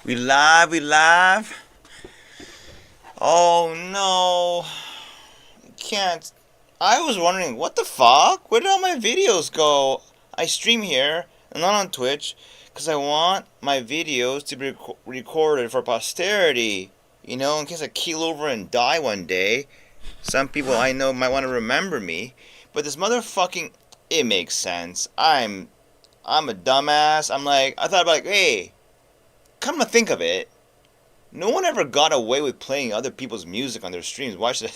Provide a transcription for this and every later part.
We live, we live. Oh no. Can't. I was wondering, what the fuck? Where did all my videos go? I stream here, and not on Twitch, because I want my videos to be recorded for posterity. You know, in case I keel over and die one day. Some people I know might want to remember me. But this motherfucking... It makes sense. I'm a dumbass. I thought about hey... Come to think of it, no one ever got away with playing other people's music on their streams. Why should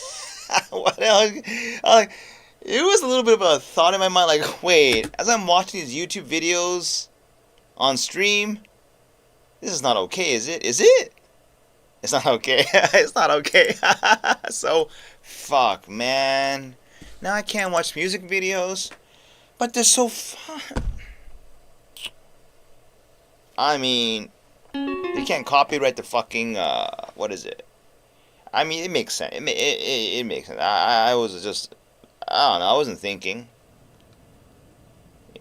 what else? It was a little bit of a thought in my mind, wait, as I'm watching these YouTube videos on stream, this is not okay, is it? Is it? It's not okay. It's not okay. So, fuck, man. Now I can't watch music videos, but they're so fun. I mean... They can't copyright the fucking, what is it? I mean, it makes sense. It makes sense. I was just, I don't know, I wasn't thinking.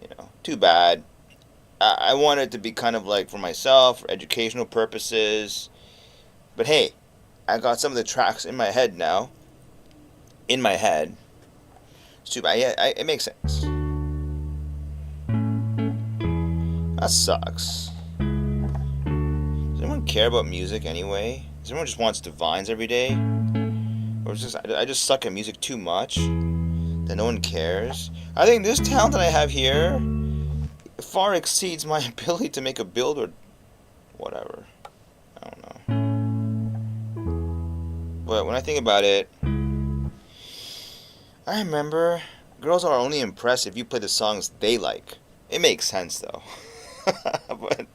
You know, too bad. I wanted it to be kind of for myself, for educational purposes. But hey, I got some of the tracks in my head now. In my head. It's too bad. Yeah, it makes sense. That sucks. Does anyone care about music anyway? Does everyone just wants divines every day? Or is just I just suck at music too much that no one cares? I think this talent that I have here far exceeds my ability to make a build or whatever. I don't know. But when I think about it, I remember girls are only impressed if you play the songs they like. It makes sense though. But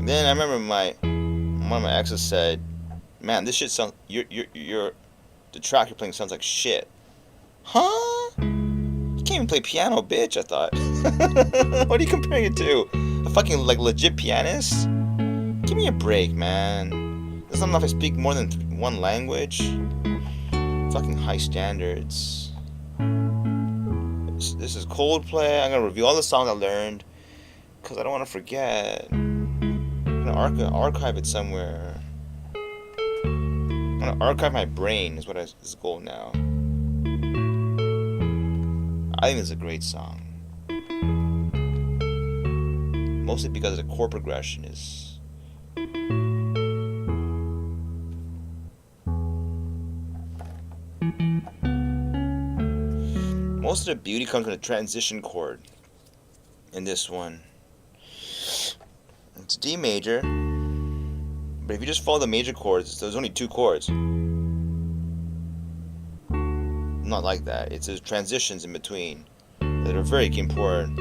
then I remember one of my exes said, "Man, this shit sounds the track you're playing sounds like shit." Huh? You can't even play piano, bitch. I thought. What are you comparing it to? A fucking legit pianist? Give me a break, man. It's not enough I speak more than one language. Fucking high standards. This is Coldplay. I'm gonna review all the songs I learned because I don't want to forget. I'm gonna archive it somewhere. I'm gonna archive my brain is the goal now. I think it's a great song. Mostly because the chord progression is... Most of the beauty comes from the transition chord in this one. It's D major, but if you just follow the major chords, there's only 2 chords. Not like that. It's the transitions in between that are very important.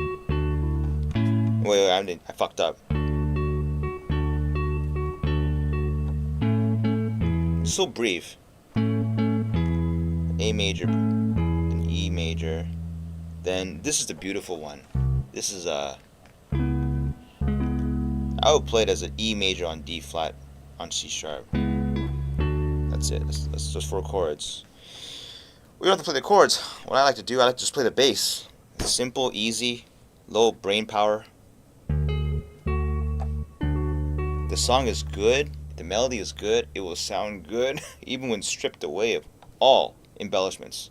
Wait, I fucked up. It's so brief. A major, then E major, then this is the beautiful one. This is I would play it as an E major on D flat on C sharp. That's it. That's just 4 chords. We don't have to play the chords. What I like to do, I like to just play the bass. It's simple, easy, low brain power. The song is good. The melody is good. It will sound good even when stripped away of all embellishments.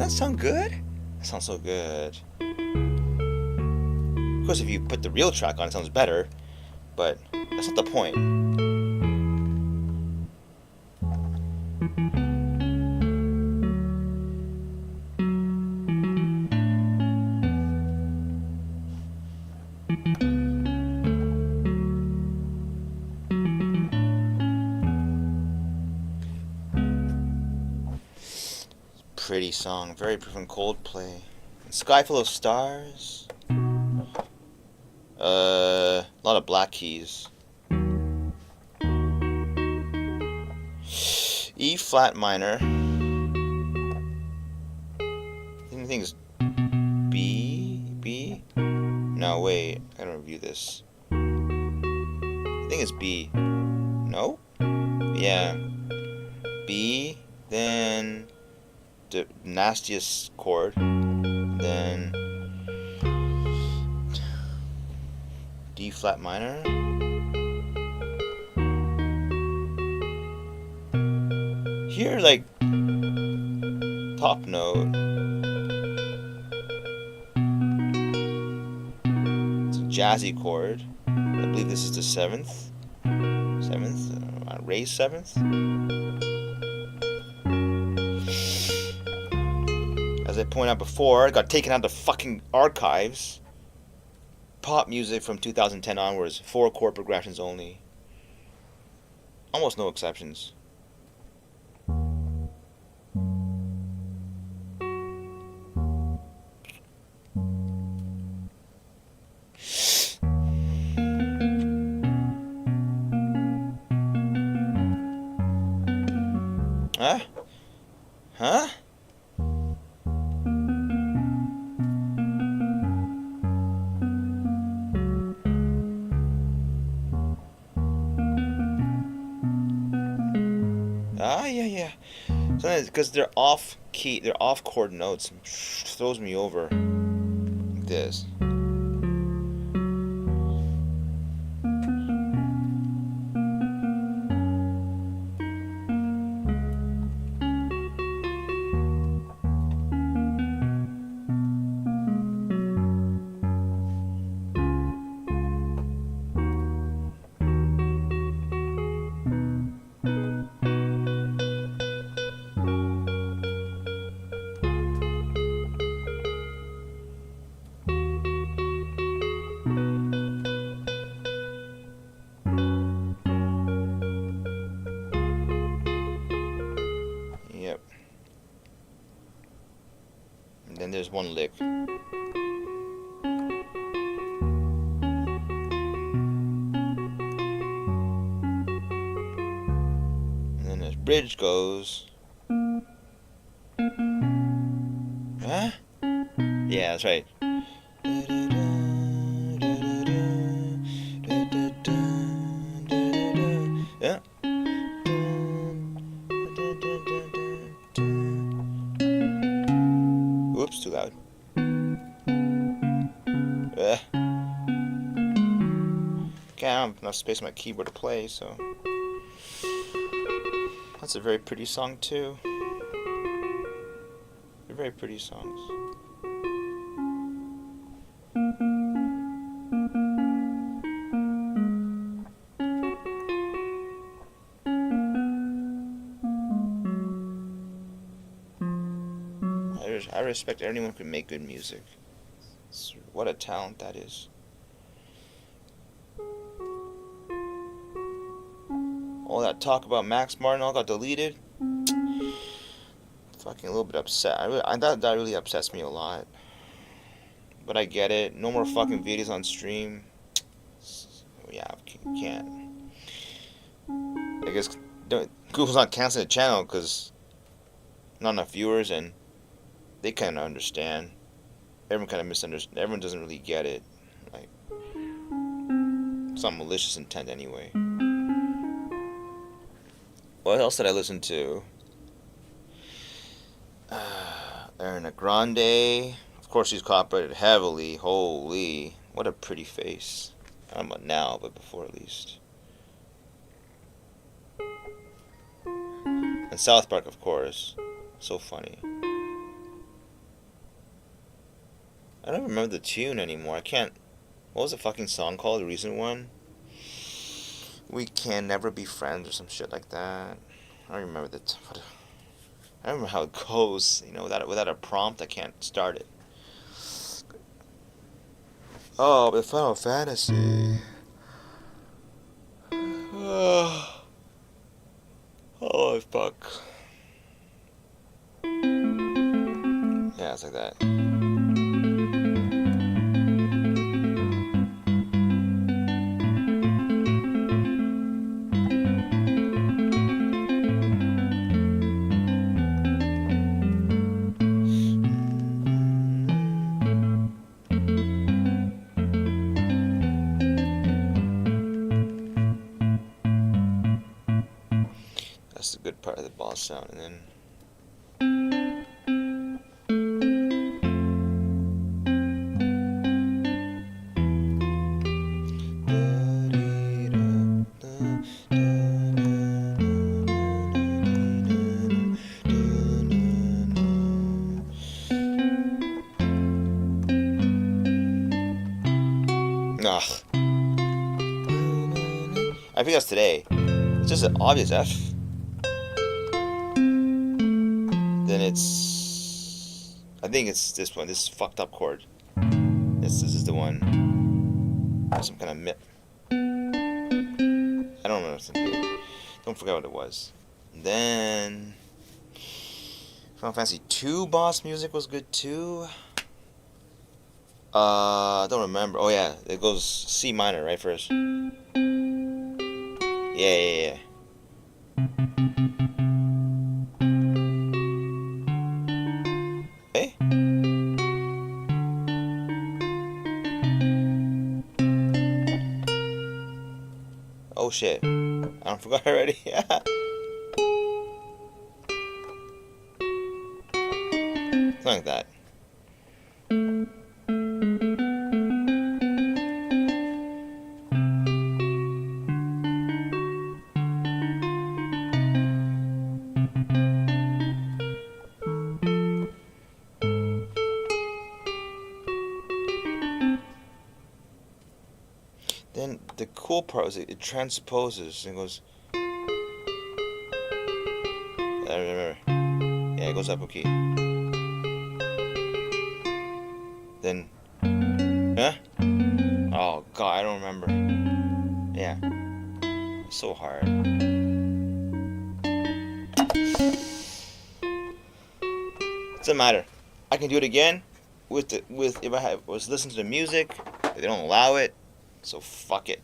not sound good? That sounds so good. Of course, if you put the real track on, it sounds better. But that's not the point. Pretty song, very from Coldplay. Sky Full of Stars. A lot of black keys. E flat minor. I think it's B. No, wait. I gotta review this. I think it's B. No? Yeah. B. Then the nastiest chord. Then D flat minor. Here, like, top note. It's a jazzy chord. I believe this is the seventh. Raised seventh. As I pointed out before, it got taken out of the fucking archives. Pop music from 2010 onwards, 4 chord progressions only. Almost no exceptions. Huh? Huh? Yeah. Sometimes because they're off key, they're off chord notes, it throws me over. Like this. Yep. And then there's one lick. And then this bridge goes. Huh? Yeah, that's right. Yeah. Oops, too loud. Can't have enough space on my keyboard to play, so. That's a very pretty song, too. They're very pretty songs. I respect anyone who can make good music. What a talent that is. All that talk about Max Martin all got deleted. Fucking a little bit upset. That really upsets me a lot. But I get it. No more fucking videos on stream. Yeah, can't. I guess Google's not canceling the channel because not enough viewers, and they kind of understand. Everyone kind of misunderstands. Everyone doesn't really get it. Like, it's not malicious intent anyway. What else did I listen to? Ariana Grande. Of course, she's copyrighted heavily. Holy, what a pretty face. I don't know about now, but before at least. And South Park, of course. So funny. I don't remember the tune anymore. I can't. What was the fucking song called? The recent one? We can never be friends or some shit like that. I don't remember the. I don't remember how it goes. You know, without a prompt, I can't start it. Oh, but Final Fantasy. Oh, fuck. Yeah, it's like that. That's the good part of the boss sound, and then. Ugh. I think that's today. It's just an obvious F. Then it's. I think it's this one. This fucked up chord. This is the one. Some kind of mip. I don't remember something. Don't forget what it was. And then Final Fantasy 2 boss music was good too. I don't remember. Oh yeah, it goes C minor right first. Yeah. Hey? Oh shit. I forgot already. Something like that. Then the cool part is it transposes and goes. I remember. Yeah, it goes up a key. Then. Huh? Oh god, I don't remember. Yeah. It's so hard. Doesn't matter. I can do it again with if I was listening to the music. If they don't allow it. So fuck it.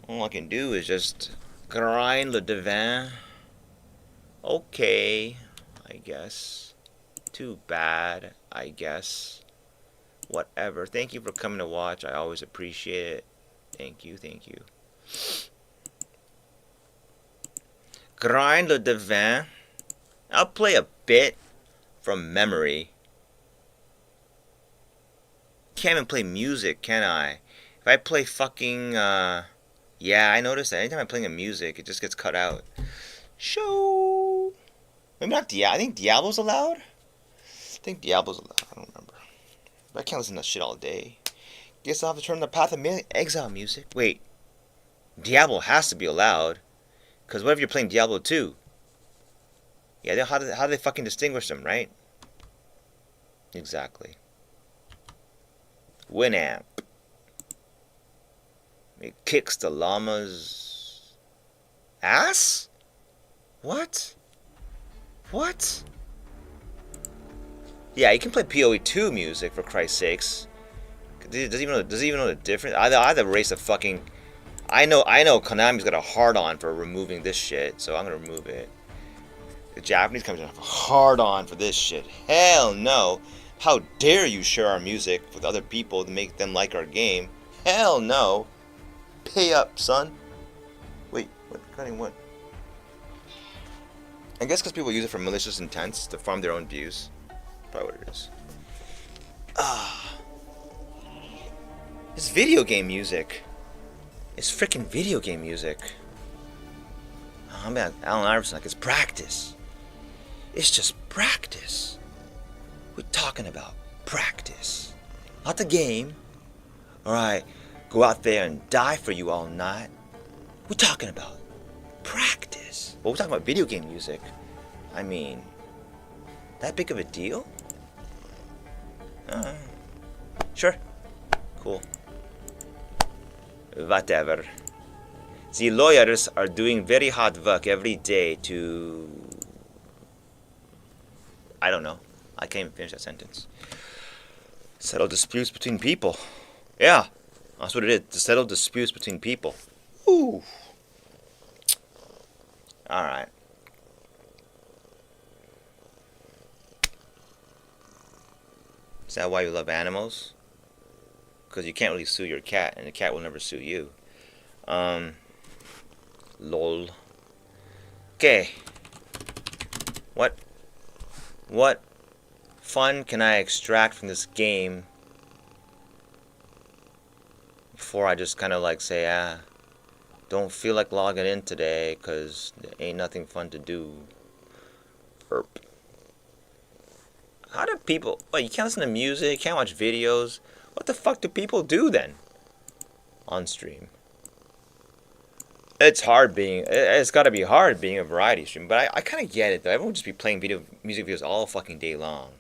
All I can do is just grind le devin. Okay, I guess. Too bad, I guess. Whatever. Thank you for coming to watch. I always appreciate it. Thank you. Grind le devin. I'll play a bit from memory. Can't even play music, can I? If I play fucking, yeah, I noticed that anytime I'm playing a music, it just gets cut out. Show. Maybe not Diablo. I think Diablo's allowed. I don't remember. But I can't listen to that shit all day. Guess I'll have to turn the Path of Exile music. Wait. Diablo has to be allowed. Because what if you're playing Diablo 2? Yeah, how do they fucking distinguish them, right? Exactly. Winamp. It kicks the llama's ass? What? Yeah, you can play POE2 music for Christ's sakes. Does he even know the difference? I'd erase the fucking. I know Konami's got a hard on for removing this shit, so I'm gonna remove it. The Japanese companies have a hard on for this shit. Hell no! How dare you share our music with other people to make them like our game? Hell no! Pay up, son. Wait, what? Cutting what? I guess because people use it for malicious intents to farm their own views. Probably what it is. It's video game music. It's freaking video game music. Oh man, Alan Iverson, like it's practice. It's just practice. We're talking about practice. Not the game. Alright, go out there and die for you all night. We're talking about practice. Well, we're talking about video game music. I mean, that big of a deal? Sure. Cool. Whatever. The lawyers are doing very hard work every day to... I don't know. I can't even finish that sentence. Settle disputes between people. Yeah, that's what it is. To settle disputes between people. Ooh. Alright. Is that why you love animals? Because you can't really sue your cat, and the cat will never sue you. Lol. Okay. What fun can I extract from this game before I just kind of like say, don't feel like logging in today because there ain't nothing fun to do. Erp. How do people... What, you can't listen to music, you can't watch videos. What the fuck do people do then? On stream. It's hard being... It's gotta be hard being a variety stream. But I kind of get it though. Everyone would just be playing music videos all fucking day long.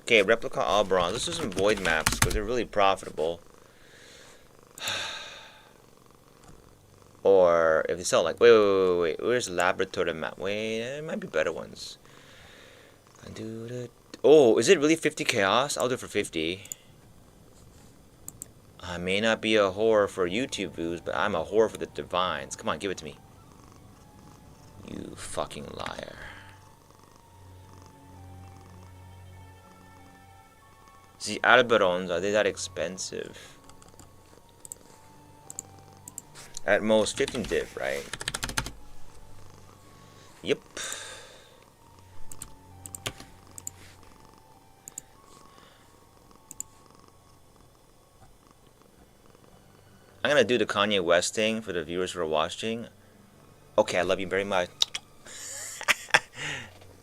Okay, replica all bronze. Let's do some void maps because they're really profitable. Or if they sell like wait, where's laboratory map? Wait, there might be better ones. Oh, is it really 50 chaos? I'll do it for 50. I may not be a whore for YouTube views, but I'm a whore for the divines. Come on, give it to me. You fucking liar. The Alberons, are they that expensive? At most 15 div, right? Yep. I'm gonna do the Kanye West thing for the viewers who are watching. Okay, I love you very much.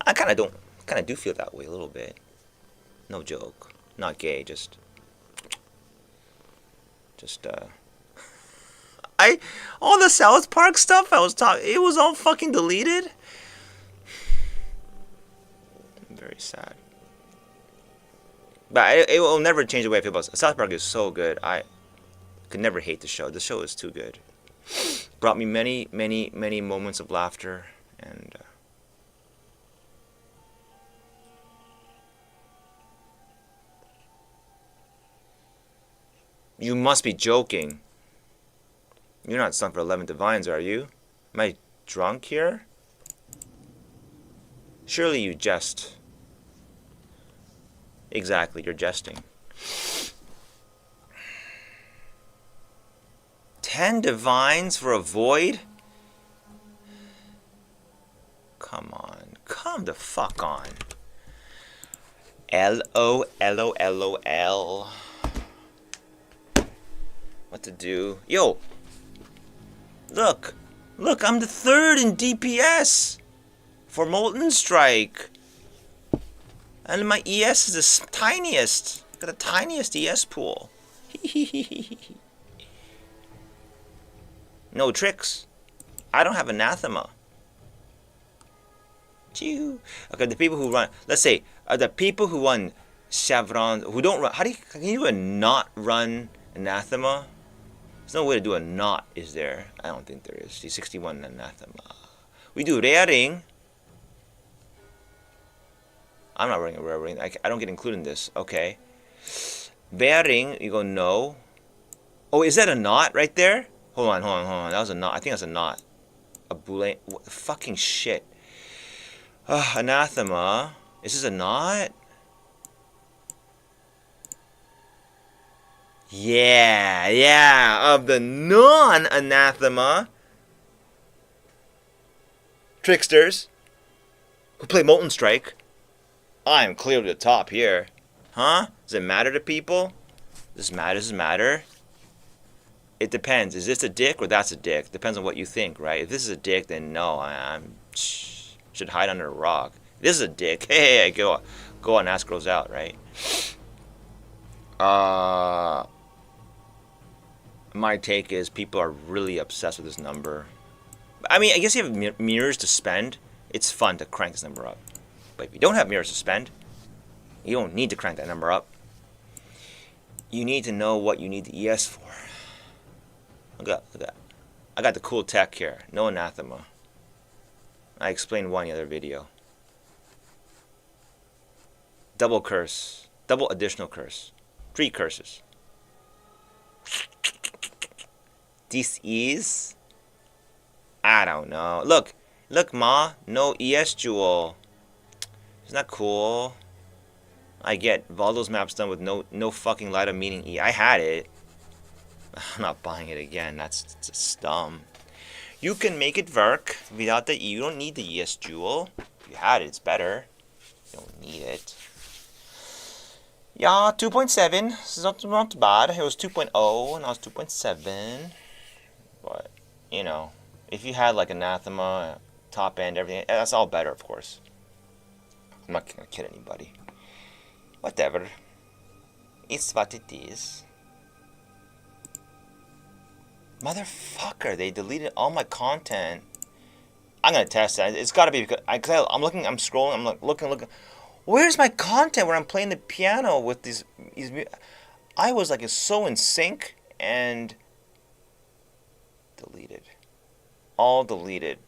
I kind of do feel that way a little bit. No joke. Not gay, just all the South Park stuff I was talking, it was all fucking deleted. I'm very sad. But it will never change the way I feel about it. South Park is so good. I could never hate the show. The show is too good. Brought me many, many, many moments of laughter and you must be joking. You're not stunned for 11 divines, are you? Am I drunk here? Surely you jest. Exactly, you're jesting. 10 divines for a void? Come on. Come the fuck on. L-O-L-O-L-O-L. What to do? Yo! Look! Look, I'm the 3rd in DPS! For Molten Strike! And my ES is the tiniest! Got the tiniest ES pool. No tricks. I don't have anathema. Choo. Okay, the people who run... Let's say, the people who run Chevron... Who don't run... Can you do a not run anathema? There's no way to do a not, is there? I don't think there is. The 61 anathema. We do rare ring. I'm not running a rare ring. I don't get included in this. Okay. Bearing, you go no. Oh, is that a knot right there? Hold on. That was a knot. I think that's a knot. A boule. What the fucking shit. Anathema. Is this a knot? Yeah. Of the non-anathema tricksters who play Molten Strike, I'm clearly the top here. Huh? Does it matter to people? Does it matter? It depends. Is this a dick or that's a dick? Depends on what you think, right? If this is a dick, then no, I'm Should hide under a rock. This is a dick. Hey, go on, ask girls out, right? My take is people are really obsessed with this number. I mean, I guess if you have mirrors to spend, it's fun to crank this number up. But if you don't have mirrors to spend, you don't need to crank that number up. You need to know what you need the ES for. Look at that. I got the cool tech here. No anathema. I explained one in the other video. Double curse. Double additional curse. 3 curses. This is... I don't know. Look, ma. No ES jewel. Isn't that cool? I get Valdo's maps done with no fucking light of meaning E. I had it. I'm not buying it again. That's just dumb. You can make it work without the E. You don't need the ES jewel. If you had it, it's better. You don't need it. Yeah, 2.7. This is not bad. It was 2.0 and now it's 2.7. But, you know, if you had like anathema, top end, everything, that's all better, of course. I'm not gonna kid anybody. Whatever. It's what it is. Motherfucker, they deleted all my content. I'm gonna test that. It's gotta be because I'm looking, I'm scrolling, I'm like looking. Where's my content where I'm playing the piano with these I was like so in sync and deleted. All deleted.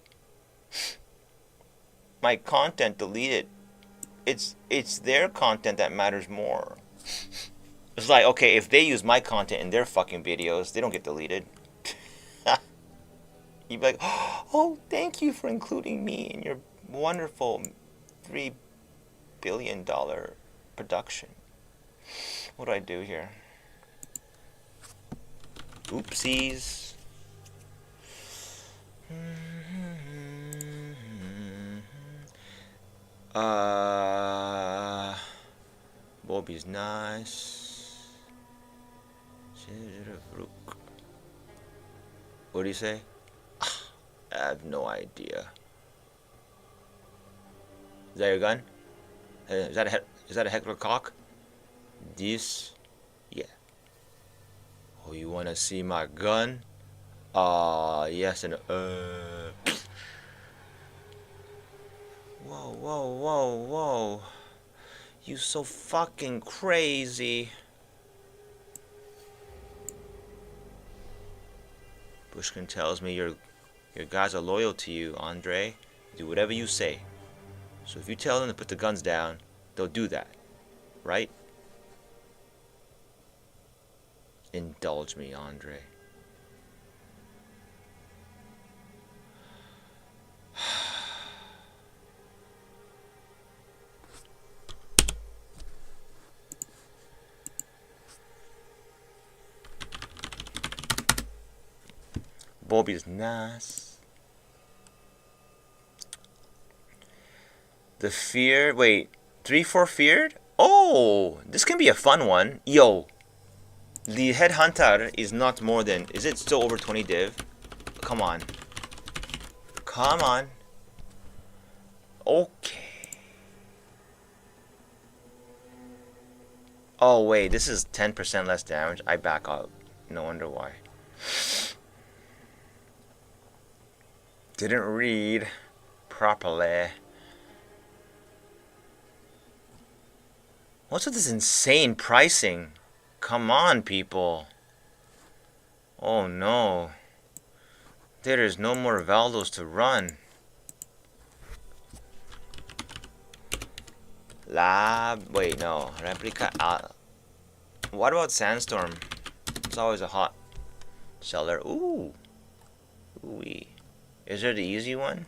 My content deleted. It's their content that matters more. It's like, okay, if they use my content in their fucking videos, they don't get deleted. You'd be like, oh, thank you for including me in your wonderful $3 billion production. What do I do here? Oopsies. Bobby's nice. What do you say? I have no idea. Is that your gun? Is that a Heckler cock? This? Yeah. Oh, you wanna see my gun? Yes and Whoa. You so fucking crazy. Bushkin tells me your guys are loyal to you, Andre. Do whatever you say. So if you tell them to put the guns down, they'll do that. Right? Indulge me, Andre. Bobby's nice. The fear. Wait. 3-4 feared? Oh! This can be a fun one. Yo. The headhunter is not more than. Is it still over 20 div? Come on. Come on. Okay. Oh, wait. This is 10% less damage. I back up. No wonder why. Didn't read properly. What's with this insane pricing? Come on, people. Oh no. There is no more Valdos to run. Lab. Wait, no. Replica. What about Sandstorm? It's always a hot seller. Ooh. Ooh-wee. Is there the easy one?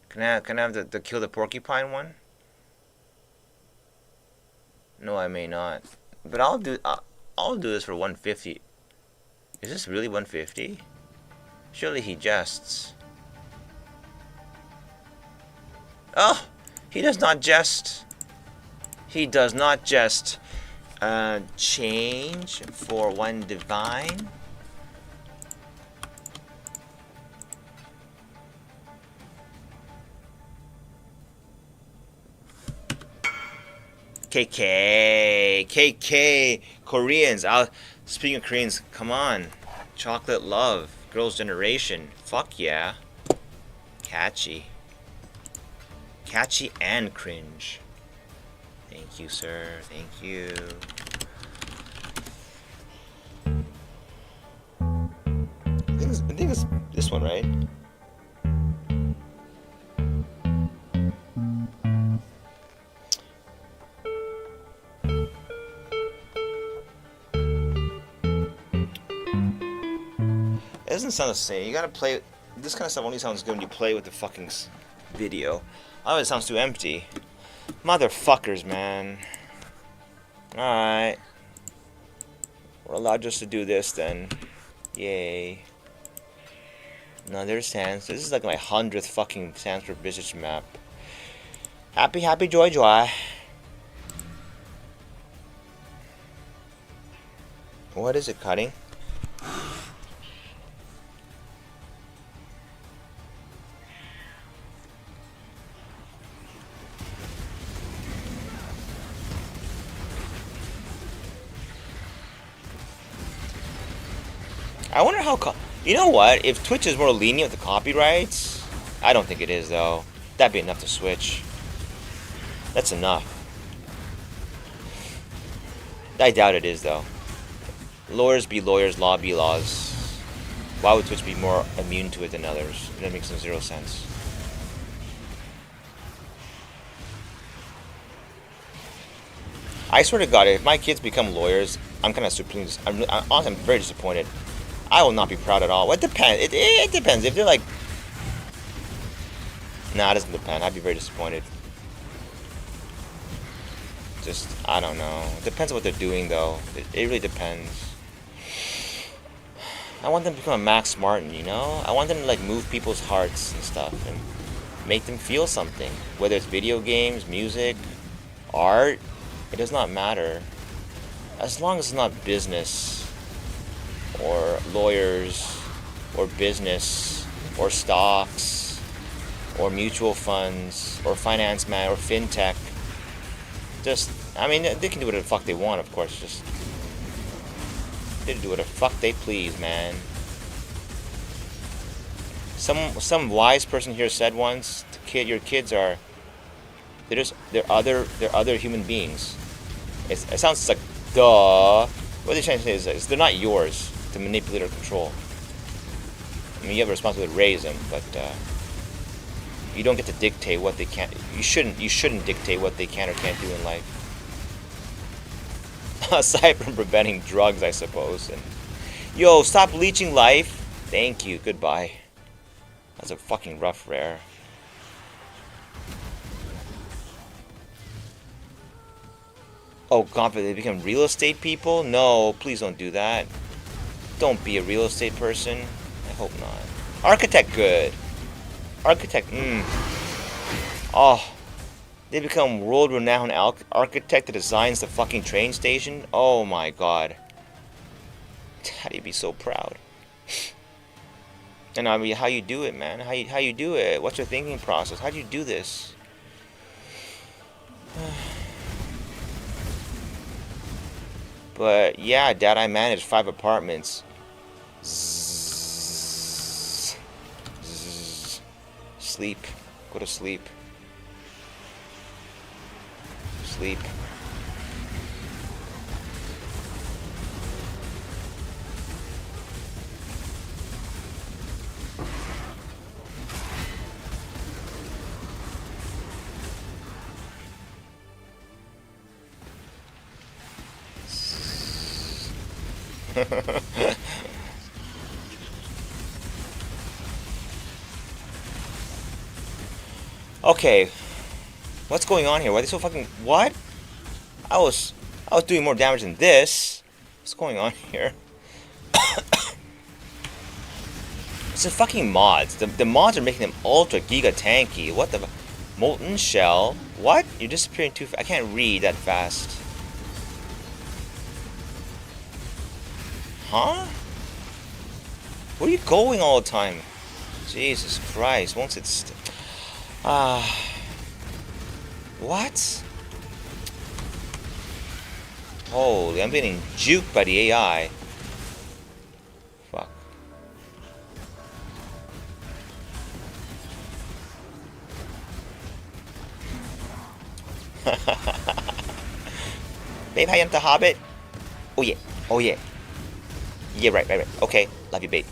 Can I have the kill the porcupine one? No, I may not. But I'll do this for 150. Is this really 150? Surely he jests. Oh, he does not jest. He does not jest. Change for 1 divine. KK Koreans. Speaking of Koreans, come on. Chocolate Love, Girls' Generation. Fuck yeah. Catchy and cringe. Thank you, sir. Thank you. I think it's this one, right? It doesn't sound the same. You gotta play. This kind of stuff only sounds good when you play with the fucking video. Otherwise, it sounds too empty. Motherfuckers, man. Alright. We're allowed just to do this then. Yay. No, there's Sans. This is like my 100th fucking Sans for Visage map. Happy, happy, joy, joy. What is it cutting? I wonder how. You know what? If Twitch is more lenient with the copyrights, I don't think it is though. That'd be enough to switch. That's enough. I doubt it is though. Lawyers be lawyers, law be laws. Why would Twitch be more immune to it than others? That makes zero sense. I swear to God, if my kids become lawyers, I'm kind of supremely. I'm very disappointed. I will not be proud at all. It depends. It depends. If they're like, nah, it doesn't depend. I'd be very disappointed. Just, I don't know. It depends on what they're doing, though. It really depends. I want them to become a Max Martin, you know? I want them to like move people's hearts and stuff and make them feel something. Whether it's video games, music, art, it does not matter. As long as it's not business, or lawyers, or business, or stocks, or mutual funds, or finance man, or fintech. Just, I mean, they can do whatever the fuck they want, of course. Just, they do whatever the fuck they please, man. Some wise person here said once, your kids are, they're other human beings. It sounds like, duh. What they're trying to say is they're not yours to manipulate or control. I mean, you have a responsibility to raise them, but you don't get to dictate what they can. You shouldn't dictate what they can or can't do in life. Aside from preventing drugs, I suppose. And yo, stop leeching life. Thank you. Goodbye. That's a fucking rough rare. Oh God, but they become real estate people? No, please don't do that. Don't be a real estate person. I hope not. Architect, good. Architect, Oh, they become world-renowned architect that designs the fucking train station? Oh my God. How do you be so proud? And I mean, how you do it, man? How you do it? What's your thinking process? How do you do this? But yeah, Dad, I manage 5 apartments. Zzz. Zzz. Sleep. Go to sleep. Sleep. Okay, what's going on here? Why are they so fucking... What? I was doing more damage than this. What's going on here? It's the fucking mods. The mods are making them ultra giga tanky. What the... Molten shell? What? You're disappearing too fast. I can't read that fast. Huh? Where are you going all the time? Jesus Christ, won't it what? Holy, I'm getting juked by the AI. Fuck. Babe, hi, I'm the Hobbit. Oh yeah, oh yeah. Yeah, right. Okay, love you, babe.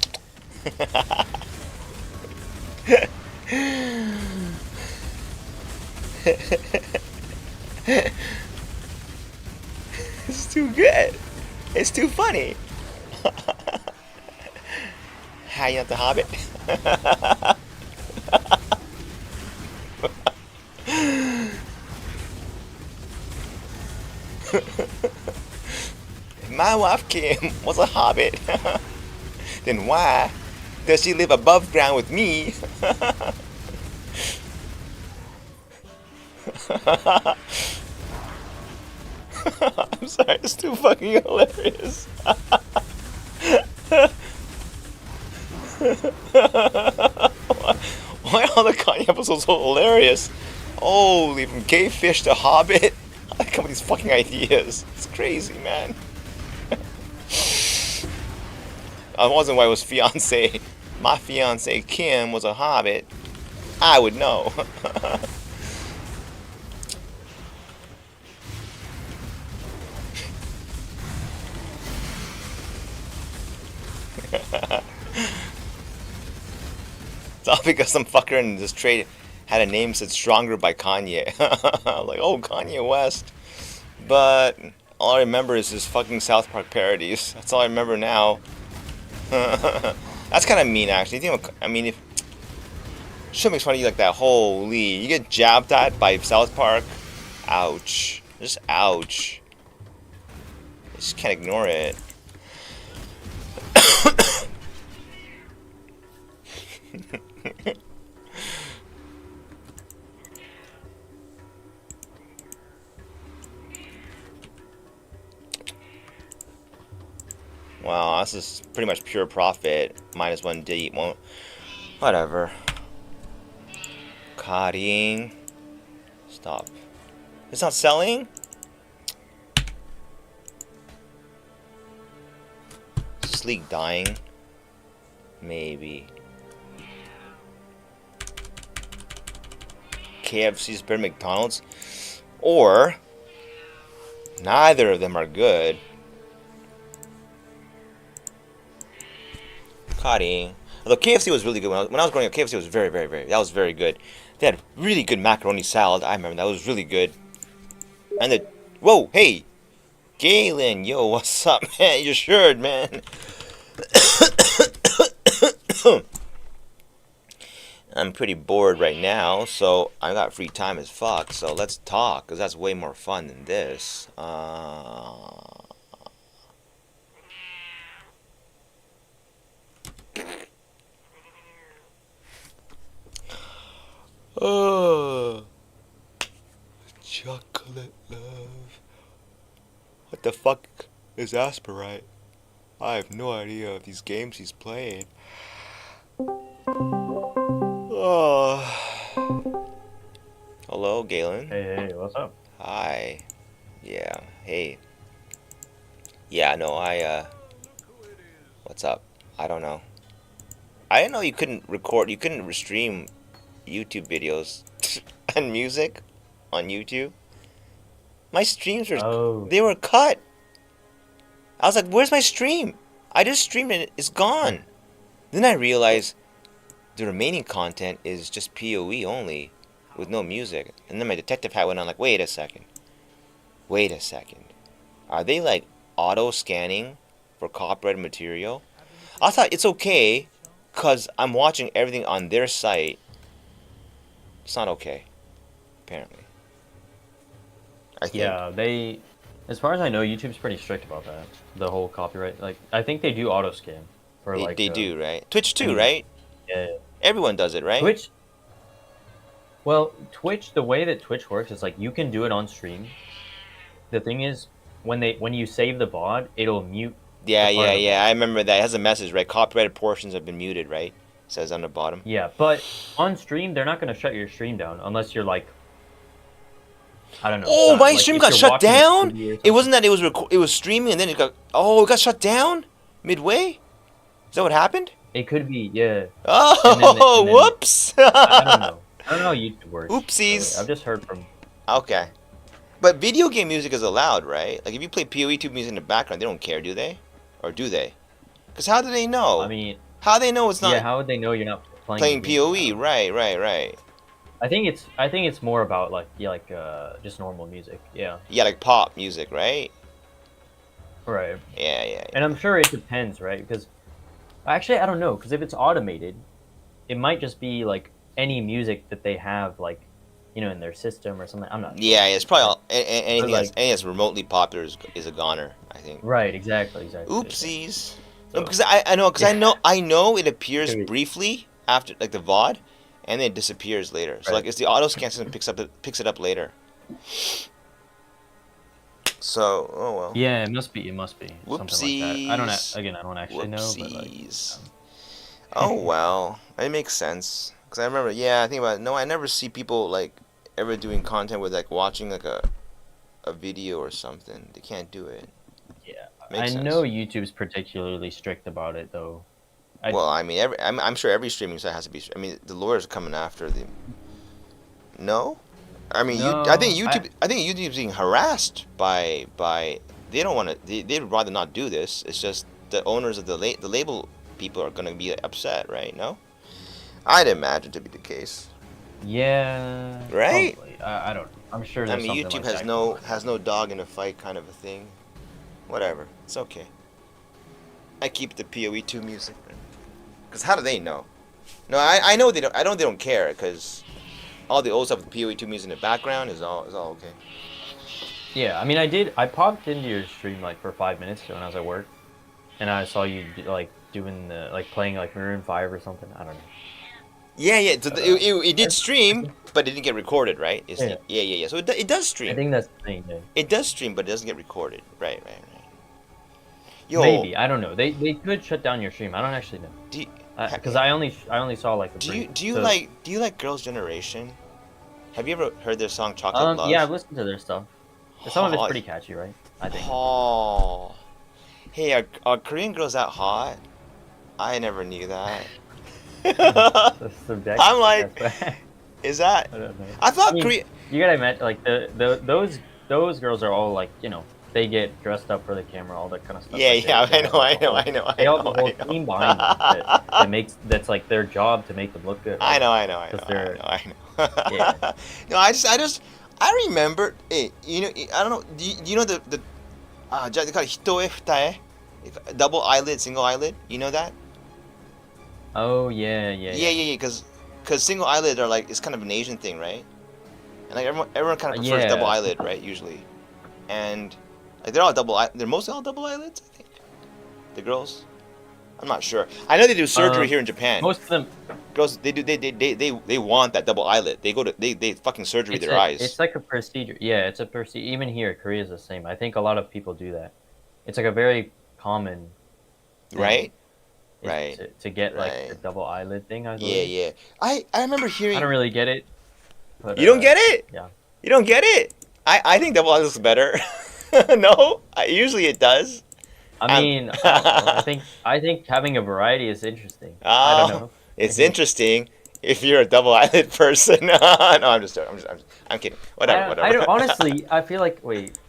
It's too good. It's too funny. Hi, you not the Hobbit? My wife Kim was a hobbit. Then why does she live above ground with me? I'm sorry, it's too fucking hilarious. Why are all the Kanye episodes so hilarious? Holy, from gay fish to hobbit. I come with these fucking ideas. It's crazy, man. I wasn't why it was fiance. My fiance Kim was a hobbit. I would know. It's all because some fucker in this trade had a name said Stronger by Kanye. Like, oh, Kanye West. But all I remember is his fucking South Park parodies. That's all I remember now. That's kind of mean, actually. I mean, if shit makes fun of you like that, holy, you get jabbed at by South Park. Ouch. Just ouch. I just can't ignore it. Wow, this is pretty much pure profit. -1 D. Well, whatever. Cutting. Stop. It's not selling? Sleek dying? Maybe. KFC's better than McDonald's? Or neither of them are good. Cutting. Although KFC was really good when I was growing up, KFC was very, that was very good. They had really good macaroni salad. I remember that was really good. And the whoa, hey, Galen, yo, what's up, man? You're sure, man. I'm pretty bored right now, so I got free time as fuck. So let's talk, cause that's way more fun than this. Oh, chocolate love. What the fuck is Asperite? I have no idea of these games he's playing. Oh. Hello, Galen. Hey, what's up? Hi. Yeah. Hey. Yeah. No. What's up? I don't know. I didn't know you couldn't record. You couldn't stream YouTube videos and music on YouTube. My streams were they were cut. I was like, "Where's my stream? I just streamed it. It's gone." Then I realized the remaining content is just POE only, with no music. And then my detective hat went on like, "Wait a second. Wait a second. Are they like auto scanning for copyrighted material?" I thought it's okay, cause I'm watching everything on their site. It's not okay, apparently. I think. Yeah, as far as I know, YouTube's pretty strict about that. The whole copyright, like, I think they do auto scan for like. They do, right? Twitch too, right? Yeah. Everyone does it, right? Twitch. Well, Twitch, the way that Twitch works is like you can do it on stream. The thing is, when you save the VOD, it'll mute. Yeah. I remember that. It has a message, right? Copyrighted portions have been muted, right? It says on the bottom. Yeah, but on stream, they're not going to shut your stream down unless you're like I don't know. Oh, my Like, stream if got you're shut watching a down? TV or It wasn't something- that it was streaming and then it got shut down midway? Is that what happened? It could be, yeah. Oh, and then- whoops. I don't know. I don't know how YouTube works. Oopsies. Really. I've just heard from. Okay. But video game music is allowed, right? Like if you play POE2 music in the background, they don't care, do they? Or do they? Because how do they know? I mean, how do they know it's not yeah. How would they know you're not playing the game? POE? Right. I think it's more about like just normal music. Yeah. Yeah, like pop music, right? Right. Yeah. And I'm sure it depends, right? Because actually, I don't know. Because if it's automated, it might just be like any music that they have, like, you know, in their system or something. I'm not. Yeah, it's probably all, anything, like- anything that's remotely popular is a goner, I think. Right. Exactly. Oopsies. So- No, because I know it appears Maybe. briefly after like the VOD, and then it disappears later. So Right. like it's the auto scan system picks it up later. So oh well. Yeah, it must be. Something like that. I don't. Whoopsies. I don't actually know. But like, Whoopsies. Oh well, it makes sense. Cause I remember, I think about it. No, I never see people like ever doing content with like watching like a video or something. They can't do it. yeah, Makes I sense. know YouTube's particularly strict about it, though. Well, I mean, I'm sure every streaming site has to be. I mean, the lawyers are coming after the. No, I mean, I think No, YouTube's being harassed by. They don't want to. They'd rather not do this. It's just the owners of the label people are gonna be Right. right? No, I'd imagine to be the case. Yeah. Right? Probably. I don't know. I'm sure. I There's mean, something YouTube like has that no going on. has no dog in the fight kind of a thing. Whatever, it's okay. I keep the POE2 music. Cause how do they know? No, I know they don't. I know they don't care. Cause all the old stuff with POE2 music in the background is all okay. Yeah, I mean, I popped into your stream like for 5 minutes when I was at work, and I saw you like doing the playing like Maroon 5 or something. I don't know. Yeah. So it did stream, but it didn't get recorded, right? Yeah. Yeah. So it does stream. I think that's the thing. Yeah. It does stream, but it doesn't get recorded. Right. Yo, Maybe, I don't know. They could shut down your stream. I don't actually know. do you, Because I only saw like the do brief. you So, like Girls' Generation? Have you ever heard their song Chocolate Love? yeah, I've listened to their stuff. Some of it's Oh, pretty catchy, right? I think. Oh, hey, are Korean girls that hot? I never knew that. That's subjective, I'm like- I guess, Is that? but I don't know. I thought I mean, Korean. You gotta admit, like those girls are all like, you know, they get dressed up for the camera, all that kind of stuff. Yeah, like, yeah, they I know. They have the whole team behind them that's like their job to make them look good. I right? know. Because they're- Yeah. No, I remember. Hey, you know, I don't know. Do you know the they call it hitoe futae, double eyelid, single eyelid. You know that? Oh yeah. Yeah. Because single eyelid are like it's kind of an Asian thing, right? And like everyone kind of prefers Yeah. double eyelid, right? Usually, and like they're all they're mostly all double eyelids, I think. The girls. I'm not sure. I know they do surgery here in Japan. Most of them. Girls, they want that double eyelid. They fucking surgery their eyes. It's like a procedure. Yeah, it's a procedure. Even here, Korea's the same. I think a lot of people do that. It's like a very common. thing, Right? is Right. To get like Right. the double eyelid thing. I Yeah, believe. yeah. I remember hearing. I don't really get it. But, You don't get it? yeah. You don't get it? I think double eyelid looks better. No, usually it does. I mean, I don't know. I think having a variety is interesting. I Oh, don't know. it's interesting if you're a double eyelid person. No, I'm just joking. I'm kidding. Whatever. I don't, honestly, I feel like wait,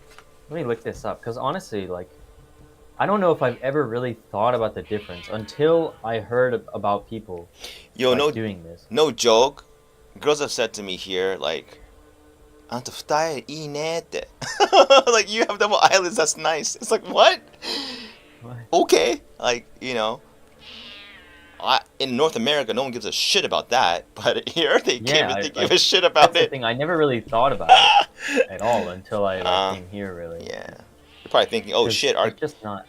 let me look this up because honestly, like, I don't know if I've ever really thought about the difference until I heard about people Yo, like, no, doing this. no joke. Girls have said to me here, like, "Anta futae ii ne tte." Like, you have double eyelids. That's nice. It's like, what? What? Okay, like, you know, in North America, no one gives a shit about that, but here they Yeah, give a shit about That's the it. thing. I never really thought about it at all until I came here. Really. Yeah, you're probably thinking, oh 'Cause shit, it's just not.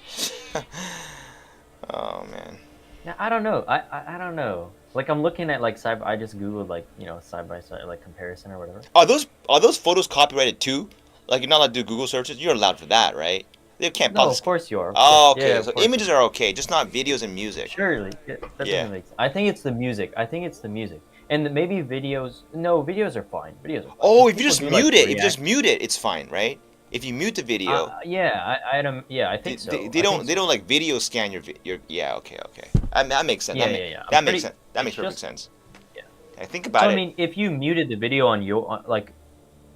oh man. Yeah, I don't know. I don't know. Like I'm looking at like side. I just googled like side by side like comparison or whatever. Are those photos copyrighted too? Like you're not allowed to do Google searches. You're allowed for that, right? They can't No, possibly. of course you are. of Oh, course. okay. Yeah, of So course. images are okay, just not videos and music. Surely, that Yeah. doesn't make sense. I think it's the music. And maybe videos. No, videos are fine. Videos are fine. Oh, 'Cause if you people just do, like, mute it, if you react. just mute it, it's fine, right? If you mute the video, Yeah, I don't. Yeah, I they, think they, so. they I think don't they so. don't like video scan your. Yeah, okay, okay. That makes sense. Yeah. I'm That makes pretty. sense. That It's makes perfect just. sense. Yeah. I think So about I it. mean, if you muted the video on your like,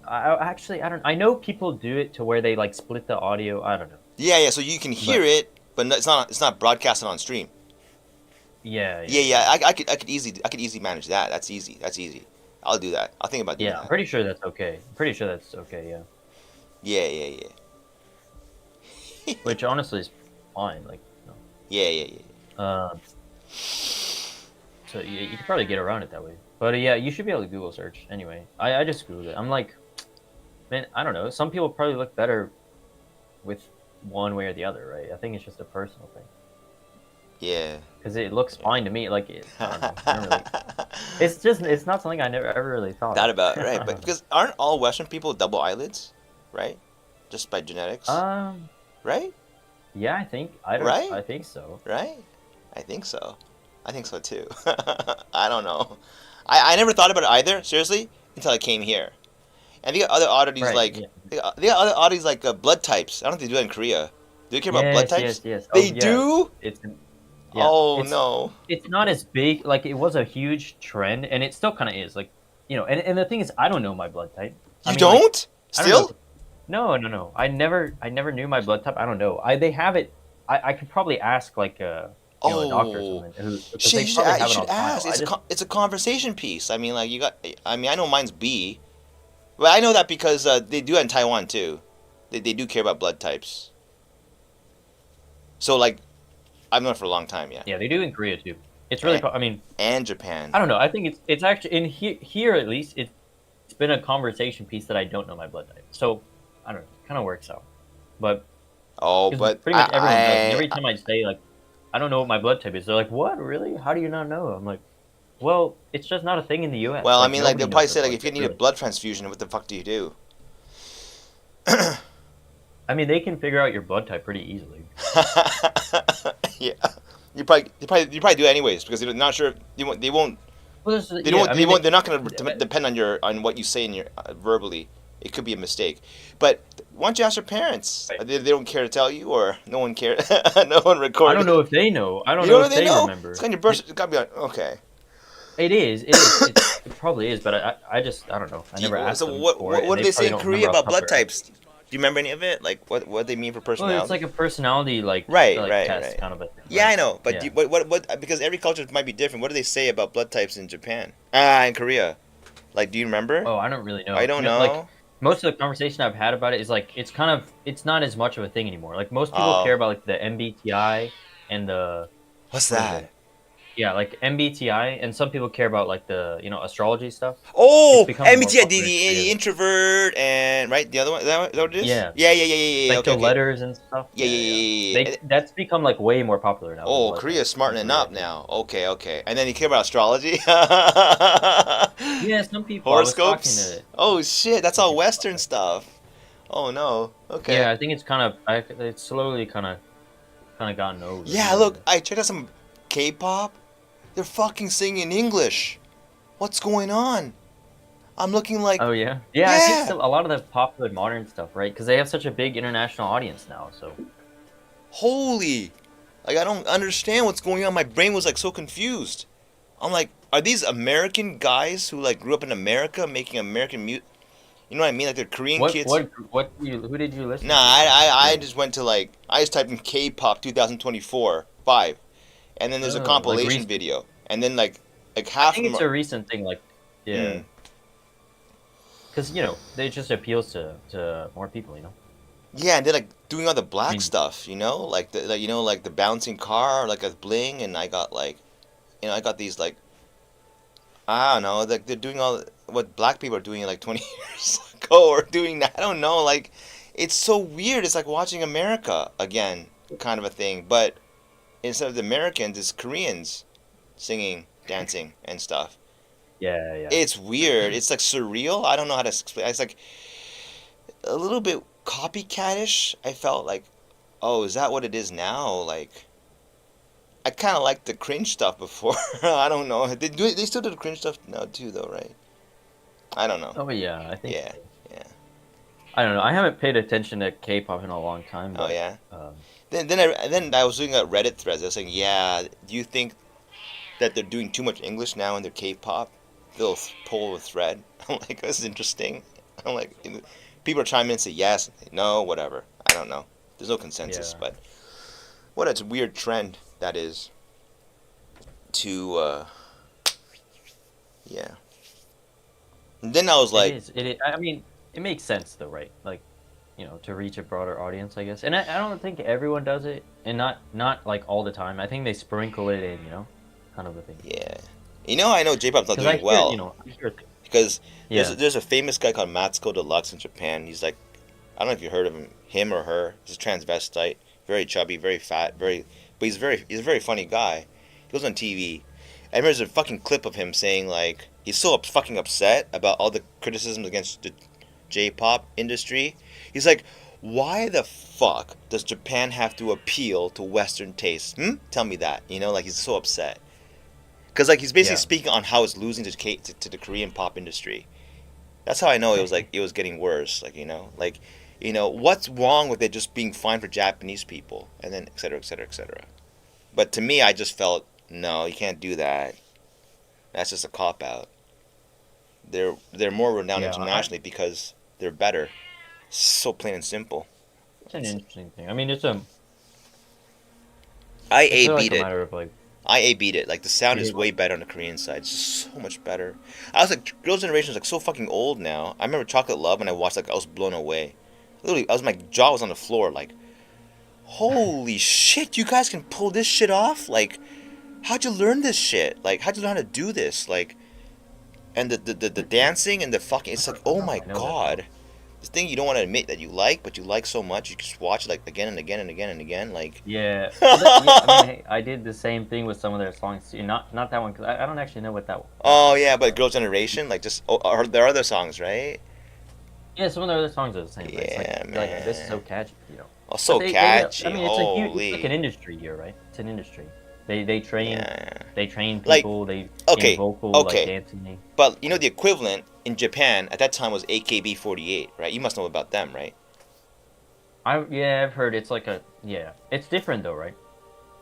I don't. I know people do it to where they like split the audio. I don't know. Yeah, so you can hear But it, but it's not broadcasted on stream. Yeah. I could easily manage that. That's easy. That's easy. I'll do that. I'll think about doing Yeah, I'm that. pretty sure that's okay. I'm pretty sure that's okay. Yeah. Yeah. Which honestly is fine. Like, Yeah. so you could probably get around it that way. But yeah, you should be able to Google search anyway. I just Googled it. I'm like, man, I don't know. Some people probably look better with one way or the other, right? I think it's just a personal thing. Yeah. Because it looks fine to me. Like, I don't know. I don't really, it's not something I never ever really thought That of. about right, but because aren't all Western people double eyelids, right? Just by genetics, right? Yeah, I think I don't. Right? I think so. Right? I think so. I think so too. I don't know. I never thought about it either, seriously, until I came here. And they got other oddities Right. like Yeah. they got other oddities like blood types. I don't think they do that in Korea. Do they care about blood types? Yes. They Oh, yeah. do? It's yeah. Oh It's no. it's not as big. Like it was a huge trend, and it still kind of is. Like, and the thing is, I don't know my blood type. You I mean, like, don't? I don't know. Still? No. I never knew my blood type. I don't know. They have it. I could probably ask like a doctor or Oh. something because Shit, they probably have you it should on file. ask. I just It's a conversation piece. I mean, like you got. I mean, I know mine's B, but I know that because they do it in Taiwan too. They do care about blood types. So like, I've known it for a long time, yeah. yeah, they do in Korea too. It's really. And, I mean, and Japan. I don't know. I think it's actually in here at least it's been a conversation piece that I don't know my blood type. So I don't know. It kind of works out, but. Oh, 'Cause but pretty much everyone does. And every time I say like, I don't know what my blood type is, they're like, "What? Really? How do you not know?" I'm like, "Well, it's just not a thing in the U.S." well, I Like, mean, like nobody they'll probably knows say their like, if you blood need type, a really. blood transfusion, what the fuck do you do? I mean, they can figure out your blood type pretty easily. Yeah, you probably do it anyways because they're not sure. They won't. Well, They don't. I They mean, won't. They're not going to depend on what you say in your verbally. It could be a mistake, but why don't you ask your parents? Right. They don't care to tell you, or no one cares. No one I recorded. don't know if they know. I don't You know know if they they know. remember. It's got your birth. It's got to be like, okay. It is. It probably is, but I just I don't know. I never asked So them what? for it, What and do they they say probably in don't Korea remember off about the top blood of their head. types? Do you remember any of it? Like what they mean for Well, personality? it's like a personality like Right, test right. kind of a thing. Yeah, right? I know, but Yeah. what? Because every culture might be different. What do they say about blood types in Japan? In Korea. Like, do you remember? Oh, I don't really know. I don't No, know. like most of the conversation I've had about it is like it's not as much of a thing anymore. Like most people Oh. care about like the MBTI and the What's what is that? it? Yeah, like MBTI, and some people care about like the astrology stuff. Oh, It's becoming more MBTI, popular in Korea. the introvert, and right, the other one. Is that what it is? Yeah. Yeah. Like Okay, the okay. letters and stuff. Yeah. That's become like way more popular now. Oh, than it was, Korea's like, smartening in Korea. up now. Okay. And then you care about astrology? Yeah, some people. I was talking Horoscopes? to. Oh shit, that's some all people about Western that. stuff. Oh no. Okay. Yeah, I think it's kind of. It's slowly kind of gotten over. Yeah, look, I checked out some K-pop. They're fucking singing in English. What's going on? I'm looking like. Oh yeah. I think Yeah. a lot of the popular modern stuff, right? Because they have such a big international audience now. So Holy. Like, I don't understand what's going on. My brain was like so confused. I'm like, are these American guys who like grew up in America making American music? You know what I mean? Like they're Korean kids. who did you listen Nah, to? I just went to like, I just typed in K-pop 2024 5, and then there's a Like compilation recent. video, and then like I half think of it's them a recent thing. Like yeah. Mm. Because it just appeals to more people. Yeah, and they're like doing all the black mean- stuff, like like the bouncing car, like a bling, and I got like, I got these like, I don't know, like they're doing all what black people are doing like 20 years ago or doing that. I don't know, like, it's so weird. It's like watching America again, kind of a thing, but instead of the Americans, it's Koreans singing, dancing, and stuff. Yeah. It's weird. It's like surreal. I don't know how to explain. It's like a little bit copycatish. I felt like, oh, is that what it is now? Like, I kind of liked the cringe stuff before. I don't know. They still do the cringe stuff now too, though, right? I don't know. Oh yeah, I think. Yeah, yeah. I don't know. I haven't paid attention to K-pop in a long time, Oh but yeah. um, Then I was looking at Reddit threads. I was saying, yeah, do you think that they're doing too much English now in their K-pop? They'll pull a thread. I'm like, this is interesting. I'm like, people are chiming in and say yes, no, whatever. I don't know. There's no consensus, yeah, but what a weird trend that is. To yeah. And then I was it like, is. It is. I mean, it makes sense though, right? Like, to reach a broader audience, I guess. And I don't think everyone does it, and not like all the time. I think they sprinkle it in, kind of a thing. yeah. I know J-pop's not Because I doing hear, well I hear things. because Yeah. there's a famous guy called Matsuko Deluxe in Japan. He's like, I don't know if you heard of him or her. He's a transvestite, very chubby, very fat, but he's a very funny guy. He goes on TV. I remember there's a fucking clip of him saying like he's so fucking upset about all the criticisms against the J-pop industry. He's like, why the fuck does Japan have to appeal to Western tastes? Tell me that. Like he's so upset because like he's basically Yeah. speaking on how it's losing to the Korean pop industry. That's how I know it was like it was getting worse. What's wrong with it just being fine for Japanese people, and then et cetera, et cetera, et cetera. But to me, I just felt no, you can't do that. That's just a cop out. They're more renowned Yeah. internationally because they're better. So plain and simple. It's an interesting thing. I mean, it's IA like beat a it. matter of like. IA beat it. Like the sound Yeah. is way better on the Korean side. It's just so much better. I was like, Girls' Generation is like so fucking old now. I remember Chocolate Love when I watched like I was blown away. Literally, my jaw was on the floor. Like, holy shit, you guys can pull this shit off. Like, how'd you learn this shit? Like, how'd you learn how to do this? Like, and the dancing and the fucking, it's like, oh my I know that. god. This thing you don't want to admit that you like, but you like so much, you just watch it like again and again and again and again. Like, Yeah. Well, yeah. I mean, hey, I did the same thing with some of their songs too. Not that one because I don't actually know what that. oh yeah, but Girls' Generation, like just there are other songs, right? Yeah, some of their other songs are the same. Right? It's Yeah, like this is so man. catchy. Oh, so But catchy. I mean, it's a huge, Holy. it's like an industry here, right? It's an industry. They train Yeah. they train Like, people. They okay, in vocal okay. like dancing. But the equivalent in Japan at that time was AKB48, right? You must know about them, right? I've heard it's like it's different though, right?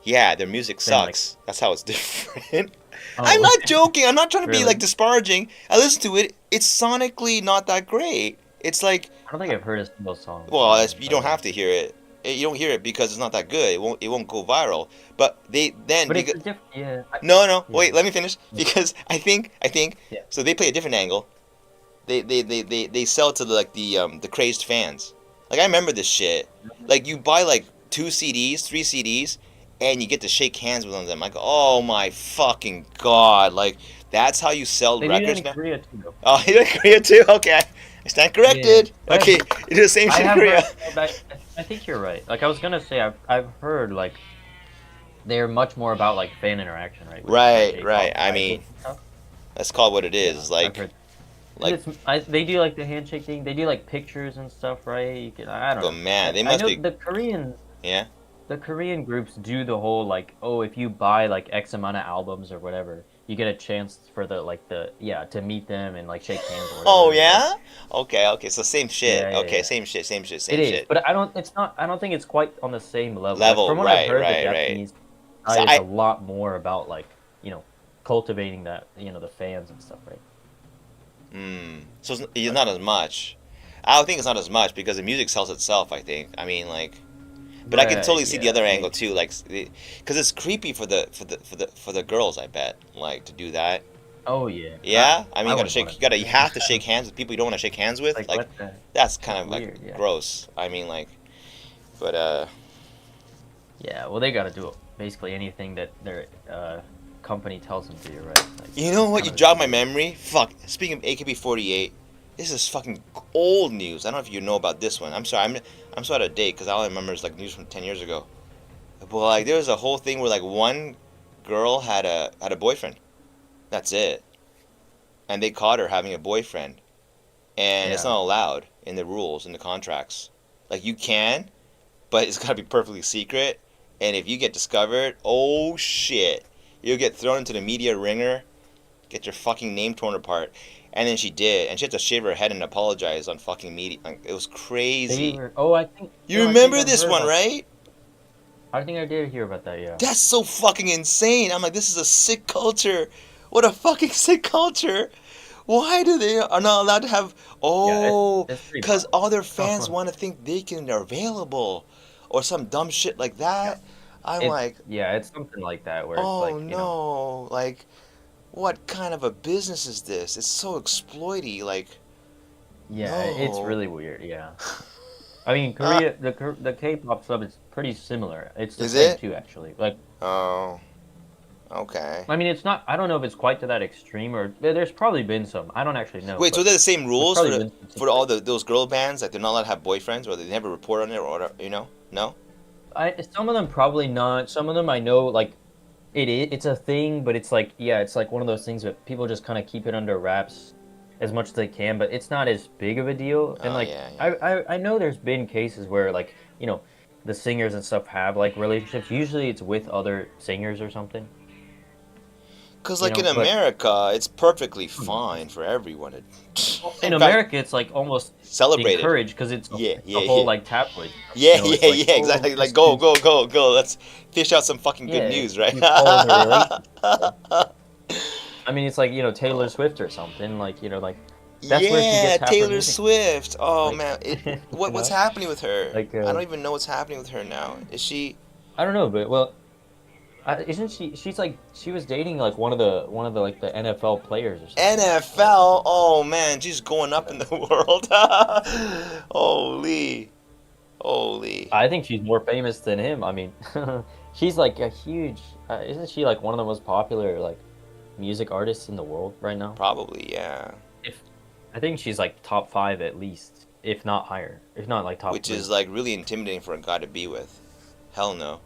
Yeah, their music Same, like- sucks. That's how it's different. Oh, I'm not joking. I'm not trying to be Really? like disparaging. I listen to it. It's sonically not that great. It's like, I don't think I've heard a single song. well, you don't have to hear it. You don't hear it because it's not that good. It won't go viral. But they then But it's because, a different. Yeah. no, Yeah. wait, let me finish because I think Yeah. so they play a different angle. They sell to the crazed fans. Like I remember this shit. Like you buy like 2 CDs, 3 CDs, and you get to shake hands with them. Like, oh my fucking god! Like that's how you sell They do that records, in man. Korea too, though. Oh, you like Korea too? Okay, I stand corrected. Yeah. Okay, you do the same I shit in have Korea. heard, I think you're right. Like I was gonna say, I've heard like they're much more about like fan interaction, right? With, Right, J-pop right. I idols mean, and stuff. Let's call it what it is. I've Like, heard. like, They do like the handshake thing. They do like pictures and stuff, right? I don't oh know. man, they I must know be. Yeah. the Korean groups do the whole like, oh, if you buy like X amount of albums or whatever, you get a chance for to meet them and like shake hands or whatever. Oh Like, yeah. Okay. So same shit. Yeah, yeah, Okay, yeah. same shit. Same it shit. is, but I don't think it's quite on the same level. Level, From what right, I've heard, right, the right. Japanese So side is I- a lot more about like, cultivating that, the fans and stuff, right? So it's not as much. I don't think it's not as much because the music sells itself. I think. I mean, like, but I can totally see the yeah, other maybe. angle too. Like, because it's creepy for the girls. I bet, like, to do that. Oh yeah. Yeah. I mean, wouldn't wanna you do have to that. shake hands with people you don't want to shake hands with. Like, Like, what the? that's kind of Weird, like yeah. gross. I mean, like, but Yeah, well, they gotta do basically anything that their company tells them to, right? Like, you know what? You kinda jogged my weird. memory. Fuck. Speaking of AKB48, this is fucking old news. I don't know if you know about this one. I'm sorry. I'm so out of date because all I remember is like news from 10 years ago. But like there was a whole thing where like one girl had a boyfriend. That's it. And they caught her having a boyfriend. And it's Yeah. not allowed in the rules in the contracts. Like you can, but it's got to be perfectly secret. And if you get discovered, oh shit, you'll get thrown into the media ringer, get your fucking name torn apart. And then she did, and she had to shave her head and apologize on fucking media. It was crazy. Oh, I think You no, remember I think this one, right? I think I did hear about that. Yeah. That's so fucking insane. I'm like, this is a sick culture. What a fucking sick culture. Why do they are not allowed to have? Oh, it's pretty because wild. all their fans want to think they're available, or some dumb shit like that. I'm like, it's something like that where it's oh like, no, like, what kind of a business is this? It's so exploity. Like, it's no. really weird. Yeah. I mean, Korea, the K-pop sub is pretty similar. It's the Is same it? too, actually. Like, Oh, okay. I mean, it's not. I don't know if it's quite to that extreme, or there's probably been some. I don't actually know. Wait, so but they're the same there's rules probably been some for all those girl bands that they're not allowed to have boyfriends, or they never report on it, or whatever, you know? No? Some of them probably not. Some of them I know, like, it's a thing, but it's like, it's like one of those things that people just kind of keep it under wraps as much as they can, but it's not as big of a deal. And Oh, like, yeah. I know there's been cases where, like, the singers and stuff have like relationships. Usually it's with other singers or something. Because, You like, in know, but America, it's perfectly fine for everyone to... in In fact, America, it's like almost celebrated. encouraged because it's Yeah, a whole yeah. like tabloid. Yeah, It's yeah, like, yeah, exactly. Like, go, go, go, go. Let's fish out some fucking good news, right? You call it a relationship. I mean, it's like, Taylor Swift or something. Like, like that's where she Yeah, gets half her Taylor music. Swift. Oh, Like, man. What's happening with her? Like, I don't even know what's happening with her now. Is she... I don't know, but well, isn't she? She's like she was dating like one of the like the NFL players or something. NFL? Oh, man. She's going up in the world. Holy. Holy. I think she's more famous than him. I mean, she's like a huge. Isn't she like one of the most popular like music artists in the world right now? Probably, yeah. If I think she's like top 5 at least, if not higher, if not like top Which 3. is, like, really intimidating for a guy to be with. Hell no.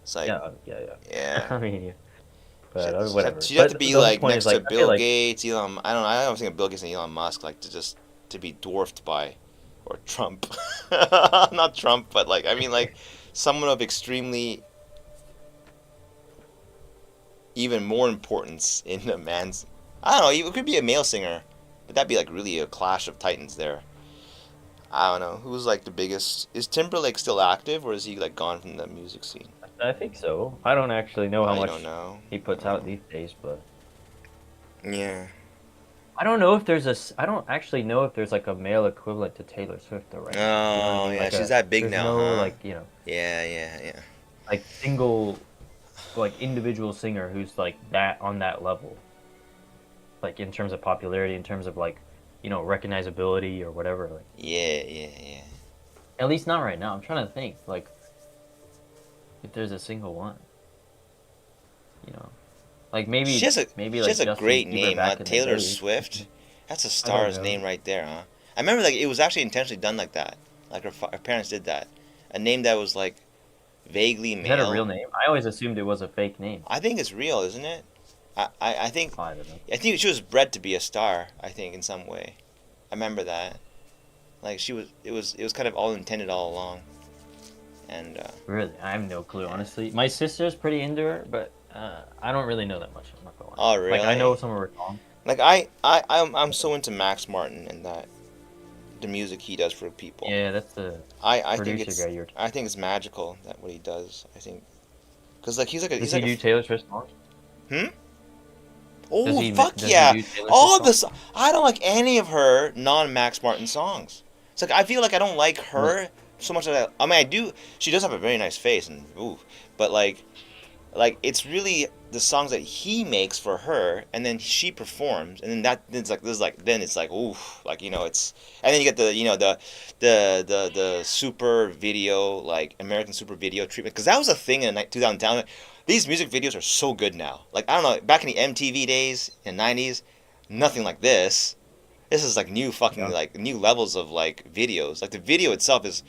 It's like... Yeah. I mean, yeah. But whatever. She'd have to But be the whole like point next is, to like, I feel Bill like Gates, Elon. I don't think of Bill Gates and Elon Musk like to be dwarfed by, or Trump, not Trump, but like I mean like someone of extremely even more importance in a man's. I don't know. It could be a male singer, but that'd be like really a clash of titans there. I don't know who's like the biggest. Is Timberlake still active, or is he like gone from the music scene? I think so. I don't actually know how I much don't know. he puts out these days, but Yeah. I don't know if there's I don't actually know if there's like a male equivalent to Taylor Swift though, right now. You know what I Oh mean? yeah, Like she's that big there's now, no huh? like Yeah, yeah, yeah. like single like individual singer who's like that on that level, like in terms of popularity, in terms of like recognizability or whatever. Like Yeah, yeah, yeah. at least not right now. I'm trying to think like if there's a single one, like maybe She has a maybe like Justin great Bieber name, back huh? in the Taylor day. Swift. That's a I don't star's know. name right there, huh? I remember like it was actually intentionally done like that. Like her parents did that. A name that was like vaguely Is that a male. real name? I always assumed it was a fake name. I think it's real, isn't it? I think I don't know. I think she was bred to be a star. I think in some way. I remember that. Like she was. It was kind of all intended all along. And Really, I have no clue, honestly. My sister's pretty into her, but I don't really know that much. I'm not gonna lie. oh really? Like I know some of her songs. Like I'm so into Max Martin and that the music he does for people. Yeah, that's the I think producer it's guy you're. I think it's magical that what he does. I think because like he's like a Does he's he like do Taylor Swift songs? oh Does he fuck does yeah he do Taylor all Swift the I don't like any of her non Max Martin songs. It's like I feel like I don't like her so much that I mean I do. She does have a very nice face and ooh, but like it's really the songs that he makes for her and then she performs and then it's like this is like then it's like ooh like it's and then you get the the super video like American super video treatment because that was a thing in 2010. These music videos are so good now. Like I don't know back in the MTV days in the 90s, nothing like this. This is like new fucking like new levels of like videos. Like the video itself is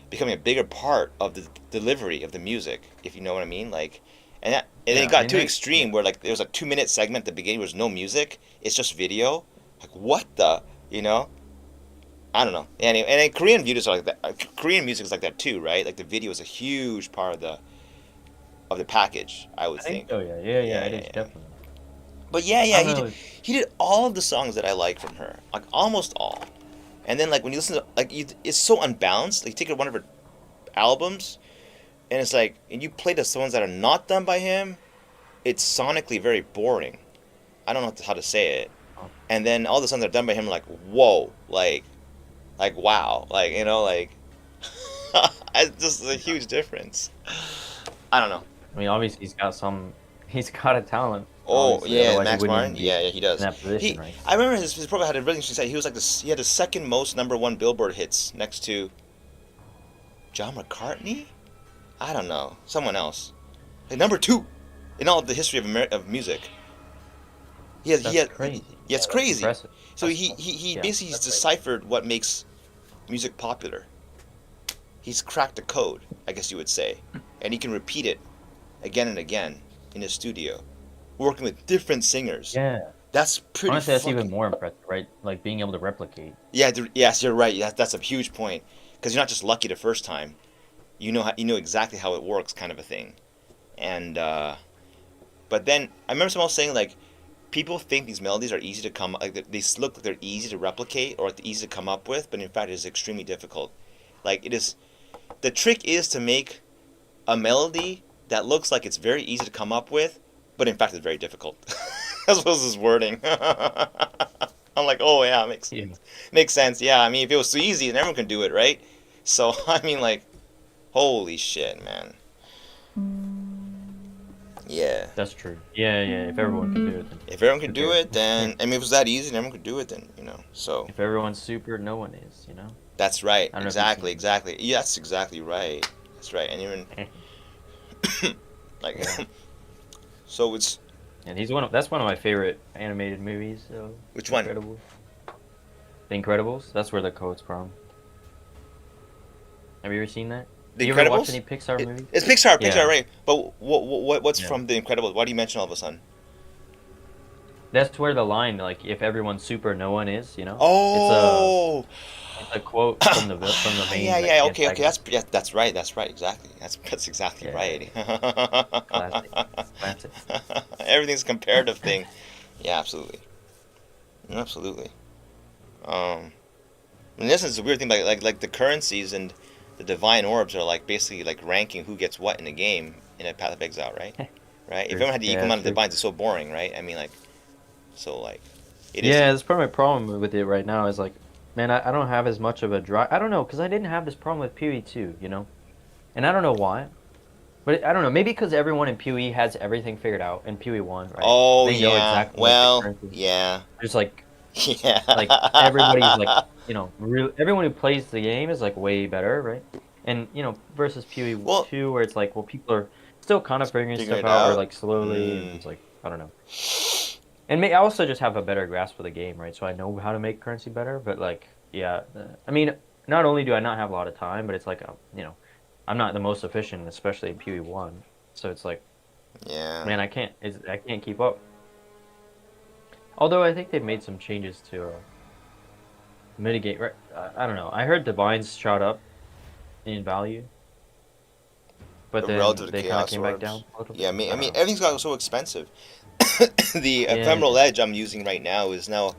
becoming a bigger part of the delivery of the music, if you know what I mean. Like and then it got too extreme where like there was a 2-minute segment at the beginning where there's no music, it's just video. Like what the I don't know. Anyway, and then Korean videos are like that. Korean music is like that too, right? Like the video is a huge part of the of the package, I would I think think. so. Yeah. It is yeah. definitely. But yeah, I he don't did, know. he did all of the songs that I like from her, like almost all. And then like when you listen to like it's so unbalanced. Like you take one of her albums, and it's like, and you play the songs that are not done by him, it's sonically very boring. I don't know how to say it. Oh, And then all the songs that are done by him, like whoa, like wow, like you know, like it's just a huge difference. I don't know. I mean, obviously he's got some. He's got a talent. Oh Obviously, yeah, otherwise he Max wouldn't Martin. even be Yeah, he in does. that position, He, right? I remember his profile had a really interesting site. He was like this. He had the second most #1 Billboard hits next to John McCartney. I don't know, someone else. Like #2 in all of the history of music. That's crazy. Yeah, it's That's crazy. impressive. So That's he yeah, basically that's deciphered what makes music popular. He's cracked the code, I guess you would say, and he can repeat it again and again in his studio, working with different singers. Yeah. That's pretty. Honestly, that's even fucking- more impressive, right? Like being able to replicate. Yeah, yes, you're right. That's a huge point because you're not just lucky the first time. You know exactly how it works, kind of a thing. And but then I remember someone else saying like, people think these melodies are easy to come like they look like they're easy to replicate or easy to come up with, but in fact it is extremely difficult. Like it is, the trick is to make a melody that looks like it's very easy to come up with, but in fact it's very difficult. That was his wording. I'm like, oh yeah, makes sense. Yeah, I mean if it was so easy, then everyone can do it, right? So I mean like, holy shit, man. Yeah. That's true. Yeah. If everyone can do it, then If everyone can do cares? it, then I mean, if it was that easy, then everyone could do it. Then So if everyone's super, no one is. You know. that's right. I don't know if you've seen Exactly. Yeah, that's exactly right. That's right. And even like, Yeah. so it's And that's one of my favorite animated movies. So which one? Incredibles. The Incredibles. That's where the code's from. Have you ever seen that? The You ever watch Incredibles? any Pixar movies? It's Pixar, Yeah. right? But what's Yeah. from The Incredibles? Why do you mention all of a sudden? That's where the line, like, if everyone's super, no one is. You know. Oh. It's a quote from the main. Yeah. like, Okay. antagonist. That's right. Exactly. That's exactly Yeah. right. Classic. Everything's a comparative thing. Yeah, absolutely. Absolutely. In essence, it's a weird thing. Like the currencies and the divine orbs are like basically like ranking who gets what in the game in a Path of Exile, right? Right. If everyone had the equal amount of divines, it's so boring, right? I mean, like, so like, it is. Yeah, that's part of my problem with it right now. Is like, man, I don't have as much of a drive. I don't know, because I didn't have this problem with POE2, you know, and I don't know why. But I don't know. Maybe because everyone in POE has everything figured out in POE1, right? Oh They know yeah. exactly what the Well, currency is. yeah. There's like Yeah. everybody's like, everyone who plays the game is like way better, right? And versus POE2, where it's like, well, people are still kind of figuring Figuring stuff it out, or out. like slowly, and it's like, I don't know. And I also just have a better grasp of the game, right? So I know how to make currency better. But like, yeah, I mean, not only do I not have a lot of time, but it's like, I'm not the most efficient, especially in POE1. So it's like, Yeah. man, I can't keep up. Although I think they've made some changes to mitigate. Right? I don't know. I heard divines shot up in value, but then Relative to they kind of Chaos came back Orbs. down a little bit. Yeah, I mean, don't know. everything's gotten so expensive. The Yeah. Ephemeral Edge I'm using right now is now.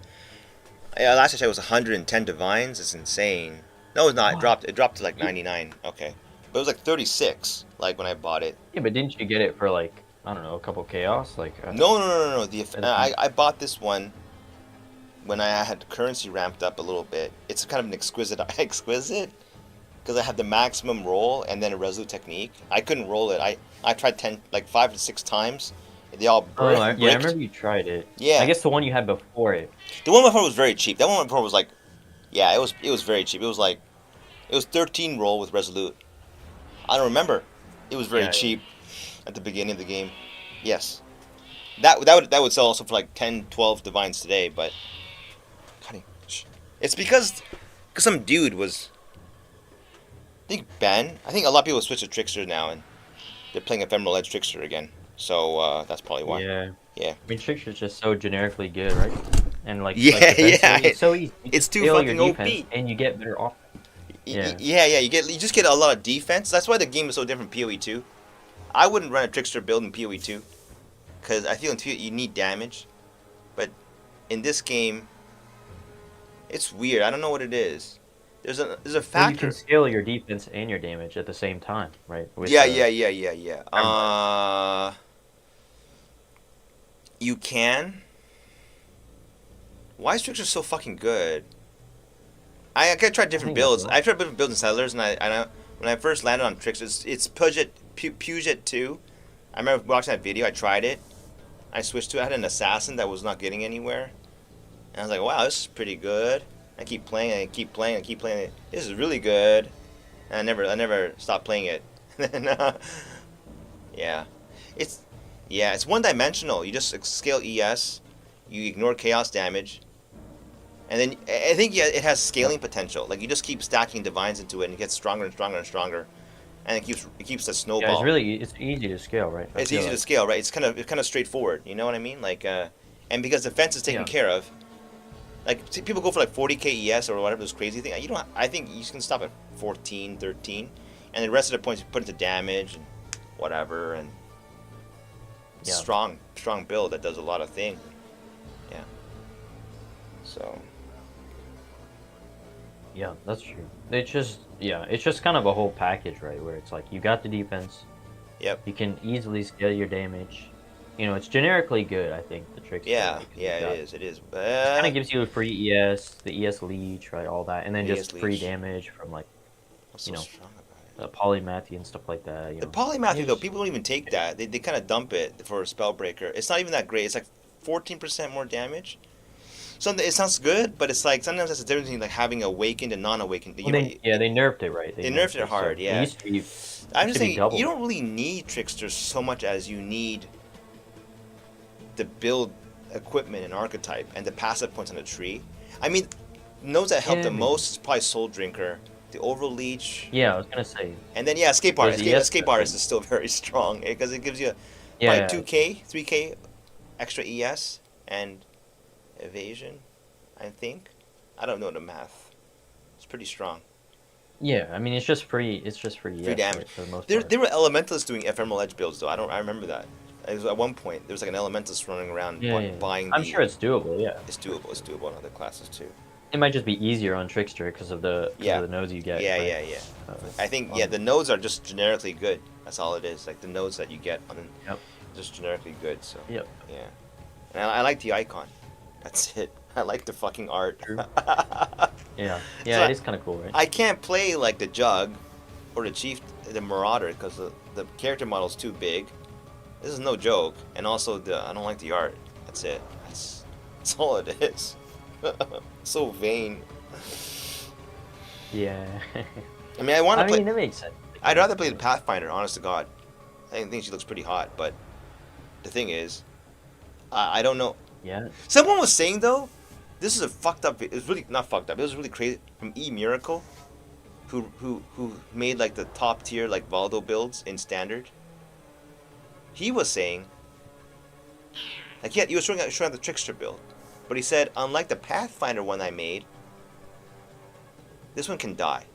Yeah, last I checked it was 110 divines. It's insane. No, it's not. What? It dropped to like 99. Okay, but it was like 36. Like when I bought it. Yeah, but didn't you get it for like, I don't know, a couple chaos? Like No. And- I bought this one when I had the currency ramped up a little bit. It's kind of an exquisite because I had the maximum roll and then a resolute technique. I couldn't roll it. I tried 5 to 6 times. They all bricked. I remember you tried it. Yeah. I guess the one you had before it. The one before was very cheap. That one before was like, yeah, it was very cheap. It was 13 roll with resolute. I don't remember. It was very Yeah. cheap at the beginning of the game. Yes. That would sell also for like 10, 12 divines today, but it's because some dude was, I think Ben. I think a lot of people switch to Trickster now and they're playing Ephemeral Edge Trickster again. So that's probably why. Yeah. Yeah. I mean, Trickster's just so generically good, right? And like, Yeah, defensively, yeah. it's so easy. You It's just too scale your fucking defense, OP. and you get better off. Yeah. Yeah. You just get a lot of defense. That's why the game is so different from POE2. I wouldn't run a Trickster build in POE2 because I feel in POE you need damage, but in this game, it's weird. I don't know what it is. There's a Well, you factor. can scale your defense and your damage at the same time, right? With Yeah. You can. Why is Trickster so fucking good? I tried different builds. I tried different builds in Settlers, and when I first landed on Trickster, it's Puget 2. I remember watching that video. I tried it. I switched to it. I had an assassin that was not getting anywhere, and I was like, "Wow, this is pretty good." I keep playing. I keep playing. I keep playing it. This is really good. And I never stopped playing it. Yeah, it's one dimensional. You just scale ES. You ignore chaos damage. And then I think it has scaling potential. Like you just keep stacking divines into it, and it gets stronger and stronger and stronger, and it keeps the snowball. Yeah, it's easy to scale, right? It's easy to scale, right? It's kind of straightforward. You know what I mean? Like, and because defense is taken care of, like people go for like 40k ES or whatever this crazy thing. You don't. I think you can stop at 14, 13, and the rest of the points you put into damage and whatever, and strong build that does a lot of things. Yeah. So. Yeah, that's true. It's just kind of a whole package, right? Where it's like you got the defense. Yep. You can easily scale your damage. You know, it's generically good, I think, the Trickster. Yeah, it is. It kind of gives you a free ES, the ES leech, right, all that, and then just free damage from like, strong about it? polymathy and stuff like that. The polymathy though, people don't even take that. They kind of dump it for a spellbreaker. It's not even that great. It's like 14% more damage. It sounds good, but it's like sometimes that's the difference between like having awakened and non-awakened. Well, they nerfed it, right? They nerfed it hard, yeah. It used to be, I'm just saying, you don't really need Tricksters so much as you need the build equipment and archetype and the passive points on the tree. I mean, nodes that help the most is probably Soul Drinker, the Overall Leech. Yeah, I was gonna say. And then Escape Artist. Escape Artist is still very strong because it gives you probably 2k, 3k extra ES and evasion, I think. I don't know the math. It's pretty strong. Yeah, I mean it's just free. It's just free damage right, for the most part. There were elementalists doing ephemeral edge builds though. I remember that. It was at one point there was like an elementalist running around buying. I'm sure it's doable. Yeah, it's doable. It's doable in other classes too. It might just be easier on Trickster because of the nodes you get. Yeah. I think the nodes are just generically good. That's all it is. Like the nodes that you get on just generically good. So yeah, and I like the icon. That's it. I like the fucking art. Yeah, so it is kind of cool, right? I can't play like the Jug or the Marauder because the character model is too big. This is no joke, and also I don't like the art. That's it. That's all it is. So vain. Yeah. I mean, I mean, that makes sense. I'd rather play the Pathfinder. Honest to God, I think she looks pretty hot. But the thing is, I don't know. Yeah. Someone was saying though, this is a fucked up. It's really not fucked up. It was really crazy from Miracle, who made like the top tier like Valdo builds in Standard. He was saying, like he was showing the Trickster build, but he said unlike the Pathfinder one I made, this one can die,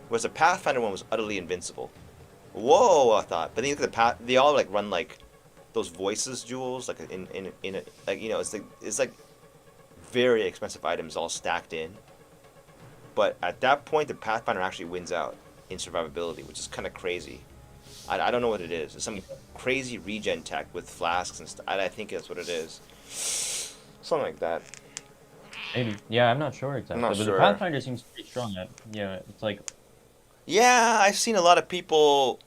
whereas the Pathfinder one was utterly invincible. Whoa, I thought. But then you look at they all like run like those voices jewels, like in a, like it's like very expensive items all stacked in. But at that point, the Pathfinder actually wins out in survivability, which is kind of crazy. I don't know what it is. It's some crazy regen tech with flasks and stuff. I think that's what it is. Something like that. Maybe. Yeah, I'm not sure exactly. I'm not sure. The Pathfinder seems pretty strong. Yeah, it's like. Yeah, I've seen a lot of people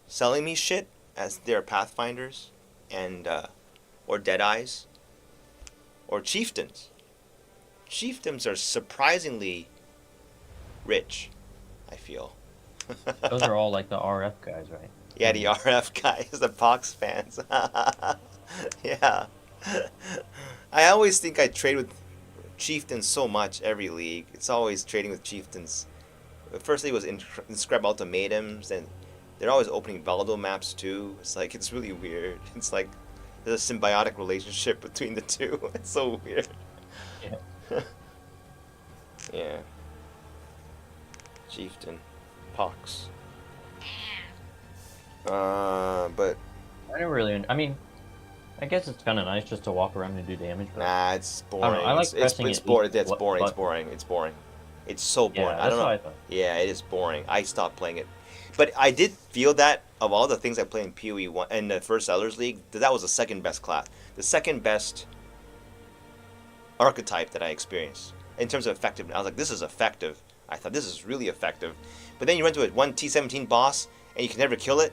selling me shit as their Pathfinders and or Deadeyes or Chieftains. Chieftains are surprisingly rich, I feel. Those are all like the RF guys, right? Yeah, the RF guys, the Pox fans. Yeah. I always think I trade with Chieftains so much every league. It's always trading with Chieftains. First league was in Scrap Ultimatums, and they're always opening Valdo maps too. It's like, it's really weird. It's like there's a symbiotic relationship between the two. It's so weird. Yeah. Yeah. Chieftain. Pox. But but I don't really. I mean, I guess it's kind of nice just to walk around and do damage. But nah, it's I don't boring. know. I like It's pressing it's it boring. each It's boring. It's button. boring. It's boring. It's so boring. Yeah, I don't that's what know. I thought. Yeah, it is boring. I stopped playing it, but I did feel that of all the things I played in POE1 in the first Sellers League, that was the second best class, the second best archetype that I experienced in terms of effectiveness. I was like, this is effective. I thought this is really effective, but then you run into a one T17 boss and you can never kill it.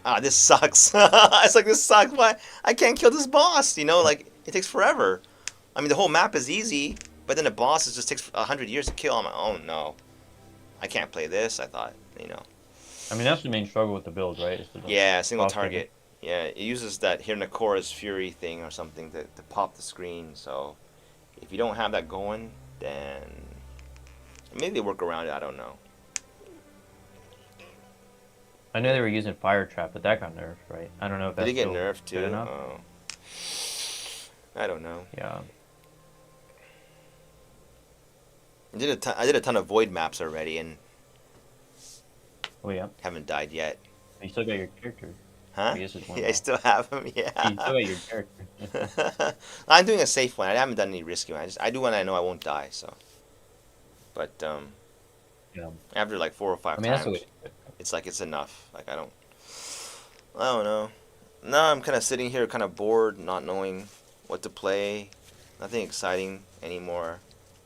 Ah, this sucks. It's like, this sucks. Why I can't kill this boss? You know, like it takes forever. I mean, the whole map is easy, but then the boss just takes 100 years to kill. I'm like, oh no, I can't play this. I thought, you know. I mean, that's the main struggle with the build, right? Is the Yeah, single boss target. Yeah, it uses that Hirnakora's Fury thing or something to pop the screen. So if you don't have that going, then maybe they work around it. I don't know. I know they were using Fire Trap, but that got nerfed, right? I don't know if Did that's it get still nerfed good too? enough. Oh. I don't know. Yeah. I did a ton of void maps already and Oh yeah. haven't died yet. You still got your character. Huh? I guess it's one Yeah, I more. still have them. You Yeah. still got your character. I'm doing a safe one. I haven't done any risky one. I do one I know I won't die. So, but Yeah. after like 4 or 5 I mean, that's times, the way. it's like it's enough. Like I don't know. Now I'm kind of sitting here, kind of bored, not knowing what to play. Nothing exciting anymore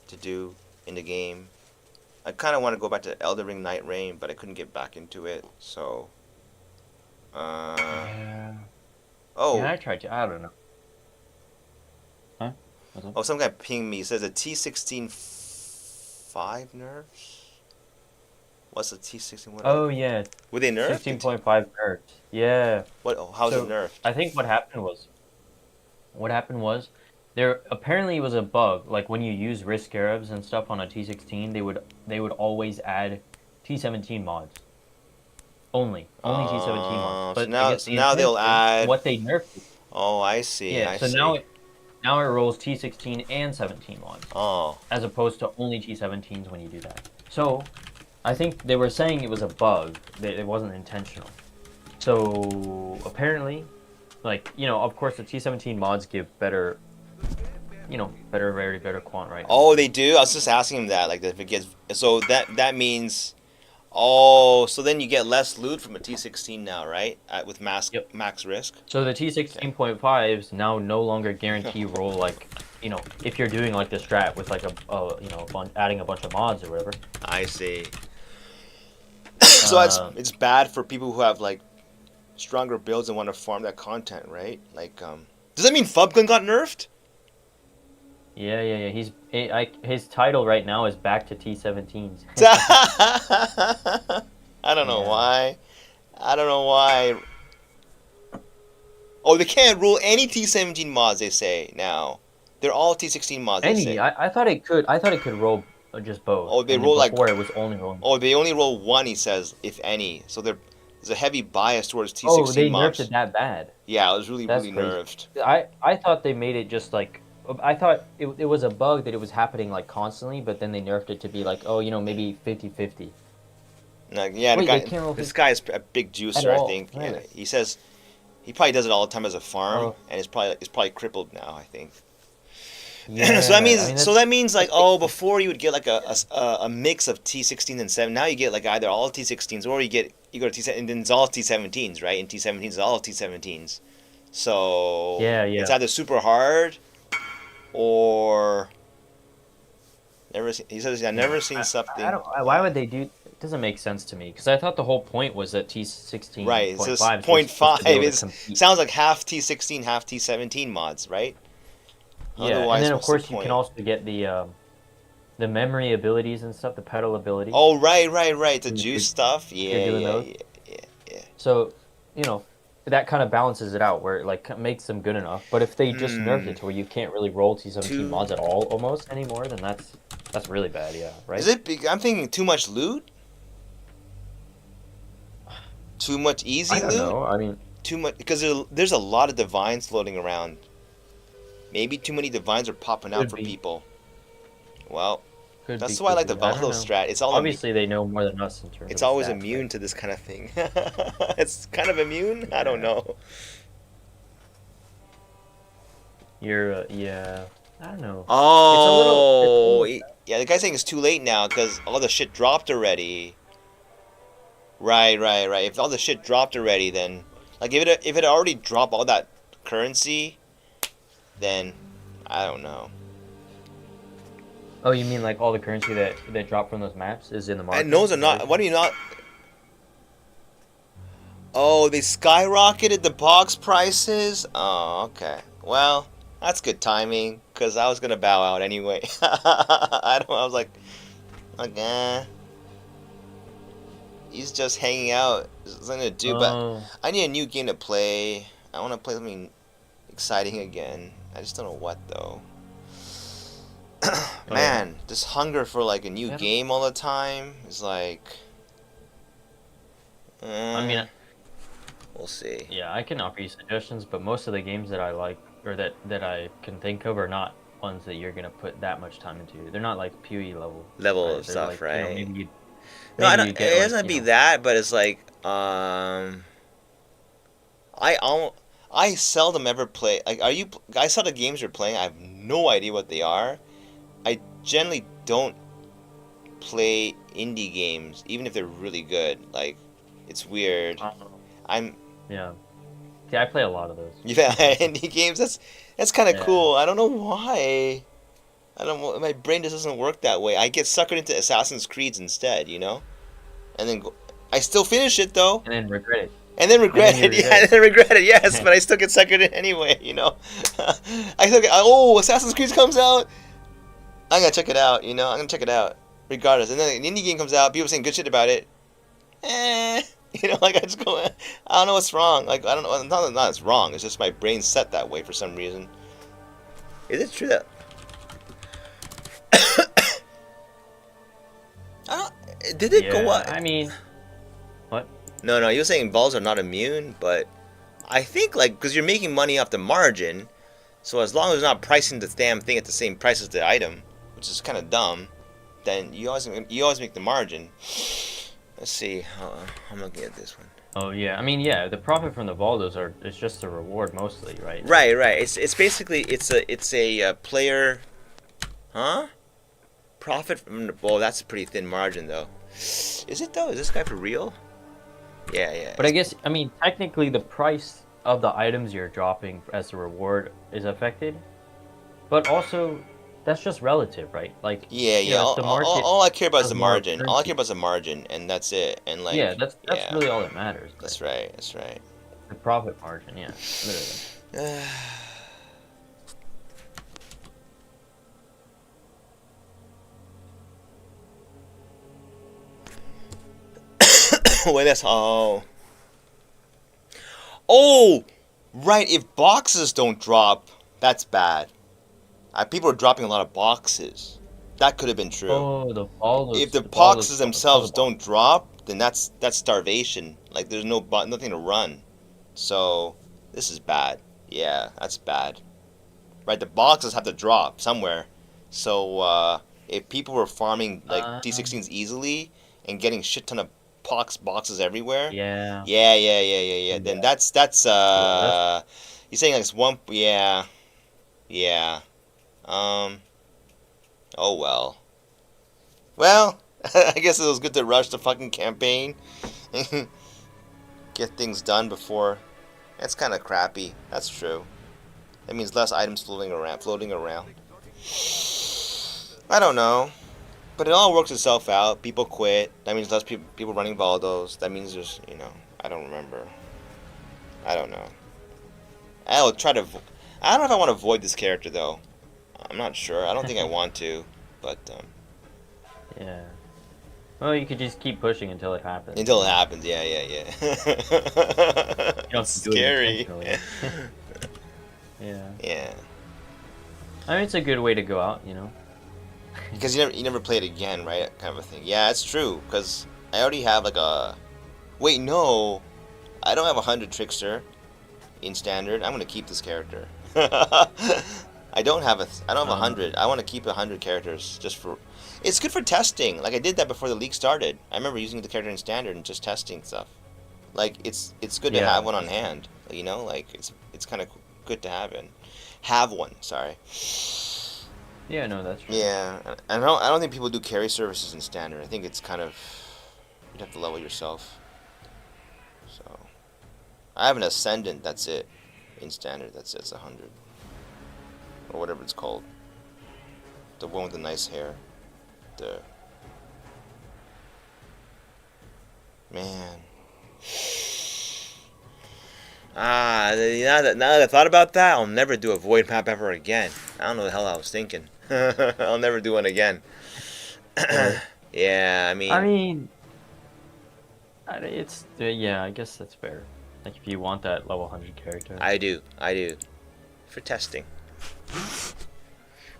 to do in the game. I kind of want to go back to Elden Ring Night Rain, but I couldn't get back into it. So, Yeah. oh, Yeah, I tried to. I don't know. Huh? What's up? oh, some guy pinged me. He says a T16 5 nerfs. What's the T16? What? Oh yeah, Were they nerfed? 16.5 nerfed. Yeah. What? Oh, how's So it nerfed? I think what happened was there apparently was a bug. Like when you use risk Arabs and stuff on a T16, they would always add T17 mods. Only T17 mods. So But now, I guess so the now they'll intention, add. what they nerfed. Oh, I see. Yeah. I So see. now it rolls T16 and 17 mods, Oh, as opposed to only T17s when you do that. So I think they were saying it was a bug, that it wasn't intentional. So apparently, like, you know, of course the T17 mods give better, you know, better rarity, better quant, right? oh, they do. I was just asking him that. Like, if it gets, so that means. Oh, so then you get less loot from a T16 now, right? With Yep. max risk. So the T16.5s now no longer guarantee roll, like, you know, if you're doing like the strat with like you know, adding a bunch of mods or whatever. I see. So it's bad for people who have like stronger builds and want to farm that content, right? Like, does that mean Fubgun got nerfed? Yeah. His title right now is back to T17s. I don't know Yeah. why. I don't know why. Oh, they can't rule any T17 mods. They say now. They're all T16 mods. They say. I thought it could. I thought it could roll just both. Oh, they and roll like. before it was only rolling. Oh, they only roll one. He says, if any. So there's a heavy bias towards T16 Oh, they mobs. nerfed it that bad. Yeah, it was really That's really crazy. nerfed. I thought they made it just like, I thought it was a bug that it was happening like constantly, but then they nerfed it to be like, oh, you know, maybe 50-50. Like, yeah, Wait, the they guy, can't roll this guy is a big juicer, at I all, think. Yeah, really? he says he probably does it all the time as a farm, Oh. and it's probably crippled now, I think. Yeah, So that means I mean, that means like, oh, before you would get like a mix of T16s and 7. Now you get like either all T16s or you go to T7 and then it's all T17s, right? And T17s is all T17s. So Yeah. it's either super hard or he says I've never seen something. I don't. Why would they do? It doesn't make sense to me because I thought the whole point was that T16.5 Right, it's just was 0.5 supposed to be able to is compete. sounds like half T16, half T17 mods, right? Yeah, Otherwise, and then of what's the course you point? can also get the memory abilities and stuff, the pedal ability. Oh, right, the You juice could- stuff. you're Yeah, doing yeah, those? yeah. So, you know, that kind of balances it out where it like makes them good enough. But if they just nerfed it to where you can't really roll T17 Too- mods at all almost anymore, then that's really bad. Yeah, right. Is it big? I'm thinking too much loot? Too much easy I don't loot? know. I mean, Too much, because there's a lot of divines floating around. Maybe too many divines are popping out Could for be. people. Well, Could That's be, why I could like the be. I don't Valdo know. strat. It's all Obviously, they know more than us in terms it's of always stats, immune right? to this kind of thing. It's kind of immune. I don't Yeah. know. Yeah. I don't know. Oh, It's a little. yeah. The guy's saying it's too late now because all the shit dropped already. Right. If all the shit dropped already, then like if it already dropped all that currency, then I don't know. Oh, you mean like all the currency that dropped from those maps is in the market? And those are not. What do you not? Oh, they skyrocketed the box prices. Oh, okay. Well, that's good timing because I was gonna bow out anyway. I don't. I was like, he's just hanging out. There's nothing to do. But Oh, I need a new game to play. I want to play something exciting again. I just don't know what though. oh yeah. Man, this hunger for like a new Yeah. game all the time is like. I mean, We'll see. yeah, I can offer you suggestions, but most of the games that I like or that I can think of are not ones that you're gonna put that much time into. They're not like PoE Level right? of They're stuff, like, you know, right? No, I maybe don't. you It get like, doesn't you be know, that, but it's like I I seldom ever play. Like, are you? I saw the games you're playing. I have no idea what they are. I generally don't play indie games, even if they're really good. Like, it's weird. I'm yeah. See, I play a lot of those. yeah indie games. That's kind of Yeah. cool. I don't know why. I don't. My brain just doesn't work that way. I get suckered into Assassin's Creeds instead, and then I still finish it though. And then regret it. And then regret And then it, you yeah, regret and then regret it, yes, but I still get suckered in anyway, I still get, oh, Assassin's Creed comes out, I'm gonna check it out, I'm gonna check it out, regardless. And then an indie game comes out, people saying good shit about it, like I just go, I don't know what's wrong, like, I don't know, not it's wrong, it's just my brain's set that way for some reason. Is it true that, I don't, did it go up? I mean, what? No, you were saying balls are not immune, but I think, like, because you're making money off the margin, so as long as you're not pricing the damn thing at the same price as the item, which is kind of dumb, then you always make the margin. Let's see. I'm looking at this one. Oh yeah, I mean yeah, the profit from the Valdos is just a reward mostly, right? Right. It's basically it's a player, huh? Profit from the ball. That's a pretty thin margin though. Is it though? Is this guy for real? Yeah. But I guess, I mean, technically the price of the items you're dropping as a reward is affected, but also that's just relative, right? Like, Yeah. you know, if the market All I care about is has the more margin. All I care currency, about is the margin, and that's it. And like, yeah, that's yeah, really all that matters. that's But right. That's right. the profit margin, yeah, literally. Wait, that's right. If boxes don't drop, that's bad. People are dropping a lot of boxes. That could have been true. Oh, the Valdos. If the Valdos boxes don't themselves sell don't drop, then that's starvation. Like there's nothing to run. So this is bad. Yeah, that's bad. Right, the boxes have to drop somewhere. So if people were farming like D16s easily and getting shit ton of boxes everywhere. Yeah. Yeah. Then that's you're saying like it's one. Yeah. Oh well. Well, I guess it was good to rush the fucking campaign. Get things done before. That's kind of crappy. That's true. That means less items floating around. I don't know. But it all works itself out. People quit. That means less people running Valdos. That means there's, I don't remember. I don't know. I'll try to. I don't know if I want to avoid this character though. I'm not sure. I don't think I want to, but Yeah. Well, you could just keep pushing until it happens. until it happens, yeah. You don't have to do it Scary. intentionally. Yeah. Yeah. I mean, it's a good way to go out, Because you never play it again, right? Kind of a thing. Yeah, it's true. Because I already have like a. Wait, no, I don't have 100 Trickster in standard. I'm gonna keep this character. I don't have 100. I want to keep 100 characters just for. It's good for testing. Like I did that before the league started. I remember using the character in standard and just testing stuff. Like it's good to have one on hand. You know, like it's kind of good to have one. Sorry. Yeah, no, that's true. Yeah, I don't think people do carry services in standard. I think it's kind of you'd have to level yourself. So I have an ascendant. That's it. In standard, that's it. It's 100 or whatever it's called. The one with the nice hair. The man. Now that I thought about that, I'll never do a void map ever again. I don't know the hell I was thinking. I'll never do one again. Yeah, I mean, it's yeah. I guess that's fair. Like if you want that level 100 character. I do, for testing.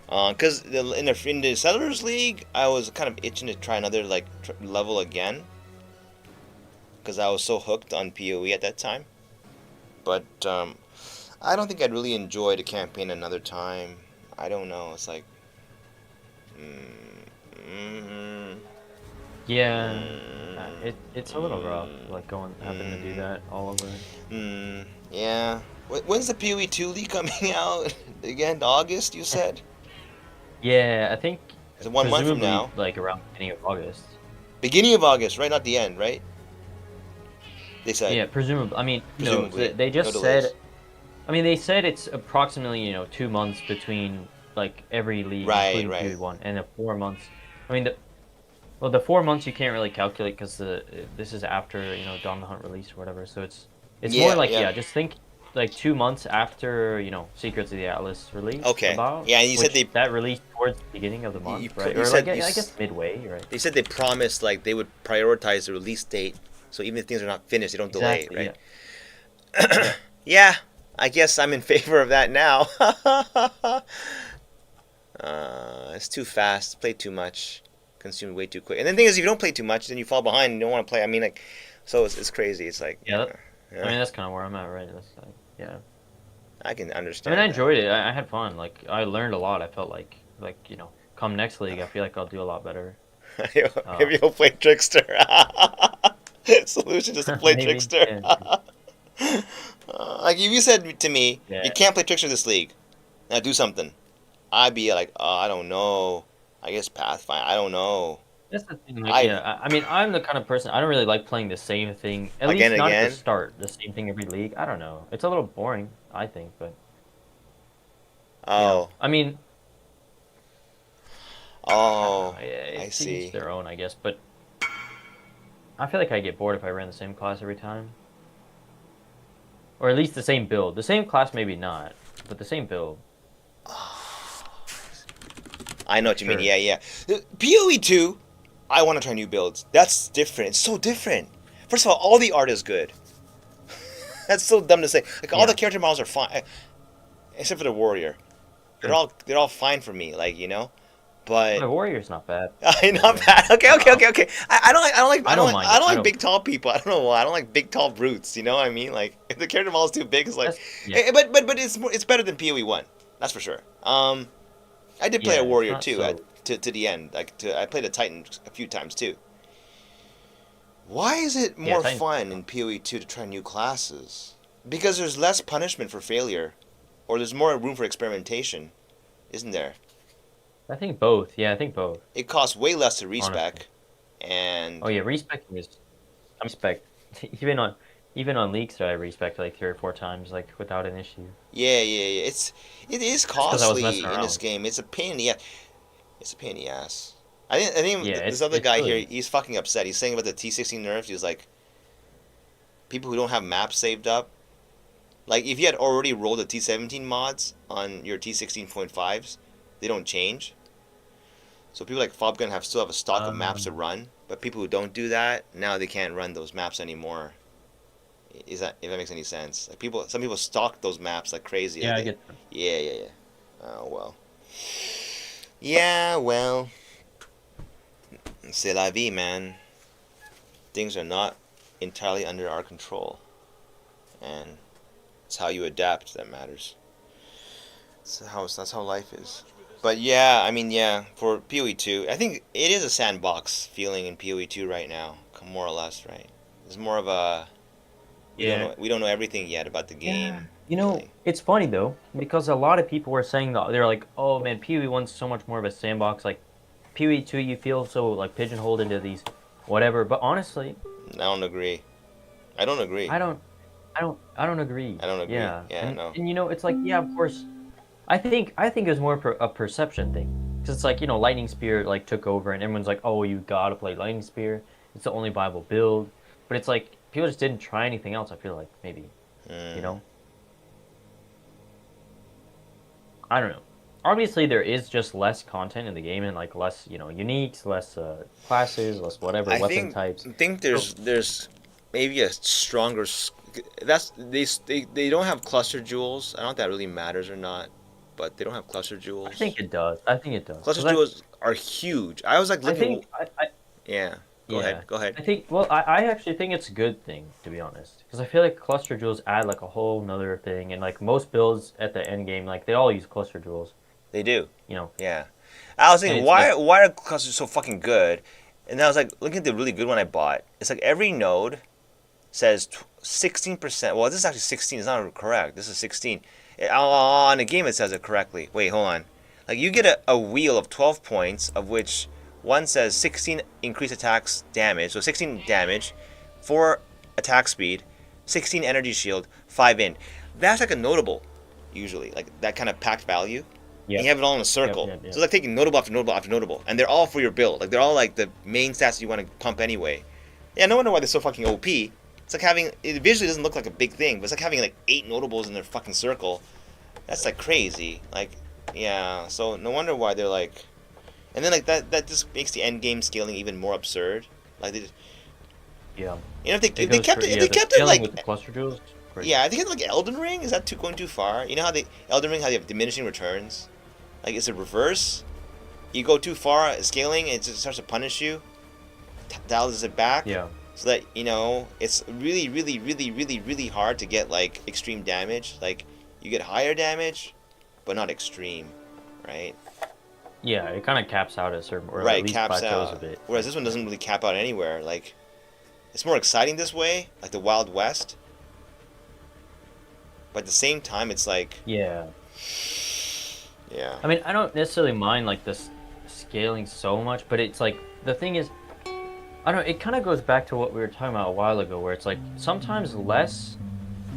Cause in the Settlers League, I was kind of itching to try another like level again. Cause I was so hooked on POE at that time. But I don't think I'd really enjoy the campaign another time. I don't know. It's like, yeah, it's a little rough, like having to do that all over. Yeah. When's the POE2 League coming out again? August, you said? Yeah, I think it's 1 month from now. Like around beginning of August. Beginning of August, right? Not the end, right? They said. Yeah, presumably. I mean, presumably. No, they just said. I mean, they said it's approximately 2 months between like every league, including POE1, and the 4 months. I mean, the 4 months you can't really calculate because this is after Dawn of the Hunt release or whatever. So it's more like just think like 2 months after Secrets of the Atlas release. Okay. Yeah, and you said that released towards the beginning of the month, right? Or I guess midway, right? They said they promised like they would prioritize the release date, so even if things are not finished, they don't delay, right? Yeah. Yeah, I guess I'm in favor of that now. It's too fast. Play too much. Consume way too quick. And the thing is, if you don't play too much, then you fall behind and you don't want to play. I mean, like, so it's crazy. It's like I mean, that's kind of where I'm at, right? That's like, yeah. I can understand. I mean, I enjoyed it. I had fun. Like, I learned a lot. I felt like come next league, I feel like I'll do a lot better. Maybe you'll play Trickster. Solution is to play Trickster. Like if you said to me, you can't play Trickster this league, now do something, I'd be like, I don't know. I guess Pathfinder. I don't know. That's the thing. Like, I mean, I'm the kind of person, I don't really like playing the same thing. At again, least not at the start. The same thing every league. I don't know. It's a little boring, I think, but. Oh. I mean. Oh. I see. Each their own, I guess, but. I feel like I get bored if I ran the same class every time. Or at least the same build. The same class, maybe not, but the same build. I know what you mean. Yeah. POE2, I want to try new builds. That's different. It's so different. First of all the art is good. That's so dumb to say. Like all the character models are fine, except for the warrior. They're all fine for me. Like but the warrior's not bad. Not bad. Okay. I don't like big tall people. I don't know why. I don't like big tall brutes. You know what I mean? Like if the character model is too big, it's like. But it's better than POE1. That's for sure. I did play a warrior too to the end. I played a Titan a few times too. Why is it more fun in POE2 to try new classes? Because there's less punishment for failure, or there's more room for experimentation, isn't there? I think both. Yeah, I think both. It costs way less to respec, and respecing is. I respect even on leaks that I respect like 3 or 4 times like without an issue. Yeah. It is costly in this game. It's a pain in the ass. It's a pain in the ass. I think this other guy here, he's fucking upset. He's saying about the T16 nerfs. He was like, people who don't have maps saved up. Like if you had already rolled the T17 mods on your T16.5s, they don't change. So people like Fobgun still have a stock of maps to run, but people who don't do that, now they can't run those maps anymore. If that makes any sense? Like some people stock those maps like crazy. Yeah, I get that. Yeah. Oh well. Yeah, well. C'est la vie, man. Things are not entirely under our control, and it's how you adapt that matters. That's how life is. But yeah, I mean, yeah, for POE2, I think it is a sandbox feeling in POE2 right now, more or less, right? It's more of a Yeah. we don't know everything yet about the Yeah. game You know, feeling. it's funny though, because a lot of people were saying that they're like, "Oh man, PoE1's so much more of a sandbox. Like PoE2, you feel so like pigeonholed into these whatever." But honestly, I don't agree. I don't agree. I don't, I don't agree. I don't agree. Yeah, Yeah, no. and you know, it's like, yeah, of course. I think it's more a perception thing, because it's like, you know, Lightning Spear like took over, and everyone's like, "Oh, you gotta play Lightning Spear. It's the only viable build." But it's like people just didn't try anything else. I feel like maybe, you Mm. know. I don't know. Obviously, there is just less content in the game and like less, you know, uniques, less classes, less whatever I weapon types. think So there's maybe a stronger. That's they don't have cluster jewels. I don't know if that really matters or not, but they don't have cluster I jewels. think it does. I think it does Cluster because I jewels are huge. I was like I looking. think I Yeah, go yeah. ahead. Go ahead. I think well I actually think it's a good thing, to be honest, because I feel like cluster jewels add like a whole nother thing, and like most builds at the end game, like they all use cluster jewels, They do. you know, Yeah. I was and thinking, it's like why are clusters so fucking good? And then I was like, looking at the really good one I bought. It's like every node says 16%. Well, this is actually 16. It's not correct. This is 16. On the game, it says it correctly. Wait, hold on. Like, you get a wheel of 12 points, of which one says 16 increased attacks damage. So 16 damage, 4 attack speed, 16 energy shield, 5 in. That's like a notable, usually. Like, that kind of packed value. And yeah, you have it all in a yep, circle. yep, So yep. it's like taking notable after notable after notable. And they're all for your build. Like, they're all like the main stats you want to pump anyway. Yeah, no wonder why they're so fucking OP. It's like having it visually doesn't look like a big thing, but it's like having like 8 notables in their fucking circle. That's like crazy. Like, yeah. So no wonder why they're like, and then like that just makes the end game scaling even more absurd. Like they just, Yeah. you know, It if they goes kept for it if yeah they the kept it scaling like with the cluster jewels. Is crazy. yeah, I think it's like Elden Ring. Is that too going too far? You know how they Elden Ring how they have diminishing returns. Like it's a reverse. You go too far scaling, it just starts to punish you. Dials it back. Yeah. So that you know it's really really hard to get like extreme damage. Like you get higher damage but not extreme, right? Yeah, it kind of caps out at a certain, or at Right, least caps plateaus a out, bit. whereas this one doesn't really cap out anywhere. Like it's more exciting this way, like the Wild West, but at the same time it's like Yeah. yeah. I mean, I don't necessarily mind like this scaling so much, but it's like the thing is, I don't know, it kind of goes back to what we were talking about a while ago, where it's like sometimes less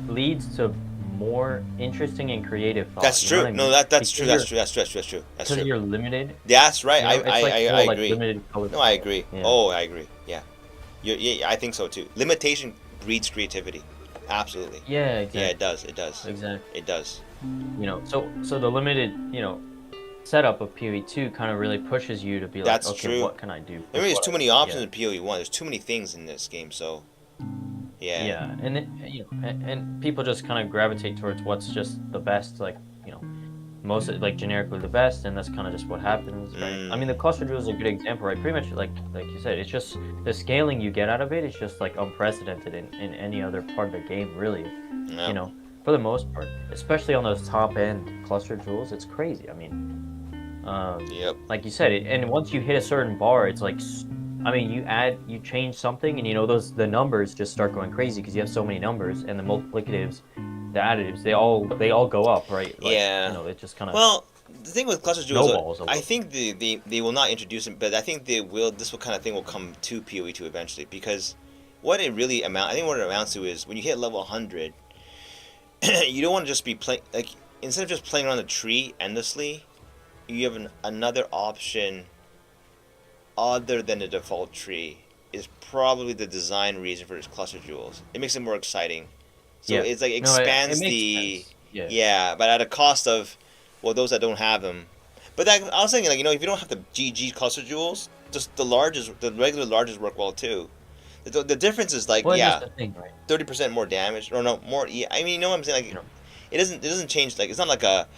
leads to more interesting and creative thought. That's You know true. what I No, mean? that's true. That's true. That's Because true. you're limited. That's right. You know, it's like I whole like agree. limited color. No, I agree. Yeah. Oh, I agree. Yeah. Yeah, I think so too. Limitation breeds creativity. Absolutely. Yeah, Yeah, exactly. it does. It does. Exactly. It does. You know, so the limited, you know, setup of PoE2 kind of really pushes you to be like, That's okay, true. what can I do? I mean, there's What too I- many options yeah. in POE1. There's too many things in this game, so yeah. Yeah, and then, you know, and people just kind of gravitate towards what's just the best, like, you know, most like generically the best, and that's kind of just what happens, right? I mean, the cluster drill is a good example, right? Pretty much like you said, it's just the scaling you get out of it is just like unprecedented in any other part of the game, really. Yeah. You know, for the most part, especially on those top end cluster jewels, it's crazy. I mean, Yep. like you said, and once you hit a certain bar, it's like, I mean, you change something, and you know the numbers just start going crazy because you have so many numbers, and the multiplicatives, the additives, they all go up, right? Like, Yeah. you know, it just kind of Well, the thing with cluster jewels, snowballs a I little. think they will not introduce it, but I think they will. This kind of thing will come to PoE2 eventually because what it really I think what it amounts to is when you hit level 100, you don't want to just be playing like instead of just playing around the tree endlessly, you have another option other than the default tree is probably the design reason for its cluster jewels. It makes it more exciting. So Yeah. it's like No, it expands makes the sense. Yeah. yeah, but at a cost of well those that don't have them. But that, I was thinking like if you don't have the GG cluster jewels, just the regular larges work well too. The difference is like Well, and yeah, that's the thing, right? 30% more damage or no more. I mean you know what I'm saying like You know, it doesn't change like it's not like a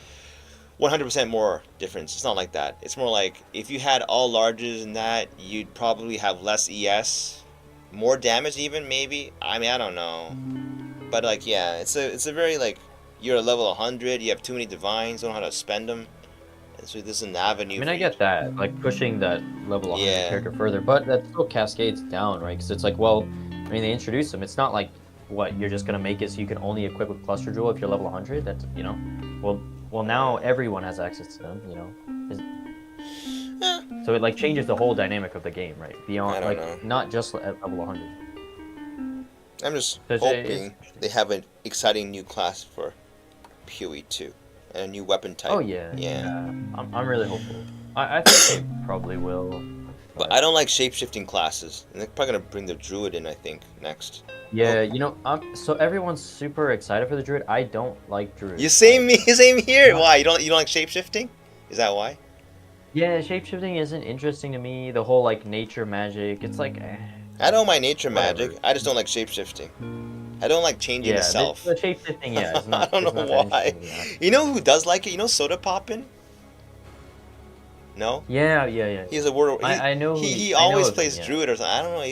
100% more difference. It's not like that. It's more like if you had all larges and that, you'd probably have less ES, more damage even maybe. I mean I don't know, but like yeah, it's a very like you're at level 100. You have too many divines. Don't know how to spend them. So this is an avenue. I mean, I get that, like pushing that level 100 Yeah. character further, but that still cascades down, right? Because it's like, well, I mean, they introduced them. It's not like what you're just gonna make it so you can only equip with cluster jewel if you're level 100. That's well, now everyone has access to them. So it like changes the whole dynamic of the game, right? Beyond like know. not just at level 100. I'm just hoping they have an exciting new class for POE2 and a new weapon type. Oh yeah. I'm really hopeful. I think they probably will. But I don't like shape-shifting classes. And they're probably gonna bring the druid in, I think, next. Yeah, so everyone's super excited for the druid. I don't like druid. Same here. Why? You don't like shape-shifting? Is that why? Yeah, shapeshifting isn't interesting to me. The whole like nature magic, it's like. I don't mind nature magic. Whatever. I just don't like shapeshifting. I don't like changing the self. The shapeshifting, yeah. It's not, I don't know why. You know who does like it? You know Soda Poppin'? No? Yeah. He's a word. I know. He always plays druid or something. I don't know.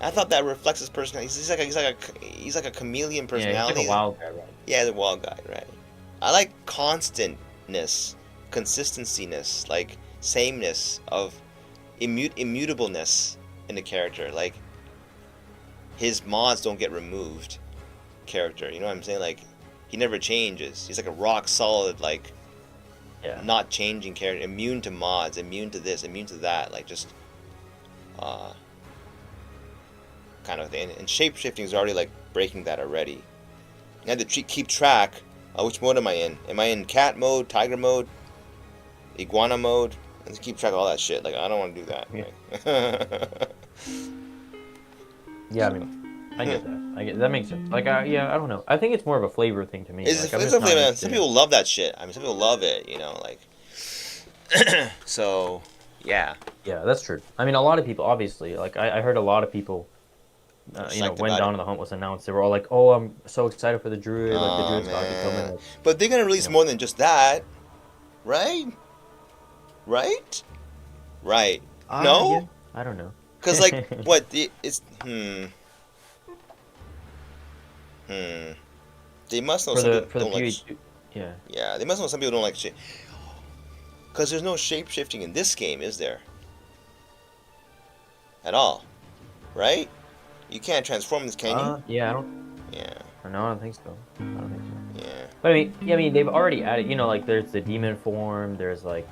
I thought that reflects his personality. He's like a chameleon personality. Yeah, he's like a wild guy, right? Yeah, he's a wild guy, right? I like constantness, consistenciness, like sameness of immutableness in the character. Like his mods don't get removed. Character, you know what I'm saying? Like he never changes. He's like a rock solid, like not changing character, immune to mods, immune to this, immune to that, like just kind of thing. And shape-shifting is already like breaking that already. You have to keep track. Which mode am I in? Am I in cat mode, tiger mode, iguana mode? Let's keep track of all that shit. Like I don't want to do that. Right? Yeah, I mean, I get that. That makes sense. Like, I don't know. I think it's more of a flavor thing to me. It's a flavor. Some people love that shit. I mean, some people love it. Like. So, yeah. Yeah, that's true. I mean, a lot of people, obviously, like I heard a lot of people. When Dawn of the Hunt was announced, they were all like, "Oh, I'm so excited for the druid! Like the druid's about to come in." Like, but they're gonna release more than just that, right? Right? No? Yeah, I don't know. Cause like what? It's They must know some people don't like. Yeah, they must know some people don't like shape. Cause there's no shape shifting in this game, is there? At all, right? You can't transform this, can you? Yeah, I don't. Yeah. No, I don't think so. Yeah. But I mean, they've already added. Like there's the demon form. There's like,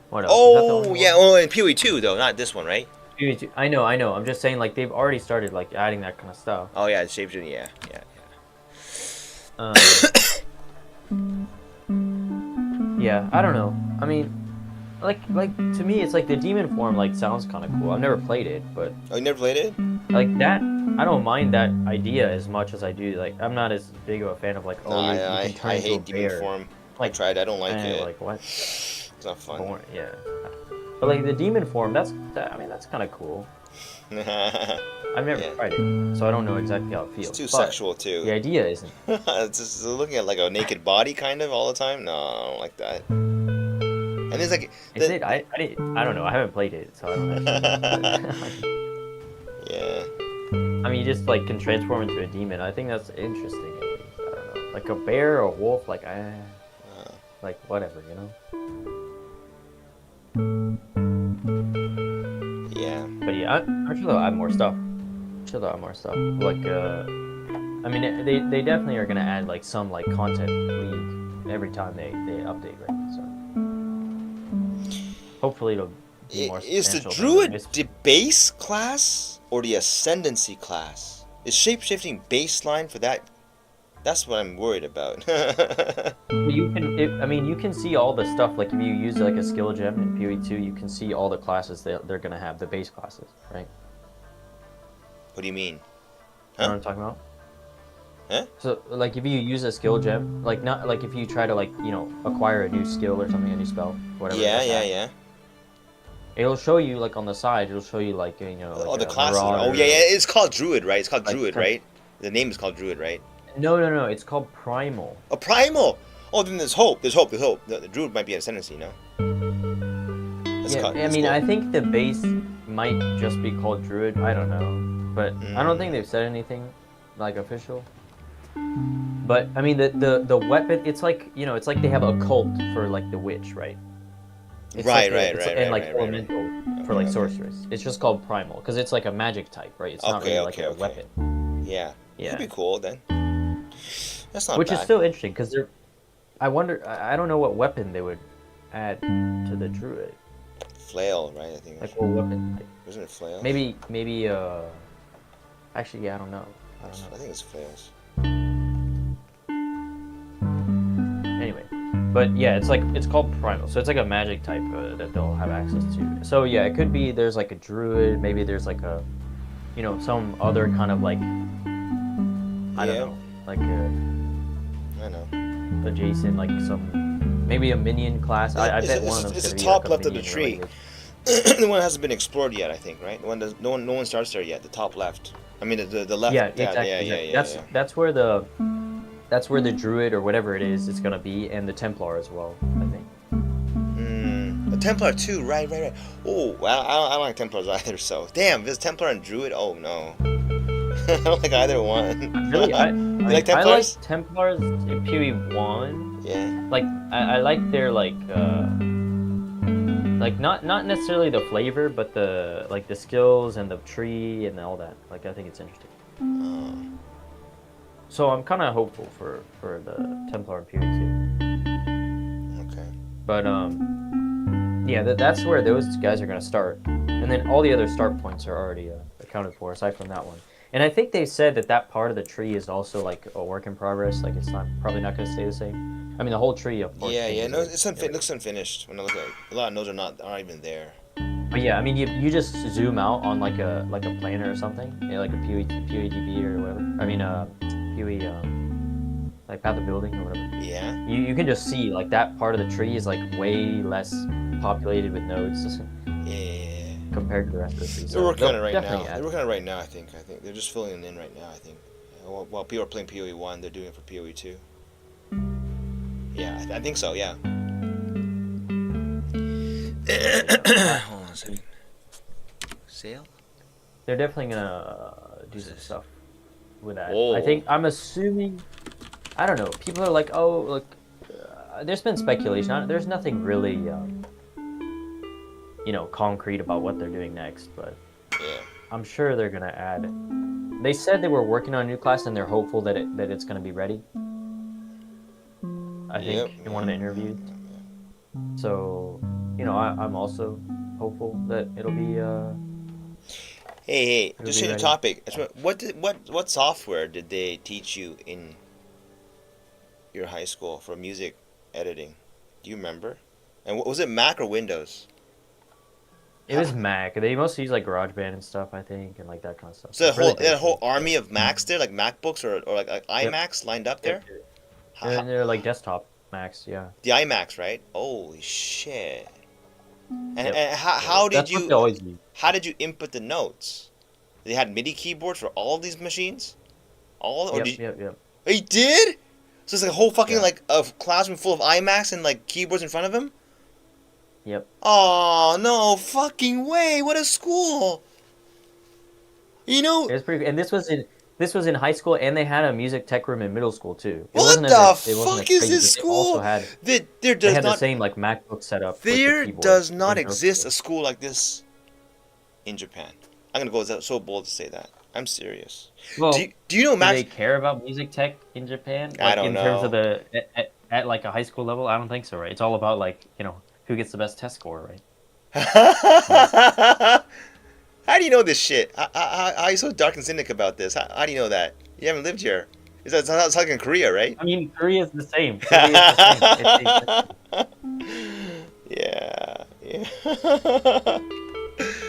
what else? Oh yeah. Oh, in POE2 though, not this one, right? POE2. I know. I'm just saying, like they've already started like adding that kind of stuff. Oh yeah, shapeshifting. Yeah. Yeah, I don't know. I mean, like to me, it's like the demon form like sounds kind of cool. I've never played it, but. Oh, you never played it? Like that, I don't mind that idea as much as I do. Like, I'm not as big of a fan of like, I hate demon form. Like, I tried. I don't like it. Like what? It's not fun. Yeah. But like the demon form, I mean, that's kind of cool. I've never tried it, so I don't know exactly how it feels. It's too sexual too. The idea isn't. It's just looking at like a naked body kind of all the time. No, I don't like that. And it's like. Is it? I don't know. I haven't played it, so I don't know. Yeah. I mean, you just like can transform into a demon. I think that's interesting. At least. I don't know. Like a bear or a wolf, like like whatever, Yeah. But yeah, I'm sure they'll add more stuff. Like I mean, they definitely are gonna add like some like content league every time they update, right? So hopefully it'll be more. Is the druid the base class or the ascendancy class? Is shapeshifting baseline for that? That's what I'm worried about. You can see all the stuff. Like if you use like a skill gem in POE2, you can see all the classes they're gonna have, the base classes, right? What do you mean? You know what I'm talking about? Huh? So like if you use a skill gem, like not like if you try to like acquire a new skill or something, a new spell, whatever. Yeah. It'll show you like on the side. It'll show you like like all the classes. Oh yeah. It's called druid, right? It's called druid, right? The name is called druid, right? No. It's called primal. A primal. Oh, then there's hope. There's hope. The druid might be an ascendancy, no? I think the base might just be called druid. I don't know, but I don't think they've said anything like official. But I mean, the weapon, it's like, you know, it's like they have a cult for like the witch, right? It's Right, like right, and like right. elemental for like sorceress. It's just called primal because it's like a magic type, right? It's not really like a weapon. Yeah. Yeah. That'd be cool then. That's not Which bad. is still interesting because they're. I wonder. I don't know what weapon they would add to the druid. Flail, right? I think. Like what weapon? Like, Isn't it flails? maybe. Actually, yeah, I don't know. I think it's flails. Anyway, but yeah, it's called primal, so it's like a magic type that they'll have access to. So yeah, it could be there's like a druid, maybe there's like a, you know, some other kind of like, I don't know, like I know. adjacent, like some maybe a minion class. I bet one of them. It's the top left of the tree. The one that hasn't been explored yet, I think, right? The one that no one starts there yet. The top left. I mean the left. Yeah, exactly. Yeah. That's where the druid or whatever it is gonna be, and the Templar as well, I think. The Templar too, right. Oh, well, I don't like Templars either. So damn, this Templar and druid. Oh no, I don't like either one. Really, I like Templars? I like Templars in POE1. Yeah. Like I like their like not necessarily the flavor, but the like the skills and the tree and all that. Like I think it's interesting. So I'm kind of hopeful for the Templar in POE2. Okay. But yeah, that's where those guys are gonna start, and then all the other start points are already accounted for aside from that one. And I think they said that part of the tree is also like a work in progress. Like it's probably not gonna stay the same. I mean, the whole tree, of course. Yeah. No, it looks unfinished when I look at it. A lot of nodes aren't even there. But yeah, I mean, you just zoom out on like a planer or something, yeah, like a POEDB or whatever. I mean, POE like path of building or whatever. Yeah. You can just see like that part of the tree is like way less populated with nodes. Yeah. Compared to the rest of the tree. They're working on it right now. They're working on it right now. I think they're just filling it in right now. I think. While people are playing POE1, they're doing it for POE2. Yeah, I think so. Yeah. Hold on a second. Sale? They're definitely gonna do some stuff with that. Oh. I'm assuming. I don't know. People are like, oh, look. There's been speculation. There's nothing really, concrete about what they're doing next. But yeah. I'm sure they're gonna add. They said they were working on a new class and they're hopeful that it's gonna be ready. I think in one of the interviews. So, I'm also hopeful that it'll be. Hey, just change the topic. What software did they teach you in your high school for music editing? Do you remember? And was it Mac or Windows? It was Mac. They mostly use like GarageBand and stuff, I think, and like that kind of stuff. So that whole army of Macs there, like MacBooks or like iMacs lined up there? They're like desktop Macs, yeah. The iMacs, right? Holy shit! And how did you input the notes? They had MIDI keyboards for all of these machines. Yep. They did? So it's like a whole fucking like a classroom full of iMacs and like keyboards in front of him. Yep. Oh no fucking way! What a school! It was pretty. And this was in high school, and they had a music tech room in middle school too. What the fuck is this school? They had the same like MacBook setup. There does not exist a school like this in Japan. I'm gonna go so bold to say that. I'm serious. Well, do you know Max? Do they care about music tech in Japan? Like, I don't know. In terms of at like a high school level, I don't think so. Right? It's all about like who gets the best test score, right? How do you know this shit? How are you so dark and cynic about this? How do you know that? You haven't lived here. It's like in Korea, right? I mean, Korea's the same. Yeah.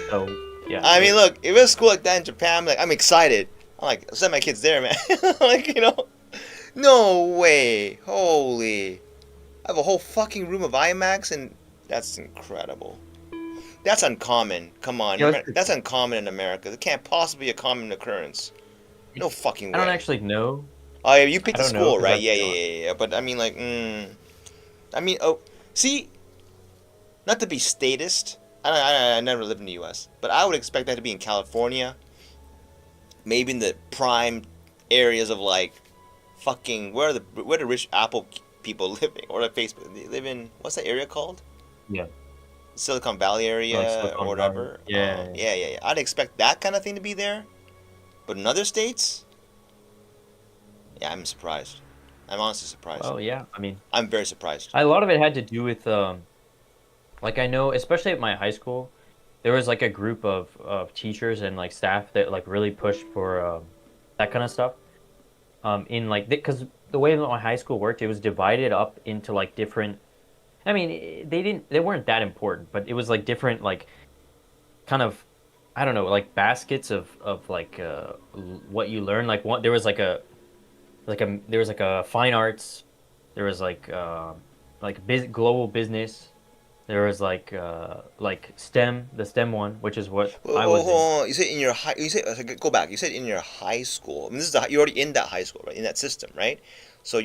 So, yeah. I mean, look, if it's a school like that in Japan, I'm excited. I'm like, send my kids there, man. No way. Holy. I have a whole fucking room of iMacs, and that's incredible. That's uncommon. Come on. That's uncommon in America. It can't possibly be a common occurrence. No fucking way. I don't actually know. Oh, yeah, you picked the school, right? Yeah. But I mean, see, not to be statist. I never lived in the U.S., but I would expect that to be in California. Maybe in the prime areas of, like, fucking where the rich Apple people living or like Facebook? They live in what's that area called? Yeah. Silicon Valley Like area or Silicon Valley. whatever. Yeah. Yeah. I'd expect that kind of thing to be there, but in other states, yeah, I'm surprised. I'm honestly surprised. Well, yeah. I mean, I'm very surprised. a lot of it had to do with like I know, especially at my high school, there was like a group of teachers and like staff that like really pushed for that kind of stuff. In like because the way that my high school worked, it was divided up into like different. I mean, they weren't that important, but it was like different like kind of I don't know like baskets of like what you learn. Like one there was there was like a fine arts, there was like global business. There was like STEM, the STEM one, which is what I was in. Hold on. You said in your high. You said go back. You said in your high school. I mean, this is you're already in that high school, right? In that system, right? So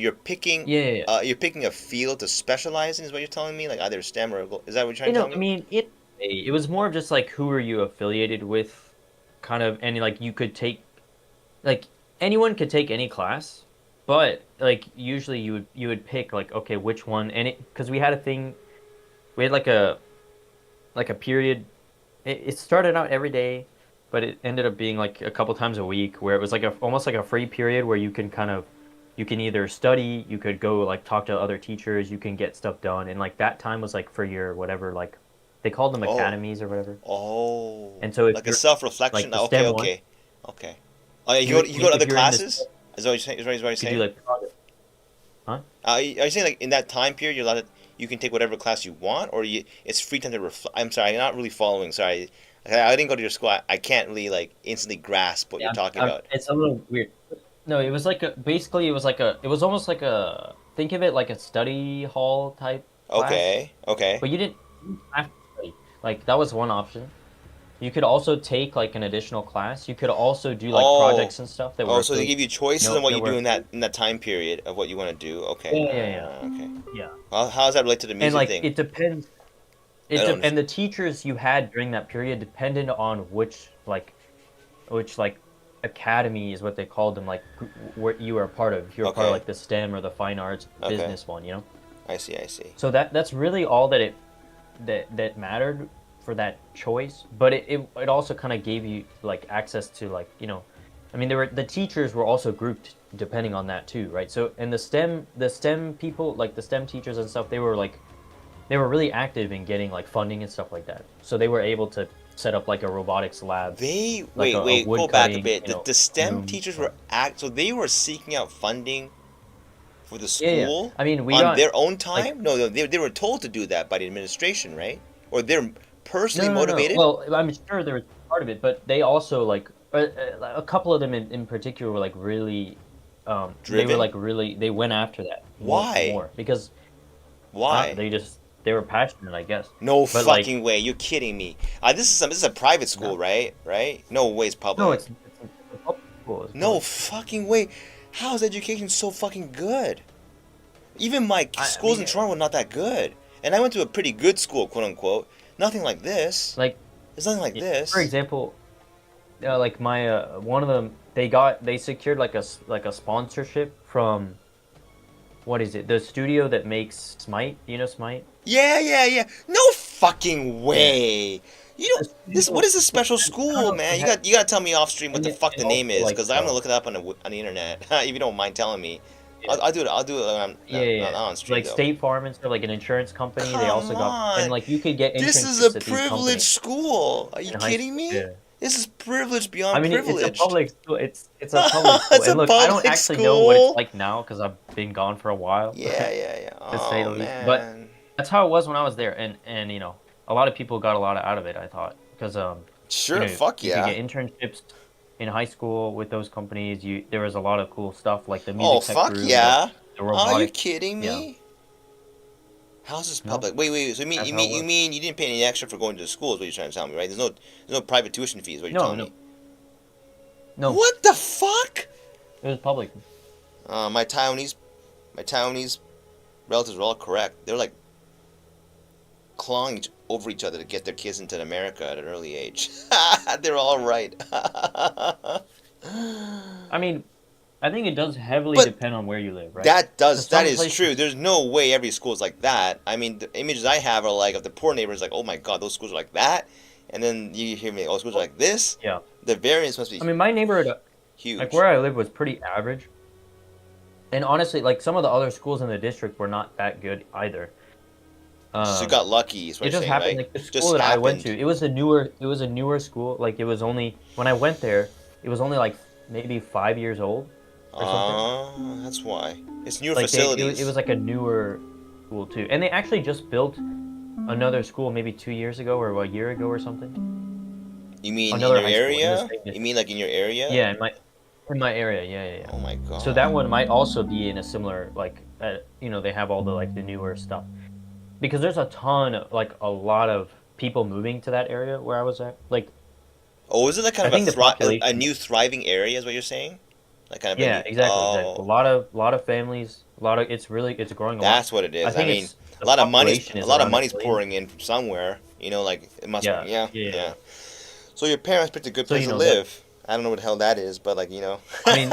Yeah. you're picking a field to specialize in. Is what you're telling me? Like either STEM or is that what you're trying You to know, tell I me? mean, it was more of just like who are you affiliated with, kind of, and like you could take like anyone could take any class, but like usually you would pick like okay which one, and it because we had a thing, we had like a period. It started out every day, but it ended up being like a couple times a week where it was like almost like a free period where you can kind of you can either study, you could go like talk to other teachers, you can get stuff done, and like that time was like for your whatever like they called them Oh, academies or whatever. oh, And so if like a you're like self-reflection. the Okay, STEM one, okay. Oh, yeah, you go to if other you're in this, classes? Is that what you're saying? Is what you're you could do saying? like project, huh? Are you saying like in that time period you're allowed to, you can take whatever class you want, or it's free time to reflect? I'm sorry, I'm not really following. Sorry, I didn't go to your school. I can't really like instantly grasp what you're Yeah, talking about. it's a little weird. No, it was like basically it was like it was almost like think of it like a study hall type class, Okay. but you didn't have to study. Like that was one option. You could also take like an additional class. You could also do like Oh, projects and stuff that oh, were so they free. give you choices on what That you do were in free. that time period of what you want to do. Okay, Yeah. okay. Yeah. Well, how does that relate to the And music like thing? it depends. I don't And understand. the teachers you had during that period depended on which like academy is what they called them, like what you were a part of. If you were part of Okay, like the STEM or the fine arts, okay. business one, you know. I see. So that's really all that mattered for that choice. But it also kind of gave you like access to like I mean the teachers were also grouped depending on that too, right? So and the STEM people like the STEM teachers and stuff they were really active in getting like funding and stuff like that. So they were able to set up like a robotics lab, They like a wait, go wood back a cutting, bit. The STEM room. teachers were so they were seeking out funding for the Yeah. school I mean, we on got their own like time? No, they were told to do that by the administration, right? Or they're personally no. motivated, Well, I'm sure there was part of it, but they also like a couple of them in particular were like really, they were driven. like really they went after that Why? more because Why? they were passionate, I guess. No But like fucking way. You're kidding me. This is a private school, no, right? Right? No way it's no, public. it's a public school. It's No public. fucking way. How is education so fucking good? Even my I schools mean, in Toronto were not that good. And I went to a pretty good school, quote unquote. Nothing like this. like There's nothing like for this. example, like my one of them they secured like like a sponsorship from what is it? The studio that makes Smite. Do you know Smite? Yeah. No fucking Yeah. way. You The don't. This what studio. is a special I don't school, know if man? they had, You got to tell me off stream what the fuck and the name also is, like because I'm gonna look it up on the internet. If you don't mind telling me, yeah, I'll do it. I'll do it when I'm not yeah, on stream like though. State Farm and stuff, like an insurance company. They Come also got and on. like you could get This is a internships at these privileged companies school. Are you in high kidding school. me? Yeah. This is privileged I beyond mean, it's a privileged. public school. It's a public school, It's a and look, I don't public actually know what it's school. like now because I've been gone for a while, Yeah. to say Oh the least. But man. that's how it was when I was there, and a lot of people got a lot out of it. I thought because Sure. Fuck you could yeah. get internships in high school with those companies. There was a lot of cool stuff like the Oh music tech fuck group, yeah. the Are you robotic. kidding Yeah, me? How's this no, public? Wait. So that's how it you was. mean you didn't pay any extra for going to the school? Is what you're trying to tell me, right? There's no private tuition fees. What you're No, telling no, me? no. What the fuck? It was public. My Taiwanese relatives were all correct. They're like clawing over each other to get their kids into America at an early age. They're all right. I mean, I think it does heavily But depend on where you live, right? that Because some is places- true. There's no way every school is like that. I mean, the images I have are like of the poor neighbors, like, oh my god, those schools are like that. And then you hear me, oh, schools are like this. Yeah. The variance must be I mean, my neighborhood, huge. like where I live, was pretty average. And honestly, like some of the other schools in the district were not that good either. So you got lucky, is what It you're just saying, happened. right? Like the Just school that I went happened. to, it was a newer school. Like it was only when I went there, it was only like maybe 5 years old or something. Oh, that's why. It's newer Like facilities. it was like a newer school too, and they actually just built another school maybe 2 years ago or a year ago or something. You mean Another in your high school in the area? same You district. mean like in your area? Yeah, in my area. Yeah. Oh my god. So that one might also be in a similar like you know, they have all the like the newer stuff because there's a ton of, like a lot of people moving to that area where I was at. Like Oh, is it like kind I of think the population. a new thriving area? Is what you're saying? Like kind of Yeah, a new, exactly. oh, A lot of families, a lot of it's growing a lot. that's what it is. I I think mean, it's a lot of money's population is a lot of around a money's billion. pouring in from somewhere. You know, like it must. Yeah, Yeah, yeah. yeah. So your parents picked a good So, place you to know, that- live. I don't know what the hell that is, but like you know. I mean,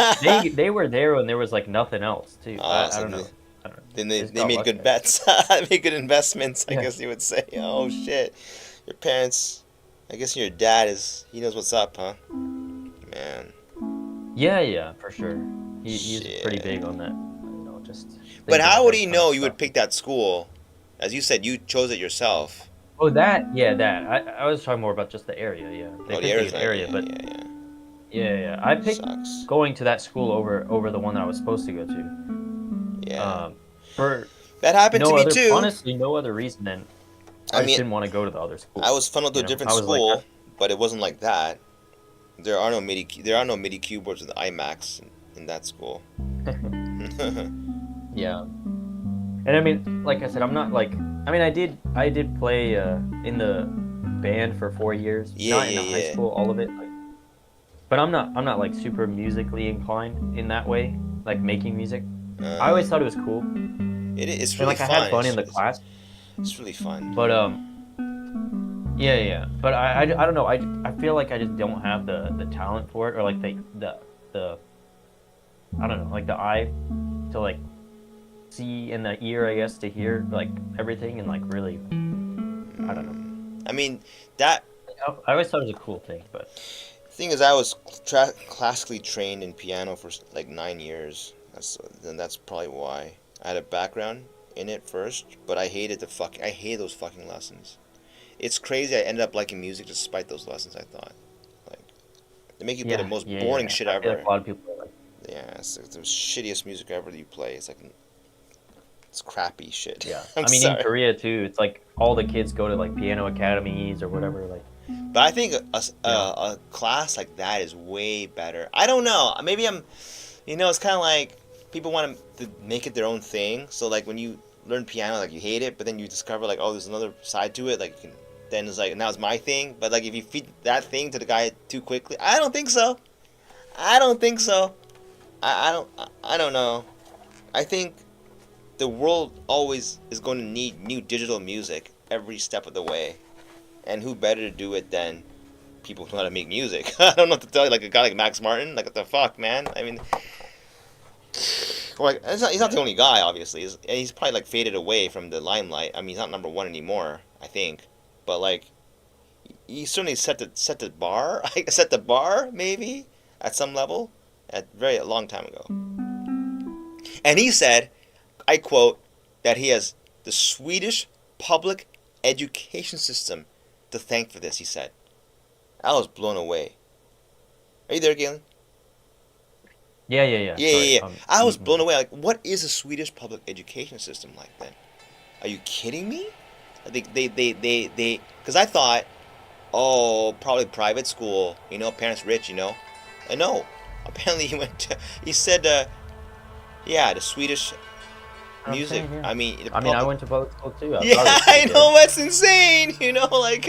they were there when there was like nothing else too. I So don't know. I don't know. then Just they got made lucky, good I bets. They made good investments, I Yeah. guess you would say. Oh shit, your parents. I guess your dad he knows what's up, huh? Man. Yeah, for sure. He's pretty Shit. big on that. You know, just. But thinking how would ahead he kind of know you would stuff. pick that school? As you said, you chose it yourself. Oh, that. I was talking more about just the area. Yeah, they Oh, picked the a area's good not- area, yeah, but yeah. I picked Sucks. going to that school over the one that I was supposed to go to. Yeah. For That happened no to me other, too. honestly, no other reason than I just mean, didn't want to go to the other school. I was funneled to a You know, different I was like, school, but it wasn't like that. There are no MIDI keyboards with iMacs in that school. Yeah. And I mean, like I said, I'm not like I mean, I did play in the band for 4 years. Not in high school, all of it. Like, but I'm not like super musically inclined in that way, like making music. I always thought it was cool. It's And really like fun. I had fun in the class, It's really fun. but yeah. But I don't know. I feel like I just don't have the talent for it, or like the I don't know, like the eye to like see, and the ear, I guess, to hear like everything, and like really, I don't know. I mean, that I always thought it was a cool thing, but thing is, I was classically trained in piano for like 9 years. That's probably why I had a background in it first. But I hated I hate those fucking lessons. It's crazy. I ended up liking music despite those lessons. I thought, like, they make you play the most boring shit I feel ever. like a lot of people are like, Yeah, it's like the shittiest music ever that you play. It's like it's crappy shit. yeah. I'm I mean, sorry. in Korea too, it's like all the kids go to like piano academies or whatever. Like, But I think a class like that is way better. I don't know. Maybe it's kind of like people want to make it their own thing. So like when you learn piano, like you hate it, but then you discover like, oh, there's another side to it. Like then it's like, now it's my thing. But like if you feed that thing to the guy too quickly, I don't think so. I don't know. I think the world always is going to need new digital music every step of the way. And who better to do it than people who know how to make music? I don't know what to tell you, like a guy like Max Martin. Like, what the fuck, man? I mean, like, he's not the only guy, obviously. He's probably, like, faded away from the limelight. I mean, he's not number one anymore, I think. But, like, he certainly set the bar. Set the bar, maybe, at some level, a long time ago. And he said, I quote, that he has the Swedish public education system to thank for this, he said. I was blown away. Are you there, Galen? yeah. Yeah. Sorry, I was blown away. Like, what is a Swedish public education system like then? Are you kidding me? I think they because I thought, oh, probably private school, parents rich, And no, apparently he said, the Swedish music. Okay, yeah. I mean, I went to public school too. Yeah, I know, that's insane. Like,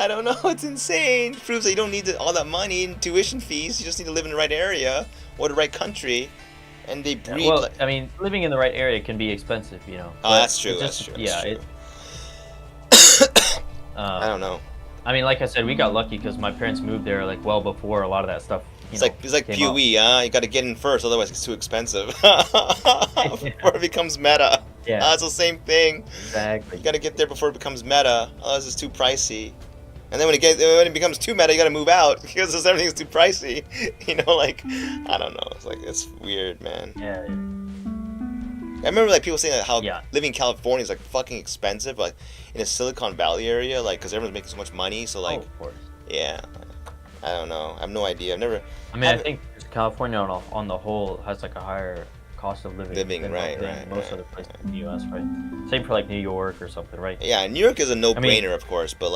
I don't know, it's insane. Proves that you don't need all that money in tuition fees. You just need to live in the right area or the right country, and they breed. Well, I mean, living in the right area can be expensive, Oh, but that's true. it's just- That's true. I I don't know. I mean, like I said, we got lucky because my parents moved there like well before a lot of that stuff It's like came POE, up. You gotta get in first, otherwise it's too expensive. Before it becomes meta. Yeah, It's the same thing. exactly. You gotta get there before it becomes meta, otherwise it's too pricey. And then when it becomes too meta, you gotta move out because everything's too pricey. Like I don't know. It's weird, man. Yeah. I remember like people saying how Yeah. living in California is like fucking expensive, like in a Silicon Valley area, like because everyone's making so much money. So like, of course. yeah, I don't know. I have no idea. I've never. I mean, I think California on the whole has like a higher cost of living than right, most other places in the U.S. Right? Same for like New York or something, right? Yeah, New York is a no-brainer, of course, but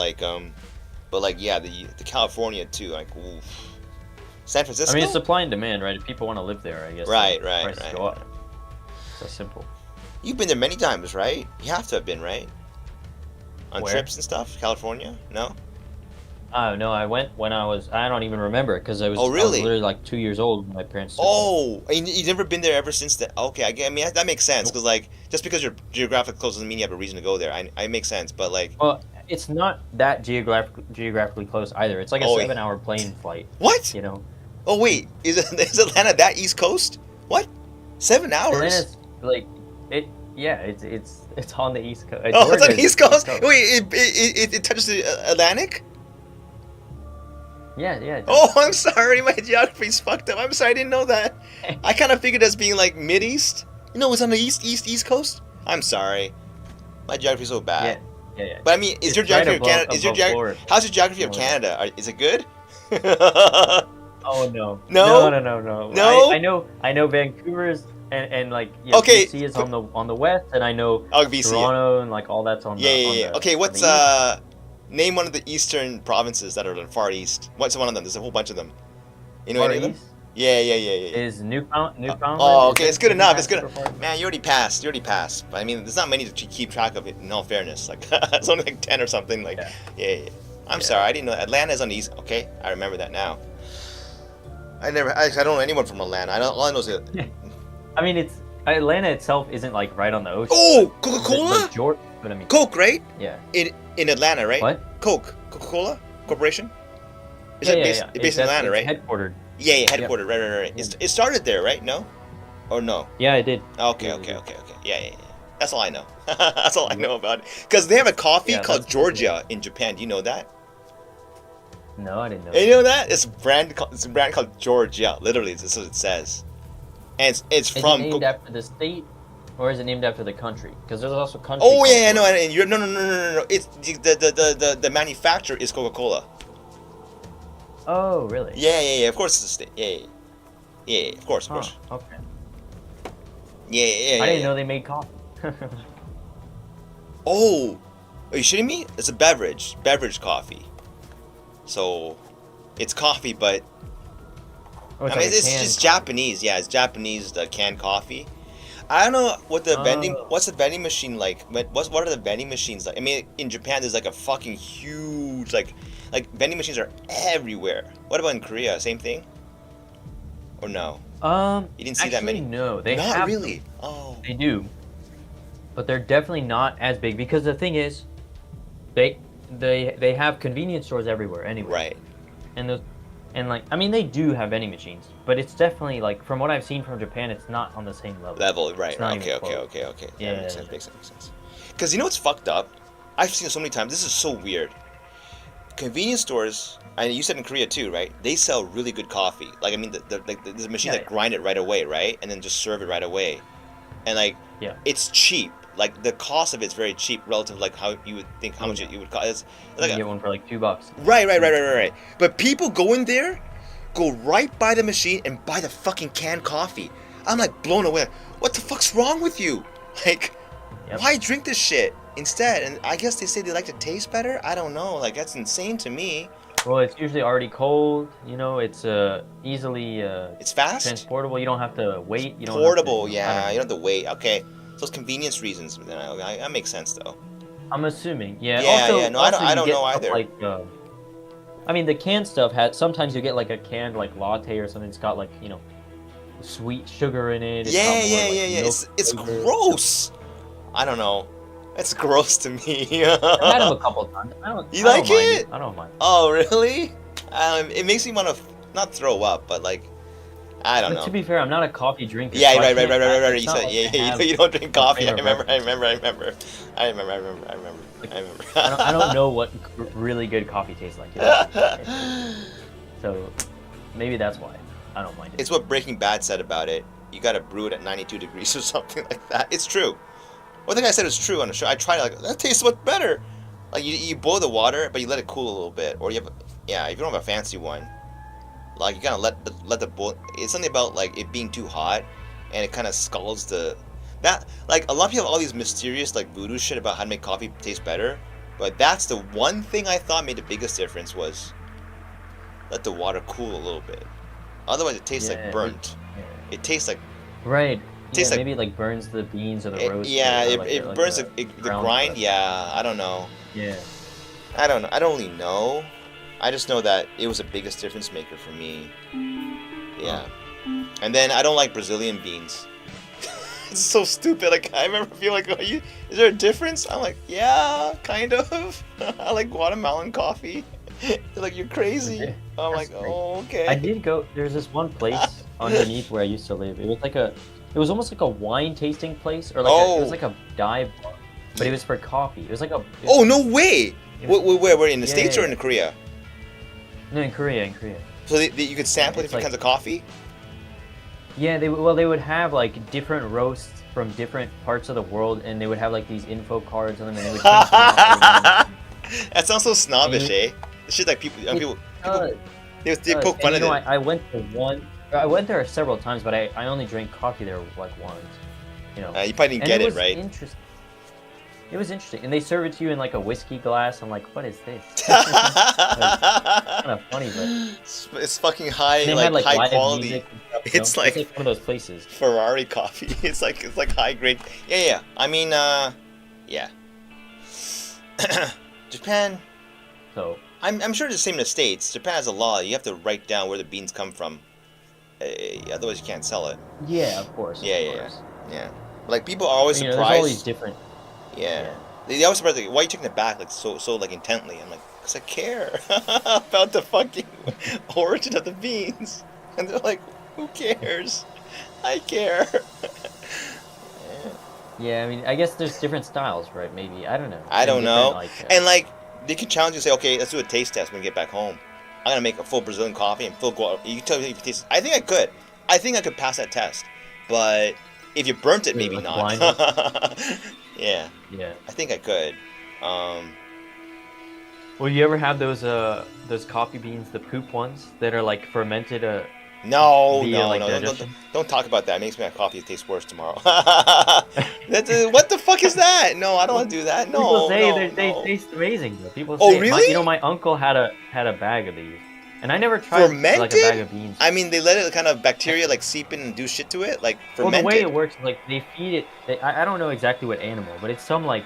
yeah, the California too, like oof. San Francisco. I mean, it's supply and demand, right? If people want to live there, I guess. Right. Prices go up. So simple. You've been there many times, right? You have to have been, right? On Where? trips and stuff, California? No. Oh no, I went when I don't even remember it because I was. Oh, really? I was literally like 2 years old when my parents. Took me. Oh, and you've never been there ever since then? Okay, I mean that makes sense because like just because you're geographically close doesn't mean you have a reason to go there. I make sense, but like. Well, it's not that geographically close either. It's like a 7-hour plane flight. What? You know. Oh wait, is Atlanta that East Coast? What? 7 hours? Atlanta's like it. Yeah, it's on the East Coast. Oh, it's on the East Coast. Wait, it touches the Atlantic? Yeah. Oh, I'm sorry, my geography's fucked up. I'm sorry, I didn't know that. I kind of figured as being like mid-east. It's on the East Coast. I'm sorry, my geography's so bad. Yeah. But I mean, is your geography of Canada? How's your geography of Canada? Is it good? Oh no. No. No. I know Vancouver's and like okay. BC is on the west, and I know BC, Toronto and like all that's on yeah. the Okay, what's name one of the eastern provinces that are in the far east. What's one of them? There's a whole bunch of them. You know any of them? Yeah. Is Newfoundland? Oh, okay, it's good enough. It's good. Man, you already passed. But I mean, there's not many to keep track of it. In all fairness, like it's only like 10 or something. Like, yeah. I'm sorry, I didn't know. Atlanta's on the east. Okay, I remember that now. I don't know anyone from Atlanta. All I know is that. I mean, Atlanta itself isn't like right on the ocean. Oh, Coca-Cola? But I mean, Coke, right? Yeah. In Atlanta, right? What? Coca-Cola Corporation? Yeah. It's based in Atlanta, right? Headquartered. Yeah, headquartered. Right. Yeah. It started there, right? No? Or no? Yeah, it did. Okay. Yeah. That's all I know. That's all I know about it. Because they have a coffee called Georgia in Japan. Do you know that? No, I didn't know. You know that? It's a brand called Georgia. Literally, that's what it says. And it's from. Is it named after the state, or is it named after the country? Because there's also country. Oh yeah, no. It's the manufacturer is Coca-Cola. Oh really? Yeah. Of course it's the state. Yeah. Of course. Okay. Yeah. I didn't know they made coffee. Oh, are you shitting me? It's a beverage coffee. So, it's coffee, but Oh, I mean, it's just Japanese. Yeah, it's Japanese canned coffee. I don't know what the what's the vending machine like? What are the vending machines like? I mean, in Japan, there's like a fucking huge like vending machines are everywhere. What about in Korea? Same thing? Or no? You didn't see that many? No, they not have really. Them. Oh, they do, but they're definitely not as big because the thing is, they have convenience stores everywhere anyway. Right. And like, I mean, they do have vending machines, but it's definitely like from what I've seen from Japan, it's not on the same level. Right. Okay. Yeah, makes sense. Because you know what's fucked up? I've seen it so many times. This is so weird. Convenience stores, and you said in Korea too, right? They sell really good coffee. Like, I mean, there's a machine that grind it right away, right? And then just serve it right away. And like, it's cheap. Like, the cost of it's very cheap relative to like how you would think how much it would cost. It's like you get one for like $2. Right. But people go in there, go right by the machine and buy the fucking canned coffee. I'm like blown away. What the fuck's wrong with you? Like, why drink this shit instead? And I guess they say they like to taste better. I don't know. Like, that's insane to me. Well, it's usually already cold. You know, it's easily it's fast, transportable. You don't have to wait. You don't portable. Have to, you don't have to wait. Okay. Those convenience reasons, that makes sense though. I'm assuming, yeah. No, I don't know either. Like, I mean, the canned stuff sometimes you get like a canned like latte or something. It's got like sweet sugar in it. It's gross. I don't know. It's gross to me. I've had them a couple of times. You like it? I don't mind. Oh really? It makes me want to not throw up, but like, I don't But know. to be fair, I'm not a coffee drinker. Yeah, so I right. can't- You it's not said, like yeah, I have you don't drink a coffee. I frame of remember. Like, I don't know what really good coffee tastes like. You know? So maybe that's why I don't mind it. It's what Breaking Bad said about it. You gotta brew it at 92 degrees or something like that. It's true. One thing I said is true on the show. I tried it, like, that tastes much better. Like, you boil the water, but you let it cool a little bit. Or you have, yeah, if you don't have a fancy one, like, you gotta let the boil. It's something about, like, it being too hot, and it kind of scalds that, like, a lot of people have all these mysterious, like, voodoo shit about how to make coffee taste better. But that's the one thing I thought made the biggest difference was let the water cool a little bit. Otherwise, it tastes like burnt. It tastes like... Right. Tastes Yeah, like, maybe it like burns the beans or the roast. yeah, or like it burns like the ground grind. stuff. Yeah, I don't know. Yeah. I don't know. I don't really know. I just know that it was the biggest difference maker for me. Yeah. And then I don't like Brazilian beans. It's so stupid. Like, I remember feeling like, is there a difference? I'm like, yeah, kind of. I like Guatemalan coffee. They're like, you're crazy. I'm like, oh, okay. I did go. There's this one place underneath where I used to live. It was like it was almost like a wine tasting place, or like it was like a dive bar, but it was for coffee. It was like a. Oh, no way! Where in the States or in Korea? No, in Korea. So you could sample different kinds of coffee? Yeah, they would have like different roasts from different parts of the world, and they would have like these info cards on them, and they would. That sounds so snobbish, eh? It's just like people they poke fun at it. I went to one. I went there several times, but I only drank coffee there like once. You know. You probably didn't get it right. Interesting. It was interesting, and they serve it to you in like a whiskey glass. I'm like, what is this? Kind of funny, but it's fucking high, like high quality. It's like one of those places. Ferrari coffee. It's like high grade. Yeah. I mean, yeah. Japan. So I'm sure it's the same in the States. Japan has a law. You have to write down where the beans come from. Otherwise, you can't sell it. Yeah, of course. Yeah. Like, people are always surprised. There's all these different. Yeah. They always surprised, like, why are you taking it back like so like intently? I'm like, because I care about the fucking origin of the beans. And they're like, who cares? I care. Yeah, I mean, I guess there's different styles, right? Maybe, I don't know. I don't know. Like, and like, they can challenge you and say, okay, let's do a taste test when we get back home. I'm gonna make a full Brazilian coffee and full guava. You can tell me if you taste. I think I could. I think I could pass that test. But if you burnt it, maybe not. Yeah. I think I could. Well, you ever have those coffee beans, the poop ones that are like fermented? No. Don't talk about that. It makes my coffee taste worse tomorrow. What the fuck is that? No, I don't want to do that. No. People say they taste amazing. Though. People say, oh, really? My uncle had a bag of these, and I never tried fermented? Like a bag of beans. I mean, they let it kind of bacteria like seep in and do shit to it, like fermented. Well, the way it works, like they feed it. I don't know exactly what animal, but it's some like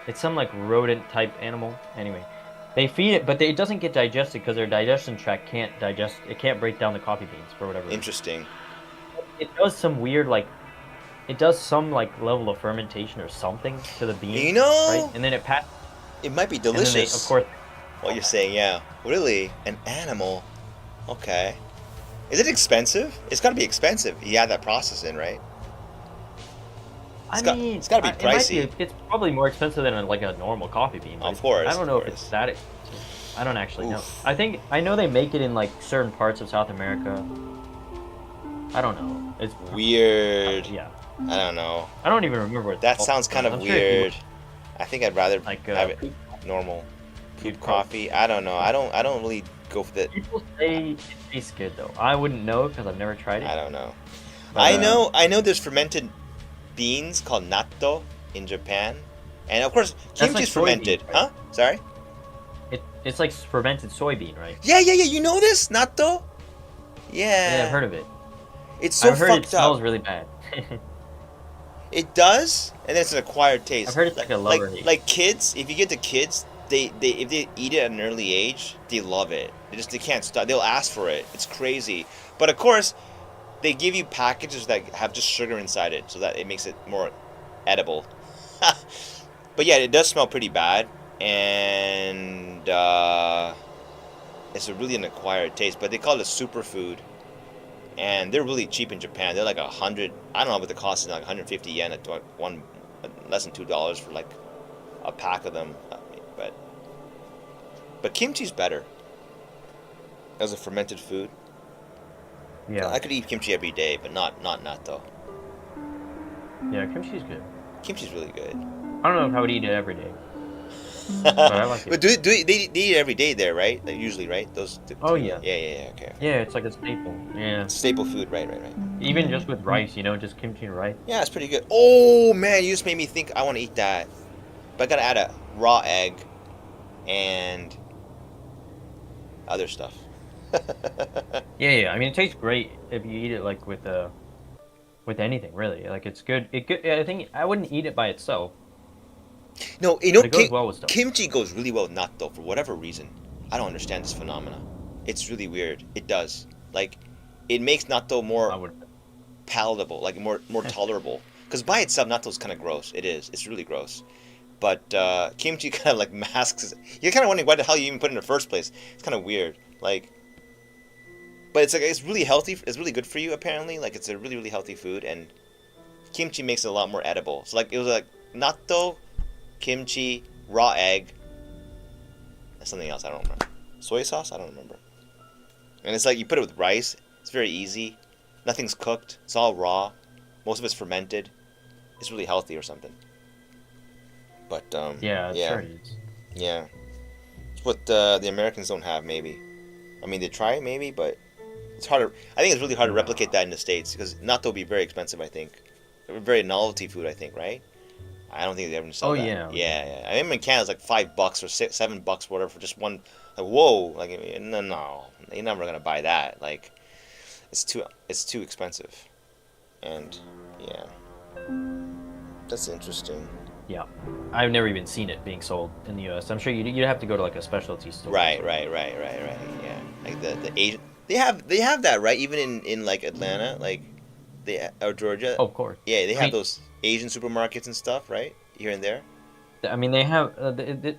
it's some like rodent type animal. Anyway. They feed it, but it doesn't get digested because their digestion tract can't digest. It can't break down the coffee beans for whatever reason. Interesting. It does some weird it does some level of fermentation or something to the beans. You know, right? And then it might be delicious. Of course. What you're saying, yeah. Really, an animal. Okay. Is it expensive? It's got to be expensive. You add that process in, right? It's got to be pricey. It's probably more expensive than a normal coffee bean. Of course. I don't know if it's that expensive. I don't actually know. I know they make it in certain parts of South America. I don't know. It's weird. Yeah. I don't know. I don't even remember what. That sounds kind of weird. I think I'd rather have it normal poop coffee. I don't know. I don't really go for that. People say it tastes good though. I wouldn't know because I've never tried it. I don't know. But, I know. There's fermented beans called natto in Japan, and of course kimchi is fermented. Bean, right? Huh? Sorry. It's like fermented soybean, right? Yeah. You know this natto? Yeah. Yeah, I've heard of it. It's so I've heard fucked it smells really bad. It does, and then it's an acquired taste. I've heard it's like a lower taste. Like kids, if you get the kids, they if they eat it at an early age, they love it. They can't stop. They'll ask for it. It's crazy. But of course, they give you packages that have just sugar inside it, so that it makes it more edible. But yeah, it does smell pretty bad, and It's a really an acquired taste, but they call it a superfood. And they're really cheap in Japan. They're like 100. I don't know what the cost is, like 150 yen at one, less than $2 for like a pack of them. But kimchi's better as a fermented food. Yeah. I could eat kimchi every day, but not natto. Yeah, kimchi's good. Kimchi's really good. I don't know if I would eat it every day. But I like it. But they eat it every day there, right? Like, usually, right? Oh, yeah. Yeah. Okay. Yeah, it's like a staple. Yeah. It's staple food, right. Even just with rice, just kimchi and rice. Yeah, it's pretty good. Oh man, you just made me think I want to eat that. But I gotta add a raw egg and other stuff. Yeah. I mean, it tastes great if you eat it like with anything really. Like it's good. I think I wouldn't eat it by itself. No, But it goes well with stuff. kimchi goes really well with natto for whatever reason. I don't understand this phenomena. It's really weird. It does. Like, it makes natto I more would. palatable, like more tolerable. Because by itself, natto's kind of gross. It is. It's really gross. But kimchi kind of like masks. You're kind of wondering why the hell you even put it in the first place. It's kind of weird. Like, but it's really healthy. It's really good for you apparently. Like, it's a really healthy food, and kimchi makes it a lot more edible. So like it was like natto, kimchi, raw egg, and something else I don't remember. Soy sauce? I don't remember. And it's like you put it with rice. It's very easy. Nothing's cooked. It's all raw. Most of it's fermented. It's really healthy or something. But Yeah, sure it is. yeah. It's what the Americans don't have, maybe. I mean, they try maybe, but it's harder. I think it's really hard to replicate that in the States because natto would be very expensive. I think, very novelty food. I think, right? I don't think they ever sell that. Yeah. Yeah. I remember in Canada it's like $5 or $7, whatever, for just one. Like, whoa, like no, you're never gonna buy that. Like, it's too expensive, and yeah, that's interesting. Yeah, I've never even seen it being sold in the U.S. I'm sure you'd have to go to like a specialty store. Right. Yeah, like the Asian, they have that, right? Even in like Atlanta, like or Georgia. Oh, of course. Yeah, they have those Asian supermarkets and stuff, right? Here and there. I mean, they have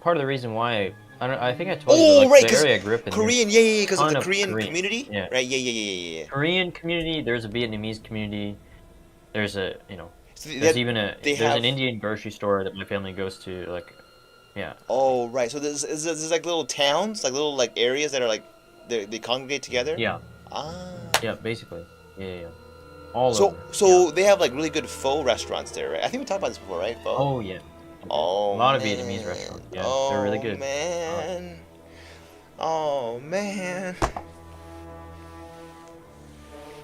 part of the reason why I think I told you Oh, like, right, the area I grew up in. Korean, yeah, because of the ton of Korean Korean. community. Yeah. Right, yeah. Korean community. There's a Vietnamese community. There's a So there's even there's have an Indian grocery store that my family goes to. Like, yeah. Oh, right. So there's like little towns, like little like areas that are like they congregate together. Yeah. Ah. Yeah, basically. Yeah. All So over. they have like really good pho restaurants there, right? I think we talked about this before, right? Pho. Oh yeah. Oh, A lot of man. Vietnamese restaurants. Yeah, Oh, they're really good. Man. Oh man.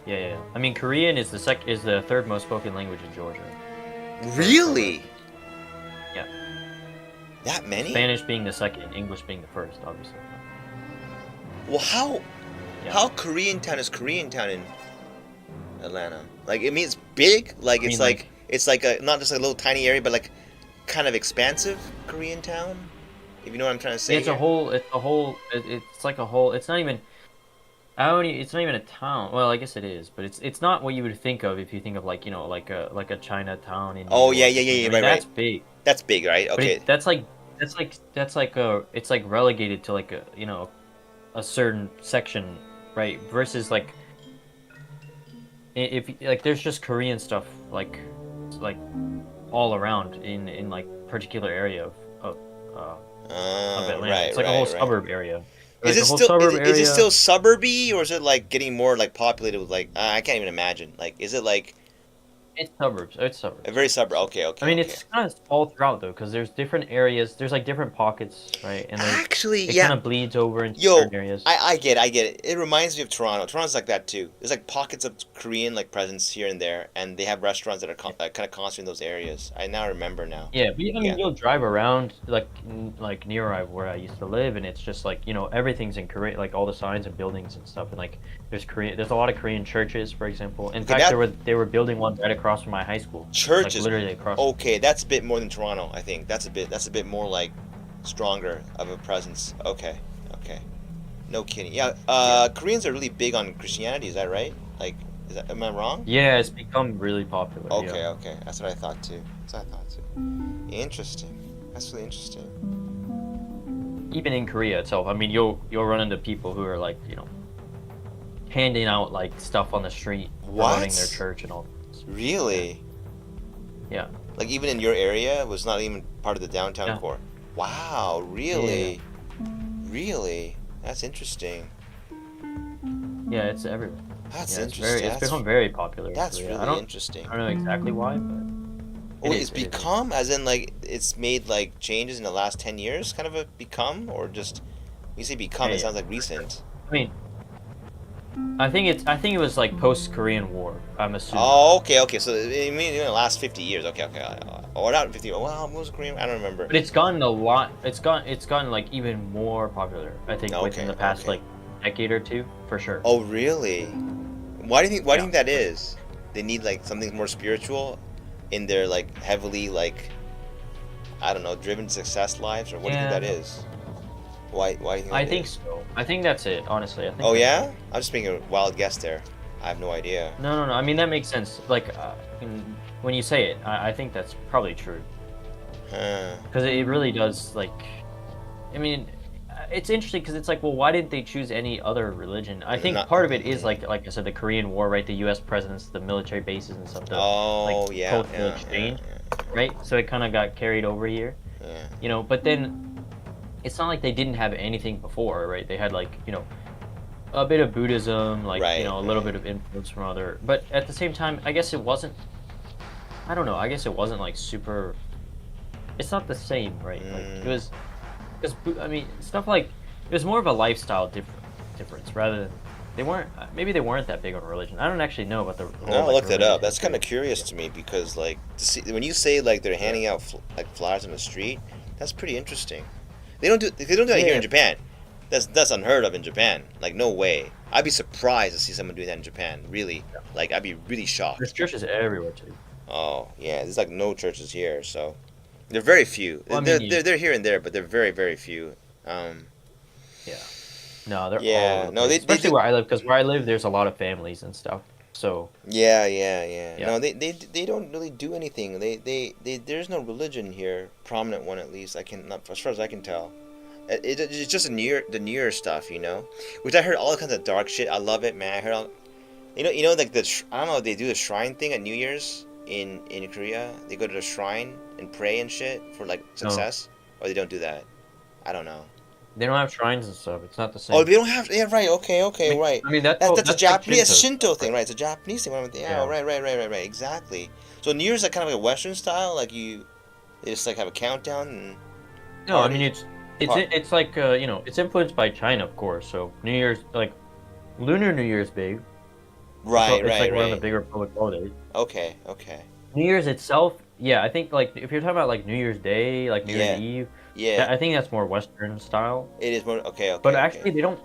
Yeah. I mean, Korean is the third most spoken language in Georgia. Really? Yeah. That many? Spanish being the second, English being the first, obviously. Well, Yeah. how Korean town is Korean town in Atlanta? Like, it means big. Like, I it's mean, like it's like a not just a little tiny area, but like kind of expansive Korean town. If you know what I'm trying to say. It's a whole. It's like a whole. It's not even. It's not even a town. Well, I guess it is, but it's not what you would think of if you think of like like a Chinatown in. Oh New yeah, York. I mean, right. That's big. That's big, right? But Okay. that's like it's like relegated to like a certain section, right? Versus like if like there's just Korean stuff like all around in like particular area of Atlanta. Right, It's like a right, whole right. suburb area. Is Like, it a whole still suburb is it area. still suburby, or is it like getting more like populated with like I can't even imagine. Like, is it like It's suburbs. It's suburbs. a very suburb? Okay. I mean, okay. it's kind of all throughout though, because there's different areas. There's like different pockets, right? And Actually, it yeah. kind of bleeds over into Yo, certain areas. I get it. It reminds me of Toronto. Toronto's like that too. There's like pockets of Korean like presence here and there, and they have restaurants that are kind of concentrated in those areas. I now remember now. Yeah, but I mean, Yeah. you'll drive around like near where I used to live, and it's just like everything's in Korean, like all the signs and buildings and stuff, and like there's a lot of Korean churches, for example. In fact, they were building one right across from my high school. Churches. Like literally across. Okay, that's a bit more than Toronto. I think that's a bit more like stronger of a presence. Okay. No kidding. Yeah. Koreans are really big on Christianity. Is that right? Like, am I wrong? Yeah, it's become really popular. Okay. Yeah. Okay. That's what I thought too. Interesting. That's really interesting. even in Korea itself, I mean, you'll run into people who are like, handing out like stuff on the street, promoting their What? church and all. Really? Yeah. Like even in your area, it was not even part of the downtown Yeah. core. Wow, really? Really? That's interesting. Yeah, it's everywhere. That's Yeah, interesting. it's become very popular in That's Korea. really interesting. I don't know exactly why, but Oh, it it's is, it is. become, as in like it's made like changes in the last 10 years, kind of a become, or just when you say become, Yeah, it yeah. sounds like recent. I mean, I think it was like post-Korean War, I'm assuming. Oh, okay. So it mean in the last 50 years. Okay. Or not 50. Well, what was Korean? I don't remember. But it's gotten a lot. It's gotten like even more popular. I think within the past like decade or two, for sure. Oh, really? Why do you think? Why do you Yeah. think that is? They need like something more spiritual in their like heavily like I don't know driven success lives, or what do you think that is? Why do you think? I that think is? so. I think that's it. Honestly, I think. Oh that's yeah? it. I'm just making a wild guess there. I have no idea. No. I mean that makes sense. Like when you say it, I think that's probably true. Huh. Because it really does like. I mean, it's interesting because it's like, well, why didn't they choose any other religion? I think Not- part of it is like I said, the Korean War, right? The U.S. presidents, the military bases and stuff. The Oh like yeah. cultural exchange, right? So it kind of got carried over here. Yeah. But then it's not like they didn't have anything before, right? They had like, a bit of Buddhism, like, Right, a little right. bit of influence from other, but at the same time, I guess it wasn't, I don't know, I guess it wasn't like super, it's not the same, right? Like it was, because, I mean, stuff like, it was more of a lifestyle difference rather than, maybe they weren't that big on religion. I don't actually know about the whole, No, I like, looked it up. religious That's kind of history. curious to me because, like, when you say like they're handing out like flyers on the street, that's pretty interesting. They don't do that here Yeah. in Japan. That's unheard of in Japan. Like, no way. I'd be surprised to see someone doing that in Japan. Really, like, I'd be really There's shocked. churches everywhere too. Oh yeah, there's like no churches here, so they're very few. Well, I They're mean, they're here and there, but they're very few. yeah. No, they're all over Yeah, the no, place. they Especially do. where I live, because where I live, there's a lot of families and stuff. So Yeah. yeah, No, they don't really do anything. They there's no religion here, prominent one at least. I can not as far as I can tell. It's just the New Year stuff, which I heard all kinds of dark shit. I love it, man. I heard all, like I don't know. They do the shrine thing at New Year's in Korea. They go to the shrine and pray and shit for like no, success, or they don't do that. I don't know. they don't have shrines and stuff. It's not the Oh, same. they don't have. Yeah, right. Okay, right. I mean that's That's a like Japanese, it's a Shinto Shinto stuff, thing, right? right? It's a Japanese thing. Yeah, Yeah. right. Exactly. So New Year's like kind of like a Western style, like they just like have a countdown and No, I mean party. it's like it's influenced by China, of course. So New Year's, like Lunar New Year's big. It's like one of the Right. bigger public holidays. Okay. New Year's itself, yeah, I think like if you're talking about like New Year's Day, like New Year's Yeah, Eve, yeah. I think that's more Western style. It is more okay. But actually, they don't.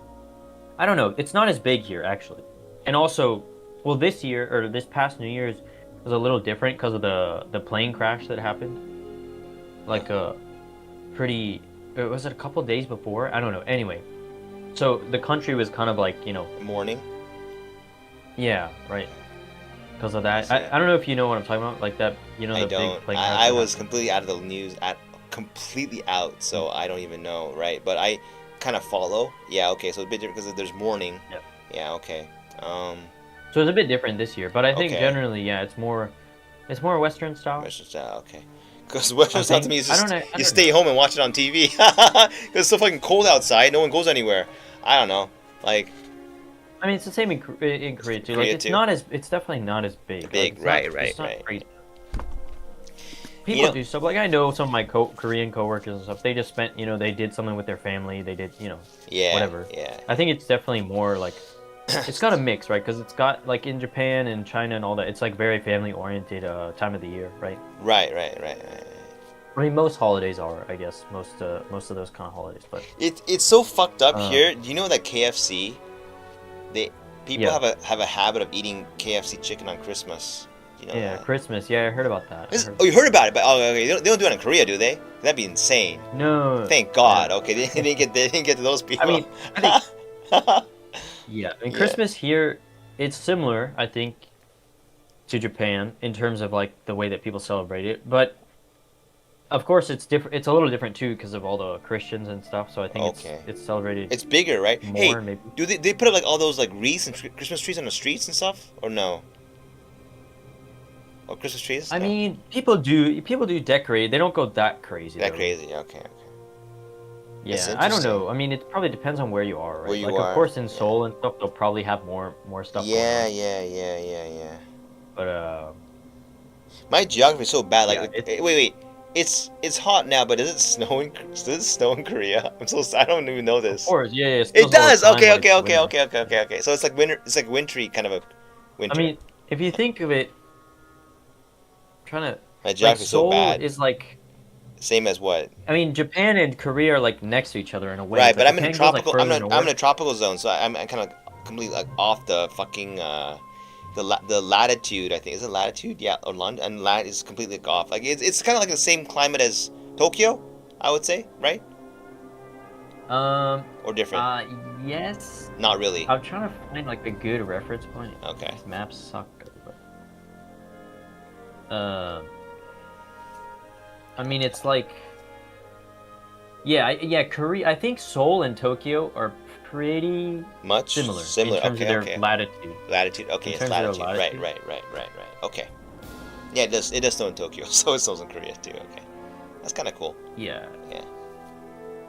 I don't know. It's not as big here, actually. And also, well, this year or this past New Year's was a little different because of the plane crash that happened. Like pretty. Was it a couple days before? I don't know. Anyway, so the country was kind of like Morning. yeah, right. Because of that, see. I don't know if you know what I'm talking about. Like that, I the big don't. plane crash. I that was happened. completely out of the news, completely out. So I don't even know, right? But I kind of follow. Yeah. Okay. So it's a bit different because there's morning. Yeah. Yeah. Okay. So it's a bit different this year, but I think Okay. generally, yeah, it's more Western style. Western style. Okay. Because Western I style to think. me is I just don't know. I you don't stay know. home and watch it on TV. Because it's so fucking cold outside. No one goes anywhere. I don't know. Like I mean, it's the same in Korea too. Like, Korea it's too? not as, it's definitely not as big. Like, Big, it's right, not, right, it's not right. crazy. People know- do stuff. Like I know some of my Korean coworkers and stuff. They just spent, they did something with their family. They did, Yeah. whatever. Yeah. I think it's definitely more like, it's got a mix, right? Because it's got like in Japan and China and all that. It's like very family oriented time of the year, right? Right. I mean, most holidays are, I guess, most of those kind of holidays. But It's so fucked up Uh, here. Do you know that KFC? People Yeah. have a habit of eating KFC chicken on Christmas. Do you know yeah, that? Christmas. Yeah, I heard about that. Oh, you heard about it, but okay, they don't do it in Korea, do they? That'd be insane. No. Thank God. Okay, they didn't get to those people. I mean, I think yeah. I mean, Yeah. Christmas here, it's similar, I think, to Japan in terms of like the way that people celebrate it. But of course, it's different. It's a little different too because of all the Christians and stuff. So I think Okay. it's celebrated It's bigger, right? more, Hey, maybe. do they put up like all those like wreaths and Christmas trees on the streets and stuff, or no? Or Christmas trees? I No? mean, people do decorate. They don't go that crazy. That though. crazy? Okay, okay. That's Yeah, I don't interesting. know. I mean, it probably depends on where you are, right? Where you Like, are, of course, in yeah. Seoul and stuff, they'll probably have more stuff going Yeah, on. yeah. But My geography is so bad. yeah, Like, wait. It's hot now, but does it snow in Does it snow in Korea? I'm so I don't even know of this. course, yeah, it It snows all the does. time Okay, when it's winter. okay. So it's like winter. It's like wintry kind of a I winter. mean, if you think of it, trying to My like geography is so Seoul bad. is like, Same as what? I mean, Japan and Korea are like next to each other in a way. Right, but Like I'm in a Japan goes like tropical. I'm further in north. a tropical zone, so I'm kind of completely like off the fucking the latitude. I think is it latitude? Yeah, or London, and lat is completely like, off. Like it's kind of like the same climate as Tokyo, I would say, right? Um, Or different? yes. Not really. I'm trying to find like a good reference point. Okay. These maps suck. But, I mean, it's like, yeah, Korea. I think Seoul and Tokyo are pretty Much similar in terms Okay, of their okay. latitude. Latitude. Okay, In it's terms of their latitude. latitude. Right. Okay. Yeah, it does. It does snow in Tokyo, so it snows in Korea too. Okay, that's kind of cool. Yeah. Yeah.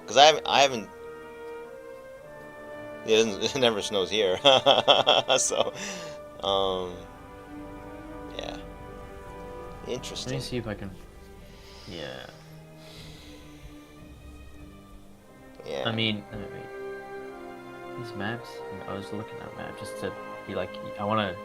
Because I haven't. It never snows here. So, yeah. Let me Interesting. see if I can. Yeah. Yeah. I mean, these maps. I was looking at a map just to be like, I want to.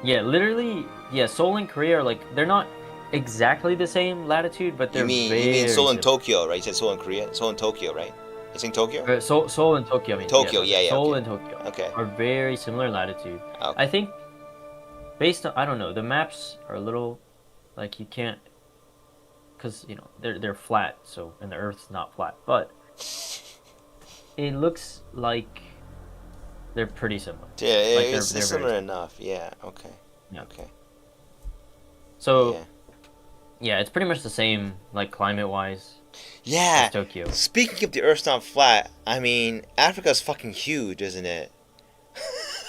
Yeah, literally. Yeah, Seoul and Korea are like, they're not exactly the same latitude, but they're you mean very Seoul and similar. Tokyo, right? You said Seoul and Korea. Seoul and Tokyo, right? You saying Tokyo? Seoul and Tokyo. I mean, Tokyo. yeah, Yeah. Seoul Okay. and Tokyo Okay. are very similar latitude. Okay. I think, based on, I don't know, the maps are a little, like, you can't, because they're flat, so, and the Earth's not flat, but it looks like they're pretty similar. Yeah, Like it's they're similar very enough. Yeah. Okay. Yeah. Okay. So Yeah. yeah, it's pretty much the same, like climate wise, Yeah. as Tokyo. Speaking of the Earth's not flat, I mean Africa's fucking huge, isn't it?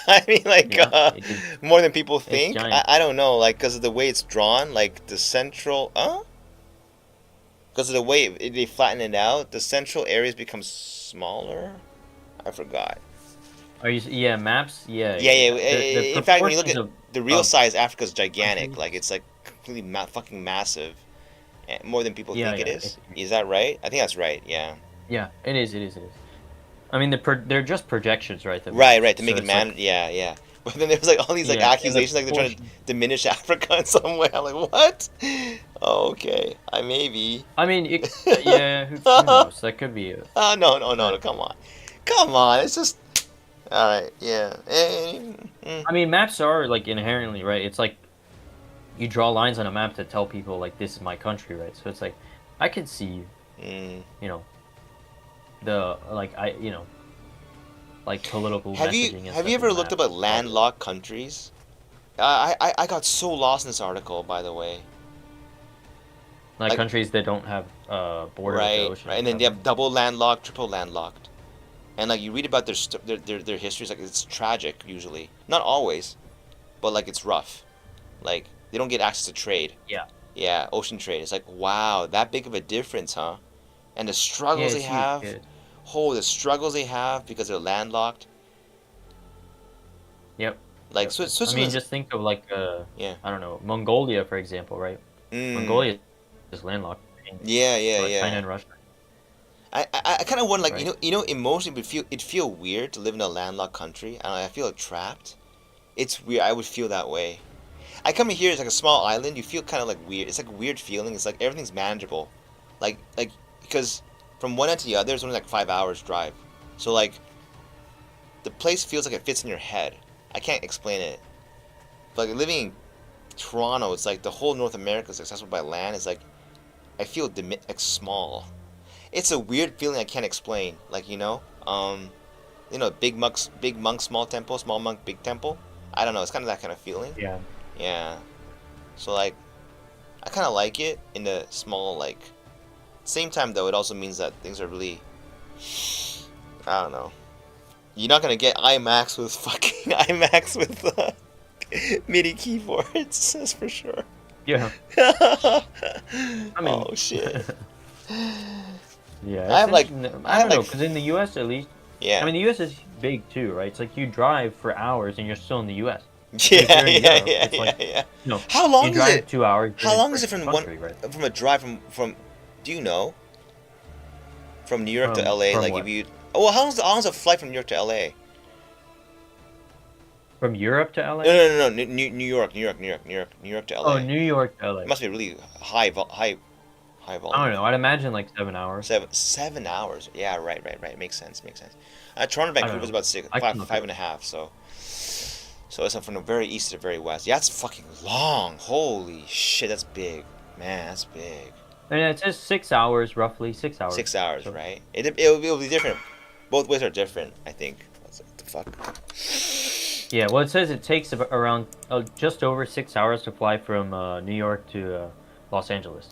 I mean, like Yeah, more than people think. giant. I don't know, like because of the way it's drawn, like the central, because of the way they flatten it out, the central areas become smaller. I forgot. Are you? Yeah, maps. Yeah. Yeah. The In fact, when you look proportions at the real of size, Africa's gigantic. countries. Like it's like completely fucking massive, more than people Yeah, think it yeah, is. Is that right? I think that's right. Yeah. Yeah, it is. I mean, they're just projections, right? The Right, maps. to So make it it's like, yeah. But then there's like all these like yeah, and the accusations, like they're trying to proportion. diminish Africa in some way. I'm like, what? Oh, okay, maybe. I mean, yeah. Who knows? That could be. No, come on. It's just all right. Yeah. I mean, maps are like inherently right. It's like you draw lines on a map to tell people like this is my country, right? So it's like I could see, Mm. the like political Have messaging and you stuff ever in looked up maps. at landlocked countries? I got so lost in this article, by the way. Like like- countries that don't have border with the Right, ocean. right, and then they have double landlocked, triple landlocked, and like you read about their histories, like it's tragic usually, not always, but like it's rough, like they don't get access to trade. Yeah. Yeah, ocean trade. It's like wow, that big of a difference, huh? And the struggles they it's huge, have, yeah. the struggles they have because they're landlocked. Yep. Like Yep. Switzerland. I mean, just think of like Yeah. I don't know, Mongolia, for example, right? Mongolia is landlocked. Yeah, China and Russia. I kind of wonder, like, Right. emotionally, it'd feel weird to live in a landlocked country. I feel like trapped. It's weird. I would feel that way. I come in here, it's like a small island. You feel kind of like weird. It's like a weird feeling. It's like everything's manageable, like because from one end to the other, it's only like 5 hours drive. So like, the place feels like it fits in your head. I can't explain it. But like, living in Toronto, it's like the whole North America is accessible by land. It's like I feel like small. It's a weird feeling I can't explain. Like big monk, small temple, small monk, big temple. I don't know. It's kind of that kind of feeling. Yeah. Yeah. So like, I kind of like it in the small like same time, though, it also means that things are really, I don't know. You're not gonna get iMacs with fucking iMacs with MIDI keyboards, that's for sure. Yeah. I mean, oh shit. Yeah. I have like, I don't know, because in the U.S. at least. yeah. I mean, the U.S. is big too, right? It's like you drive for hours and you're still in the U.S. Yeah, Yeah. No. How long you is drive it? 2 hours. How long is it from country, right? from a drive from? Do you know? From New York to LA, from like what? if you. Oh, well, how long's a flight from New York to LA? From Europe to LA? No. New York to LA. Oh, New York to LA. It must be really high volume. I don't know. I'd imagine like 7 hours. 7 hours. Yeah, right. Makes sense. Toronto, Vancouver is about five and a half. So it's from the very east to the very west. Yeah, that's fucking long. Holy shit, that's big, man. That's big. And it says 6 hours, roughly 6 hours. 6 hours, so. Right? It'll be different. Both ways are different, I think. What the fuck? Yeah, well, it says it takes around just over 6 hours to fly from New York to Los Angeles.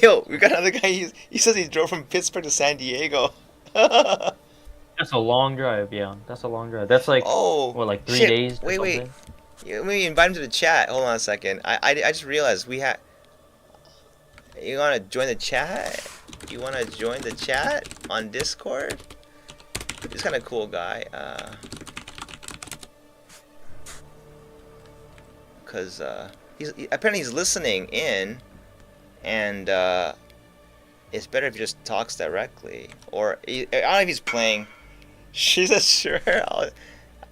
Yo, we got another guy. He says he drove from Pittsburgh to San Diego. That's a long drive. Yeah, that's a long drive. That's like like 3 days. Wait. Let me invite him to the chat. Hold on a second. I just realized we had. You wanna join the chat? You wanna join the chat on Discord? He's kind of cool guy. Cause apparently he's listening in, and it's better if he just talks directly. Or I don't know if he's playing. She says sure.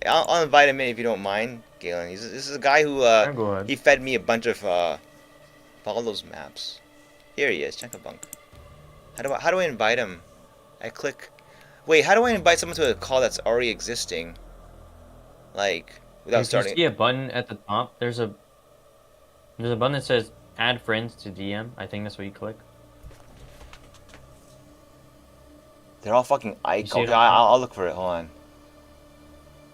I'll invite him in if you don't mind, Galen. This is a guy who he fed me a bunch of follow those maps. Here he is, Chunkabunk. How do I invite him? I click. Wait, how do I invite someone to a call that's already existing? Like without starting. You see a button at the top. There's a button that says add friends to DM. I think that's what you click. They're all fucking icons. I'll look for it. Hold on.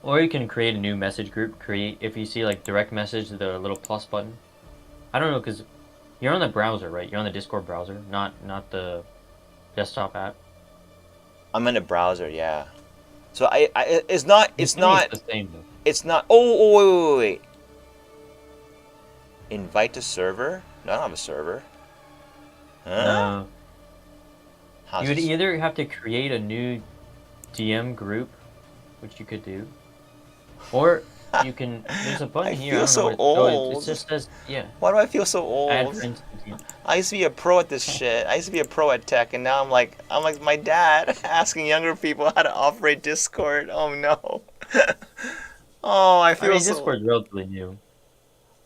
Or you can create a new message group. If you see like direct message, the little plus button. I don't know, because you're on the browser, right? You're on the Discord browser, not the desktop app. I'm in the browser, yeah. So it's not the same though. It's not. Oh, wait. Invite to server? No, I don't have a server. Huh? You would either have to create a new DM group, which you could do, or you can. There's a button here. I feel so old. It just says, yeah. Why do I feel so old? Add friends to DM. I used to be a pro at this shit. I used to be a pro at tech, and now I'm like my dad asking younger people how to operate Discord. Oh no. Oh, I feel so. Discord's relatively new.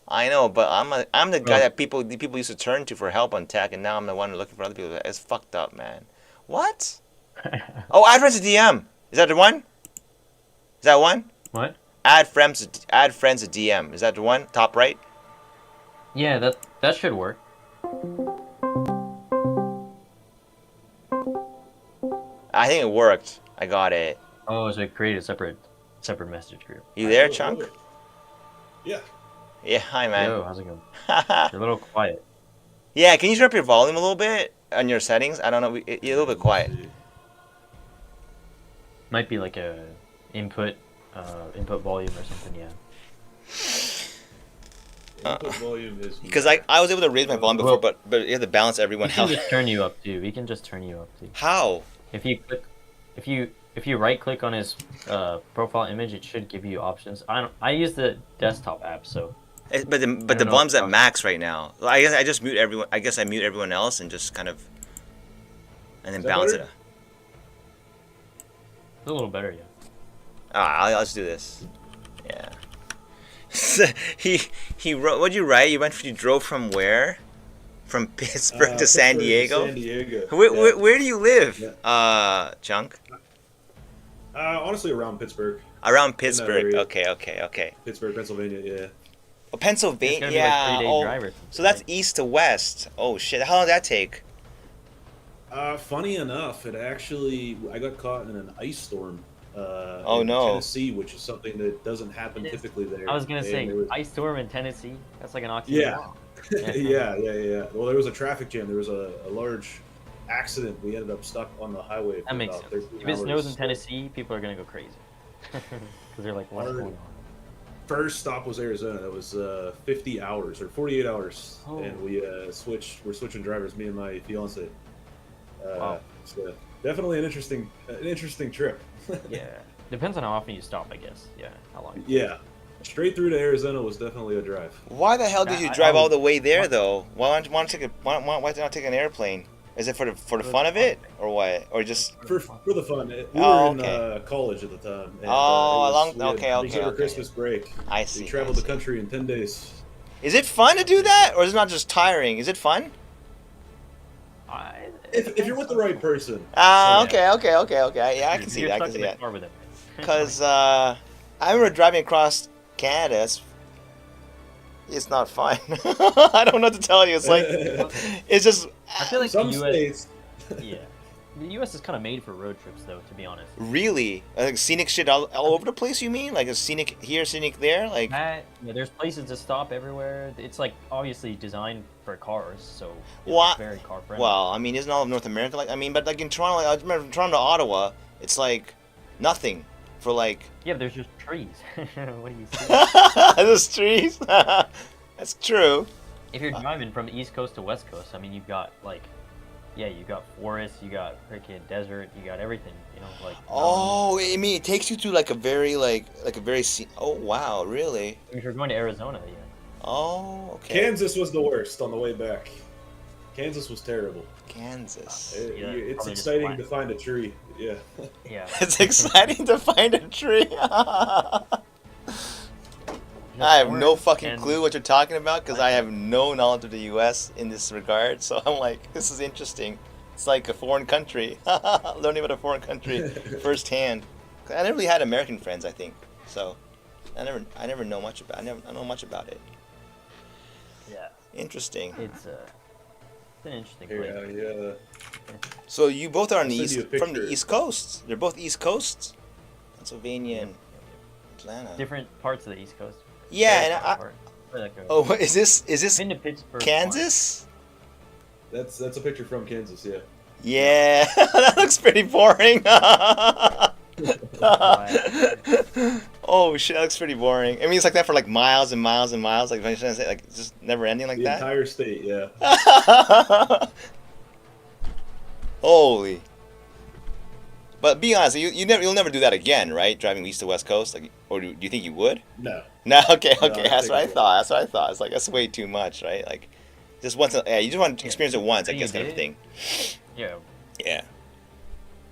I know, but I'm the guy that people used to turn to for help on tech, and now I'm the one looking for other people. It's fucked up, man. What? Oh, add friends to DM. Is that the one? Is that one? What? Add friends to DM. Is that the one? Top right? Yeah, that should work. I think it worked. I got it. Oh, so it created a separate message group. You there, Chunk? Yeah. Yeah, hi, man. Yo, how's it going? You're a little quiet. Yeah, can you turn up your volume a little bit on your settings? I don't know. You're a little bit quiet. Might be like a input volume or something. Yeah. Input volume is because I was able to raise my volume before, but you have to balance everyone else. We can just turn you up too. We can just turn you up too. How? If you right click on his profile image, it should give you options. I use the desktop app, so. But the volume's at max right now. I guess I just mute everyone. I guess I mute everyone else and just kind of, and then balance it. It's a little better, yeah. Alright, let's do this. Yeah. he wrote. What'd you write? You drove from where? From Pittsburgh to San Diego. San Diego. Where do you live, Yeah. Chunk? Honestly, around Pittsburgh. Around Pittsburgh. Okay. Pittsburgh, Pennsylvania. Yeah. Oh, Pennsylvania. It's gonna be Yeah. like 3-day drive or So that's east to west. Oh shit! How long did that take? Funny enough, I got caught in an ice storm. In no. Tennessee, which is something that doesn't happen typically there. I was gonna say ice storm in Tennessee. That's like an oxymoron. Yeah. Yeah. Well, there was a traffic jam. There was a large accident. We ended up stuck on the highway for That makes about sense. 13 If it snows in hours. Tennessee, people are gonna go crazy because they're like, what's Our going on? first stop was Arizona. That was 50 hours or 48 hours, Oh. and we're switching drivers. Me and my fiance. Wow. So definitely an interesting trip. Yeah, depends on how often you stop, I guess. Yeah, how long. Yeah, straight through to Arizona was definitely a drive. Why the hell did you I drive all always- the way there though? Why don't you take a why not take an airplane? Is it for the fun of it or what? Or just For the fun. We Oh, were okay. in college at the time. And, Oh, we had okay, December okay. Christmas break. I We see. traveled I the see. country in 10 days. Is it fun to do that, or is it not just tiring? Is it fun? If you're with the right person. Ah, Yeah. okay. Yeah, I can see that. I can see that. Because I remember driving across Canada. It's not fun. I don't know what to tell you. It's like it's just I feel like Some the U.S. states. Yeah, the U.S. is kind of made for road trips, though. To be honest, really like scenic shit all over the place. You mean like a scenic here, scenic there? Like yeah, there's places to stop everywhere. It's like obviously designed for cars, so What? it's very car friendly. well, I mean, isn't all of North America like? I mean, but like in Toronto, like, I remember from Toronto to Ottawa, it's like nothing for like Yeah, but there's just trees. What do you see? those trees. That's true. If you're driving from the East Coast to West Coast, I mean, you've got like, yeah, you got forests, you got freaking desert, you got everything. You know, like. Oh, I mean, it takes you to like a very Oh wow, really? If you're going to Arizona, yeah. Oh, okay. Kansas was the worst on the way back. Kansas was terrible. Kansas. Yeah, It's probably just exciting flat. to find a tree. Yeah. Yeah. It's exciting to find a tree. I have no fucking clue what you're talking about because I have no knowledge of the U.S. in this regard. So I'm like, this is interesting. It's like a foreign country. Learning about a foreign country firsthand. I never really had American friends, I think. So I never know much about. I know much about it. Yeah. Interesting. It's an interesting place. Yeah. So you both are on the I'll send east, you a from the picture. East Coast. They're both East Coast. Pennsylvania and Atlanta. Different parts of the East Coast. Yeah, Very and far apart. Where that goes. oh, what is this Been to Pittsburgh. Kansas? That's a picture from Kansas. Yeah. Yeah, that looks pretty boring. Oh shit, that looks pretty boring. I mean, it's like that for like miles and miles and miles. Like, like just never ending like The that. entire state. Yeah. Holy. But be honest, you'll never do that again, right? Driving east to west coast, like, or do you think you would? No. No, okay, No, that's I what I think thought. That's what I thought. It's like that's way too much, right? Like, just once, yeah, you just want to experience it once, I You guess, kind of did? thing. Yeah. Yeah.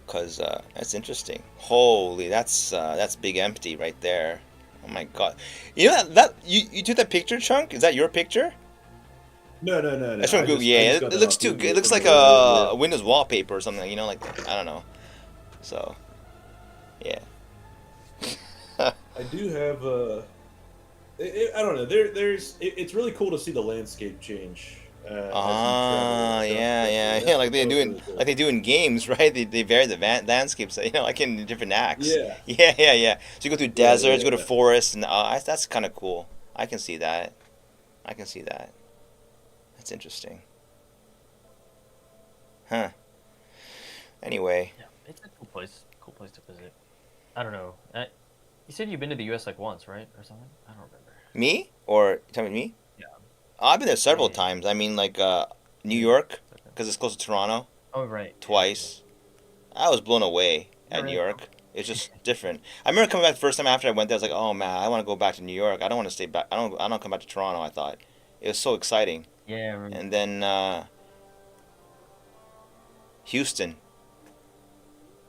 Cause that's interesting. Holy, that's big empty right there. Oh my god. You know that you took that picture, Chunk? Is that your picture? No. That's from I Google. just- I Yeah, just it got that looks off too Google good. It looks from like the- a Windows wallpaper or something. You know, like I don't know. So, yeah. I do have I don't know. It's really cool to see the landscape change. As you travel and stuff. Yeah. That's Like they do in really cool. like they do in games, right? They vary the landscapes, you know, like in different acts. Yeah. Yeah. So you go through deserts, go to yeah. forests, and that's kind of cool. I can see that. That's interesting. Huh. Anyway. Yeah. It's a cool place. Cool place to visit. I don't know. You said you've been to the U.S. like once, right, or something? I don't remember. Me? Or you talking about me? Yeah. I've been there several Yeah. times. I mean, like New York, because it's close to Toronto, Oh right. twice. I was blown away at Really? New York. It's just different. I remember coming back the first time after I went there. I was like, oh man, I want to go back to New York. I don't want to stay back. I don't come back to Toronto. I thought it was so exciting. Yeah. I remember. And then Houston.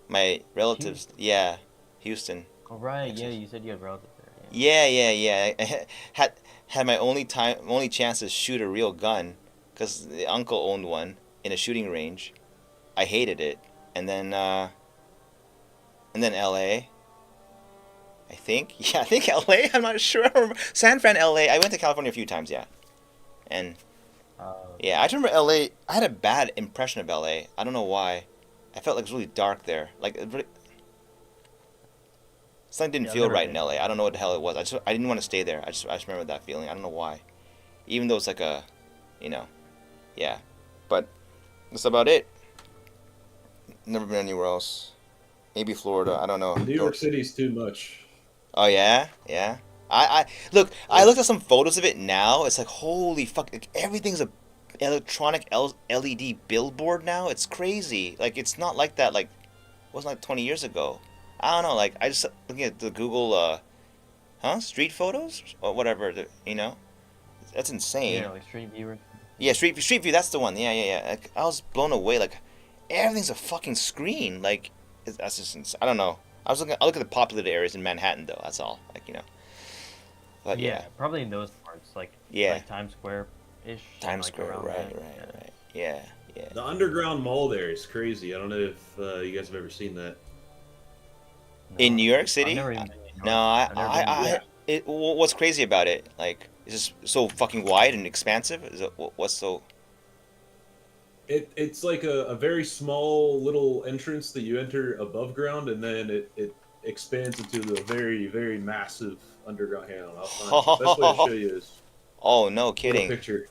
My relatives. Yeah, Houston. Oh right. Texas. Yeah. You said you had relatives there. Yeah. Yeah. Had my only chance to shoot a real gun, because the uncle owned one in a shooting range. I hated it, and then L.A. I think. Yeah, I think L.A. I'm not sure. I don't remember. San Fran, L.A. I went to California a few times. Yeah, and yeah, I just remember L.A. I had a bad impression of L.A. I don't know why. I felt like it was really dark there. Like something didn't Yeah, I've feel never right in been. LA. I don't know what the hell it was. I didn't want to stay there. I just remember that feeling. I don't know why. Even though it's like a, yeah. But that's about it. Never been anywhere else. Maybe Florida. I don't know. New York City's too much. Oh yeah, yeah. I look. I looked at some photos of it now. It's like holy fuck! Like, everything's a electronic LED billboard now. It's crazy. Like it's not like that. Like it wasn't like 20 years ago. I don't know. Like I just looking at the Google, street photos or whatever. That's insane. Yeah, like Street View. Yeah, Street View. That's the one. Yeah. Like, I was blown away. Like everything's a fucking screen. Like that's just insane. I don't know. I look at the populated areas in Manhattan though. That's all. Like But yeah, probably in those parts, like Times Square ish. Times Square, right. Yeah. The underground mall there is crazy. I don't know if you guys have ever seen that. No, in New York City? I've never even been in New York. No, what's crazy about it? Like, is this so fucking wide and expansive? Is it what's so? It's like a very small little entrance that you enter above ground, and then it expands into a very, very massive underground. Hang on, the best way to show you is. Oh no, kidding! Picture.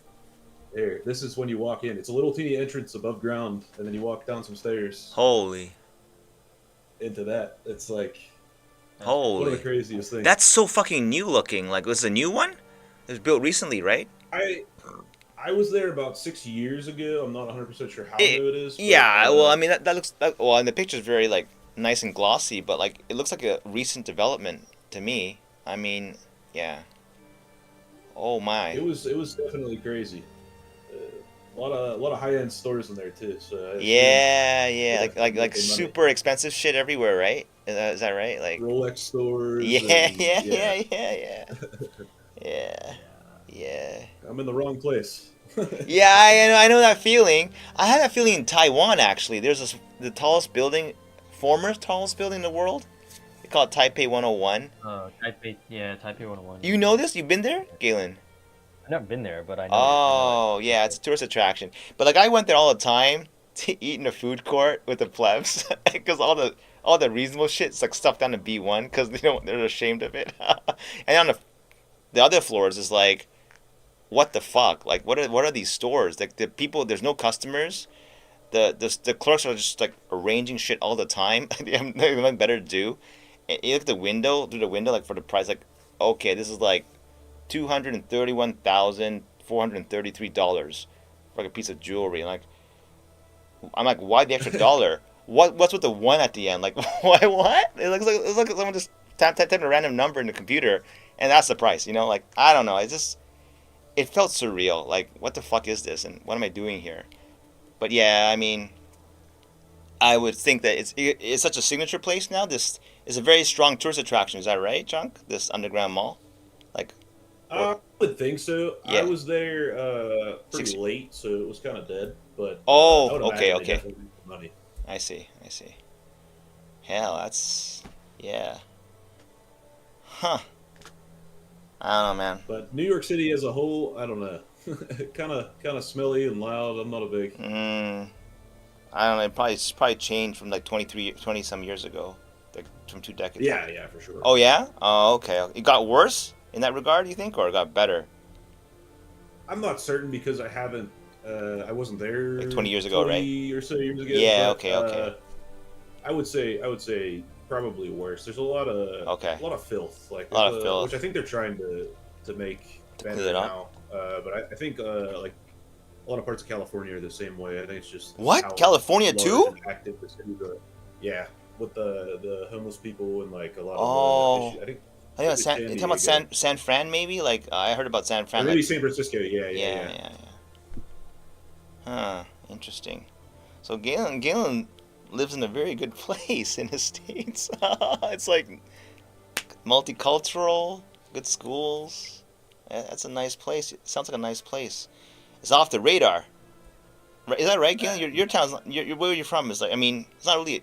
There. This is when you walk in. It's a little teeny entrance above ground, and then you walk down some stairs. Holy. Into that, it's like. Holy. One of the craziest things. That's so fucking new looking. Like, was it a new one? It was built recently, right? I was there about 6 years ago. I'm not 100% sure how new it is. But, yeah, well, I mean, that looks... well, and the picture's very, like, nice and glossy, but, like, it looks like a recent development to me. I mean, yeah. Oh, my. It was definitely crazy. A lot of high-end stores in there, too. So yeah. Like super expensive shit everywhere, right? Is that right? Like Rolex stores. Yeah. I'm in the wrong place. Yeah, I know that feeling. I had that feeling in Taiwan, actually. There's the former tallest building in the world. They call it Taipei 101. Taipei 101. You know this? You've been there, Galen? I've never been there, but I know. Oh, yeah, it's a tourist attraction. But like I went there all the time to eat in a food court with the plebs because all the reasonable shit's like stuffed down to B1 because they're ashamed of it. And on the other floors is like, what the fuck? Like, what are these stores? Like the people, there's no customers. The clerks are just like arranging shit all the time. They have nothing better to do. And you look at through the window, like for the price, like, okay, this is like $231,433 for like a piece of jewelry. And I'm like, why the extra dollar? What's with the one at the end? Like, why? What? It looks like someone just typed a random number in the computer, and that's the price. Like I don't know. It felt surreal. Like, what the fuck is this? And what am I doing here? But yeah, I mean, I would think that it's such a signature place now. This is a very strong tourist attraction. Is that right, Chunk? This underground mall, like. I would think so. Yeah. I was there pretty late, so it was kind of dead. But okay. Money. I see. Hell, that's Huh. I don't know, man. But New York City as a whole, I don't know. kind of smelly and loud. I'm not a big. I don't know. It's probably changed from like 20 some years ago, like from 2 decades. Yeah, for sure. Oh yeah. Oh okay. It got worse in that regard, you think, or it got better? I'm not certain because I haven't. I wasn't there like 20 years ago, 20 or so years ago. Yeah. But, okay. I would say probably worse. There's a lot of filth, like a lot of filth, which I think they're trying to make better now. But I think like a lot of parts of California are the same way. I think it's just California too. Active the cities are, yeah, with the homeless people and like a lot of issues. I think talking about San Fran, maybe. Like I heard about San Fran. Or maybe San Francisco. Yeah. Huh. Interesting. So Galen lives in a very good place in the States. It's like multicultural, good schools. That's a nice place. It sounds like a nice place. It's off the radar. Right? Is that right, Galen? Your town's where you're from is like. I mean, it's not really.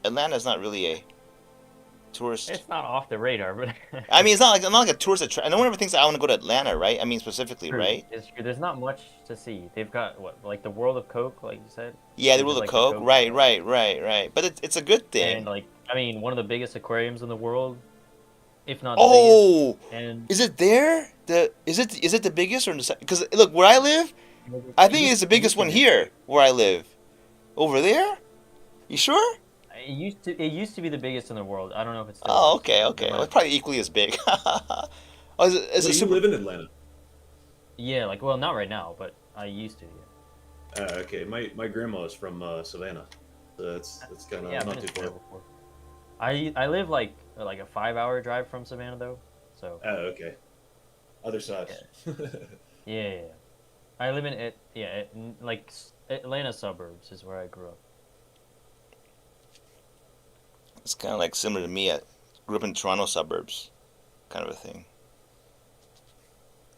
Atlanta's not really a tourist. It's not off the radar, but I mean, it's not like a tourist attraction. No one ever thinks I want to go to Atlanta, right? I mean, specifically, true. Right? It's true. There's not much to see. They've got like the World of Coke, like you said. Yeah, the World of Coke. Right. But it's a good thing. And like, I mean, one of the biggest aquariums in the world, if not. The biggest. And is it there? Is it the biggest or because look where I live, I think it's the biggest one here where I live. Over there, You sure? It used to be the biggest in the world. I don't know if it's still. Oh, is. okay, okay. Well, it's probably equally as big. Oh, is it Wait, you super? live in Atlanta? Yeah, like well, not right now, but I used to. Yeah. Okay. My grandma is from Savannah, so that's kind of Yeah, I've not been too to far. Savannah before. I live like a 5-hour drive from Savannah though, so Okay. Other side. yeah. I live in Atlanta suburbs is where I grew up. It's kind of like similar to me. I grew up in Toronto suburbs, kind of a thing.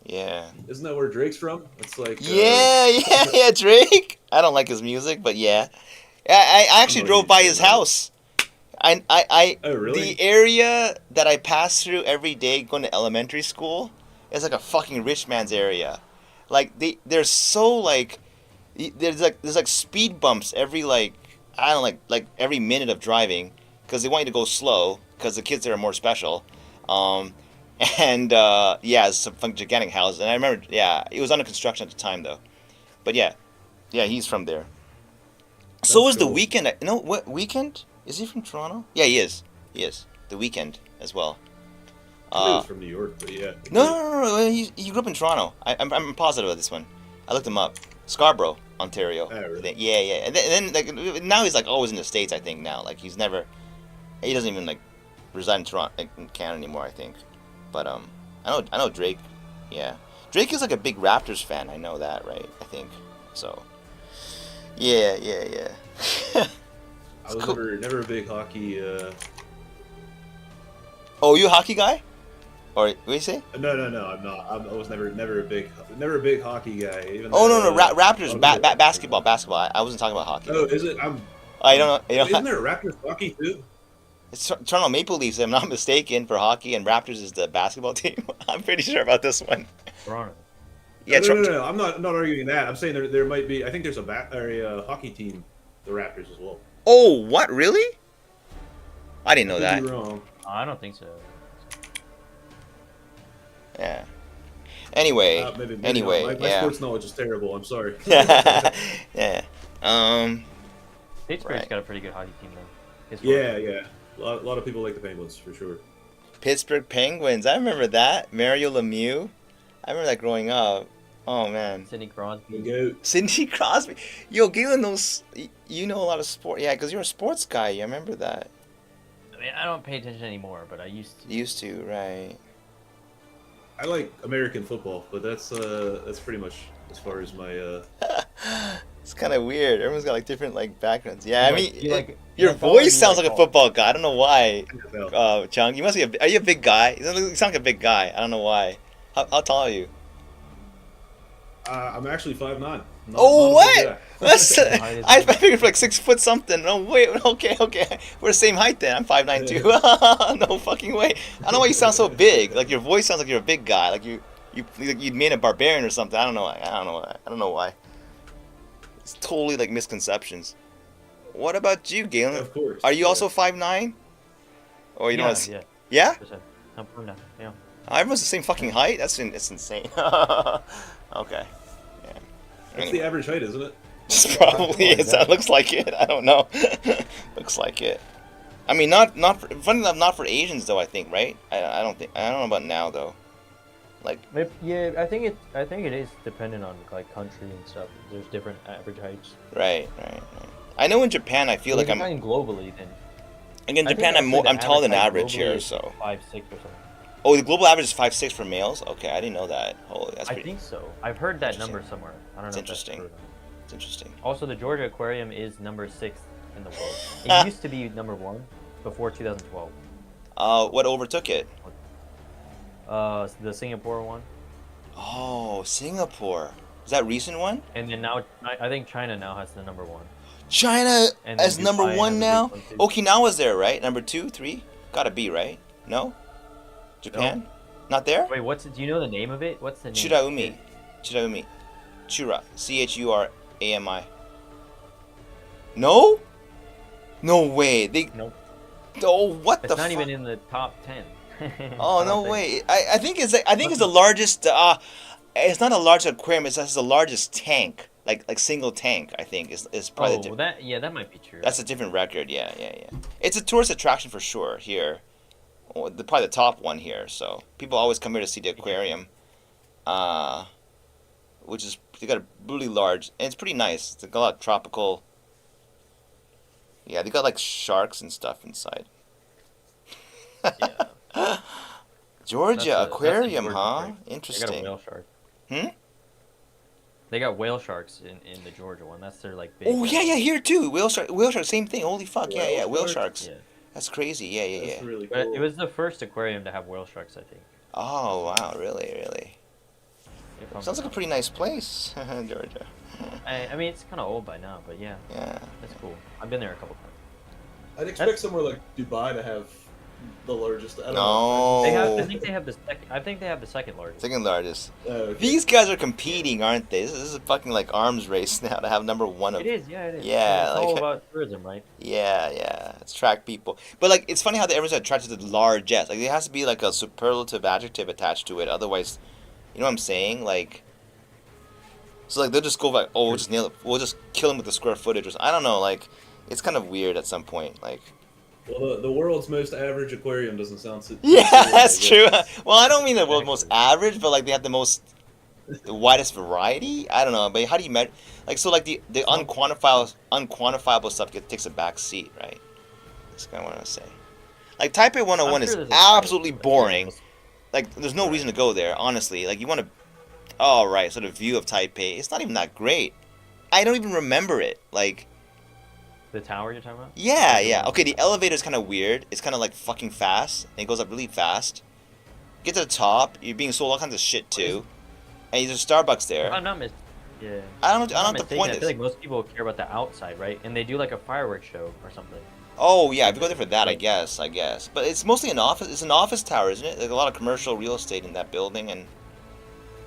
Yeah. Isn't that where Drake's from? It's like Yeah, Drake. I don't like his music, but yeah. I I'm actually not a drove huge by fan his of it. house. I Oh, really? the area that I pass through every day going to elementary school is like a fucking rich man's area. Like they're so like there's like speed bumps every like I don't know, like every minute of driving because they want you to go slow because the kids there are more special. Um, and yeah, it's some fucking gigantic houses. And I remember, yeah, it was under construction at the time though. But yeah, he's from there. So That's is the cool. Weekend. No, what Weekend? Is he from Toronto? Yeah, he is. He is. The Weekend as well. I thought he was from New York, but yeah. No. He grew up in Toronto. I'm positive of this one. I looked him up. Scarborough, Ontario. Oh, really? Yeah. And then like now he's like always in the States. I think now like he doesn't even like reside in Toronto, like in Canada anymore. I think. But I know Drake. Yeah, Drake is like a big Raptors fan. I know that, right? I think so. Yeah. I was cool. never a big hockey. Oh, you a hockey guy? Or what do you say? No, I'm not. I was never a big hockey guy. Even Oh though, no, Raptors okay. basketball. I wasn't talking about hockey. Oh, is it? I don't know. Isn't there a Raptors hockey too? It's Toronto Maple Leafs, if I'm not mistaken, for hockey, and Raptors is the basketball team. I'm pretty sure about this one. Toronto. Yeah, No. I'm not arguing that. I'm saying there might be. I think there's a hockey team, the Raptors as well. Oh, what? Really? I didn't know Could that. be wrong. I don't think so. Yeah. Anyway. Maybe Anyway, not. My yeah. sports knowledge is terrible. I'm sorry. Yeah. Pittsburgh's Right. got a pretty good hockey team though. Yeah. A lot of people like the Penguins for sure. Pittsburgh Penguins. I remember that. Mario Lemieux. I remember that growing up. Oh man. Sidney Crosby. Go. Sidney Crosby. Yo, Galen knows. You know a lot of sport. Yeah, because you're a sports guy. You remember that. I mean, I don't pay attention anymore, but I used to. Used to, right? I like American football, but that's pretty much as far as my. It's kind of weird. Everyone's got like different like backgrounds. Yeah, I mean, your NFL, or voice you sounds like a all- football guy. I don't know why. NFL. Chung, you must be. Are you a big guy? You sound like a big guy. I don't know why. How tall are you? I'm actually 5'9". Oh, not a big what? guy. That's, height is I big. figured for like 6 foot something. No, wait, okay. We're the same height then. I'm 5'9" too. No fucking way. I don't know why you sound so big. Like your voice sounds like you're a big guy. Like you'd made a barbarian or something. I don't know why. It's totally like misconceptions. What about you, Galen? Of course. Are you also 5'9"? Or you Yeah, don't? yeah. Yeah? 100%. I'm down. Yeah. Everyone's the same fucking height. That's insane. Okay. That's the average height, isn't it? Probably is. That looks like it. I don't know. Looks like it. I mean, funny enough, not for Asians though. I think, right? I don't know about now though. Like, Yeah, I think it is dependent on like country and stuff. There's different average heights. right. I know in Japan, I feel like I'm. talking globally then. Again, in I think Japan, actually the I'm taller than height average globally here. is So. 5'6" or something. Oh, the global average is 5'6" for males. Okay, I didn't know that. Holy, that's I pretty. think so. I've heard that Interesting. number somewhere. I don't know. It's if that's interesting. true or not. It's interesting. Also, the Georgia Aquarium is number 6 in the world. It used to be number 1 before 2012. What overtook it? The Singapore one, Oh, Singapore. Is that a recent one? and then now I think China now has the number 1. China And then as number Dubai one has a now. big one, too. Okinawa's there, right? Number 2, 3. Gotta be right. No. Japan. Not there. Wait, do you know the name of it? What's the name? Churaumi. Chura. CHURAMI. No? No way. Nope. Oh, what It's the not fuck? even in the top 10. Oh, I no don't think. way. I think it's the largest. It's not a large aquarium. It's the largest tank. like single tank. I think is probably that might be true. that's a different record. Yeah. It's a tourist attraction for sure here. Probably the top one here. So people always come here to see the aquarium, which is they got a really large and it's pretty nice. They got a lot of tropical. Yeah, they got like sharks and stuff inside. Yeah. Georgia aquarium, Georgia huh? aquarium. Interesting. They got a whale shark. They got whale sharks in the Georgia one. That's their like big. Oh yeah, here too. Whale shark, same thing. Holy fuck, yeah, whale sharks. Yeah. That's crazy. Yeah. That's really But cool. it was the first aquarium to have whale sharks, I think. Oh wow, really. If I'm Sounds like a not- pretty nice place, Georgia. I mean, it's kind of old by now, but yeah, Yeah. that's cool. I've been there a couple times. I'd expect somewhere like Dubai to have the largest. I don't No. They have. Oh. I think they have the second. I think they have the second largest. Second largest. know. Okay. These guys are competing, aren't they? This is a fucking like arms race now to have number one of. It is. Yeah, it is. Yeah, It's all like- about tourism, right? Yeah. It's track people. But like, it's funny how everyone's attracted to the largest. Like, there has to be like a superlative adjective attached to it. Otherwise, you know what I'm saying? Like, so like they'll just go like, oh, we'll just nail it. We'll just kill him with the square footage. Or I don't know. Like, it's kind of weird at some point. Like. Well, the world's most average aquarium doesn't sound so. Yeah, that's I true. guess. Well, I don't mean the world's most average, but like they have the widest variety. I don't know, but how do you measure? Like so, like the unquantifiable stuff takes a back seat, right? That's kind of what I was saying. Like Taipei 101 I'm is sure there's a- absolutely boring. Like there's no reason to go there, honestly. Like you want to, oh right, so the view of Taipei, it's not even that great. I don't even remember it. Like. The tower you're talking about? Yeah. Okay, the elevator's kind of weird. It's kind of like fucking fast. And it goes up really fast. Get to the top, you're being sold all kinds of shit too. And there's a Starbucks there. I'm not yeah. I don't know I'm what the mistaken, point I is. feel like most people care about the outside, right? And they do like a fireworks show or something. Oh yeah, if you go there for that, I guess. But it's mostly an office. It's an office tower, isn't it? There's a lot of commercial real estate in that building, and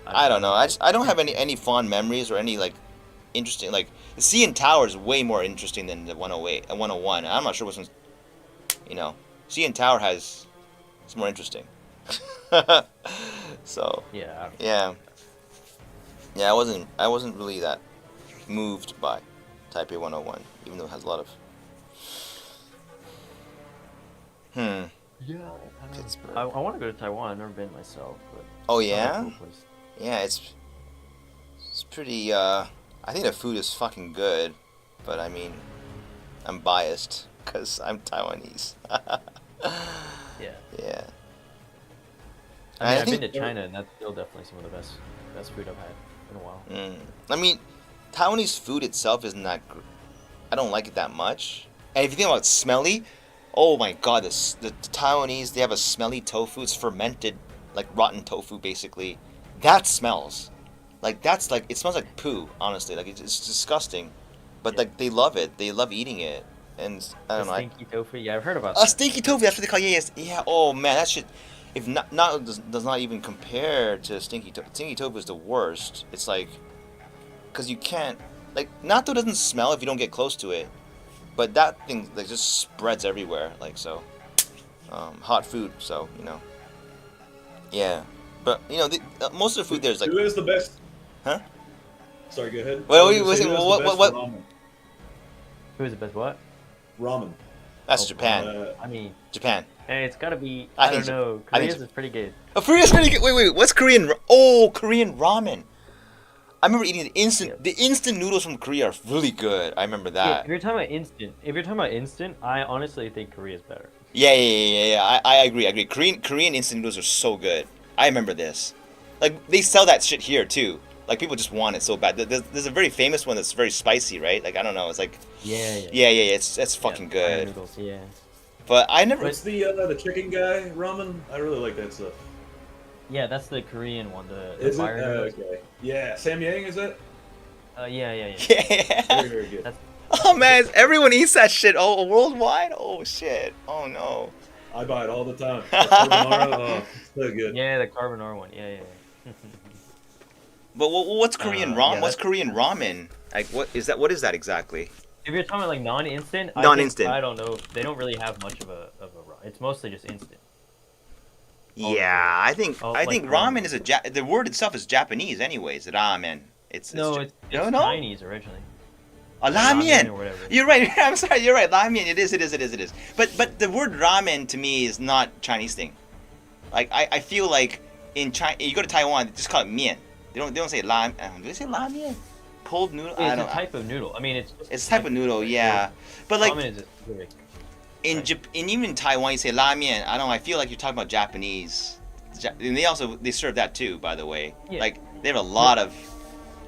I don't know. I don't have any fond memories or any like interesting like the CN Tower is way more interesting than the 108 and 101. I'm not sure which one's, CN Tower it's more interesting. So Yeah. yeah, I wasn't really that moved by Taipei 101, even though it has a lot of Yeah. Pittsburgh. I want to go to Taiwan. I've never been myself, but Oh it's yeah? a cool place. Yeah, it's pretty I think the food is fucking good, but I mean I'm biased cuz I'm Taiwanese. Yeah. Yeah. I mean, I I've think- been to China, and that's still definitely some of the best food I've had in a while. I mean, Taiwanese food itself isn't that I don't like it that much. And if you think about smelly, oh my god, the Taiwanese, they have a smelly tofu. It's fermented, like rotten tofu, basically. That smells. Like, that's like, it smells like poo, honestly. Like, it's disgusting. But, like, they love it. They love eating it. And, I don't know. Stinky tofu. Yeah, I've heard about A that. stinky tofu, that's what they call it. Yes. Yeah, oh man, that shit, if does not even compare to stinky tofu. Stinky tofu is the worst. It's like, because you can't, like, natto doesn't smell if you don't get close to it. But that thing, like, just spreads everywhere. Like, so, hot food, so, yeah. But, most of the food there is like, Who is the best? Huh? Sorry, go ahead. Well, I was gonna was say, it- who has what- the best what- Ramen. Who is the best? What? Ramen. that's Oh, Japan. I mean, Japan. hey, it's gotta be. I I think don't know. I think Korea's is pretty good. Oh, Korea's pretty good. Wait, what's Korean? Oh, Korean ramen. I remember eating the instant noodles from Korea are really good. I remember Yeah, that. if you're talking about instant, I honestly think Korea's better. Yeah. I agree. Korean instant noodles are so good. I remember this. Like, they sell that shit here, too. Like, people just want it so bad. There's a very famous one that's very spicy, right? Like, I don't know. It's like, Yeah. it's fucking fire good. Noodles, yeah. But I never... What's the chicken guy ramen? I really like that stuff. Yeah, that's the Korean one. The Is it? fire noodles. Okay. Yeah, Samyang is it? Yeah. Yeah. Very, very good. That's- Oh, man. Everyone eats that shit. Oh, worldwide? Oh, shit. Oh, no. I buy it all the time. The carbonara, oh, so good. Yeah, the carbonara one. Yeah. But what's Korean ramen? yeah, What's that's- Korean ramen? Like, what is that? What is that exactly? If you're talking about like non-instant, Non-instant. I don't know. They don't really have much of a It's mostly just instant. Oh, Yeah, I think like ramen ramen. is the word itself is Japanese, anyways. Ramen. It's it's no. Chinese originally. Ramen. Or whatever. You're right. I'm sorry. You're right. Ramen. It is. But the word ramen to me is not Chinese thing. Like I feel like in China, you go to Taiwan, they just call it mian. They don't say ramen. Do they say ramen? Cold noodle. I It's don't a know. type of noodle. I mean, It's a type of noodle, yeah. But like ramen is a specific. in even Taiwan, you say ramen. I don't know. I feel like you're talking about Japanese. And they serve that too, by the way. Yeah. Like they have a lot of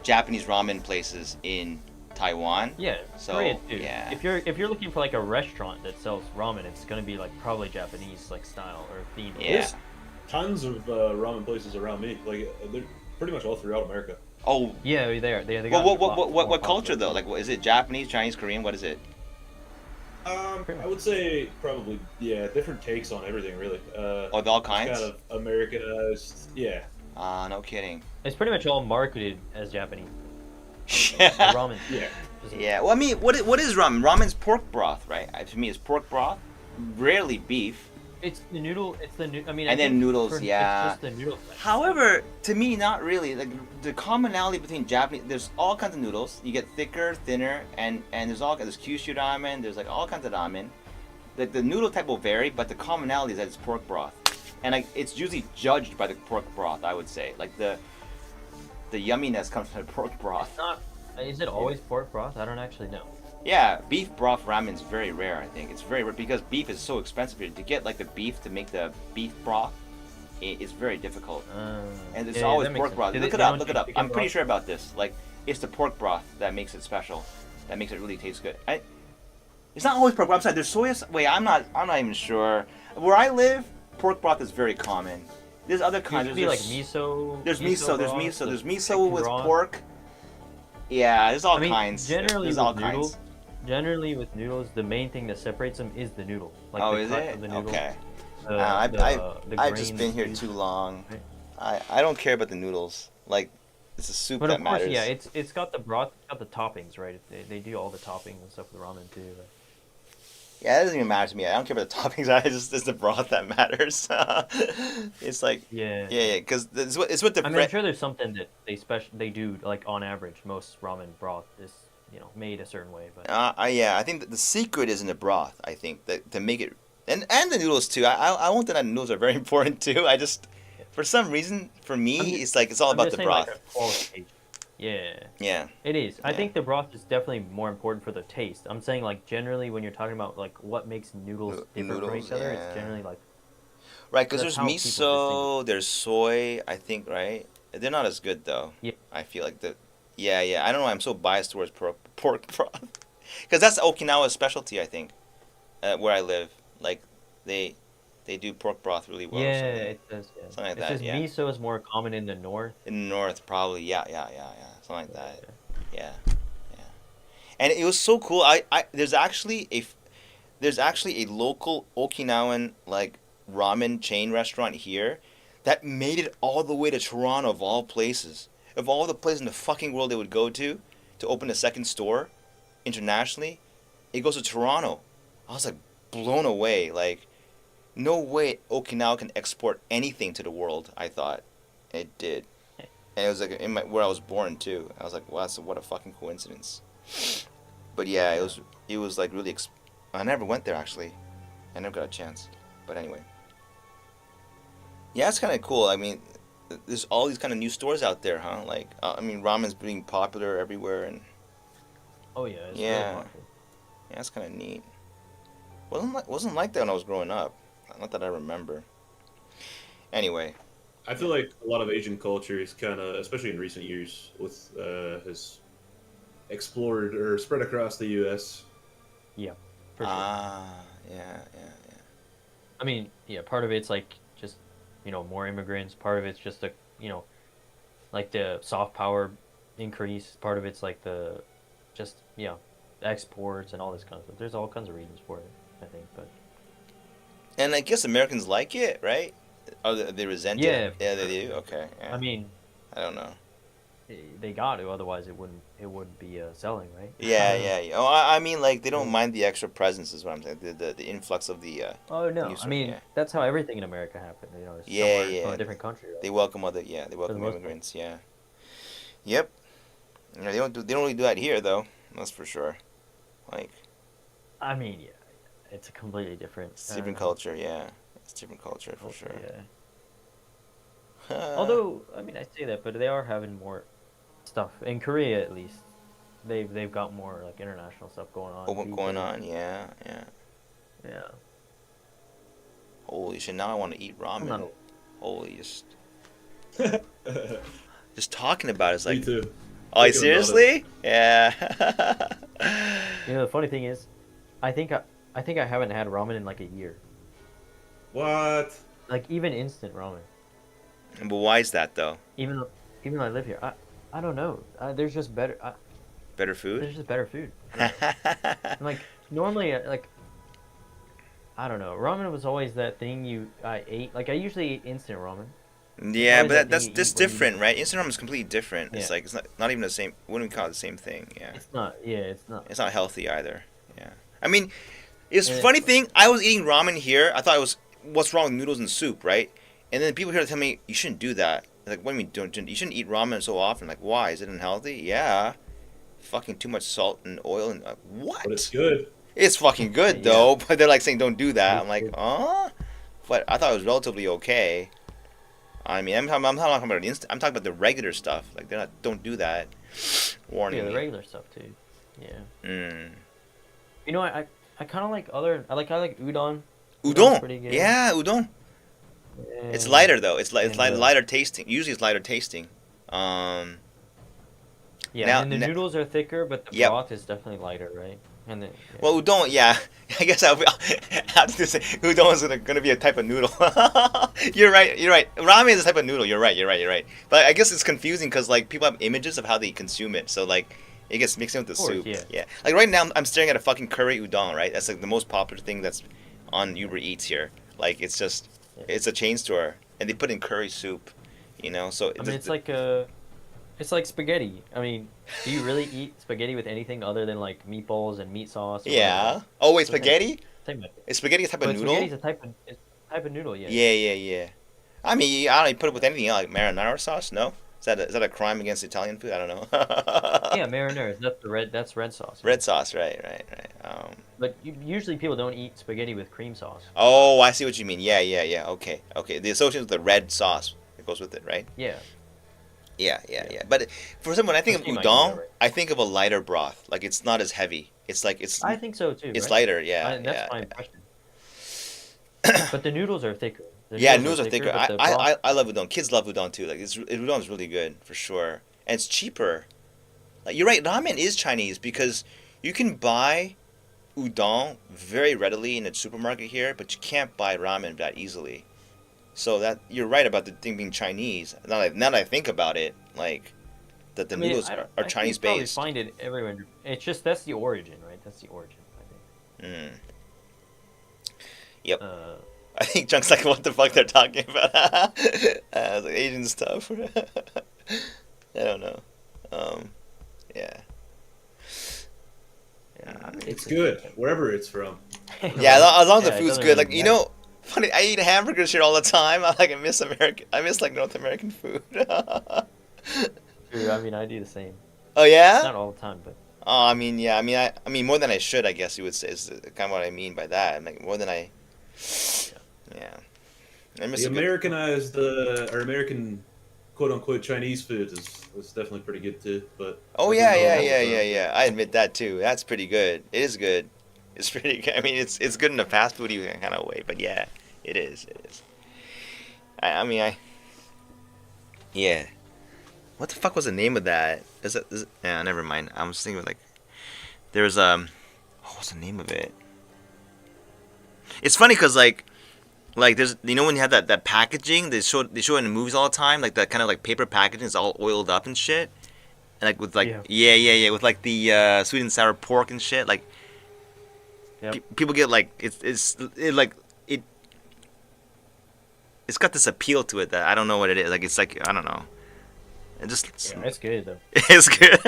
Japanese ramen places in Taiwan. Yeah, So, Korea too. yeah. If you're looking for like a restaurant that sells ramen, it's gonna be like probably Japanese like style or theme. Yeah. There's tons of ramen places around me. Like they're pretty much all throughout America. Oh, Yeah, they are. They well, got a lot more what culture popular. though? Like, what is it? Japanese, Chinese, Korean? What is it? I would say probably different takes on everything really. Oh, all kinds. Kind of Americanized. Yeah. No kidding. It's pretty much all marketed as Japanese. The Yeah. ramen. Yeah. Yeah. Well, I mean, what is ramen? Ramen's pork broth, right? To me, it's pork broth. Rarely beef. It's the noodle. It's the I mean. And then noodles, yeah. It's just the noodle. However, to me, not really. Like the commonality between Japanese, there's all kinds of noodles. You get thicker, thinner, and there's Kyushu ramen. There's like all kinds of ramen. The noodle type will vary, but the commonality is that it's pork broth, and like it's usually judged by the pork broth. I would say like the yumminess comes from the pork broth. It's not. Is it always pork broth? I don't actually know. Yeah, beef broth ramen is very rare. I think it's very rare because beef is so expensive here. To get like the beef to make the beef broth, it's very difficult. And it's always that makes pork sense. broth. Do Look they it up. don't Look it do up. chicken I'm pretty broth? sure about this. Like, it's the pork broth that makes it special. That makes it really taste good. It's not always pork broth. I'm sorry. There's soy. Wait, I'm not even sure. Where I live, pork broth is very common. There's other kinds. It should be like miso. There's miso. There's broth, miso. There's miso chicken with broth. pork. Yeah, there's all I mean, kinds. generally There's with all noodles, kinds. generally with noodles, the main thing that separates them is the noodle. Like Oh, the is cut it? Of the noodle, Okay. the I've just grain been that's here used. too long. Right. I don't care about the noodles. Like, it's a soup But that of course, matters. yeah, it's got the broth, it's got the toppings, right? They do all the toppings and stuff with ramen too. Like. Yeah, it doesn't even matter to me. I don't care about the toppings. It's the broth that matters. It's like Yeah. because it's what the I mean, I'm sure there's something that they do like on average. Most ramen broth is made a certain way, but yeah, I think that the secret is in the broth. I think that to make it and the noodles too. I won't deny the noodles are very important too. I just for some reason for me it's like it's all I'm about just the saying, broth. like, a qualification. Yeah. Yeah. It is. I Yeah. think the broth is definitely more important for the taste. I'm saying like generally when you're talking about like what makes noodles different from Noodles, each other, yeah. it's generally like Right, because That's there's how people miso, there's soy, I think, right? They're not as good though. Yeah. I feel like yeah. I don't know. I'm so biased towards pork broth, because that's Okinawa's specialty. I think, where I live, like they do pork broth really well. or yeah, something. it does. Yeah. Something like it that, says yeah. miso is more common in the north. In the north, probably. Yeah. Something like that. Yeah. And it was so cool. There's actually a local Okinawan like ramen chain restaurant here that made it all the way to Toronto of all places. Of all the places in the fucking world they would go to open a second store internationally, it goes to Toronto. I was like blown away. Like, no way Okinawa can export anything to the world, I thought. It did. And it was like where I was born too. I was like, wow, what a fucking coincidence. But yeah, it was like really. I never went there actually. I never got a chance. But anyway. Yeah, it's kind of cool. I mean, there's all these kind of new stores out there, huh? Like, I mean, ramen's being popular everywhere, and Oh yeah. It's Yeah. Really popular. yeah, it's kind of neat. Wasn't like that when I was growing up. Not that I remember. Anyway. I feel like a lot of Asian culture is kind of, especially in recent years, has explored or spread across the U.S. Yeah. For sure. Yeah. I mean, yeah. Part of it's like just more immigrants. Part of it's just the like the soft power increase. Part of it's like the just exports and all this kind of stuff. There's all kinds of reasons for it, I think. But And I guess Americans like it, right? Oh, they resent Yeah. it. Yeah, they do. Okay. Yeah. I mean, I don't know. they got to, otherwise it wouldn't be selling, right? Yeah. Oh, I mean, like they don't mind the extra presence, is what I'm saying. The influx of the. Oh no, User, I mean yeah. that's how everything in America happened. It's Yeah, somewhere yeah. from a different country. Right? They welcome they welcome most part. immigrants. Yeah. Yep. You know, they don't really do that here though. That's for sure. Like, I mean, yeah, it's a completely different. it's different culture. Yeah, it's different culture for culture, sure. Yeah. Although, I mean, I say that, but they are having more stuff in Korea at least. They've got more like international stuff going on. What's these going days. on? Yeah. Yeah. Holy shit! Now I want to eat I'm ramen. not. Holy, just talking about it is Me like. too. Oh, Thinking about seriously? Yeah. You know, the funny thing is, I think I haven't had ramen in like a year. What? Like even instant ramen. But why is that though? Even though I live here, I don't know. There's just better. Better food? There's just better food. And, like normally, like I don't know. Ramen was always that thing I ate. Like I usually eat instant ramen. Yeah, always but that that's thing you that's eat when you different, don't- right? Instant ramen is completely different. It's Yeah. like it's not even the same. Wouldn't we call it the same thing? Yeah, It's not. Yeah, it's not. it's not healthy either. Yeah, I mean, it's And funny thing. I was eating ramen here. I thought it was what's wrong with noodles and soup, right? And then people here tell me you shouldn't do that. Like, what do you mean don't you shouldn't eat ramen so often? Like, why? Is it unhealthy? Yeah, fucking too much salt and oil and what? But it's good. It's fucking good Yeah. though, but they're like saying don't do that. It's I'm like, good. but I thought it was relatively okay. I mean, I'm not talking about I'm talking about the regular stuff. Like they're not, don't do that. Warning Yeah, the me. regular stuff too. Yeah. Mm. You know, I kind of like other. I like udon. Udon's Udon. pretty good. Yeah, udon. It's And- lighter though. It's and, lighter tasting. Usually it's lighter tasting. Yeah, Now- and the noodles are thicker, but the Yep. broth is definitely lighter, right? And then yeah. Well, udon. Yeah, I guess I have to say udon is gonna be a type of noodle. You're right. Ramen is a type of noodle. You're right. But I guess it's confusing because like people have images of how they consume it, so like it gets mixed in with the Of course, soup. yeah. Like right now, I'm staring at a fucking curry udon. Right, that's like the most popular thing that's on Uber Eats here. Like it's just, Yeah. it's a chain store, and they put in curry soup. You know, so I mean, it's like spaghetti. I mean, do you really eat spaghetti with anything other than like meatballs and meat sauce? Or yeah. whatever? Oh wait, It's the spaghetti? Same method. Is spaghetti a type of But noodle? spaghetti's it's a type of noodle, yeah. Yeah. I mean, I don't even put it with anything else, like marinara sauce. No, is that a crime against Italian food? I don't know. Yeah, marinara. That's red sauce. Red sauce, right. But usually people don't eat spaghetti with cream sauce. Oh, I see what you mean. Yeah. Okay. The association with the red sauce that goes with it, right? Yeah. Yeah. But for some, when I think of That's what you udon, might do, right? I think of a lighter broth. Like it's not as heavy. It's like I think so too. it's right? lighter. Yeah. That's my impression. But the noodles are thicker. The Yeah, noodles are thicker. but the broth- I love udon. Kids love udon too. Like udon is really good for sure, and it's cheaper. Like you're right, ramen is Chinese because you can buy udon very readily in a supermarket here, but you can't buy ramen that easily. So that you're right about the thing being Chinese. Now that I think about it, like that the I mean, noodles I don't- are I think Chinese you probably based. find it everywhere. It's just that's the origin, right? That's the origin, I think. Mm. Yep. Uh, I think Junk's like, what the fuck they're talking about? It's like Asian stuff. I don't know. Yeah. yeah, I mean, It's good wherever it's from. Yeah, as long as the Yeah, it food's doesn't good. really Like, you matter. know, funny, I eat hamburgers here all the time. I miss like North American food. True, I mean, I do the same. Oh yeah? Not all the time, but Oh, I mean, yeah. I mean, more than I should. I guess you would say is kind of what I mean by that. I'm like more than I. Yeah. I miss The a good. Americanized or American quote unquote Chinese food is definitely pretty good too. But Oh I yeah, think all yeah, of yeah, them- yeah, yeah. I admit that too. That's pretty good. It is good. It's pretty good. I mean, it's good in a fast foody kind of way, but yeah, it is. It is. I mean, yeah. What the fuck was the name of that? Is it? Yeah, never mind. I was thinking like, there's what was the name of it? It's funny because like there's when you have that packaging they show it in the movies all the time, like that kind of like paper packaging is all oiled up and shit, and like with like yeah with like the sweet and sour pork and shit, like Yep. people get like it's got this appeal to it that I don't know what it is. Like it's like I don't know. It just yeah, it's good though. it's good.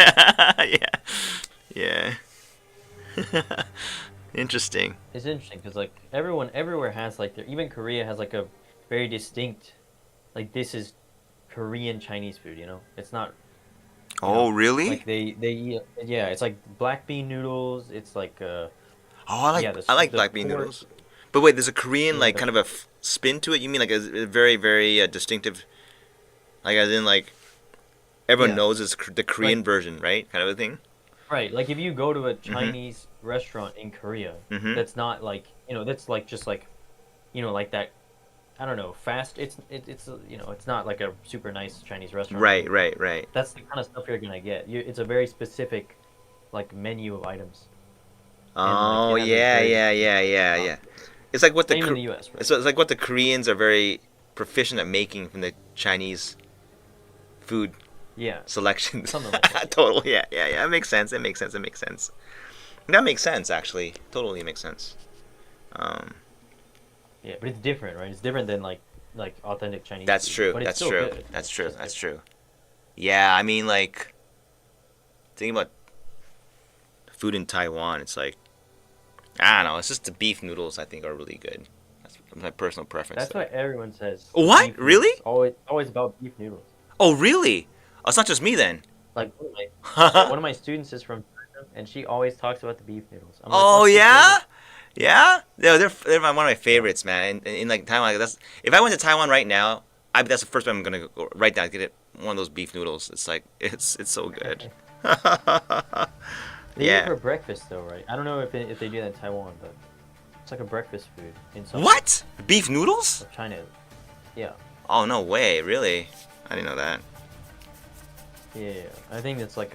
Yeah. Interesting. It's interesting because like everyone everywhere has like even Korea has like a very distinct, like this is Korean Chinese food. You know, it's not. Oh, really? Like they eat, yeah, it's like black bean noodles. It's like I like black bean noodles. But wait, there's a Korean like the- kind of a spin to it. You mean like a very very distinctive, like as in like everyone Yeah. knows it's the Korean version, right? Kind of a thing. right. Like if you go to a Chinese restaurant in Korea, Mhm. that's not like that's like just like like that. I don't know, fast. It's it's not like a super nice Chinese restaurant. Right, right, right. That's the kind of stuff you're gonna get. It's a very specific, like menu of items. Oh it has a yeah, very yeah, yeah, yeah, yeah. It's like what the Same in the U.S. Right? it's like what the Koreans are very proficient at making from the Chinese food Yeah, selections. something like that. Totally, yeah, yeah, yeah. It makes sense. It makes sense. It makes sense. That makes sense, actually. Totally makes sense. Yeah, but it's different, right? It's different than like authentic Chinese. That's food, true. But it's That's still true. good. That's true. It's That's just true. Yeah, I mean, like, thinking about food in Taiwan, it's like, I don't know. It's just the beef noodles I think are really good. That's my personal preference. That's what everyone says. What? Beef Really? noodles. Always about beef noodles. Oh, really? Oh, it's not just me then. Like one of my students is from China, and she always talks about the beef noodles. I'm like, Oh "What's your yeah, favorite?" yeah. They're one of my favorites, man. In like Taiwan, like, that's if I went to Taiwan right now, that's the first time I'm gonna go right down get it. One of those beef noodles. It's like it's so good. They eat Yeah. it for breakfast though, right? I don't know if they do that in Taiwan, but it's like a breakfast food in some What? Beef noodles? of China. Yeah. Oh no way! Really? I didn't know that. Yeah. I think it's like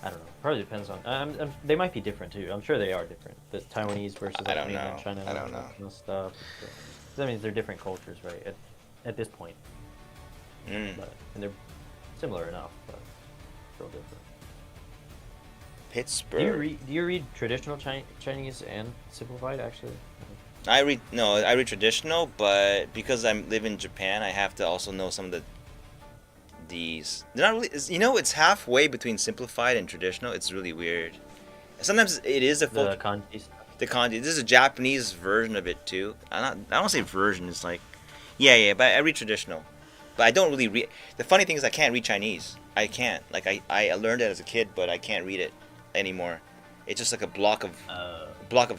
I don't know. Probably depends on. They might be different too. I'm sure they are different. The Taiwanese versus I like don't mainland know. China. I don't know. And stuff. That means they're different cultures, right? At this point, Mm. and they're similar enough, but still different. Pittsburgh. Do you read traditional Chinese and simplified actually? I read traditional, but because I live in Japan, I have to also know some of these. They're not really. It's halfway between simplified and traditional. It's really weird. Sometimes it is a The kanji stuff. the kanji. This is a Japanese version of it too. I don't say version. It's like, yeah. But I read traditional, but I don't really read. The funny thing is I can't read Chinese. I can't. Like I learned it as a kid, but I can't read it anymore. It's just like a block of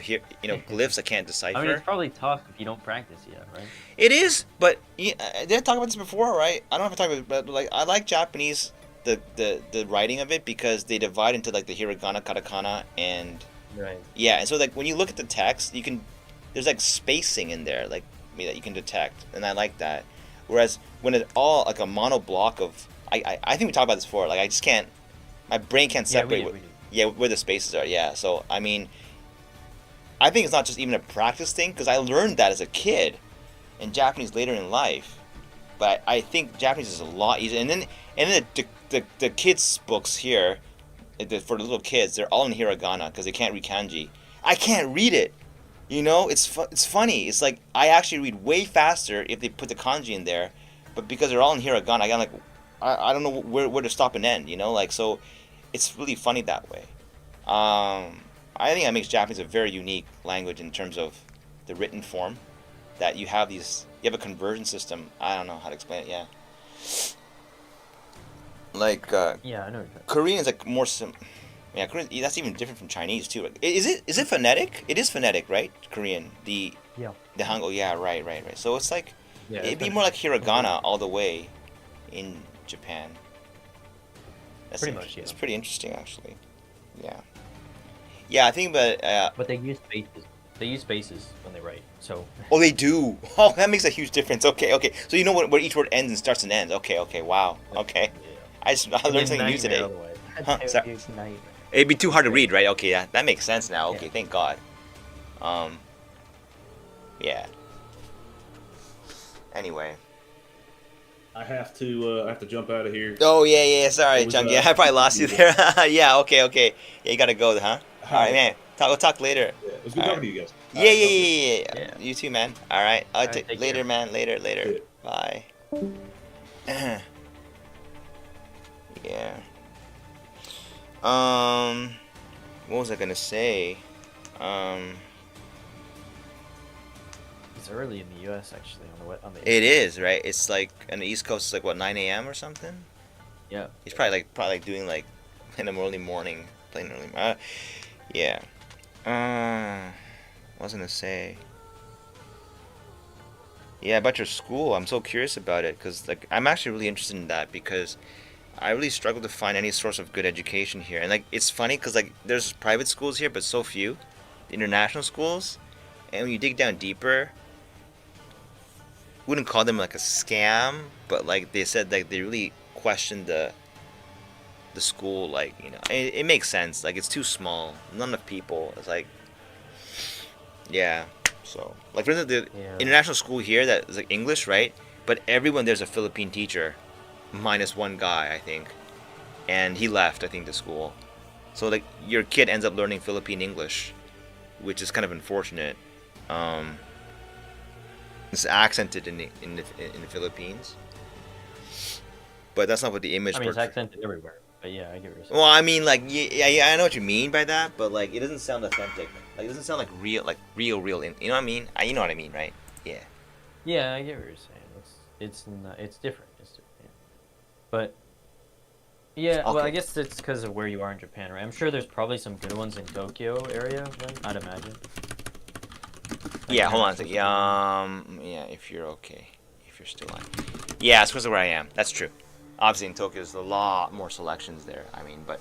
here, glyphs I can't decipher. I mean, it's probably tough if you don't practice yet, right? It is, but did I talk about this before, right? I don't know if I talked about it, but like I like Japanese the writing of it because they divide into like the hiragana, katakana, and Right. yeah, and so like when you look at the text, there's like spacing in there, like that you can detect, and I like that. Whereas when it's all like a mono block of, I think we talked about this before. Like I just can't, my brain can't Yeah, separate. we did. Yeah, where the spaces are. Yeah, so I mean, I think it's not just even a practice thing because I learned that as a kid, and Japanese later in life. But I think Japanese is a lot easier. And then the kids' books here, for the little kids, they're all in hiragana because they can't read kanji. I can't read it. It's funny. It's like I actually read way faster if they put the kanji in there, but because they're all in hiragana, I don't know where to stop and end. So it's really funny that way. I think that makes Japanese a very unique language in terms of the written form. That you have a conversion system. I don't know how to explain it. Yeah. Like Yeah, I know. Korean is like more yeah, Korean, that's even different from Chinese too. Is it phonetic? It is phonetic, right? Korean, the Hangul. Yeah, right. So it's like Yeah, it'd be more like hiragana all the way in Japan. That's Pretty much, yeah. It's pretty interesting, actually. Yeah. Yeah, I think, But they use spaces. They use spaces when they write. So. Oh, they do. Oh, that makes a huge difference. Okay. So you know where each word ends and starts and ends. Okay. Wow. Okay. Yeah. I learned something new today. Huh, sorry. It's nightmare. It'd be too hard to read, right? Okay, that makes sense now. Okay, Yeah. thank God. Yeah. Anyway. I have to jump out of here. Oh yeah. Sorry, It was, Chunk. Yeah, I probably lost you there. Yeah. Okay. Yeah, you gotta go, huh? All right, Hi. man. We'll talk later. Yeah, it was good All talking to you guys. Yeah. Yeah. You too, man. All right. I'll right, take later, care. man. Later. Yeah. Bye. Yeah. What was I gonna say? It's early in the U.S. actually on the It is, right? It's like on the East Coast. It's like what, 9 a.m. or something? Yeah. He's probably doing like in the early morning, playing early. Yeah. What was I gonna say? Yeah, about your school. I'm so curious about it because like I'm actually really interested in that because I really struggle to find any source of good education here. And like it's funny because like there's private schools here, but so few, the international schools. And when you dig down deeper, wouldn't call them like a scam, but like they said like they really questioned the school. Like it makes sense. Like it's too small, not enough people. It's like yeah. So like for instance, the Yeah. international school here that is like English, right? But everyone there's a Philippine teacher, minus one guy I think, and he left I think the school. So like your kid ends up learning Philippine English, which is kind of unfortunate. It's accented in the Philippines, but that's not what the image. I mean, it's accented everywhere. But yeah, I get what you're saying. Well, I mean, like, yeah, I know what you mean by that, but like, it doesn't sound authentic. Like, it doesn't sound like real. You know what I mean? You know what I mean, right? Yeah. Yeah, I get what you're saying. It's different. It's different. Yeah. But yeah, well, I Okay. guess it's because of where you are in Japan, right? I'm sure there's probably some good ones in Tokyo area, right? I'd imagine. Yeah. Hold on a second. Yeah. If you're okay, if you're still on. Yeah, it's because of where I am. That's true. Obviously, in Tokyo, there's a lot more selections there. I mean, but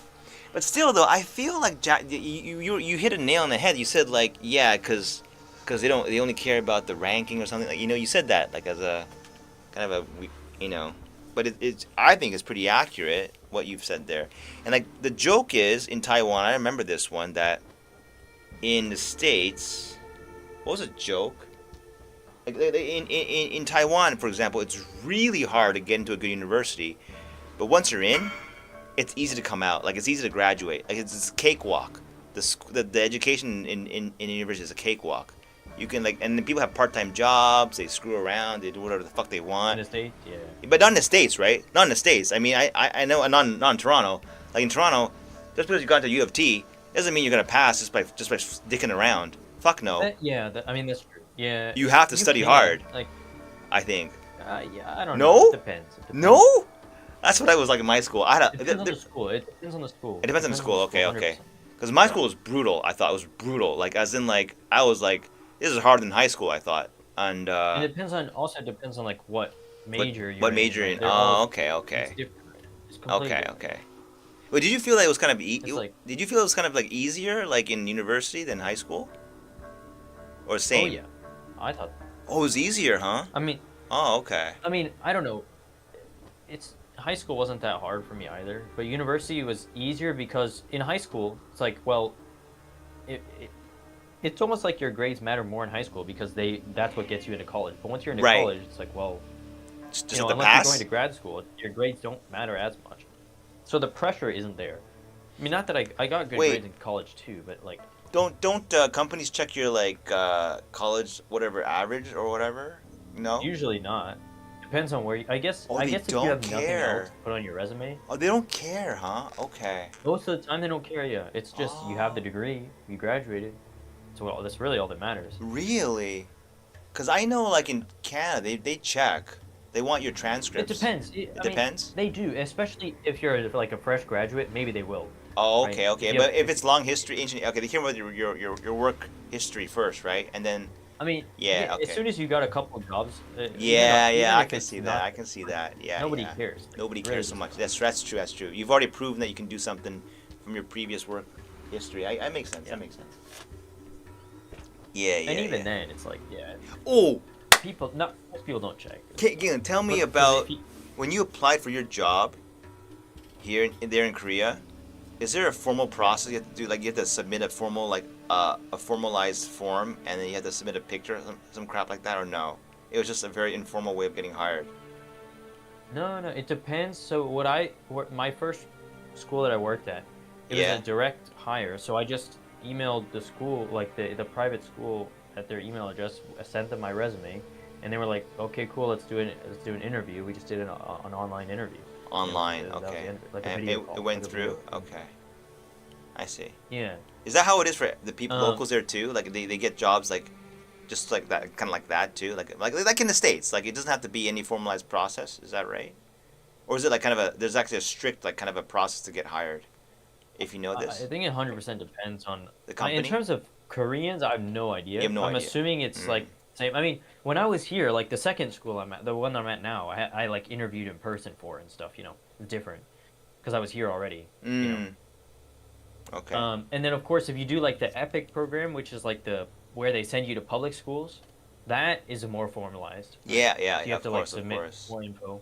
still, though, I feel like you hit a nail on the head. You said like, yeah, because they only care about the ranking or something. Like you said that like as a kind of but it's I think it's pretty accurate what you've said there. And like the joke is in Taiwan, I remember this one that in the States, what was a joke? Like in Taiwan, for example, it's really hard to get into a good university, but once you're in, it's easy to come out. Like it's easy to graduate. Like it's a cakewalk. The education in university is a cakewalk. You can like, and then people have part-time jobs. They screw around. They do whatever the fuck they In want. the States, yeah. But not in the States, right? Not in the States. I mean, I know not in Toronto. Like in Toronto, just because you got to U of T doesn't mean you're gonna pass just by dicking around. Fuck no. I mean, that's true. Yeah. You have to study can, hard. Like, I think. yeah, I don't No? know. It depends. No? That's what I was like in my school. It depends on the school. It depends on the school. It depends on the school. Okay. 100%. Because my school was brutal. I thought it was brutal. Like as in like I was like this is harder than high school. I thought. And It depends on like what major you're what in. major Like, in? they're all- Oh, okay. It's different. It's completely Okay. different. Okay. Wait, did you feel that it was kind of It's like- did you feel it was kind of like easier like in university than high school? Or same? Oh yeah, I thought. Oh, it was easier, huh? I mean, Oh, okay. I don't know. It's high school wasn't that hard for me either, but university was easier because in high school it's like, well, it's almost like your grades matter more in high school because that's what gets you into college. But once you're into Right. college, it's like, well, Just you know, the unless pass. you're going to grad school, your grades don't matter as much. So the pressure isn't there. I mean, not that I got good Wait. grades in college too, but like Don't companies check your like college whatever average or whatever? No. usually not. Depends on where I guess. Oh, I they guess if don't you have nothing care. else to put on your resume, Oh, they don't care, huh? Okay. most of the time they don't care. Yeah, it's just you have the Oh. degree, you graduated. So that's really all that matters. Really? Because I know, like in Canada, they check. They want your It transcripts. depends. It depends. They do, especially if you're like a fresh graduate. Maybe they will. Oh, Right. okay, okay. If you But have- if it's long history, ancient, okay, they care about your work history first, right? And then I mean, Yeah, As okay. soon as you got a couple of jobs. yeah, even yeah, I if can it's see not- that. I can see that. Yeah. Nobody yeah. cares. Nobody Really cares so just- much. That's true. That's true. You've already proven that you can do something from your previous work history. I makes sense. Yeah. That makes sense. Yeah, yeah. And even yeah. then, it's like, yeah, Oh, most people don't check. Galen, tell me But- about if you- when you applied for your job here there in Korea. Is there a formal process you have to do? Like you have to submit a formal a formalized form, and then you have to submit a picture, some crap like that, or no? It was just a very informal way of getting hired. No, it depends. So my first school that I worked at, it Yeah. was a direct hire. So I just emailed the school, like the private school, at their email address. I sent them my resume, and they were like, "Okay, cool, let's do an interview." We just did an online interview. Online, that was the okay. end, like a And video it call, went like a through? video call. Okay. I see. Yeah. Is that how it is for the people Um, locals there too? Like they get jobs like just like that, kind of like that too? Like in the States? Like it doesn't have to be any formalized process, is that right? Or is it like kind of a? There's actually a strict like kind of a process to get hired. If you know I this, think it 100% depends on the company. In terms of Koreans, I have no idea. You have no I'm idea. assuming it's like same. I mean, when I was here, like the second school I'm at, the one I'm at now, I like interviewed in person for and stuff. You know, it's different because I was here already. You know. Okay. And then of course, if you do like the EPIC program, which is like the where they send you to public schools, that is more formalized. Yeah. You have Of to course, like submit of course. more info.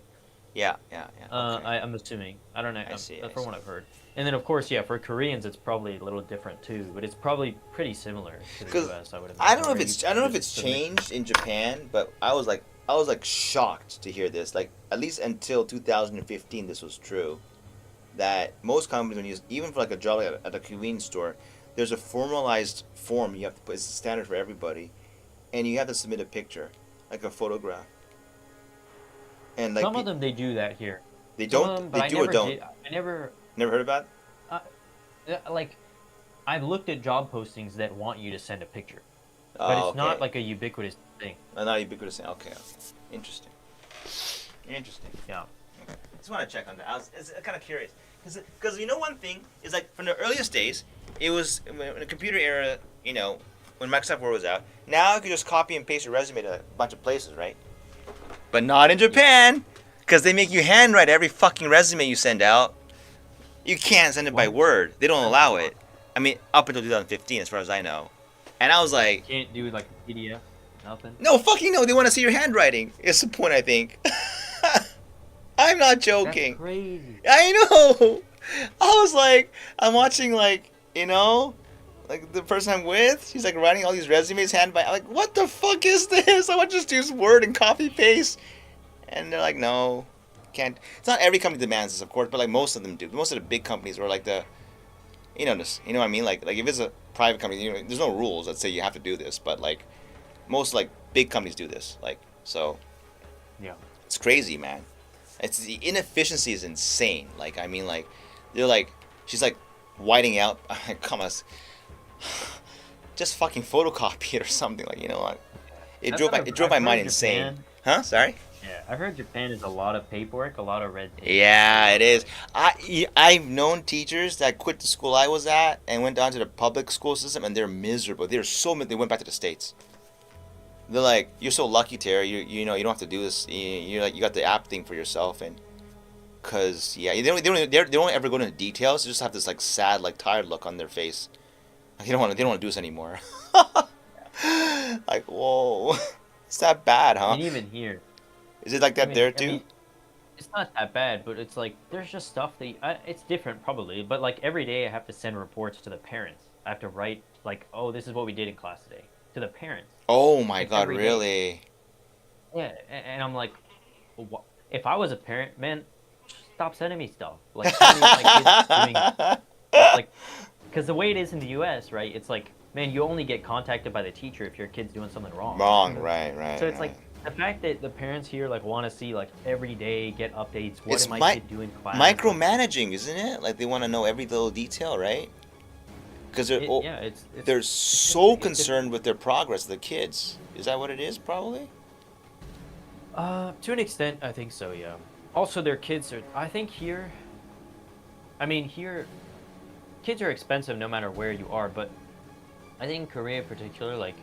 Yeah. Okay. I'm assuming. I don't know. I see, From what I've heard. And then, of course, yeah, for Koreans, it's probably a little different too, but it's probably pretty similar to the US. I would imagine. I don't know where if it's submit- changed in Japan, but I was like shocked to hear this. Like at least until 2015, this was true. That most companies, when you even for like a job at a convenience store, there's a formalized form you have to put. It's standard for everybody, and you have to submit a picture, like a photograph. And like Some of them they do that here. they Some of don't. them, but They I do never or don't. did. I never Never heard about it? like. I've looked at job postings that want you to send a picture, but Oh, it's not okay. like a ubiquitous thing. Not ubiquitous. Okay. Interesting. Yeah. Okay. Just want to check on that. I was kind of curious because you know one thing is like from the earliest days, it was in the computer era. You know, when Microsoft Word was out. Now you could just copy and paste your resume to a bunch of places, right? But not in Japan, because they make you handwrite every fucking resume you send out. You can't send it by Word. They don't allow it. I mean, up until 2015, as far as I know. And I was like, Can't do like a PDF. Nothing. no, fucking no. They want to see your handwriting. It's the point, I think. I'm not joking. That's crazy. I know. I was like, I'm watching like, you know, like the person I'm with, she's like writing all these resumes hand by. I'm like, what the fuck is this? I want to just use Word and copy paste. And they're like, no, can't. It's not every company demands this, of course, but like most of them do. Most of the big companies or like the, you know what I mean? Like if it's a private company, you know, there's no rules that say you have to do this, but like most like big companies do this. Like so. Yeah. It's crazy, man. It's the inefficiency is insane. Like I mean, like they're like she's like whiting out. Come on, just fucking photocopy it or something. Like you know, like it drove my mind insane. Huh? Sorry. Yeah, I've heard Japan is a lot of paperwork, a lot of red tape. Yeah, it is. I've known teachers that quit the school I was at and went down to the public school system, and they're miserable. They're so they went back to the States. They're like, you're so lucky, Terry. You know you don't have to do this. You're like you got the app thing for yourself, and cause yeah, they don't ever go into details. They just have this like sad, like tired look on their face. Like, they don't want to do this anymore. Like whoa, it's that bad, huh? And even here. Is it like that there too? I mean, it's not that bad, but it's like there's just stuff that it's different probably. But like every day, I have to send reports to the parents. I have to write like, oh, this is what we did in class today to the parents. Oh my God, every day. really? Yeah, and I'm like, if I was a parent, man, stop sending me stuff. Like, send me, like, kids doing, like, because the way it is in the U.S., right? It's like, man, you only get contacted by the teacher if your kid's doing something wrong. Wrong, right. So it's like the fact that the parents here like want to see like every day get updates. What It's did my kid do in class? micromanaging, isn't it? Like they want to know every little detail, right? Because they're so concerned with their progress, the kids. Is that what it is? Probably. To an extent, I think so. Yeah. Also, their kids are. I think here. I mean, here, kids are expensive no matter where you are. But I think in Korea, in particular, like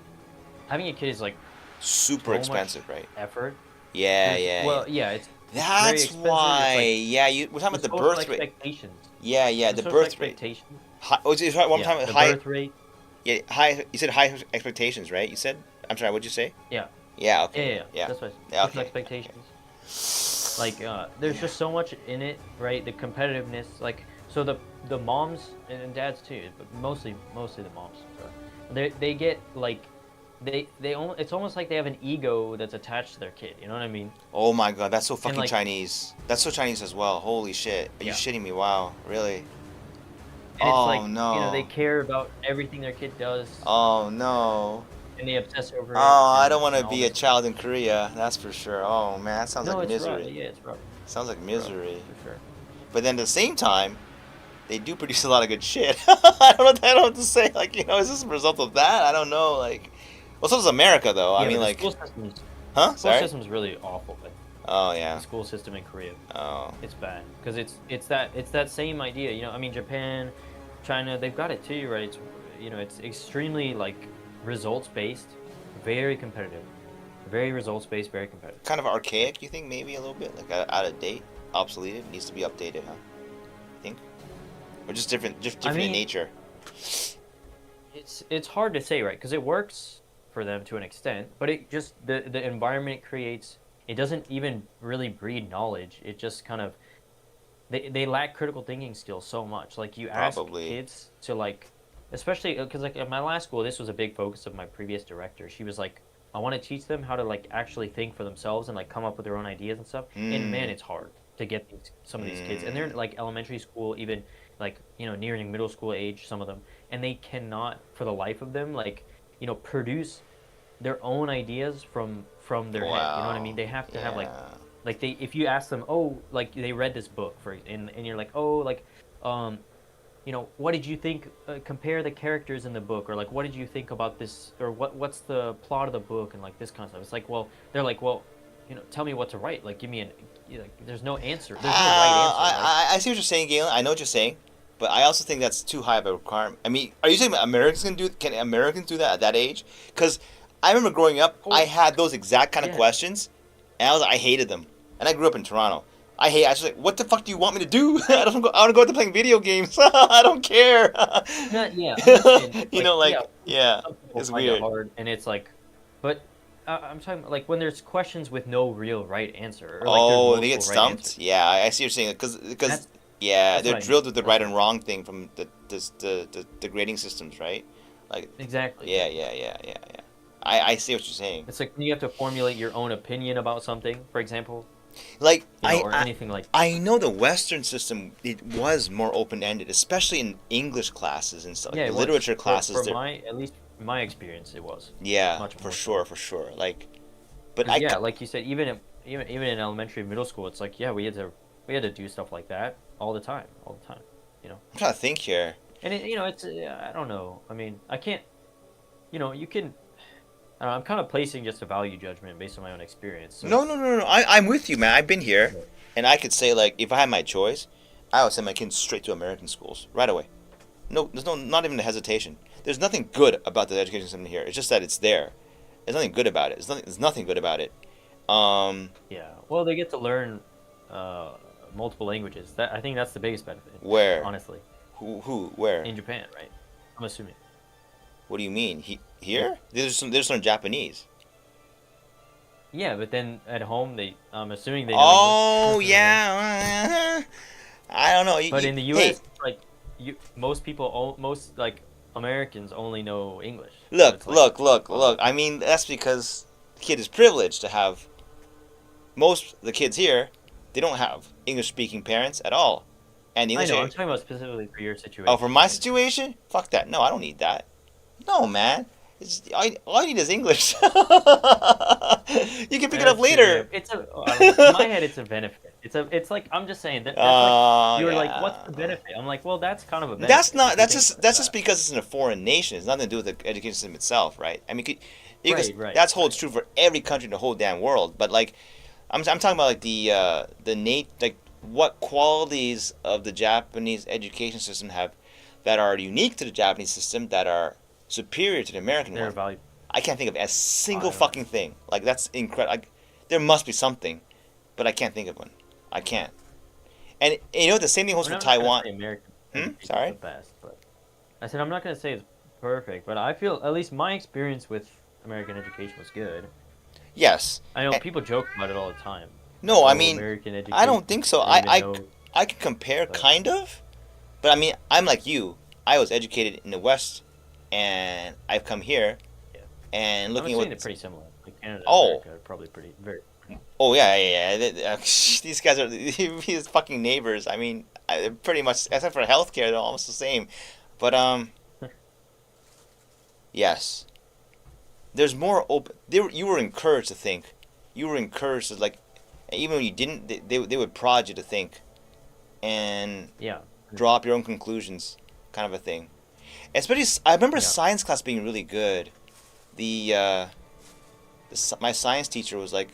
having a kid is like super so expensive, much right? effort. Yeah. Well, yeah, it's That's very expensive. why. It's like, we're talking about the social birth rate. expectations. Yeah, the Social birth rate. expectations. High, oh, is it one time The high? birth rate. Yeah, high. You said high expectations, right? You said. I'm sorry. What'd you say? Yeah. Yeah. Okay. Yeah. That's what. Yeah, Social okay. expectations. Like, there's just so much in it, right? The competitiveness, like, so the moms and dads too, but mostly the moms. They get like, it's almost like they have an ego that's attached to their kid. You know what I mean? Oh my God, that's so fucking like, Chinese. That's so Chinese as well. Holy shit. Are you shitting me? Wow. Really? And Oh, it's like, no. you know, they care about everything their kid does. Oh no. And they obsess over it. Oh, I don't and want to all be a this. child in Korea. That's for sure. Oh man, that sounds No, like it's misery. rough. Yeah, it's rough. Sounds like misery. For sure. But then at the same time, they do produce a lot of good shit. I don't know what to say. Like, you know, is this a result of that? I don't know. Like, well, so does America, though. Yeah, I mean, but the like, school system is, huh? school Sorry. system is really awful. But Oh yeah. The school system in Korea. Oh. It's bad because it's that same idea. You know, I mean, Japan, China, they've got it too, right? It's it's extremely like results based, very competitive, very results based, very competitive. Kind of archaic, you think? Maybe a little bit, like out of date, obsoleted, needs to be updated, huh? You think? Or just different in nature. It's hard to say, right? Because it works for them to an extent, but it just the environment it creates. It doesn't even really breed knowledge. It just kind of they lack critical thinking skills so much. Like you ask kids to like, especially because like at my last school, this was a big focus of my previous director. She was like, I want to teach them how to like actually think for themselves and like come up with their own ideas and stuff. And man, it's hard to get some of these kids, and they're like elementary school, even like nearing middle school age, some of them, and they cannot for the life of them like produce their own ideas from their head. You know what I mean? They have to have like they if you ask them, oh, like they read this book and you're like, oh, like what did you think, compare the characters in the book, or like what did you think about this, or what's the plot of the book, and like this kind of stuff. It's like, well, they're like, well, tell me what to write, like give me there's no answer, there's no right answer. I see what you're saying, Galen. I know what you're saying, but I also think that's too high of a requirement. I mean, are you saying Americans can Americans do that at that age? Because I remember growing up, I had those exact kind of questions, and I hated them. And I grew up in Toronto. I was like, what the fuck do you want me to do? I want to go to playing video games. I don't care. It's weird. It hard, and it's like, but I'm talking about, like when there's questions with no real right answer. Or like they get stumped. Yeah, I see what you're saying. Because they're drilled with the right and wrong thing from the grading systems, right? Like exactly. Yeah. I see what you're saying. It's like you have to formulate your own opinion about something, for example. Like or anything like that. I know the Western system, it was more open-ended, especially in English classes and stuff. Yeah, literature classes. At least my experience, it was. Yeah, for sure. Like, but like you said, even in elementary and middle school, it's like we had to do stuff like that all the time. I'm trying to think here. And it's I don't know. I mean, I can't. You can. I'm kind of placing just a value judgment based on my own experience. So. No. I'm with you, man. I've been here, and I could say, like, if I had my choice, I would send my kids straight to American schools right away. No, there's not even a hesitation. There's nothing good about the education system here. It's just that it's there. There's nothing good about it. There's nothing good about it. Yeah. Well, they get to learn multiple languages. I think that's the biggest benefit. Where? Honestly. Who? Where? In Japan, right? I'm assuming. What do you mean? Here? They just learn Japanese. Yeah, but then at home, I'm assuming they. Oh yeah. I don't know. But in the U.S., most Americans only know English. Look. I mean, that's because the kid is privileged to have. Most of the kids here, they don't have English-speaking parents at all, and English. I know. I'm talking about specifically for your situation. Oh, for my situation? Fuck that. No, I don't need that. No, man. All I need is English. You can pick it up later. In my head, it's a benefit. It's like I'm just saying that. You're like, what's the benefit? I'm like, well, that's kind of a benefit. That's just because it's in a foreign nation. It's nothing to do with the education system itself, right? I mean, that holds true for every country in the whole damn world. But like, I'm talking about like what qualities of the Japanese education system have that are unique to the Japanese system that are superior to the American one. Valuable. I can't think of a single fucking thing. Like, that's incredible. There must be something, but I can't think of one. I can't. And the same thing holds for Taiwan. Sorry? The best, but I said I'm not going to say it's perfect, but I feel at least my experience with American education was good. Yes. I know people joke about it all the time. No, I mean, I don't think so. I could compare, kind of, but I mean, I'm like you. I was educated in the West, and I've come here, and looking at it's pretty similar. Like Canada and America are probably very. Oh yeah. These guys are these fucking neighbors. I mean, pretty much, except for healthcare, they're almost the same. But yes, there's more open. You were encouraged to think. You were encouraged to, like, even when you didn't, they would prod you to think, and drop your own conclusions, kind of a thing. Especially, I remember science class being really good. My science teacher was like,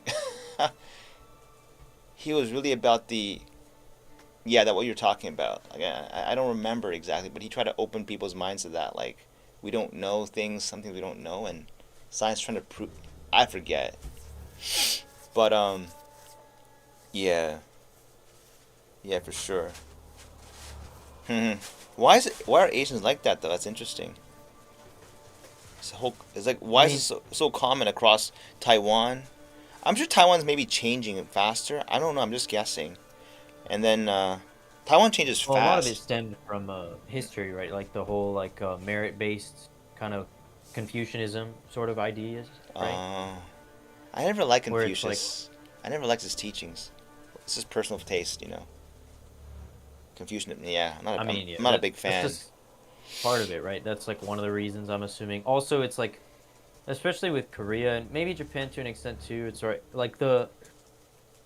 he was really about the, yeah, that what you're talking about. Like, I don't remember exactly, but he tried to open people's minds to that. Like, we don't know things, some things we don't know, and science trying to prove. I forget. But yeah, yeah, for sure. Why is it? Why are Asians like that though? That's interesting. It's like, why is it so common across Taiwan? I'm sure Taiwan's maybe changing faster. I don't know. I'm just guessing. And then Taiwan changes Well, fast. a lot of it stemmed from history, right? Like the whole merit-based kind of Confucianism sort of ideas, right? I never liked Where it's Confucius. I never liked his teachings. It's just personal taste, you know. Confucian, yeah. I'm not a big fan. That's just part of it, right? That's like one of the reasons I'm assuming. Also, it's like, especially with Korea and maybe Japan to an extent too. It's right, like the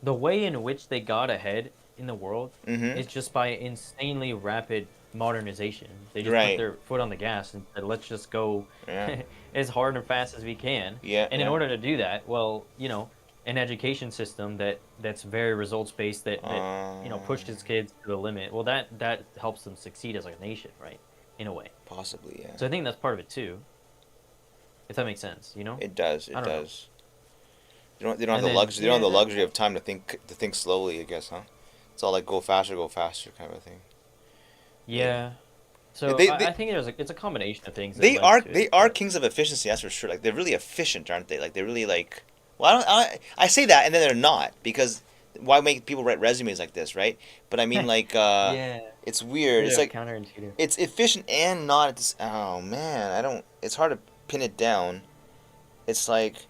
way in which they got ahead in the world is just by insanely rapid modernization. They just put their foot on the gas and said, let's just go as hard and fast as we can. And in order to do that, well, you know, an education system that's very results based that you know, pushes kids to the limit. Well, that helps them succeed as like a nation, right? In a way. Possibly, yeah. So I think that's part of it too. If that makes sense, you know? It does. It I don't know. does. They don't have the luxury. They don't have the luxury of time to think slowly. I guess, huh? It's all like go faster kind of thing. Yeah. So They- I think it's a combination of things. That They led are to it, they are but- kings of efficiency. That's for sure. Like they're really efficient, aren't they? Like they're really like. Well, I say that, and then they're not, because why make people write resumes like this, right? But I mean, like, yeah. it's weird. It's like counterintuitive. it's efficient and not. Oh man, I don't. It's hard to pin it down. It's like.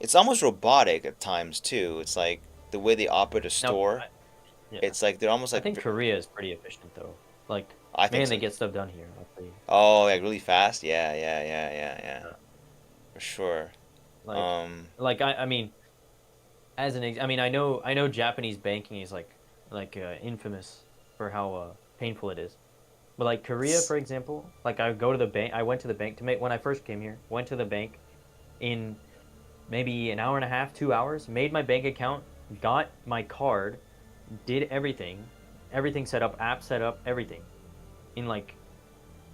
It's almost robotic at times too. It's like the way they operate a store. Yeah. It's like they're almost I like. think Korea is pretty efficient though. Like, I think man, so. they get stuff done here. I'll tell you. Oh, like really fast. Yeah. For sure. Like I mean, I mean, I know Japanese banking is like infamous for how painful it is. But like Korea, for example, like I go to the bank. I went to the bank to make when I first came here. Went to the bank in maybe an hour and a half, 2 hours. Made my bank account, got my card, did everything set up, app set up, everything, in like,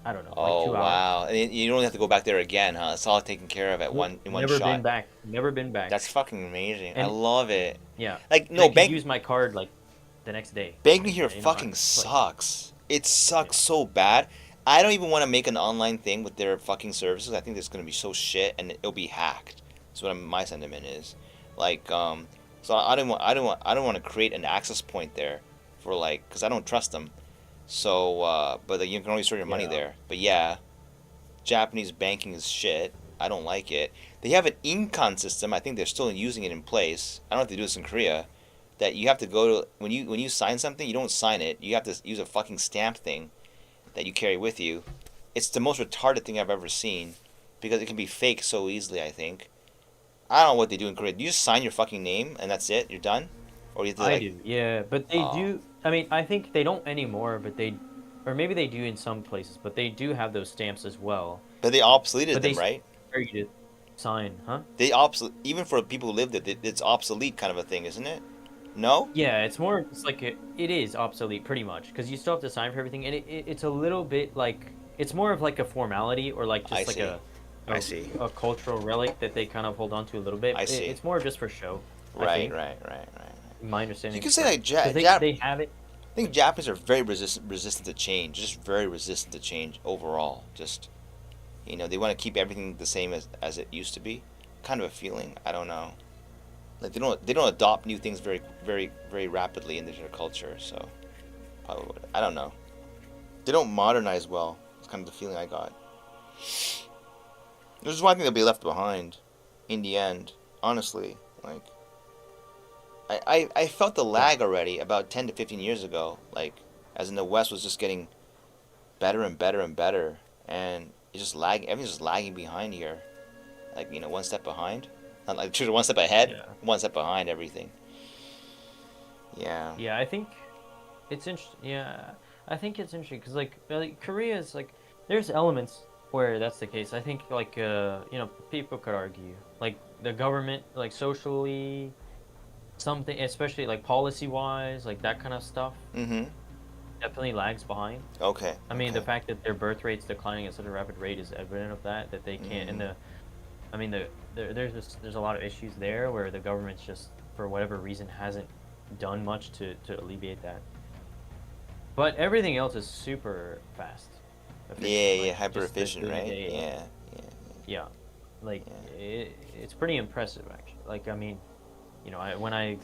I don't know, like 2 hours. Wow! And you don't have to go back there again, huh? It's all taken care of in one Never shot. been back. Never been back. That's fucking amazing. I And- love it. Yeah. Like And no I could bank. use my card like the next day. Banking here You know, fucking it's like- sucks. It sucks so bad. I don't even want to make an online thing with their fucking services. I think it's gonna be so shit, and it'll be hacked. That's what my sentiment is. Like, so I don't want to create an access point there for like, because I don't trust them. So, but like, you can only store your money Yeah. there. But yeah, Japanese banking is shit. I don't like it. They have an incon system. I think they're still using it in place. I don't know if they do this in Korea. That you have to go to when you sign something, you don't sign it. You have to use a fucking stamp thing that you carry with you. It's the most retarded thing I've ever seen because it can be fake so easily. I think. I don't know what they do in Korea. Do you just sign your fucking name and that's it? You're done, or you have to I like? do, yeah, but they do. I mean, I think they don't anymore, but or maybe they do in some places, but they do have those stamps as well. But they obsoleted But them, they right? require you to sign, huh? They even for people who lived it, it's obsolete kind of a thing, isn't it? No. Yeah, it's more. It's like it is obsolete pretty much because you still have to sign for everything, and it's a little bit like it's more of like a formality or like just I see. a cultural relic that they kind of hold on to a little bit. I see. It's more just for show. Right. My understanding. You can say like they have it. I think Japanese are very resistant to change. Just very resistant to change overall. Just, you know, they want to keep everything the same as it used to be. Kind of a feeling. I don't know. Like they don't adopt new things very rapidly into their culture. So, probably I don't know. They don't modernize well. It's kind of the feeling I got. This is why I think they'll be left behind, in the end. Honestly, like. I felt the lag already about 10 to 15 years ago, like, as in the West was just getting better and better and better, and it's just everything's just lagging behind here, like, you know, one step behind, not like one step ahead, one step behind everything. Yeah. Yeah, I think it's interesting. Yeah, I think it's interesting because like Korea is like there's elements where that's the case. I think like you know, people could argue like the government like socially. something, especially like policy-wise, like that kind of stuff, Mm-hmm. definitely lags behind. Okay. I mean, the okay. fact that their birth rate's declining at such a rapid rate is evident of that. That they can't. And I mean, there's a lot of issues there where the government's just, for whatever reason, hasn't done much to alleviate that. But everything else is super fast. Yeah, Like, hyper just the efficient, right? day-to-day, yeah, like it's pretty impressive actually. Like, I mean, you know, when I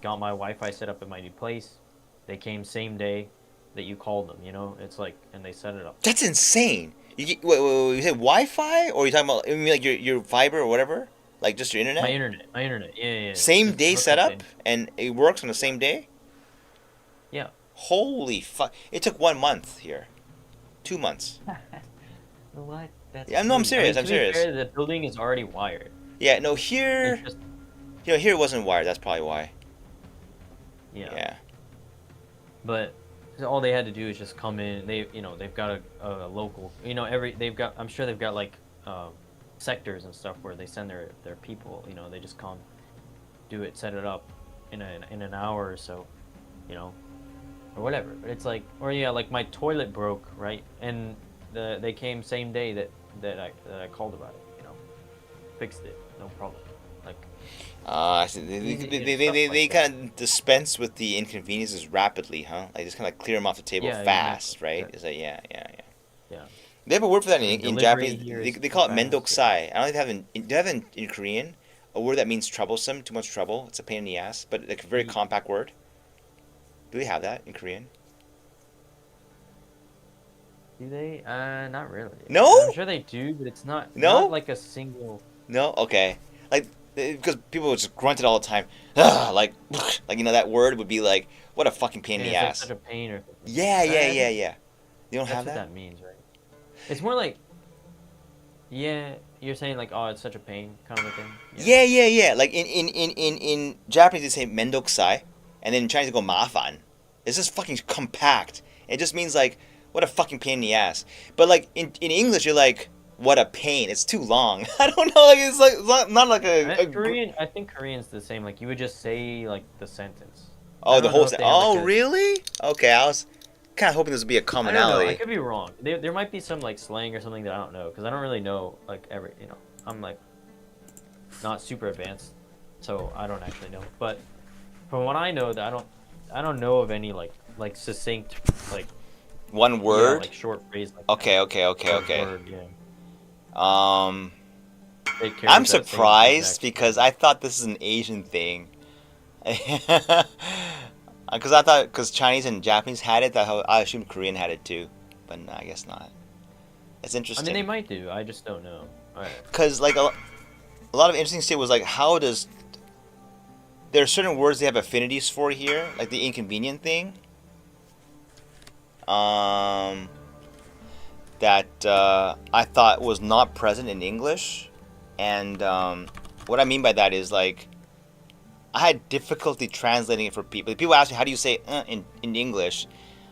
got my Wi-Fi set up at my new place, they came same day that you called them. You know, it's like, and they set it up. That's insane. Wait, you said Wi-Fi, or are you talking about? You mean like your fiber or whatever? Like just your internet? My internet. Yeah. Same Just day hooked up setup, and it works on the same day. Yeah. Holy fuck! It took 1 month here, 2 months. What? That's Yeah, no, I'm crazy. I mean, serious. I'm to be serious. fair, the building is already wired. Yeah, no, here, It's just, here it wasn't wired. That's probably why. yeah. Yeah. But all they had to do is just come in. They've got a local. I'm sure they've got like sectors and stuff where they send their people. You know, they just come, do it, set it up in an hour or so. You know, or whatever. But it's like, or yeah, like my toilet broke, right? And they came same day that I called about it. You know, fixed it, no problem. Like, I see. They kind of dispense with the inconveniences rapidly, huh? Like just kind of clear them off the table Yeah, fast, exactly. right? It's like yeah. yeah. They have a word for that The in delivery Japanese. here They, is they call it fast, mendokusai. I don't think they have do they have in Korean a word that means troublesome, too much trouble. It's a pain in the ass, but like a very compact word. Do they have that in Korean? Do they? Not really. No? I'm sure they do, but it's not. No? Not like a single. No? Okay. Like, because people would just grunt it all the time. Ugh, like that word would be like, what a fucking pain in the It's like ass. such a pain or something. Yeah. You don't That's have what that? that means, right? It's more like. Yeah, you're saying like, oh, it's such a pain, kind of a thing. Yeah. Like in Japanese they say mendokusai, and then in Chinese they go mafan. It's just fucking compact. It just means like, what a fucking pain in the ass. But like in English you're like, what a pain. It's too long. I don't know. Like it's like not like Korean. I think Korean's the same. Like you would just say like the sentence. Oh, the whole thing. Oh, really? Okay, I was kind of hoping this would be a I don't know. commonality. I could be wrong. There might be some like slang or something that I don't know because I don't really know like I'm like not super advanced, so I don't actually know. But from what I know, that I don't know of any like succinct like One word? like short phrase. Like Okay. Word, yeah. I'm It carries that same surprised context. because I thought this is an Asian thing. Because Chinese and Japanese had it, I assumed Korean had it too, but no, I guess not. It's I interesting. mean, they might do. I just don't know. All right. Because like a lot of interesting shit was like, how does there are certain words they have affinities for here, like the inconvenient thing. That I thought was not present in English, and what I mean by that is like I had difficulty translating it for people. People ask me how do you say in English.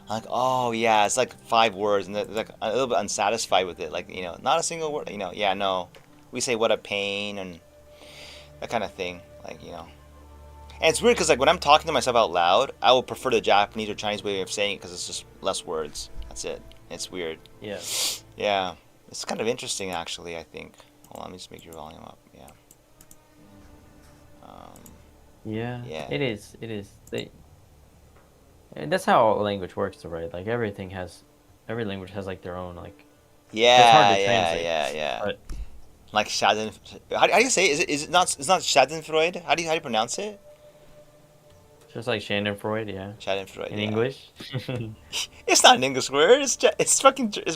I'm like, oh yeah, it's like 5 words, and they're like a little bit unsatisfied with it. Like, you know, not a single word. You know, yeah, no, we say what a pain and that kind of thing. Like, you know, and it's weird because like when I'm talking to myself out loud, I will prefer the Japanese or Chinese way of saying it because it's just less words. That's it. It's weird. Yeah. Yeah, it's kind of interesting actually. I think. Hold on, let me just make your volume up. Yeah. Yeah. Yeah. It is. And that's how language works, though, right? Like every language has like their own like. Yeah. It's hard to translate, Yeah. But Like Schaden. How do you say it? Is it not? It's not Schadenfreude. How do you pronounce it? just like Schadenfreude, yeah. Schadenfreude. In yeah. English. It's not an English word. It's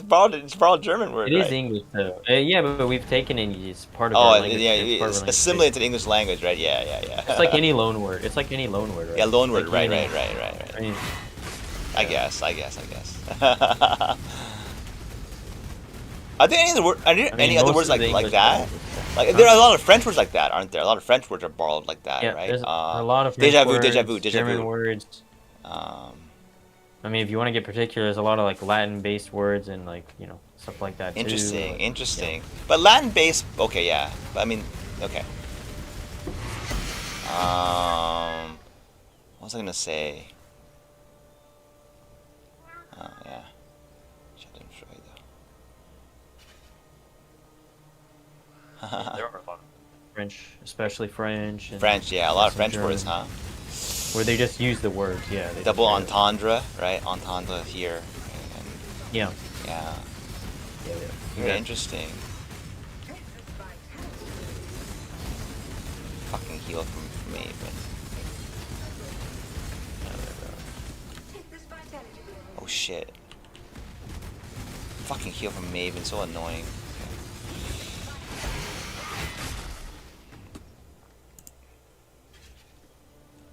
borrowed German word. It is right? English though. Yeah, but we've taken it as part of Oh, our language. yeah, It's part of it's our language. assimilated to English language, right? Yeah. It's like any loan word. Right? Yeah, loan word, Like right. I mean, I guess. Are there any other words most of the like English that? language. Like there are a lot of French words like that, aren't there? A lot of French words are borrowed like that, Yeah, right? there's a lot of déjà French vu, words, German words. I mean, if you want to get particular, there's a lot of like Latin-based words and like stuff like that too. Interesting. But Latin based, okay, yeah. But I mean, okay. What was I gonna say? Oh yeah. There are a lot of French, especially French. And French, yeah, a lot of French German, words, huh? where they just use the words, yeah. They Double just, entendre, right? Entendre here. And, yeah. yeah. Yeah, Very interesting. Fucking heal from Maven. Oh shit. Fucking heal from Maven, so annoying.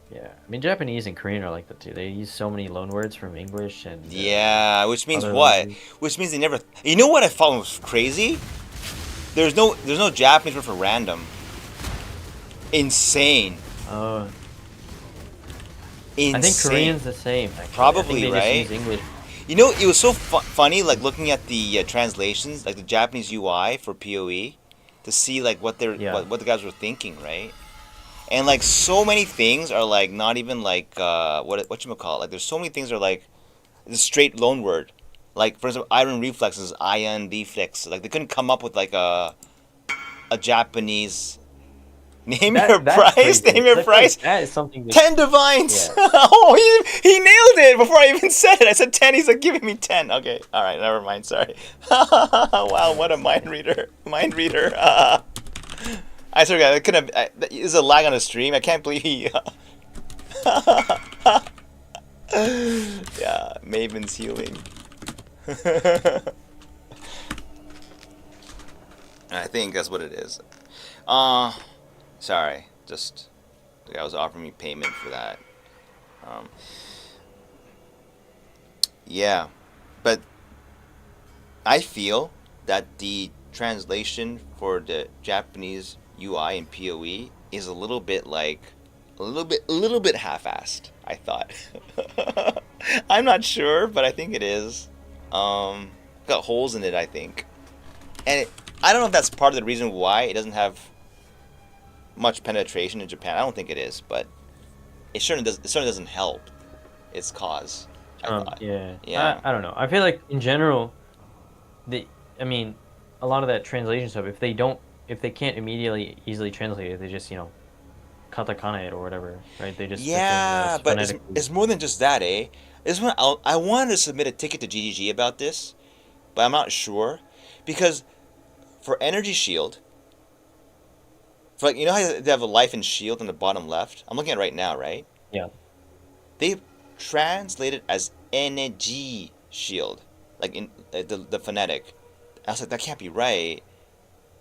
Yeah, I mean Japanese and Korean are like that too. They use so many loan words from English and Yeah, which means other what? languages. Which means they never. You know what I found was crazy? There's no Japanese word for random. Insane. Oh, Insane. I think Korean's the same. Actually. Probably, I think they right? Just use English. You know, it was so funny, like looking at the translations, like the Japanese UI for POE, to see like what they're what the guys were thinking, right? And like so many things are like not even like whatchamacallit, like there's so many things are like the straight loan word. Like for example, iron reflex is iron reflex. Like they couldn't come up with like a Japanese name your price. Crazy. Name your price. Like, that is something. 10 divines. Yeah. Oh, he nailed it before I even said it. I said 10. He's like giving me 10. Okay, all right, never mind. Sorry. Wow, what a mind reader. Mind reader. I swear to God, I couldn't have. There's a lag on the stream. I can't believe he. Yeah, Maven's healing. I think that's what it is. Sorry, just the guy was offering me payment for that. Yeah, but I feel that the translation for the Japanese UI and POE is a little bit half-assed, I thought. I'm not sure, but I think it is. Got holes in it, I think. And I don't know if that's part of the reason why it doesn't have much penetration in Japan. I don't think it is, but it certainly doesn't help its cause, I thought. Yeah. I don't know. I feel like in general, I mean, a lot of that translation stuff, if they can't easily translate it, they just, katakana it or whatever, right? They just Yeah, but it's more than just that, eh? I wanted to submit a ticket to GGG about this, but I'm not sure, because for Energy Shield, for like, you know how they have a life and shield on the bottom left? I'm looking at it right now, right? Yeah. They translate it as Energy Shield, like in the phonetic. I was like, that can't be right.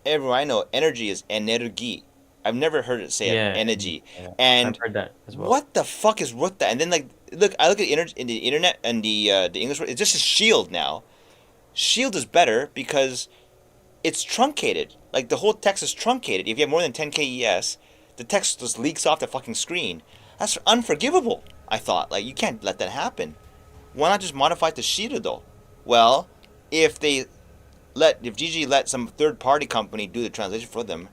Everyone I know, energy is energy. I've never heard it say energy. Yeah. And I've heard that as well. What the fuck is what that? And then like, I look at in the internet and the English word. It's just a shield now. Shield is better because it's truncated. Like the whole text is truncated. If you have more than 10 KES, the text just leaks off the fucking screen. That's unforgivable. I thought, like, you can't let that happen. Why not just modify it to shield though? Well, if GG let some third-party company do the translation for them,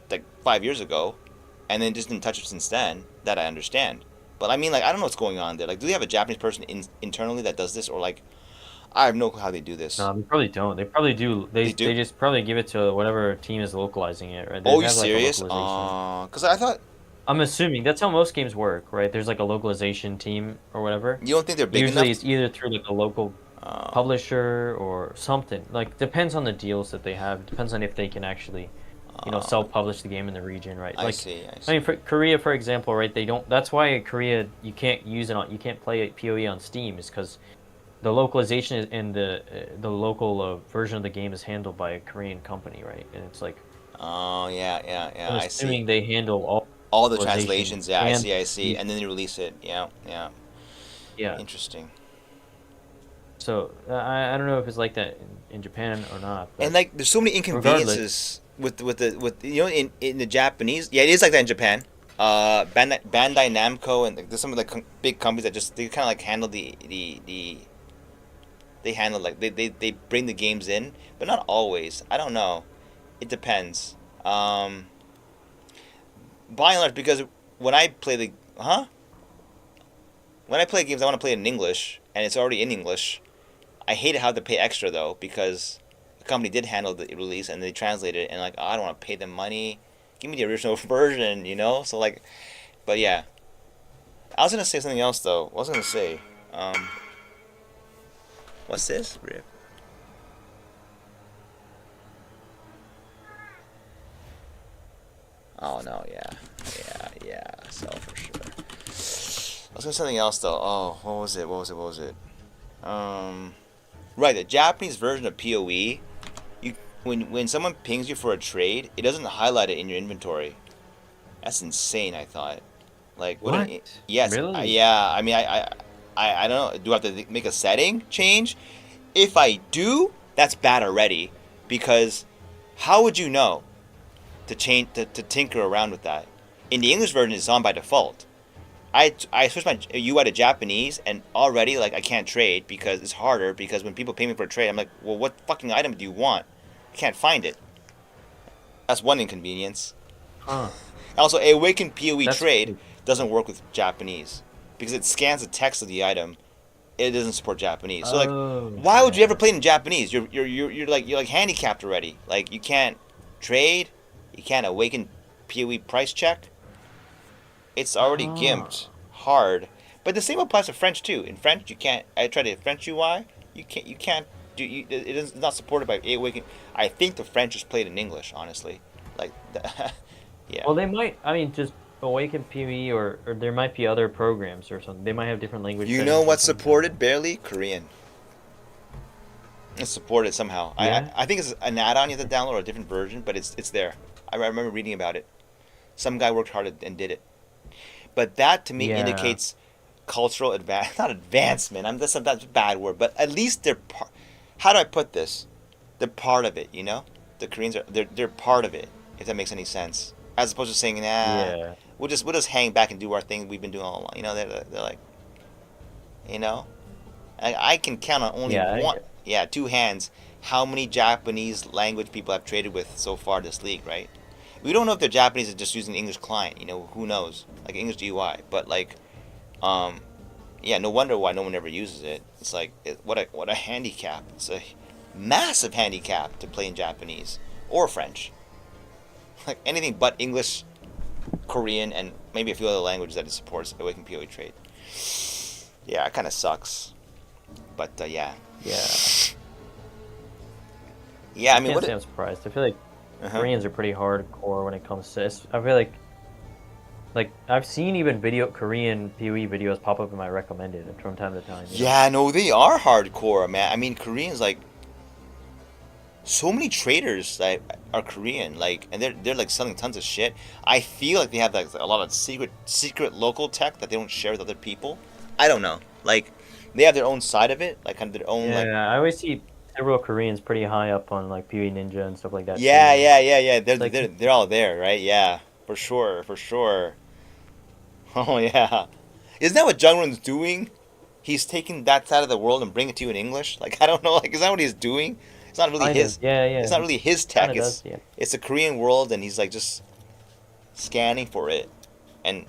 like 5 years ago, and then just didn't touch it since then, that I understand. But I mean, like, I don't know what's going on there. Like, do they have a Japanese person internally that does this, or like, I have no clue how they do this. No, they probably don't. They probably do. They just probably give it to whatever team is localizing it, right? Oh, you serious? Because I thought. I'm assuming that's how most games work, right? There's like a localization team or whatever. You don't think they're big Usually enough? it's either through like a local publisher or something. Like, depends on the deals that they have. Depends on if they can actually, self-publish the game in the region, right? Like, I see. I mean, for Korea, for example, right? They don't. That's why in Korea you can't play POE on Steam, is because the localization and the local version of the game is handled by a Korean company, right? And it's like, oh yeah, I'm assuming they handle all the translations. Yeah, and I see, and then they release it. Yeah. Interesting. So I don't know if it's like that in Japan or not. And like, there's so many inconveniences with in the Japanese. Yeah, it is like that in Japan. Bandai Namco and there's some of the big companies that just they kind of like handle they handle like they bring the games in, but not always. I don't know. It depends. By and large, because when I play when I play games, I want to play it in English, and it's already in English. I hate how to pay extra though, because the company did handle the release and they translated it, and like, oh, I don't want to pay them money. Give me the original version, you know. So like, but yeah. I was gonna say something else though. What was I gonna say? What's this? Rip. Oh no, yeah. So for sure. I was gonna say something else though. Oh, what was it? Right, the Japanese version of POE. When someone pings you for a trade, it doesn't highlight it in your inventory. That's insane. I thought. Like what? Yes. Really? Yeah. I mean, I don't know. Do I have to make a setting change? If I do, that's bad already. Because how would you know to change to tinker around with that? In the English version, it's on by default. I switched my UI to Japanese, and already like I can't trade because it's harder. Because when people pay me for a trade, I'm like, well, what fucking item do you want? I can't find it. That's one inconvenience. Huh. Also, a Awakened POE That's trade cool. doesn't work with Japanese because it scans the text of the item. It doesn't support Japanese. So like, why would you ever play it in Japanese? You're like handicapped already. Like you can't trade, you can't Awaken POE price check. It's already gimped hard. But the same applies to French too. In French, you can't. I tried the French UI. You can't do. It is not supported by Awaken. I think the French is played in English. Honestly, like, yeah. Well, they might. I mean, just Awaken PoE, or there might be other programs or something. They might have different language. You know what's supported barely? Korean. It's supported somehow. Yeah? I think it's an add-on you have to download or a different version, but it's there. I remember reading about it. Some guy worked hard and did it. But that to me indicates cultural not advancement. That's a bad word, but at least they're how do I put this? They're part of it, you know? The Koreans they're part of it, if that makes any sense. As opposed to saying, we'll just hang back and do our thing we've been doing all along. You know, they're like, you know? I can count on only two hands how many Japanese language people I've traded with so far this league, right? We don't know if they're Japanese or just using the English client, you know, who knows? Like English GUI. But like, no wonder why no one ever uses it. It's like, what a handicap. It's a massive handicap to play in Japanese or French. Like anything but English, Korean, and maybe a few other languages that it supports Awaken POE trade. Yeah, it kind of sucks. But yeah. Yeah, I mean, I can't say I'm surprised. I feel like Koreans are pretty hardcore when it comes to this. I feel like I've seen even Korean PoE videos pop up in my recommended from time to time. Yeah, no, they are hardcore, man. I mean, Koreans, like, so many traders that are Korean, like, and they're like selling tons of shit. I feel like they have like a lot of secret local tech that they don't share with other people. I don't know. Like, they have their own side of it, like kind of their own. Yeah, like, I always see several Koreans pretty high up on like PoE Ninja and stuff like that. Yeah. Like, They're all there, right? Yeah, for sure. Oh yeah, isn't that what Jungrun's doing? He's taking that side of the world and bringing it to you in English. Like, I don't know. Like, is that what he's doing? It's not really his. Yeah. It's not really his tech. It's it's a Korean world, and he's like just scanning for it and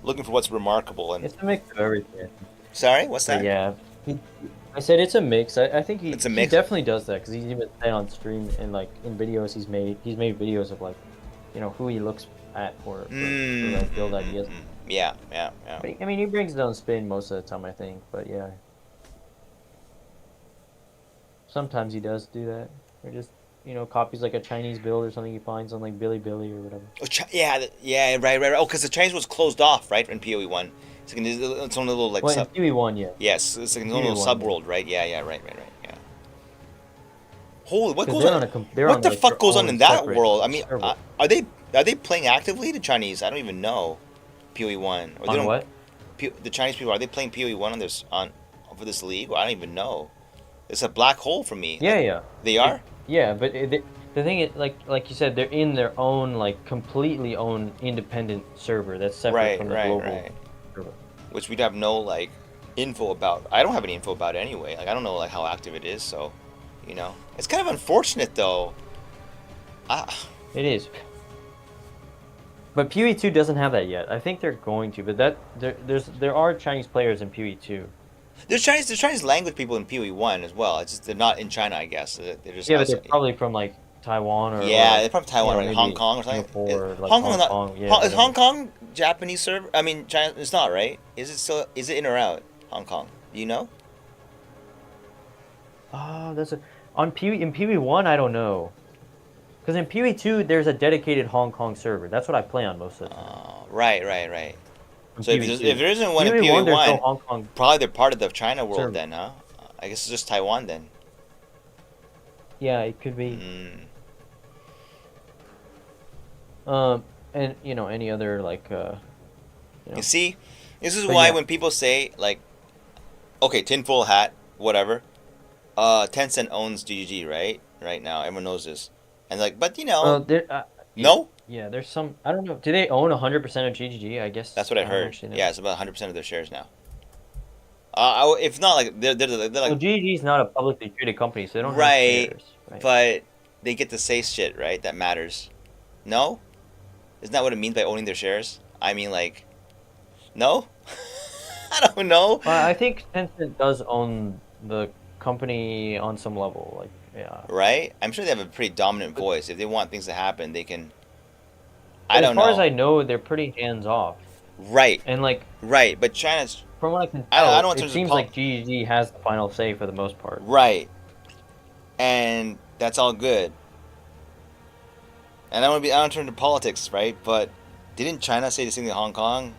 looking for what's remarkable. And it's a mix of everything. Sorry, what's that? But yeah, I said it's a mix. I think he definitely does that because he's even said on stream and like in videos he's made videos of like, you know, who he looks at for like build ideas. Yeah. But, I mean, he brings his own spin most of the time, I think. But yeah, sometimes he does do that, or just, you know, copies like a Chinese build or something he finds on like Bilibili or whatever. Oh, right. Oh, because the Chinese was closed off, right, in POE1. It's like its own little like. Well, in POE1, yeah. Yes, it's like its own little subworld, right? Yeah, right. Yeah. Holy, what goes on? What the fuck goes on in that world? I mean, are they playing actively, the Chinese? I don't even know. POE1. Or they don't, what? The Chinese people, are they playing POE1 for this league? Well, I don't even know. It's a black hole for me. Yeah. They are? Yeah, but the thing is, like you said, they're in their own, like, completely own independent server that's separate from the global server. Which we'd have no, like, info about. I don't have any info about it anyway. Like, I don't know, like, how active it is, so, you know. It's kind of unfortunate, though. It is. But POE2 doesn't have that yet. I think they're going to, but there are Chinese players in POE2. There's Chinese language people in POE1 as well. It's just they're not in China, I guess. They're just Yeah, but they're outside. probably from like Taiwan or Yeah, like, they're from Taiwan, you know, or Hong maybe Kong or something. Singapore, or like Hong Kong, Hong not, Kong. Yeah, is whatever. Hong Kong Japanese server? I mean, China. It's not, right? Is it still? Is it in or out? Hong Kong. Do you know? Oh, that's a on POE in POE1. I don't know, because in POE2 there's a dedicated Hong Kong server. That's what I play on most of the time. Right. On So if, POE2. if there isn't one in POE1, there's no POE1, Hong Kong. probably they're part of the China world server. then, huh? I guess it's just Taiwan then. Yeah, it could be. And you know any other like you know. You see, this is But why yeah. when people say like, okay, tinfoil hat, whatever. Tencent owns GGG, right? Right now, everyone knows this, and like, but you know, There, no, yeah, there's some. I don't know. Do they own 100% of GGG? I guess that's what I don't heard. actually know. Yeah, it's about 100% of their shares now. If not, like they're Well, like GGG is not a publicly traded company, so they don't right, have shares. Right. but they get to say shit, right? That matters. No, isn't that what it means by owning their shares? I mean, like, no, I don't know. Well, I think Tencent does own the company on some level. Like, yeah. Right? I'm sure they have a pretty dominant voice. If they want things to happen, they can. But I don't as far as know. I know, they're pretty hands off. Right, And like, right. But China's from what I can I tell, don't want it terms of seems like GGG has the final say for the most part. right, and that's all good. And I don't turn to politics, right? But didn't China say the same thing to Hong Kong?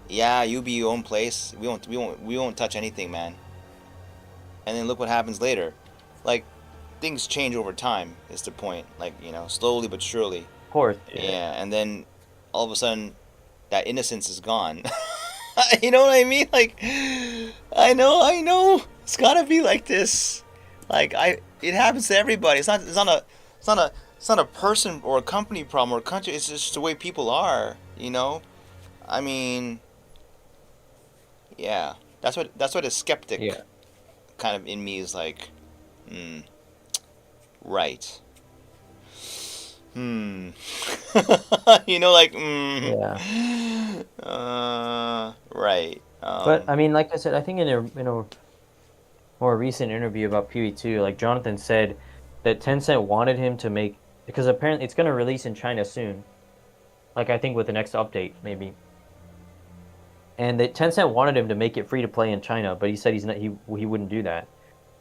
Yeah, you be your own place. We won't touch anything, man. And then look what happens later. Like, things change over time. Is the point? Like, you know, slowly but surely. Of course. Yeah, and then all of a sudden, that innocence is gone. You know what I mean? Like, I know. It's gotta be like this. Like, it happens to everybody. It's not a person or a company problem or a country. It's just the way people are. You know, I mean, yeah. That's what a skeptic Yeah. kind of in me is like. Right. You know, like, Yeah. right. But I mean, like I said, I think in a more recent interview about POE2, like Jonathan said that Tencent wanted him to make, because apparently it's going to release in China soon. Like I think with the next update maybe. And that Tencent wanted him to make it free to play in China, but he said he wouldn't do that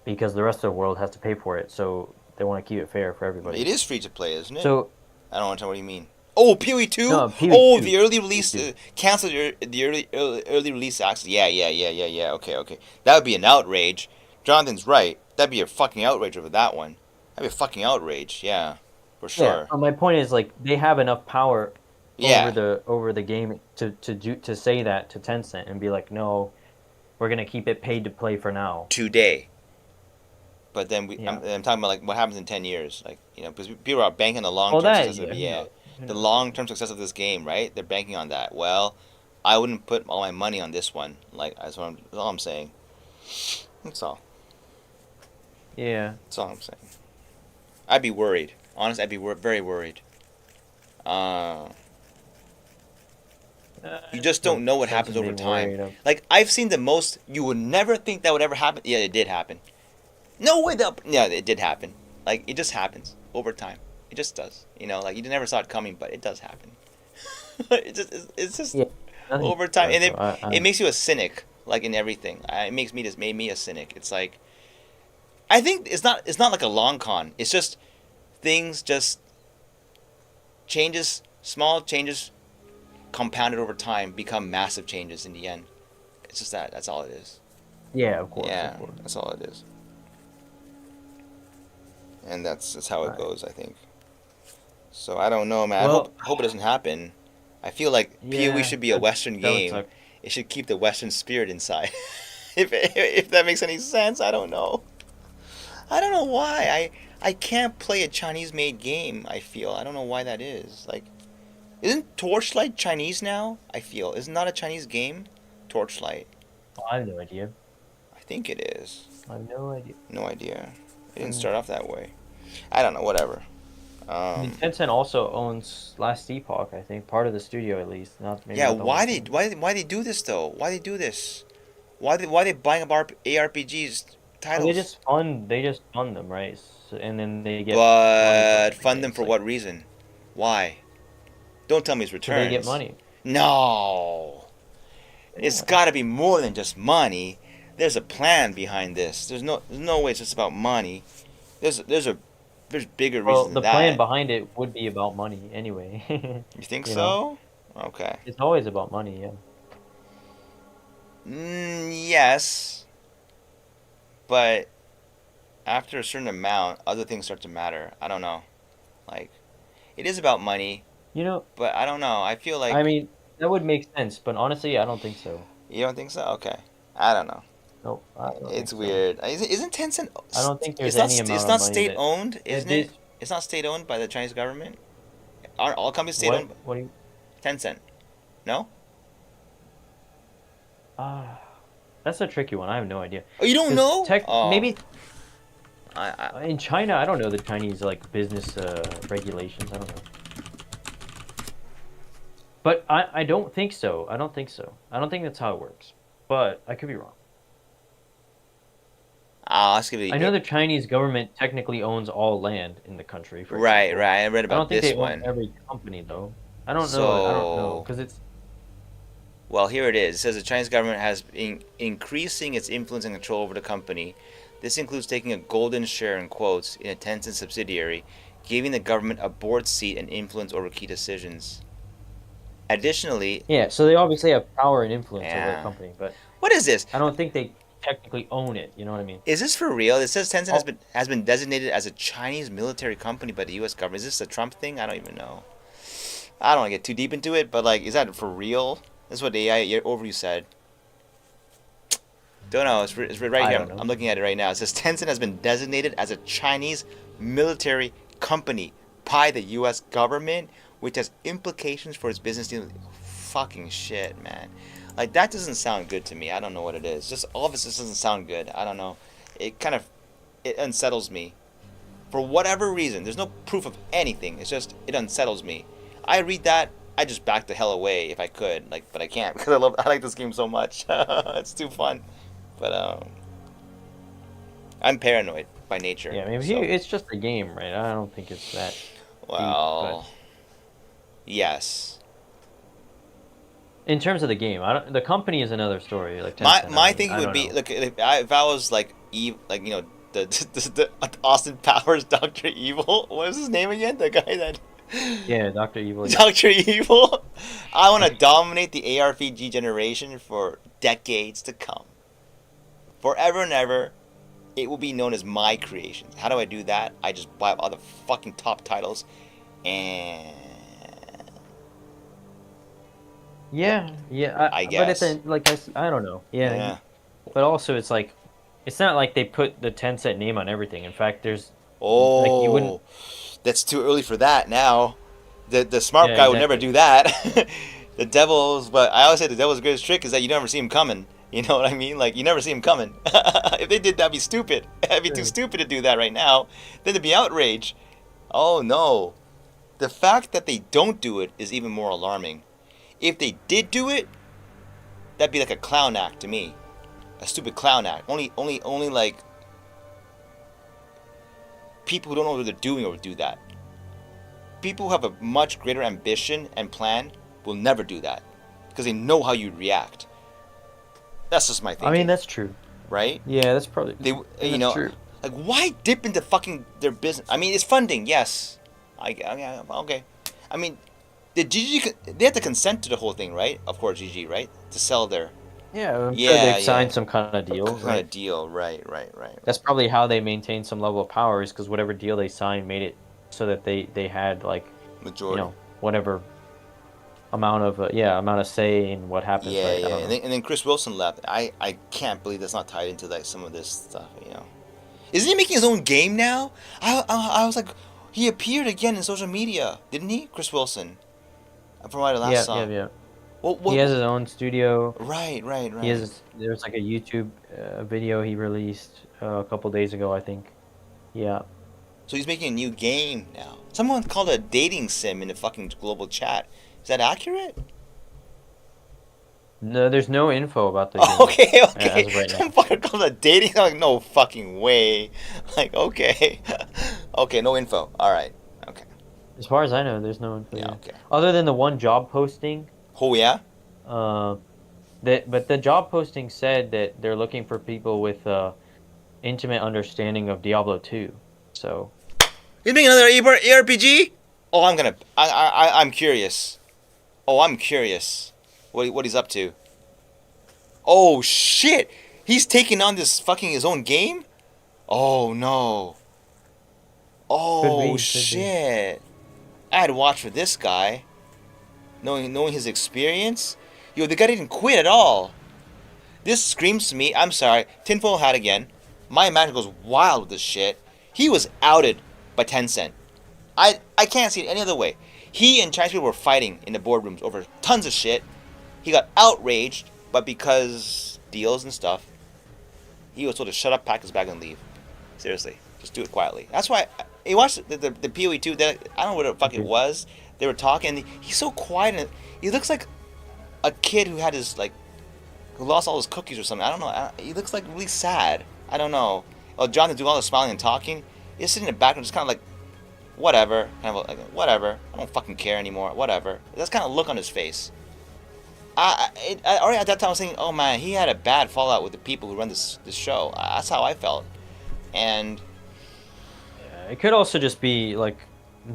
because the rest of the world has to pay for it. So they want to keep it fair for everybody. It is free to play, isn't it? So I don't understand what you mean. Oh, POE2? No, POE2. Oh, the early release, POE2. cancel the early release access. Yeah. Okay. That would be an outrage. Jonathan's right. That'd be a fucking outrage over that one. That'd be a fucking outrage. Yeah, for sure. yeah, my point is like they have enough power Yeah. over the game to say that to Tencent and be like, no, we're gonna keep it paid to play for now. Today. But then Yeah. I'm talking about like what happens in 10 years, like, you know, because people are banking on the long Oh, term that, success of yeah, the long term success of this game, right? They're banking on that. Well, I wouldn't put all my money on this one. Like that's all I'm saying. That's all. Yeah. That's all I'm saying. I'd be worried. Honestly, I'd be very worried. You just don't know what happens over time. Like, I've seen the most, you would never think that would ever happen. Yeah, it did happen. No way yeah, it did happen. Like, it just happens over time. It just does. You know, like, you never saw it coming, but it does happen. It's just Yeah, over time. And I it makes you a cynic, like, in everything. It made me a cynic. It's like, I think it's not like a long con. It's just things just changes, small changes compounded over time become massive changes in the end. It's just that. That's all it is. Yeah, of course. Yeah, Of course. that's all it is. And that's how it Right. goes, I think. So I don't know, man. Well- I hope it doesn't happen. I feel like POE Yeah, should be a Western that would game. suck. It should keep the Western spirit inside. If that makes any sense, I don't know. I don't know why. I can't play a Chinese-made game, I feel. I don't know why that is. Like, isn't Torchlight Chinese now? I feel. Isn't that a Chinese game? Torchlight. I have no idea. I think it is. I have no idea. No idea. It didn't start off that way. I don't know, whatever. I mean, Tencent also owns Last Epoch, I think, part of the studio at least. Not maybe Yeah, not the whole thing. why they do this though? Why they do this? Why they buying up ARPGs Well, titles? they just fund them, right? And then they get money But from fund them it. for It's what like, reason? Why? Don't tell me it's so they get returns. money. No. It's Yeah. got to be more than just money. There's a plan behind this. There's no way it's just about money. There's bigger Well, reasons the than plan that. behind it would be about money anyway. You think You know, so? Okay. it's always about money. Yeah. Yes, but after a certain amount, other things start to matter. I don't know. Like, it is about money, You know, but I don't know. I feel I like mean, that would make sense, but honestly, I don't think so. you don't think so. Okay. I don't know. No, I don't think It's so. weird. Isn't Tencent? I don't think there's It's not. any It's amount of not money state that owned, isn't this. it? It's not state owned by the Chinese government. Aren't all companies state What? owned? What do you? Tencent. No. Ah, that's a tricky one. I have no idea. Oh, you don't 'Cause know? Oh, maybe I in China, I don't know the Chinese like business regulations. I don't know. But I don't think so. I don't think so. I don't think that's how it works. But I could be wrong. I'll ask you. I know the Chinese government technically owns all land in the country, for Right, example. right. I read I don't about think this they own one. every company though. I don't know, So, because it's well, here it is. It says the Chinese government has been increasing its influence and control over the company. This includes taking a golden share in quotes in a Tencent subsidiary, giving the government a board seat and influence over key decisions. Additionally, yeah. So they obviously have power and influence over the yeah. company, but What is this? I don't think they technically own it. You know what I mean? Is this for real? It says Tencent Oh, has been designated as a Chinese military company by the U.S. government. Is this a Trump thing? I don't even know. I don't want to get too deep into it, but like, is that for real? That's what the AI overview said. Don't know. It's right I here. don't know. I'm looking at it right now. It says Tencent has been designated as a Chinese military company by the U.S. government, which has implications for its business dealings. Fucking shit, man. Like, that doesn't sound good to me. I don't know what it is. Just all of this just doesn't sound good. I don't know. It unsettles me. For whatever reason, there's no proof of anything. It's just, it unsettles me. I read that, I just back the hell away if I could. Like, but I can't because I like this game so much. It's too fun. But I'm paranoid by nature. yeah. Maybe So, it's just a game, right? I don't think it's that deep. But well, yes. in terms of the game, the company is another story. Like My Tencent, my I thinking don't would be, know. look, if I was like like you know the Austin Powers Doctor Evil. What is his name again? The guy that Yeah, Doctor Evil. Yeah. Doctor Evil. I want to dominate the ARPG generation for decades to come. Forever and ever, it will be known as my creations. How do I do that? I just buy up all the fucking top titles, and Yeah, yeah. I But it's guess. like I don't know. Yeah, Yeah. but also it's like it's not like they put the Tencent name on everything. In fact, there's like you wouldn't. Oh, that's too early for that now. The smart Yeah, guy would never exactly. do that. The devil's, but I always say the devil's greatest trick is that you never see him coming. You know what I mean? Like, you never see him coming. If they did, that'd be stupid. It'd be too Sure. stupid to do that right now. Then it'd be outrage. Oh no. The fact that they don't do it is even more alarming. If they did do it, that'd be like a clown act to me. A stupid clown act. Only like people who don't know what they're doing would do that. People who have a much greater ambition and plan will never do that because they know how you'd react. That's just my thinking. I mean, that's true. right? Yeah, that's probably. They, That's you know, true. like why dip into fucking their business? I mean, it's funding, yes. Okay. I mean, did GG? They had to consent to the whole thing, right? Of course, GG, right? To sell their Yeah, I'm sure Yeah, they've signed yeah. some kind of deal, kind right? of deal, right? That's probably how they maintain some level of power, is because whatever deal they signed made it so that they had like Majority. whatever amount of say in what happens. Yeah, right? I yeah. don't And know. then Chris Wilson left. I can't believe that's not tied into like some of this stuff, you know. Isn't he making his own game now? I was like, he appeared again in social media, didn't he? Chris Wilson. From what I last Yeah, saw. yeah. What, He has his own studio. Right. There's like a YouTube video he released a couple days ago, I think. Yeah. So he's making a new game now. Someone called it a dating sim in the fucking global chat. Is that accurate? No, there's no info about the game. Oh, okay. As of right now. Some fucker called it a dating. I'm like, no fucking way. Like, okay. Okay, no info. All right. Okay. As far as I know, there's no info. Yeah, yet. okay. Other than the one job posting. Oh, yeah? But the job posting said that they're looking for people with intimate understanding of Diablo 2. So. He's making another ARPG? Oh, I'm curious. Oh, I'm curious. What he's up to. Oh, shit! He's taking on this fucking his own game? Oh, no. Oh, Could shit. I'd watch for this guy. Knowing his experience. Yo, the guy didn't quit at all. This screams to me, I'm sorry, tinfoil hat again. My imagination goes wild with this shit. He was outed by Tencent. I can't see it any other way. He and Chinese people were fighting in the boardrooms over tons of shit. He got outraged, but because deals and stuff, he was told to shut up, pack his bag, and leave. Seriously, just do it quietly. That's why he watched the POE2. I don't know what the fuck it was. They were talking. And he's so quiet, and he looks like a kid who had who lost all his cookies or something. I don't know. He looks like really sad. I don't know. Oh, John is doing all the smiling and talking. He's sitting in the background, just kind of like, whatever. Kind of like, whatever. I don't fucking care anymore. Whatever. That's kind of look on his face. Already at that time I was thinking, oh man, he had a bad fallout with the people who run this show. That's how I felt. And it could also just be like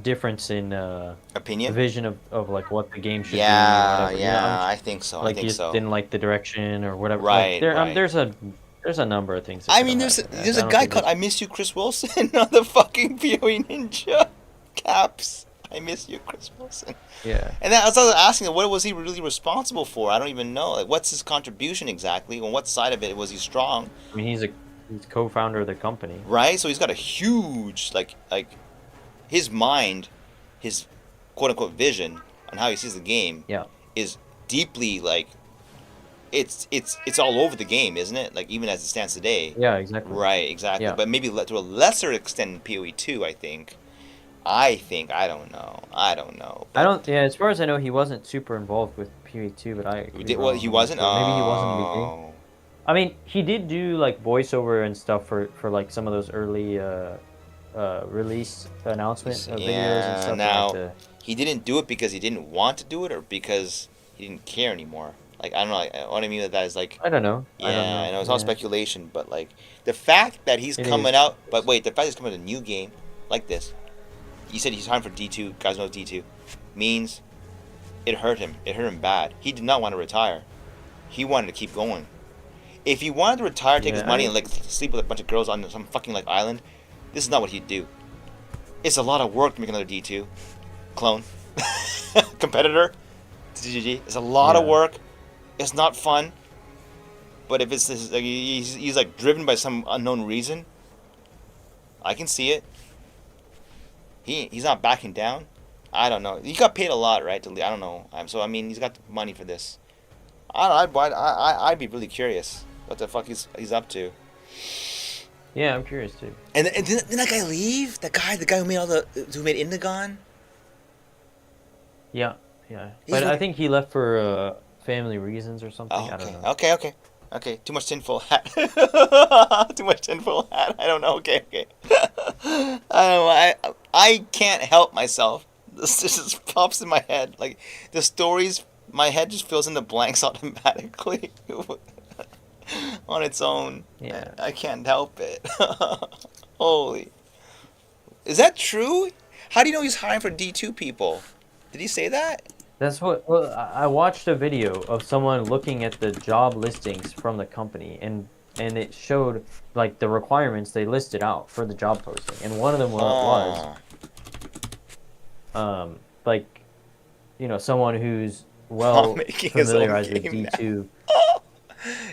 difference in opinion, the vision of like what the game should be. Yeah, or yeah, I think so. Like I think you so. Didn't like the direction or whatever. Right, like, right. There's a number of things. I mean, there's a guy called I Miss You, Chris Wilson on the fucking POE Ninja caps. I miss you, Chris Wilson. Yeah. And that's what I was asking, what was he really responsible for? I don't even know. Like, what's his contribution exactly? On what side of it was he strong? I mean, he's co-founder of the company. Right? So he's got a huge, like his mind, his quote-unquote vision on how he sees the game is deeply, like, it's all over the game, isn't it? Like, even as it stands today. Yeah, exactly. Right, exactly. Yeah. But maybe to a lesser extent in POE2, I think. I don't know. Yeah, as far as I know, he wasn't super involved with POE2, but He wasn't? Maybe he wasn't in the beginning. I mean, he did do like voiceover and stuff for like some of those early release announcement videos and stuff. Now, he didn't do it because he didn't want to do it, or because he didn't care anymore. Like, I don't know. What I mean with that is like, I don't know. Yeah, I know it's all speculation, but like the fact that he's coming out. But wait, the fact that he's coming out with a new game like this. You said he's hiring for D2. Guys know D2 means it hurt him. It hurt him bad. He did not want to retire. He wanted to keep going. If he wanted to retire, take his money, and like sleep with a bunch of girls on some fucking like island, this is not what he'd do. It's a lot of work to make another D2 clone competitor to GG. It's a lot of work. It's not fun. But if it's this, like, he's like driven by some unknown reason, I can see it. He's not backing down. I don't know. He got paid a lot, right? I don't know. So I mean, he's got the money for this. I'd be really curious what the fuck he's up to. Yeah, I'm curious too. And didn't that guy leave? The guy who made Indigon. Yeah. But I think he left for family reasons or something. Oh, okay. I don't know. Okay. Too much tinfoil hat. Too much tinfoil hat. I don't know. Okay. I don't know. I can't help myself. This just pops in my head. Like, the stories, my head just fills in the blanks automatically on its own. Yeah. I can't help it. Holy. Is that true? How do you know he's hiring for D2 people? Did he say that? That's what. Well, I watched a video of someone looking at the job listings from the company, and it showed like the requirements they listed out for the job posting, and one of them was like, you know, someone who's well familiarized with D2.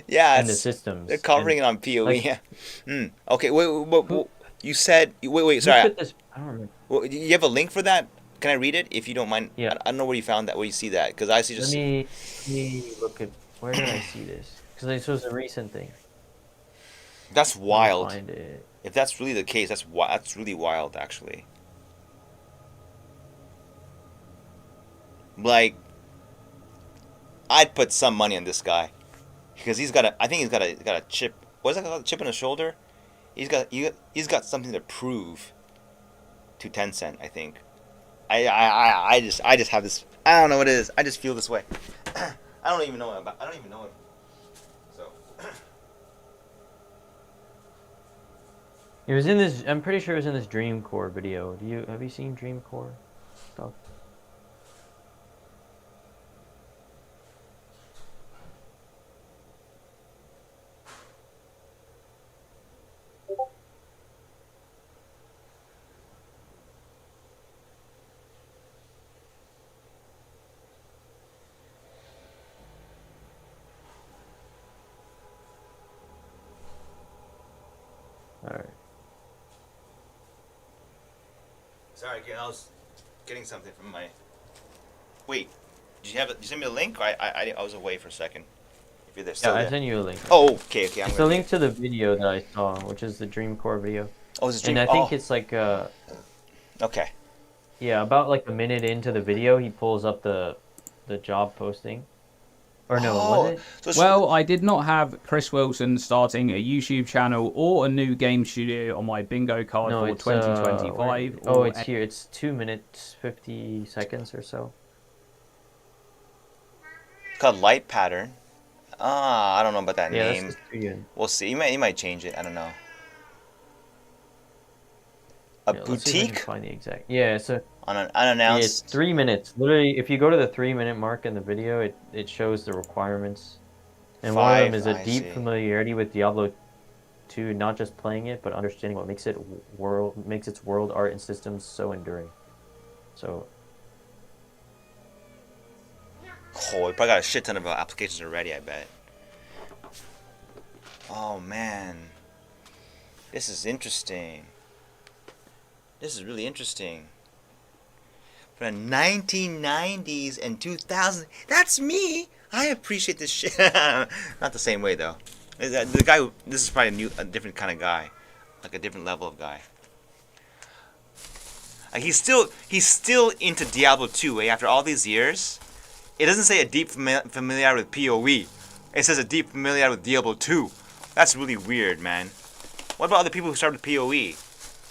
Yeah, and the systems. They're covering it on POE. Like, okay, wait. You said wait. Sorry. I don't remember. Well, you have a link for that? Can I read it if you don't mind? Yeah. I don't know where you found that. Where you see that? Because I see just. Let me look at where did I see this? Because this was a recent thing. That's wild. Find it. If that's really the case, that's really wild, actually. Like, I'd put some money on this guy because I think he's got a chip. What's that called? A chip on his shoulder. He's got something to prove to Tencent. I think. I just have this. I don't know what it is. I just feel this way. I don't even know about. I don't even know it. So. It was in this. I'm pretty sure it was in this Dreamcore video. Have you seen Dreamcore stuff? Alright. Sorry, I was getting something from my. Wait, did you send me a link? Or I was away for a second. If you're there, still Yeah, I there. sent you a link. Oh, okay. It's the link to the video that I saw, which is the Dreamcore video. Oh, it's a And I think it's like Okay. yeah, about like a minute into the video, he pulls up the job posting. Or no, was it? So Well, I did not have Chris Wilson starting a YouTube channel or a new game studio on my bingo card No, for it's 2025. oh, or it's here. It's 2 minutes 50 seconds or so. it's called Light Pattern. I don't know about that Yeah, name. that's just good. We'll see. He might change it. I don't know. A Yeah, let's see if I can boutique find the exact. Yeah, so on an yeah, it's unannounced. 3 minutes. Literally, if you go to the 3 minute mark in the video, it shows the requirements. And one of them is a I deep see. familiarity with Diablo 2, not just playing it, but understanding what makes its world art and systems so enduring. So Oh, we probably got a shit ton of applications already. I bet. Oh man, this is interesting. This is really interesting. From the 1990s and 2000s. That's me. I appreciate this shit. Not the same way though. The guy. This is probably a different kind of guy, like a different level of guy. Like he's still into Diablo 2. After all these years, it doesn't say a deep familiarity with POE. It says a deep familiarity with Diablo 2. That's really weird, man. What about other people who started with POE?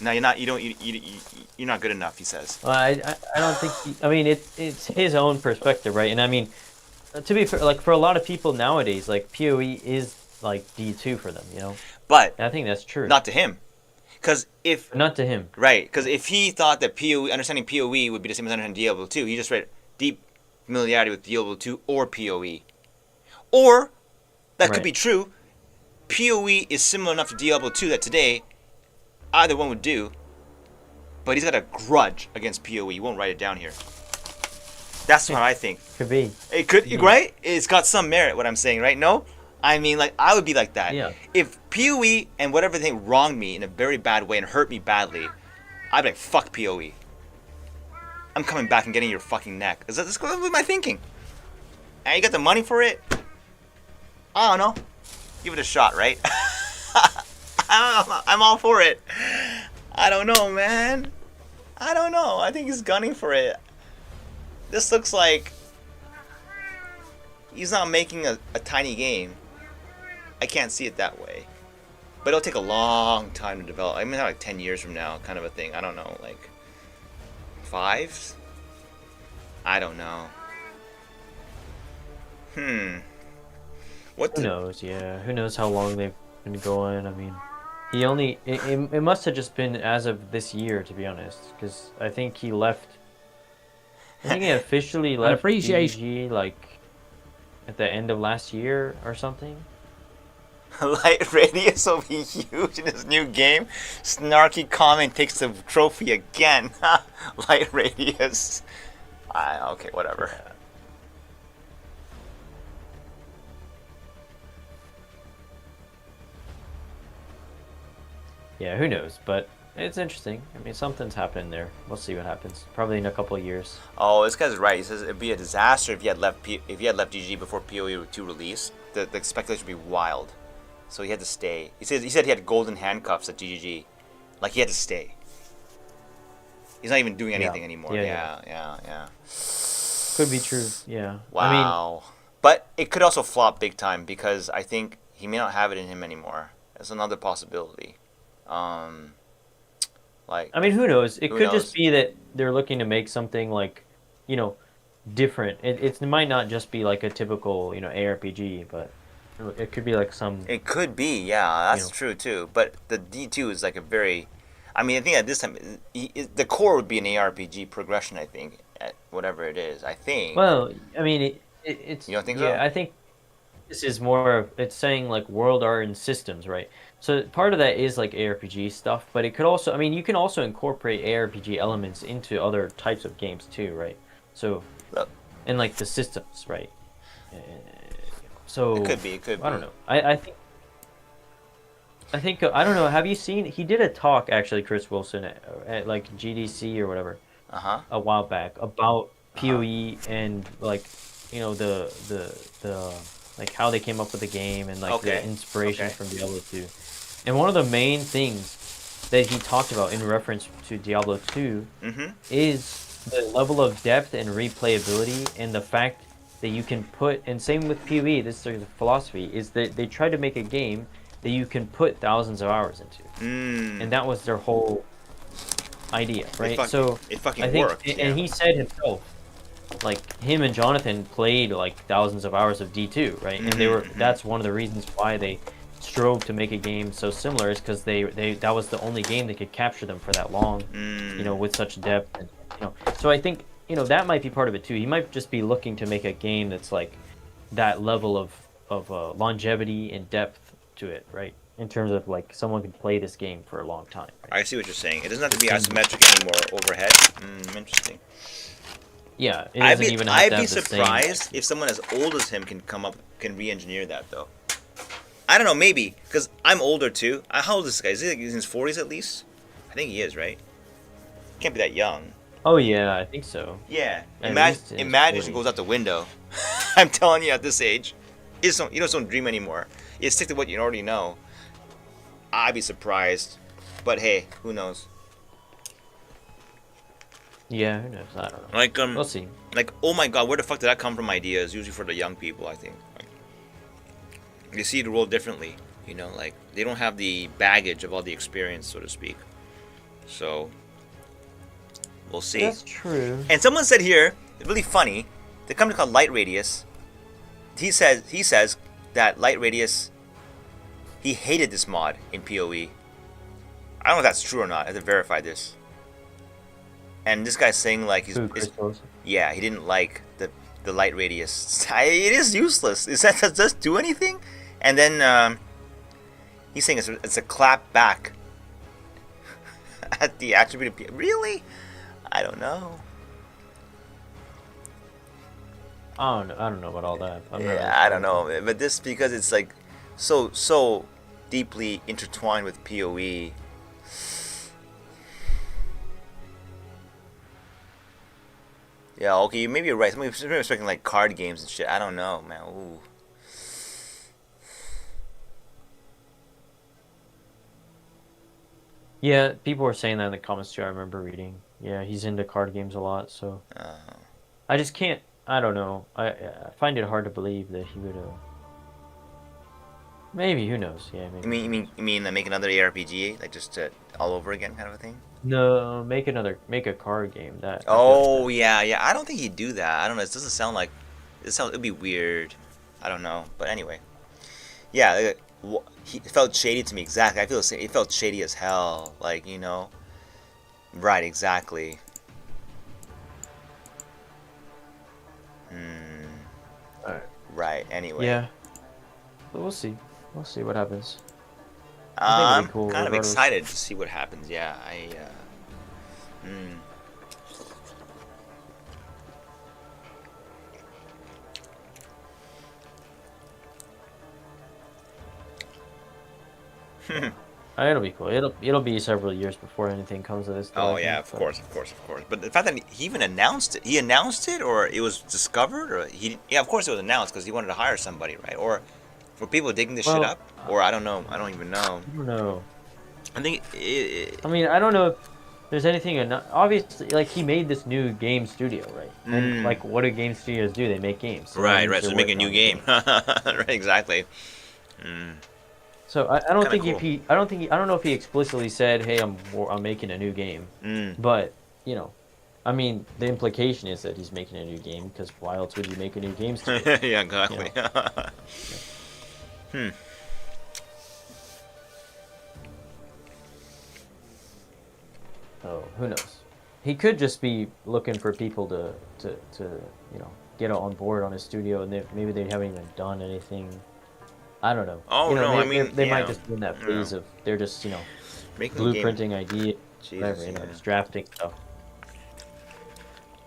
No, you're not. You're not good enough. He says. I don't think. I mean, it's his own perspective, right? And I mean, to be fair, like for a lot of people nowadays, like POE is like D2 for them, you know. But And I think that's true. not to him, because if Not to him. right, because if he thought that POE understanding POE would be the same as understanding Diablo 2, he just read deep familiarity with Diablo 2 or POE, or that could Right. be true. POE is similar enough to Diablo 2 that today either one would do, but he's got a grudge against POE. He won't write it down here. That's what I think. Could be. It could, Yeah. right? It's got some merit, what I'm saying, right? No? I mean, like, I would be like that. Yeah. If POE and whatever thing wronged me in a very bad way and hurt me badly, I'd be like, fuck POE. I'm coming back and getting your fucking neck. That's my thinking. And you got the money for it? I don't know. Give it a shot, right? I don't know. I'm all for it. I don't know, man. I don't know. I think he's gunning for it. This looks like he's not making a tiny game. I can't see it that way. But it'll take a long time to develop. I mean, like 10 years from now, kind of a thing. I don't know, like 5? I don't know. What Who knows? Yeah. Who knows how long they've been going? I mean, he only. It must have just been as of this year, to be honest, because I think he left. I think he officially left appreciation. DG like at the end of last year or something. Light radius will be huge in this new game. Snarky comment takes the trophy again. Light radius. Okay, whatever. Yeah, who knows? But it's interesting. I mean, something's happening there. We'll see what happens. Probably in a couple of years. Oh, this guy's right. He says it'd be a disaster if you had left GG before POE 2 release. The speculation would be wild. so he had to stay. He said he had golden handcuffs at GGG, like he had to stay. He's not even doing anything anymore. Yeah. Could be true. Yeah. Wow. But it could also flop big time because I think he may not have it in him anymore. That's another possibility. Like, I mean, who knows? It who could knows? just be that they're looking to make something like, you know, different. It might not just be like a typical, you know, ARPG, but it could be like some. It could be, yeah, that's know. true too. But the D2 is like a very, I mean, I think at this time, the core would be an ARPG progression. I think at whatever it is. I think. Well, I mean, it's. You don't think so? Yeah, I think this is more of it's saying like world art and systems, right? So part of that is like ARPG stuff, but it could also, I mean, you can also incorporate ARPG elements into other types of games too, right? So, Look. and like the systems, right? So It could be. It could be. I don't know. I think I don't know. Have you seen? He did a talk actually, Chris Wilson, at like GDC or whatever a while back about POE and like you know the like how they came up with the game and like the inspiration from Diablo 2. And one of the main things that he talked about in reference to Diablo 2 is the level of depth and replayability and the fact that you can put, and same with PoE, this is the philosophy, is that they try to make a game that you can put thousands of hours into. And that was their whole idea, right? It fucking worked. And he said himself, like him and Jonathan played like thousands of hours of D2, right? And they were that's one of the reasons why they strove to make a game so similar is because they that was the only game that could capture them for that long, you know, with such depth. And, you know, so I think you know that might be part of it too. He might just be looking to make a game that's like that level of longevity and depth to it, right? In terms of like someone can play this game for a long time. Right? I see what you're saying. It doesn't have to be isometric anymore overhead. Interesting. Yeah, it I'd doesn't be, even have I'd to be have the surprised same... if someone as old as him can re-engineer that though. I don't know, maybe because I'm older too. How old is this guy? Is he like in his 40s at least? I think he is, right? Can't be that young. Oh yeah, I think so. Yeah. At Imagine least in his 40s. goes out the window. I'm telling you, at this age, you just don't dream anymore. You stick to what you already know. I'd be surprised, but hey, who knows? Yeah, who knows? I don't know. Like We'll see. Like, oh my God, where the fuck did that come from? Ideas usually for the young people, I think. Like, they see the world differently, you know. Like they don't have the baggage of all the experience, so to speak. So we'll see. That's true. And someone said here, really funny, the company called Light Radius. He says that Light Radius, he hated this mod in PoE. I don't know if that's true or not. I have to verify this. And this guy's saying like he didn't like the light radius. It is useless. Does that do anything? And then he's saying it's a clap back at the attribute. Really? I don't know. I don't know about all that. I don't know. But this because it's like so deeply intertwined with PoE. Yeah, okay, maybe you're right. Maybe expecting like card games and shit. I don't know, man. Ooh. Yeah, people were saying that in the comments too. I remember reading. Yeah, he's into card games a lot, so I just can't. I don't know. I find it hard to believe that he would. Maybe, who knows? Yeah, maybe. You mean make another ARPG, like just all over again, kind of a thing? No, make a card game. Oh yeah. I don't think he'd do that. I don't know. It doesn't sound like. It'd be weird. I don't know. But anyway, yeah. It felt shady to me. Exactly. I feel the same. It felt shady as hell. Like, you know. Right. Exactly. Alright. Right. Anyway. Yeah. But we'll see. We'll see what happens. I'm cool, kind of regardless. excited to see what happens. Yeah. It'll be cool. It'll be several years before anything comes of this. Oh yeah, of course. But the fact that he even announced it, or it was discovered, or yeah, of course it was announced because he wanted to hire somebody, right? Or Were people digging this shit up? Or I don't know. I don't even know. I don't know. I think I mean, I don't know if there's anything. Obviously, like he made this new game studio, right? And like, what do game studios do? They make games. So right. So make a new game. Right, exactly. So I don't Kinda think cool. if he, I don't know if he explicitly said, "Hey, I'm making a new game." But you know, I mean, the implication is that he's making a new game because why else would you make a new game studio? Yeah, exactly. So who knows? He could just be looking for people to you know get on board on his studio, and maybe they haven't even done anything. I don't know. Oh, you know, no, they, I mean, they yeah. might just be in that phase of they're just Making a game. blueprinting ideas, Jesus, whatever, yeah. just drafting stuff.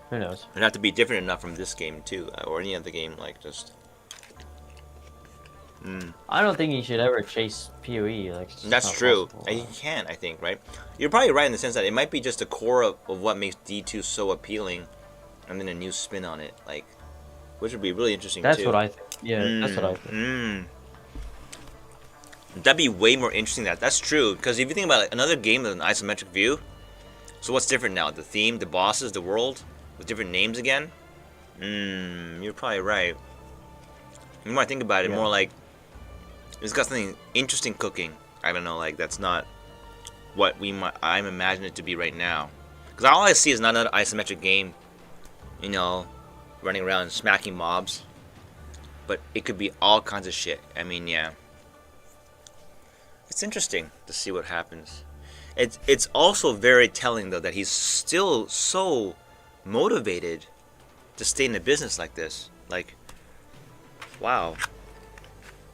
Who knows? It'd have to be different enough from this game too, or any other game, like just. I don't think he should ever chase POE. Like it's just That's not true. possible. You can't, I think, right? You're probably right in the sense that it might be just the core of what makes D2 so appealing, and then a new spin on it, like, which would be really interesting That's too. what I think. Yeah, that's what I think. That'd be way more interesting. That's true, because if you think about it, another game with an isometric view. So what's different now? The theme, the bosses, the world, with different names again. You're probably right. The more I think about it, more like it's got something interesting cooking. I don't know, like that's not what I'm imagining it to be right now. Because all I see is not another isometric game, you know, running around and smacking mobs. But it could be all kinds of shit. I mean, yeah. It's interesting to see what happens. It's also very telling though that he's still so motivated to stay in the business like this. Like, wow.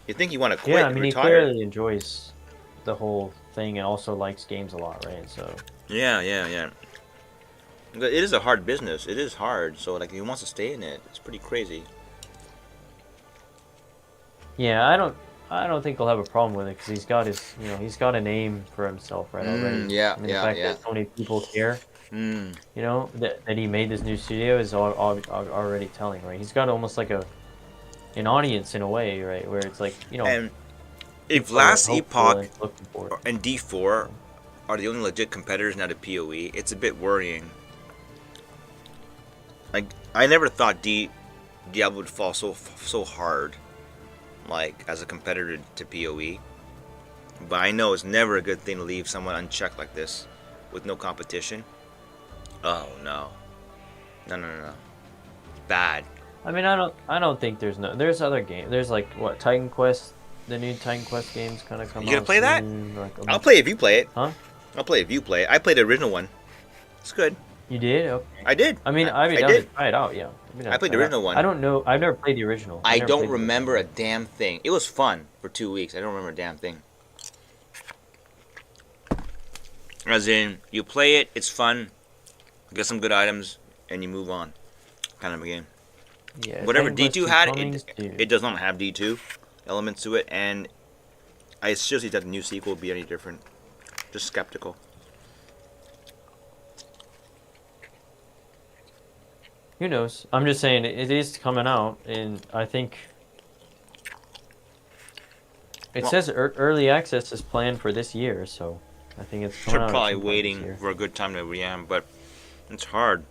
You think you want to quit Yeah, I and mean, he retire? clearly enjoys the whole thing and also likes games a lot, right? So Yeah. But it is a hard business. It is hard. So like, he wants to stay in it. It's pretty crazy. yeah, I don't think he'll have a problem with it because he's got his, he's got a name for himself, right? Already. yeah, I mean, the fact that so many people care, you know, that he made this new studio is already telling, right? He's got almost like an audience in a way, right? Where it's like, And if people are Last hopeful Epoch and looking for it. and D4 are the only legit competitors now to POE, it's a bit worrying. Like, I never thought Diablo would fall so hard, like as a competitor to POE. But I know it's never a good thing to leave someone unchecked like this, with no competition. Oh no, no. Bad. I mean, I don't think there's other games. There's like what Titan Quest, the new Titan Quest games kind of come. You gonna out play that? soon, like, I'll play if you play it. Huh? I'll play if you play it. I played the original one. It's good. You did? Okay. I did. I mean, I'd be I down to did. try it out. Yeah. I played the original one. I don't know. I've never played the original. I never don't played the remember a original. damn thing. It was fun for 2 weeks. I don't remember a damn thing. As in, you play it, it's fun, get some good items, and you move on. Kind of a game. Yeah. Whatever Titan Quest D2 II had, Comings, dude. it does not have D2 elements to it, and I seriously doubt the new sequel will be any different. Just skeptical. Who knows? I'm just saying it is coming out, and I think it says early access is planned for this year, so I think it's coming They're out at probably some point this waiting year. for a good time to ream, but it's hard.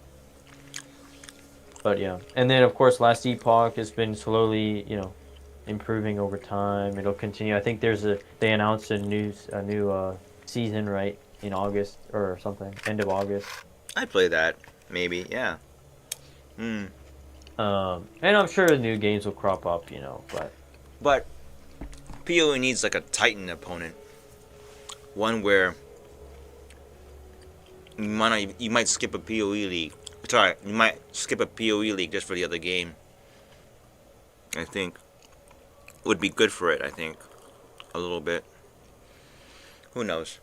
But yeah, and then of course, Last Epoch has been slowly, improving over time. It'll continue. I think they announced a new season right in August or something, end of August. I'd play that, maybe, yeah. And I'm sure new games will crop up, But POE needs like a Titan opponent. One where you might skip a POE league. Sorry, you might skip a POE league just for the other game. I think would be good for it. I think a little bit. Who knows?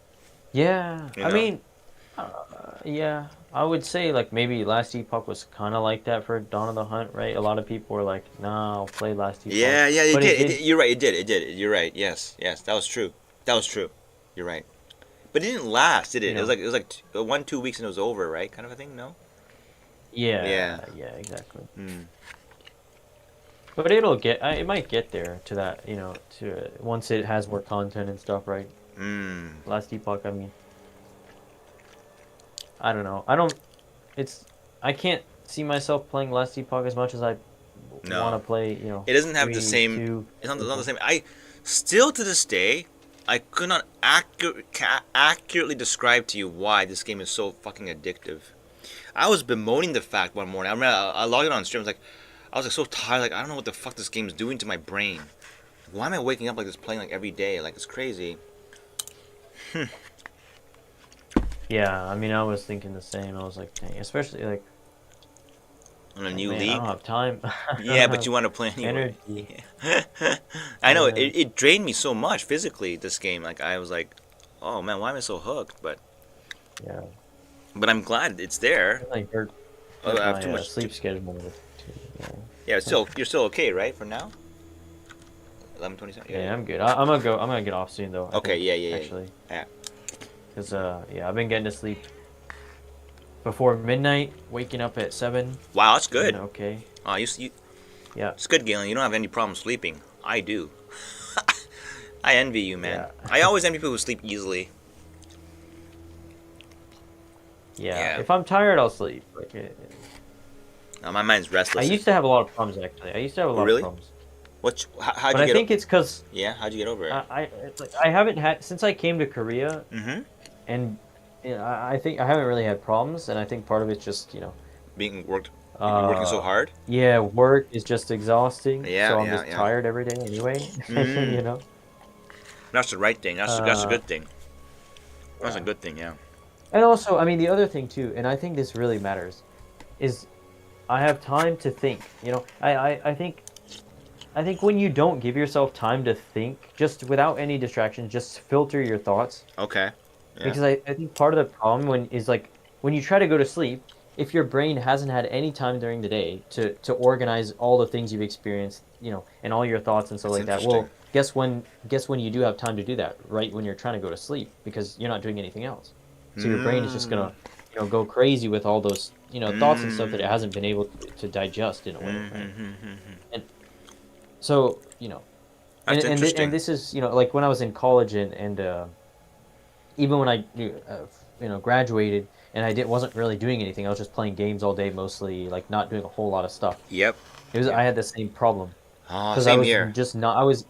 Yeah, You I know? mean, yeah, I would say like maybe Last Epoch was kind of like that for Dawn of the Hunt, right? A lot of people were like, "Nah, I'll play Last Epoch." Yeah, it But did. You're right. It did. You're right. Yes, that was true. You're right. But it didn't last, did it? You It was like 1-2 weeks and it was over, right? Kind of a thing. No. Yeah, Yeah. yeah, exactly. But it'll get. It might get there to that. You know, to once it has more content and stuff, right? Last Epoch. I mean, I don't know. I don't. It's. I can't see myself playing Last Epoch as much as I No. want to play. You know, It doesn't have the 3, same. 2, It's not the same. I still to this day, I could not accurately describe to you why this game is so fucking addictive. I was bemoaning the fact one morning. I remember I logged in on stream. I was like so tired. Like I don't know what the fuck this game is doing to my brain. Why am I waking up like this, playing like every day? Like it's crazy. Yeah, I mean, I was thinking the same. I was like, dang, especially like On a new man, league. I don't have time. Yeah, but you want to play anyway. Energy. Yeah. I know it drained me so much physically. This game, like I was like, oh man, why am I so hooked? But I'm glad it's there. Like hurt Oh, I have my too much sleep schedule. Yeah, you're still okay, right? For now. 11:27. Yeah, I'm good. I'm gonna get off soon though. I Okay. think, Yeah. Actually. Yeah. Cause I've been getting to sleep before midnight, waking up at 7. Wow, that's good. Okay. You Yeah. It's good, Galen. You don't have any problem sleeping. I do. I envy you, man. Yeah. I always envy people who sleep easily. Yeah. If I'm tired, I'll sleep. Like My mind's restless. I used to have a lot of problems actually. I used to have a lot Really? of problems. How'd But you I get think it's because Yeah, how'd you get over it? it's like I haven't had since I came to Korea, and you know, I think I haven't really had problems, and I think part of it's just Being working so hard? Yeah, work is just exhausting. Yeah, so I'm yeah, just yeah. tired every day anyway. You know. That's the right thing. That's a good thing. That's a good thing, yeah. And also, I mean, the other thing too, and I think this really matters, is I have time to think. You know, I think when you don't give yourself time to think, just without any distractions, just filter your thoughts. Okay. Yeah. Because I think part of the problem is like when you try to go to sleep, if your brain hasn't had any time during the day to organize all the things you've experienced, and all your thoughts and stuff like that, well, guess when you do have time to do that, right when you're trying to go to sleep, because you're not doing anything else. So your brain is just gonna, go crazy with all those, thoughts and stuff that it hasn't been able to digest in a way. Right? And so, That's and this is, like when I was in college and even when I, graduated and I wasn't really doing anything. I was just playing games all day, mostly, like not doing a whole lot of stuff. Yep. I had the same problem because Same I was here. just not. I was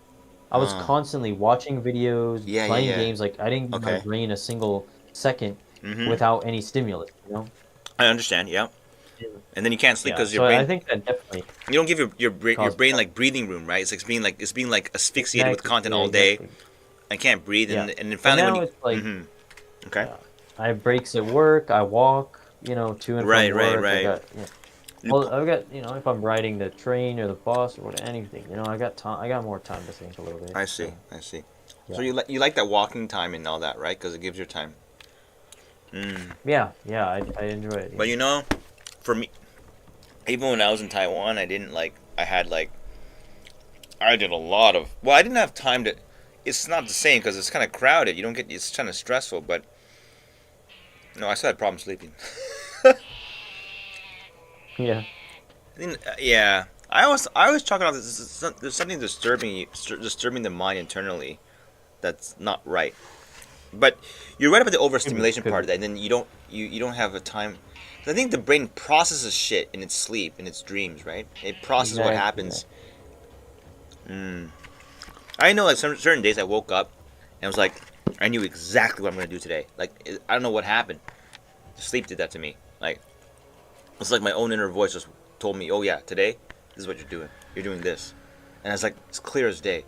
constantly watching videos, playing games. Like I didn't give my brain a single second without any stimulus. I understand. Yeah. And then you can't sleep because your so brain. I think that definitely. You don't give your brain like breathing room, right? It's being like asphyxiated with content all day. I can't breathe, and then finally when you. It's like, Okay. I have breaks at work. I walk, to and from work. Right. I've got, if I'm riding the train or the bus or anything, I got time. I got more time to think a little bit. I see. Yeah. So you like that walking time and all that, right? Because it gives you time. Yeah, I enjoy it. But for me, even when I was in Taiwan, I didn't like. I did a lot of. Well, I didn't have time to. It's not the same because it's kind of crowded. You don't get. It's kind of stressful, but. No, I still had problems sleeping. Yeah. Yeah. I always talk about this. There's something disturbing the mind internally, that's not right. But you're right about the overstimulation part of that. And then you don't have a time. I think the brain processes shit in its sleep, in its dreams, right? It processes what happens. I know, like certain days I woke up and was like, I knew exactly what I'm gonna do today. Like I don't know what happened. Sleep did that to me. Like it's like my own inner voice just told me, oh yeah, today this is what you're doing. You're doing this, and it's like it's clear as day.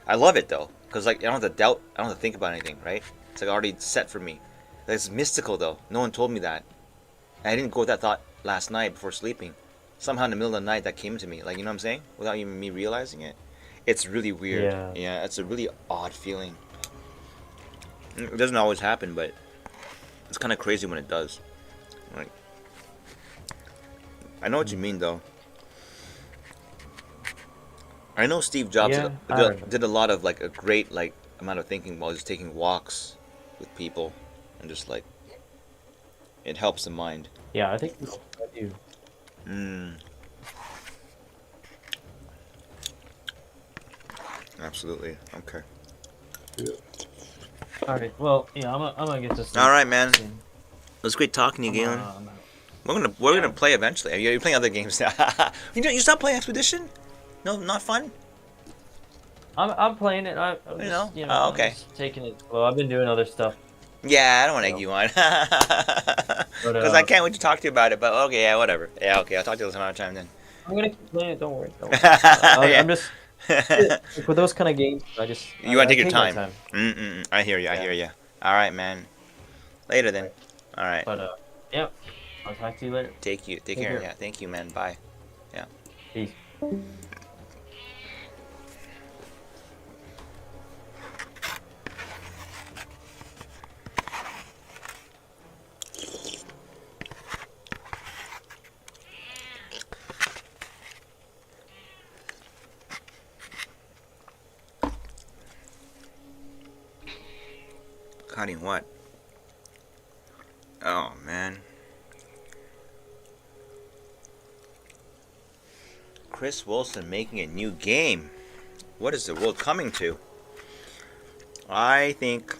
I love it though, cause like I don't have to doubt. I don't have to think about anything, right? It's like already set for me. Like, it's mystical though. No one told me that. And I didn't go with that thought last night before sleeping. Somehow in the middle of the night that came to me. Like, you know what I'm saying? Without even me realizing it. It's really weird. Yeah, it's a really odd feeling. It doesn't always happen, but it's kind of crazy when it does. Like, I know what you mean though. I know Steve Jobs did a lot of like a great like amount of thinking while just taking walks with people and just like it helps the mind. Yeah, I think I do. Absolutely. Okay. Yeah. All right. Well, yeah, I'm gonna get this. All right, man. It was great talking to you, Galen. We're gonna play eventually. You're playing other games now. You stop playing Expedition? No, not fun. I'm playing it. I'm You just, know? you know, Oh, I'm okay. just taking it slow. I've been doing other stuff. Yeah, I don't want to egg No. you on. But, Because I can't wait to talk to you about it. But okay, yeah, whatever. Yeah, okay. I'll talk to you some other time then. I'm gonna keep playing it. Don't worry. Don't worry. Yeah. I'm just for those kind of games. You want to take your my time. I hear you. I Yeah. hear you. All right, man. Later then. All right. But yeah, I'll talk to you later. Take care. care. Yeah. Thank you, man. Bye. Peace. Cutting what? Oh man. Chris Wilson making a new game. What is the world coming to? I think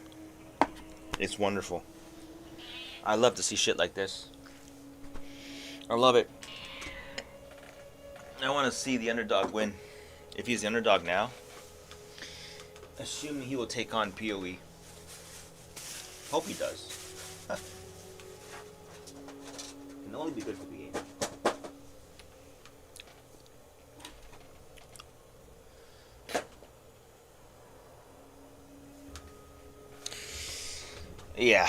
it's wonderful. I love to see shit like this. I love it. I want to see the underdog win. If he's the underdog now, assuming he will take on POE. Hope he does. Can only be good for the game. Yeah,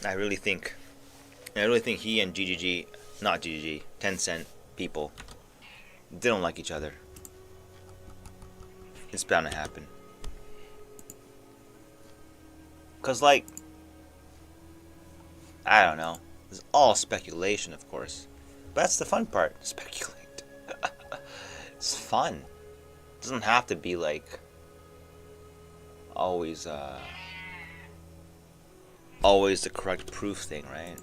I really think he and GGG, not GGG, Tencent people, they don't like each other. It's bound to happen. Cause like, I don't know. It's all speculation, of course. But that's the fun part. Speculate. It's fun. It doesn't have to be like always the correct proof thing, right?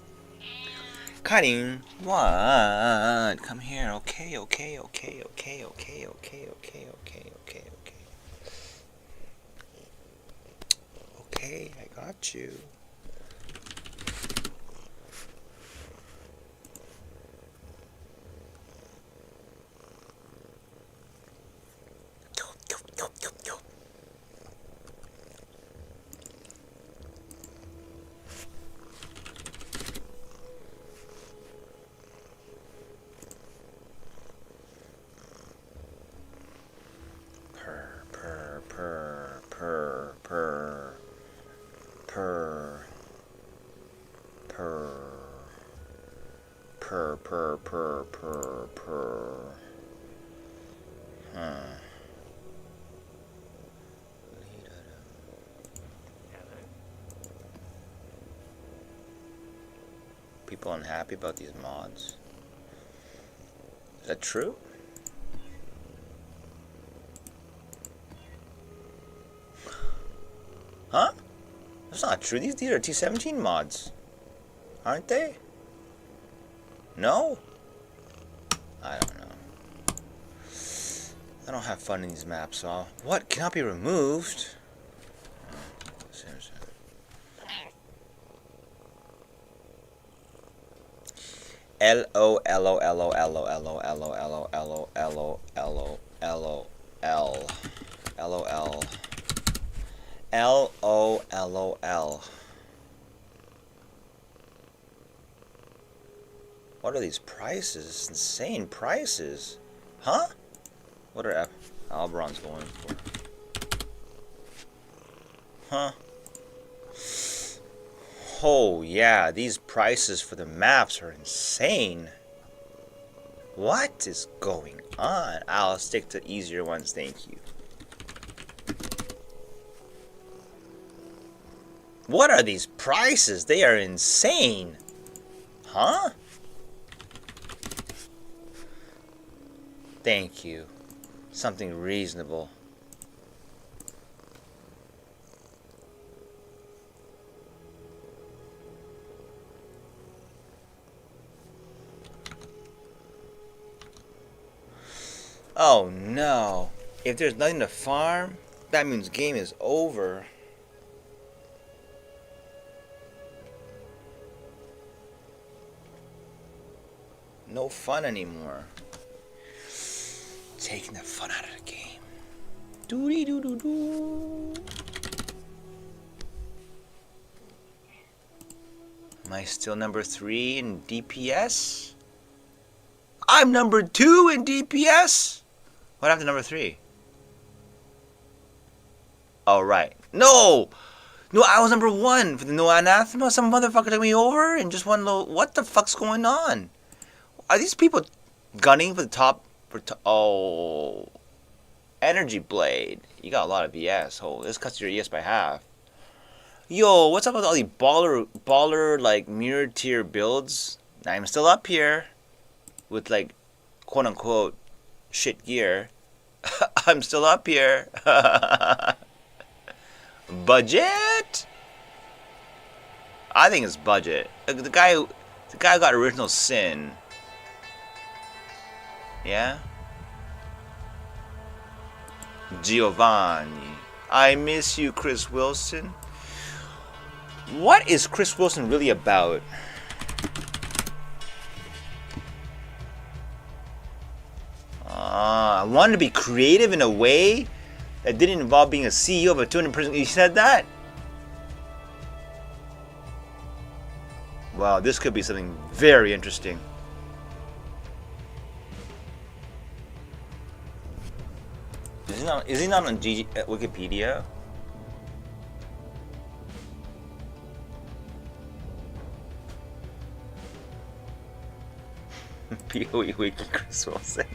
Cutting. What? Come here. Okay. Okay, I got you. People unhappy about these mods. Is that true? Huh? That's not true. These are T17 mods. Aren't they? No? I don't know. I don't have fun in these maps, so what cannot be removed? L O L O L O L O L O L O L O L O L O L O L O L L O L L O L O L. What are these prices? Insane prices. Huh? What are Alberon's going for? Huh? Oh yeah, these prices for the maps are insane. What is going on? I'll stick to easier ones, thank you. What are these prices? They are insane. Huh? Thank you. Something reasonable. Oh no. If there's nothing to farm, That means game is over. No fun anymore. Taking the fun out of the game. Doody doo doo doo. Am I still number 3 in DPS? I'm number 2 in DPS? What happened to number 3? Oh, right. No! No, I was number 1 for the No Anathema. Some motherfucker took me over and just one little... What the fuck's going on? Are these people gunning for the top... Oh... Energy Blade. You got a lot of BS. Oh, this cuts your ES by half. Yo, what's up with all these baller, like, mirror tier builds? I'm still up here. With, like, quote-unquote, shit gear. I'm still up here. Budget? I think it's budget. The guy who got Original Sin. Yeah? Giovanni. I miss you, Chris Wilson. What is Chris Wilson really about? I wanted to be creative in a way that didn't involve being a CEO of a 200-person. You said that? Wow, this could be something very interesting. Is he not on Wikipedia? POE Wiki Chris Wilson.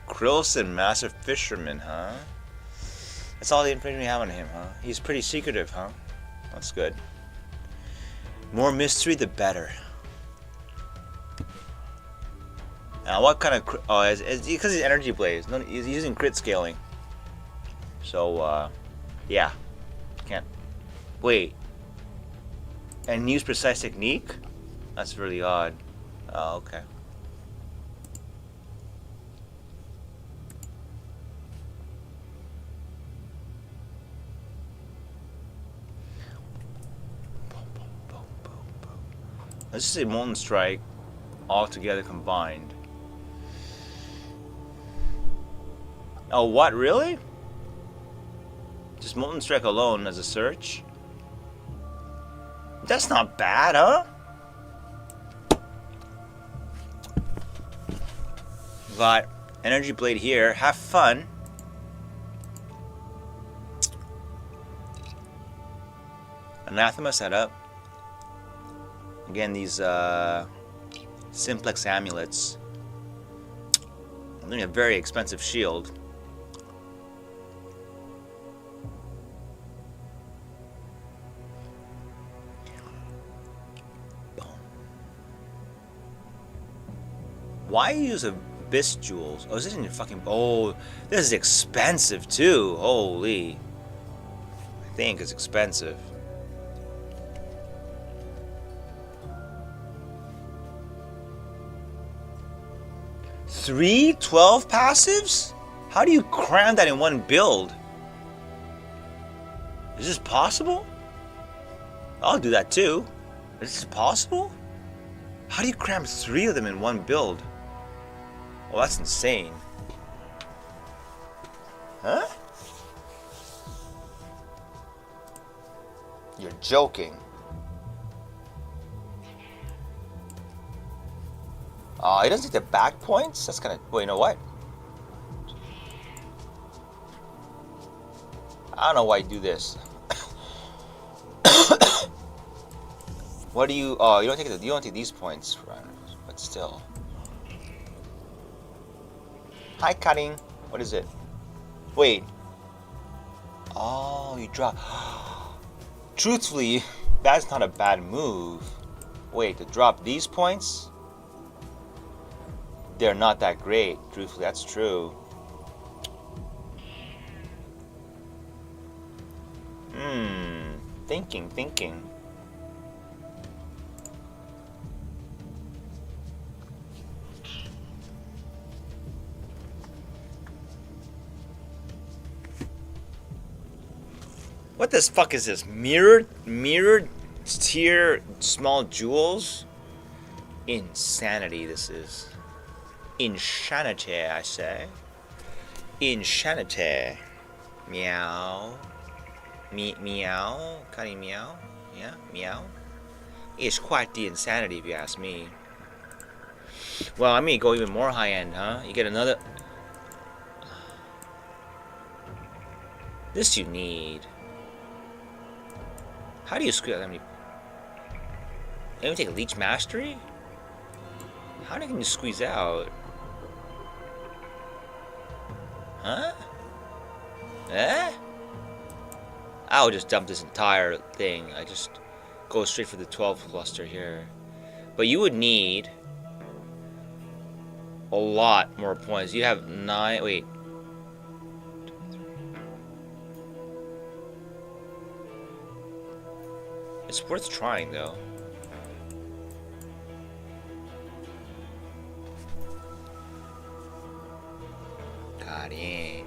Krillson, Massive Fisherman, huh? That's all the information we have on him, huh? He's pretty secretive, huh? That's good. More mystery, the better. Now, what kind of... Oh, it's because he's Energy Blaze. No, he's using crit scaling. So, yeah. Can't... Wait. And use precise technique? That's really odd. Oh, okay. Let's just say Molten Strike all together combined. Oh, what? Really? Just Molten Strike alone as a search? That's not bad, huh? Got Energy Blade here. Have fun. Anathema setup. Again, these Simplex amulets. I'm doing a very expensive shield. Why use Abyss Jewels? Oh, is this in your fucking... Oh, this is expensive too. Holy. I think it's expensive. Three 12 passives? How do you cram that in one build? Is this possible? I'll do that too. Is this possible? How do you cram 3 of them in one build? Well, that's insane. Huh? You're joking. He doesn't take the back points? That's kind of... Well, you know what? I don't know why you do this. What do you... Oh, you don't take these points, but still. Hi, cutting. What is it? Wait. Oh, you drop... Truthfully, that's not a bad move. Wait, to drop these points? they're not that great. Truthfully, that's true. Thinking. What the fuck is this? Mirrored tier small jewels? Insanity this is. Insanity, I say. Insanity. Meow. Meow. Cutty meow. Yeah, meow. It's quite the insanity if you ask me. Well, I mean, go even more high end, huh? You get another... This you need. How do you squeeze that many? Can you take Leech Mastery? How can you squeeze out? Huh? Eh? I'll just dump this entire thing. I just go straight for the 12 cluster here. But you would need a lot more points. You have 9. Wait. It's worth trying, though. God damn.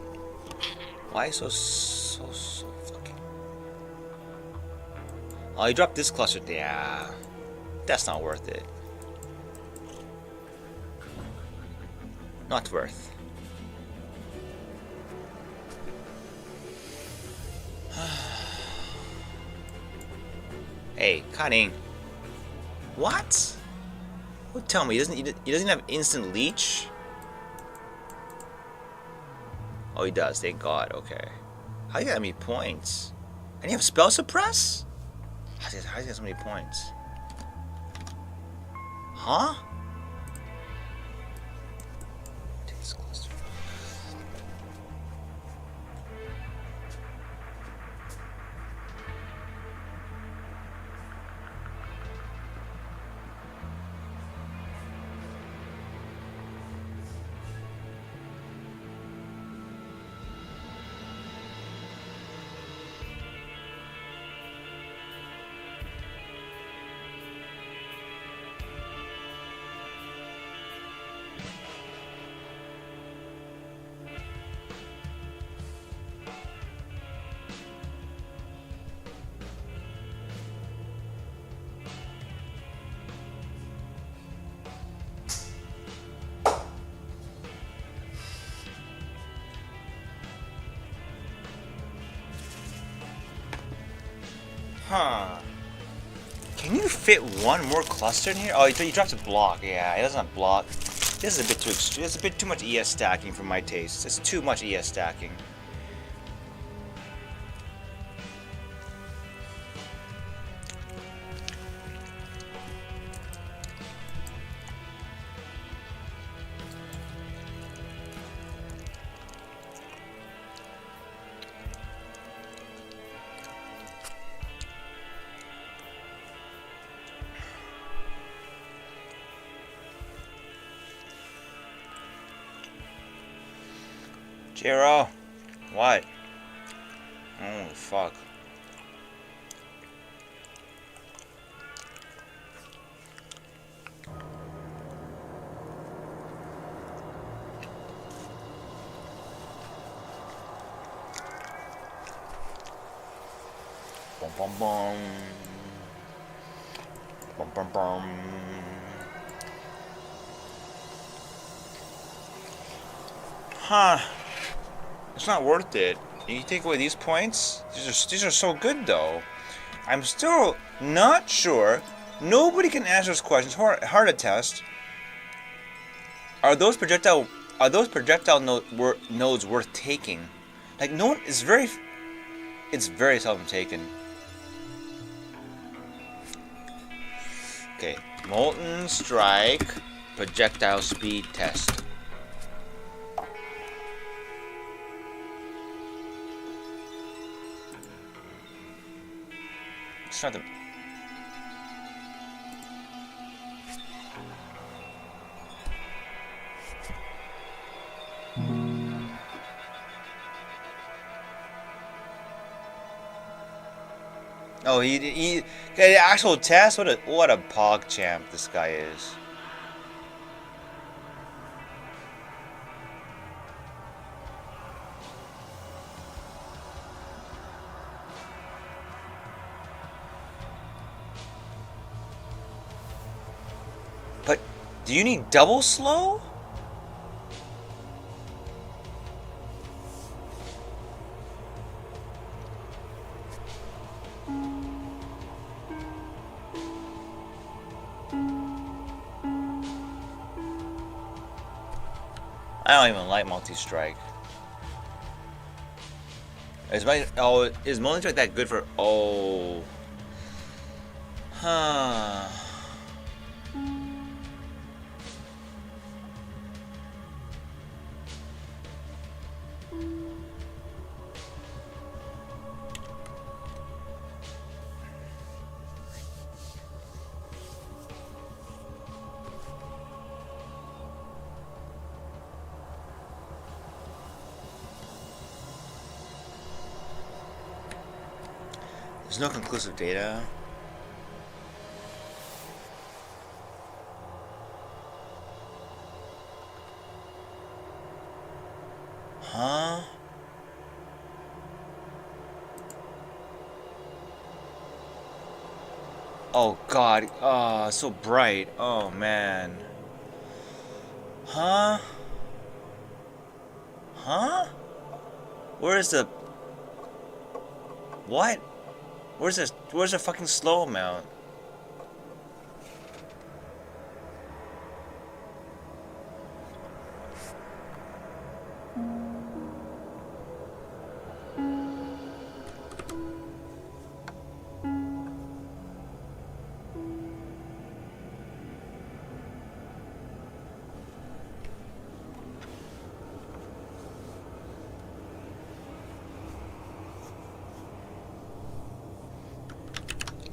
Why so fucking... Oh, you dropped this cluster. Yeah. That's not worth it. Not worth. Hey, cutting. What? Well, tell me, he doesn't have instant leech? Oh, he does. Thank God. Okay. How do you get that many points? And you have spell suppress? How do you get so many points? Huh? Take this cluster. Huh. Can you fit one more cluster in here? Oh, you dropped a block. Yeah, it doesn't have block. This is a bit too extreme. It's a bit too much ES stacking for my taste. It's too much ES stacking. Jiro, what? Oh, fuck. Bum bum bum. Bum bum bum. Huh. It's not worth it. You take away these points? These are so good, though. I'm still not sure. Nobody can answer this question. It's hard to test. Are those projectile nodes worth taking? Like, no one is very... It's very seldom taken. Okay. Molten Strike projectile speed test. It's not the... Oh, he the actual test. What a pog champ this guy is. But do you need double slow? I don't even like multi-strike. Is multi-strike that good for? Oh, huh. There's no conclusive data. Huh? Oh god. Oh, so bright. Oh man. Huh? Huh? Where's the... What? Where's the fucking slow amount?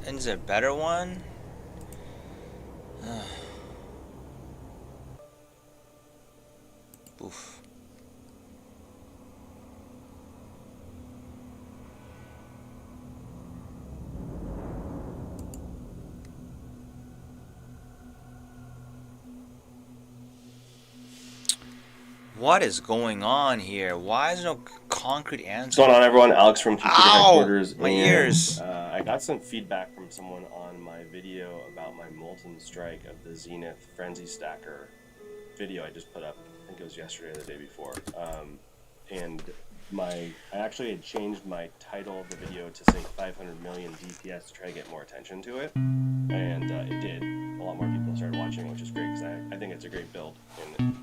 And is there a better one? Oof. What is going on here? Why is there no concrete answer? What's going on, everyone? Alex from Trickster Headquarters. My ears. I got some feedback from someone on my video about my Molten strike of the Zenith Frenzy Stacker video I just put up. I think it was yesterday or the day before. And I actually had changed my title of the video to say 500 million DPS to try to get more attention to it. And it did. A lot more people started watching, which is great because I think it's a great build. And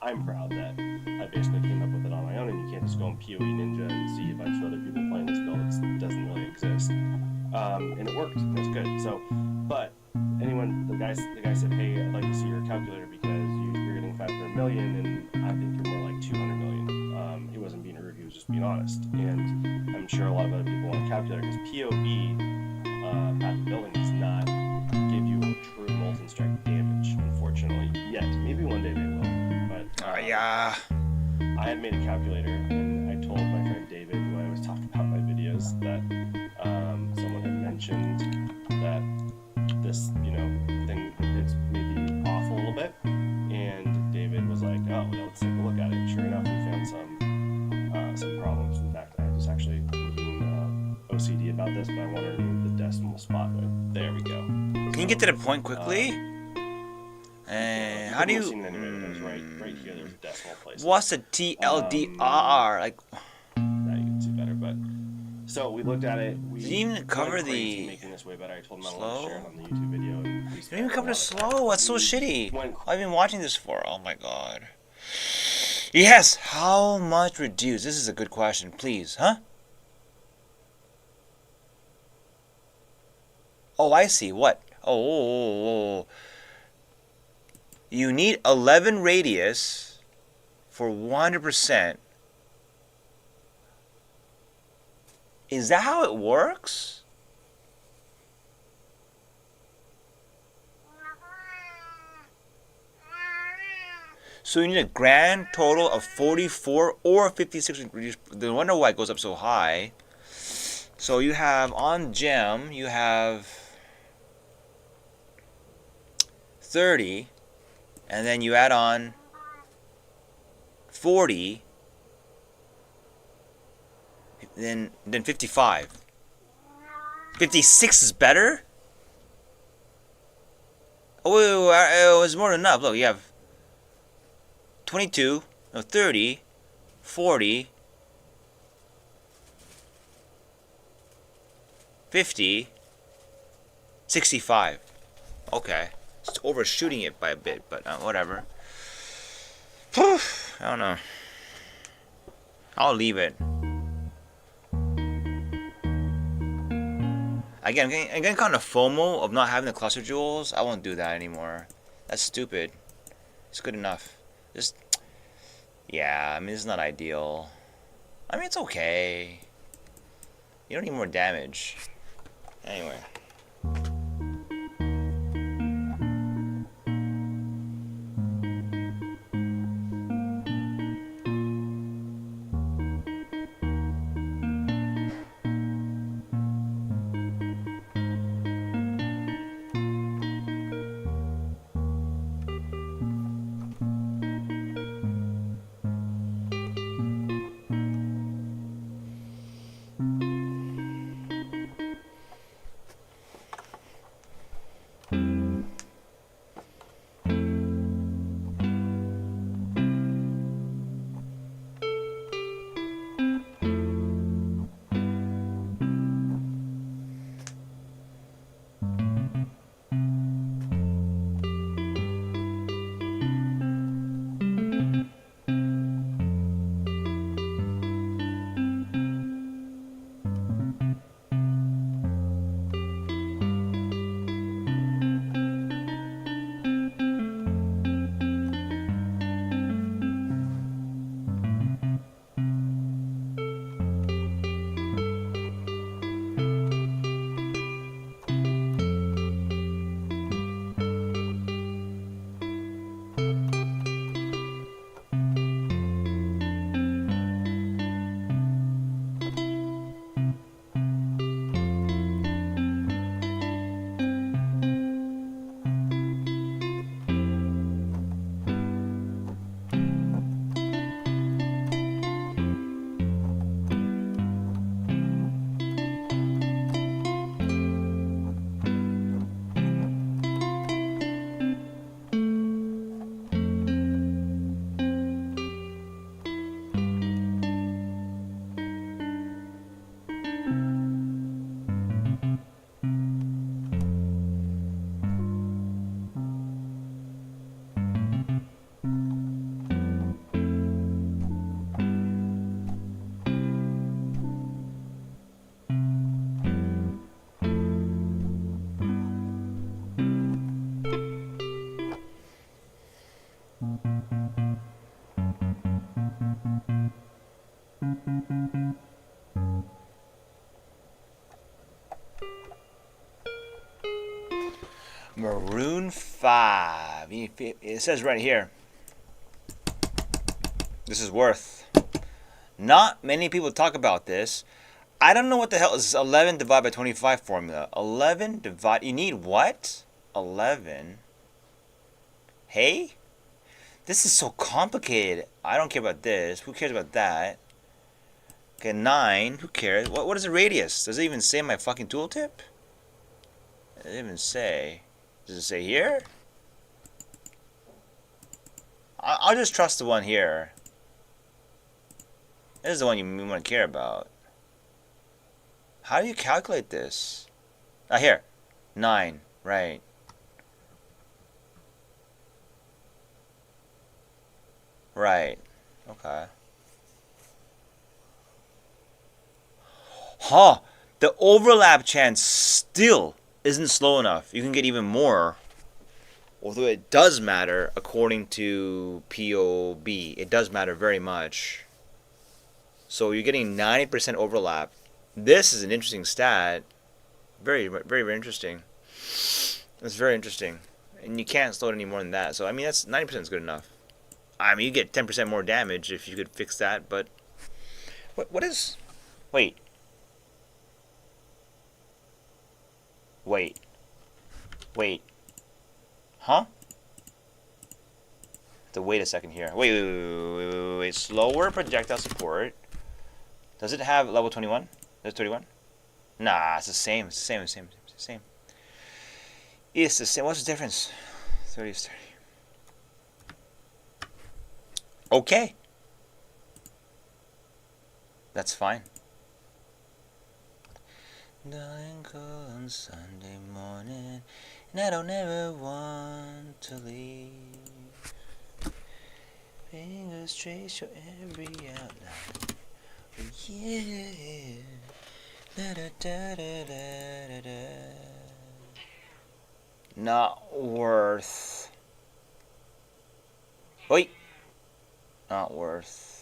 I'm proud that I basically came up with it on my own, and you can't just go on POE Ninja and see a bunch of other people playing this build. It doesn't really exist. And it worked. That's good. So, but anyone, the guy said, hey, I'd like to see your calculator because you're getting 500 million, and I think you're more like 200 million. He wasn't being rude. He was just being honest. And I'm sure a lot of other people want a calculator because POE path of building does not give you a true Molten strike damage, unfortunately, yet. Maybe one day they will. Yeah. I had made a calculator, and I told my friend David, who I always talk about in my videos, that someone had mentioned that this, thing is maybe off a little bit, and David was like, "Oh, well, let's take a look at it." Sure enough, we found some problems. In fact, I was actually being OCD about this, but I want to remove the decimal spot. But there we go. Can you get to the point quickly? How do you? Right here, there's a decimal place. What's the TLDR? Like, now you can see better, but so we looked at it. We did you even cover the making this way better. I told him I slow? wanted to share it on the YouTube video. And you didn't even cover the slow. That's so shitty. I've been watching this for. Oh my god. Yes. How much reduce? This is a good question. Please, huh? Oh, I see. What? Oh. You need 11 radius for 100%. Is that how it works? So you need a grand total of 44 or 56 radius. No wonder why it goes up so high. So you have on gem, you have 30, and then you add on 40, then 55. 56 is better? Oh, it was more than enough. Look, you have 22, no, 30, 40, 50, 65. Okay. It's overshooting it by a bit, but whatever. I don't know. I'll leave it. Again, I'm getting kind of FOMO of not having the cluster jewels. I won't do that anymore. That's stupid. It's good enough. Just, yeah, I mean, this is not ideal. I mean, it's okay. You don't need more damage. Anyway. Maroon 5. It says right here. This is worth. Not many people talk about this. I don't know what the hell is this 11 divided by 25 formula. 11 divide. You need what? 11. Hey? This is so complicated. I don't care about this. Who cares about that? Okay, 9. Who cares? What is the radius? Does it even say in my fucking tooltip? It doesn't even say. Does it say here? I'll just trust the one here. This is the one you want to care about. How do you calculate this? Ah, here. 9. Right. Right. Okay. Huh. The overlap chance still isn't slow enough. You can get even more. Although it does matter according to POB. It does matter very much. So you're getting 90% overlap. This is an interesting stat. Very, very, very interesting. It's very interesting. And you can't slow it any more than that. So, I mean, that's 90% is good enough. I mean, you get 10% more damage if you could fix that, but... What is... Wait. Wait. Huh? Have to wait a second here. Wait. Slower projectile support. Does it have level 21? Does 31? Nah, it's the same. It's the same. It's the same. What's the difference? 30 is 30. Okay. That's fine. Darling, call on Sunday morning, and I don't ever want to leave. Fingers trace your every outline. Yeah. Da, da, da, da, da, da. Not worth. Wait. Not worth.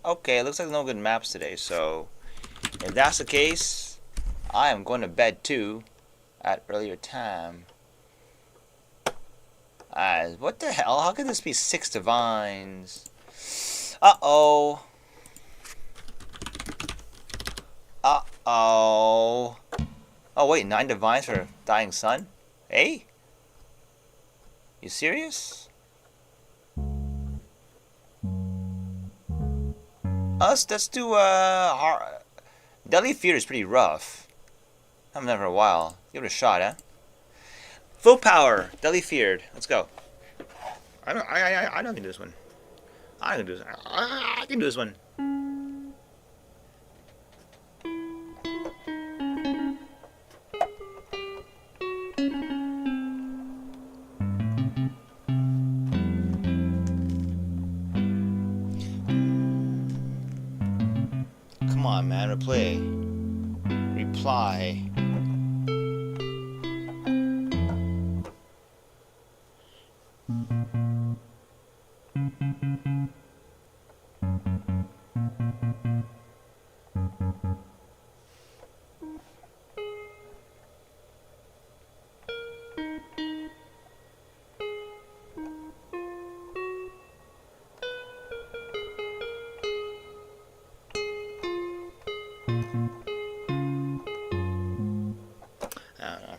Okay, it looks like no good maps today, so if that's the case, I am going to bed too at earlier time. What the hell? How could this be 6 divines? Uh-oh. Oh wait, 9 divines for Dying Sun? Hey? You serious? Let's do LV100 is pretty rough. I haven't done it for a while. Give it a shot, huh? Full power, LV100. Let's go. I know I can do this one. I can do this one. Come on, man, reply.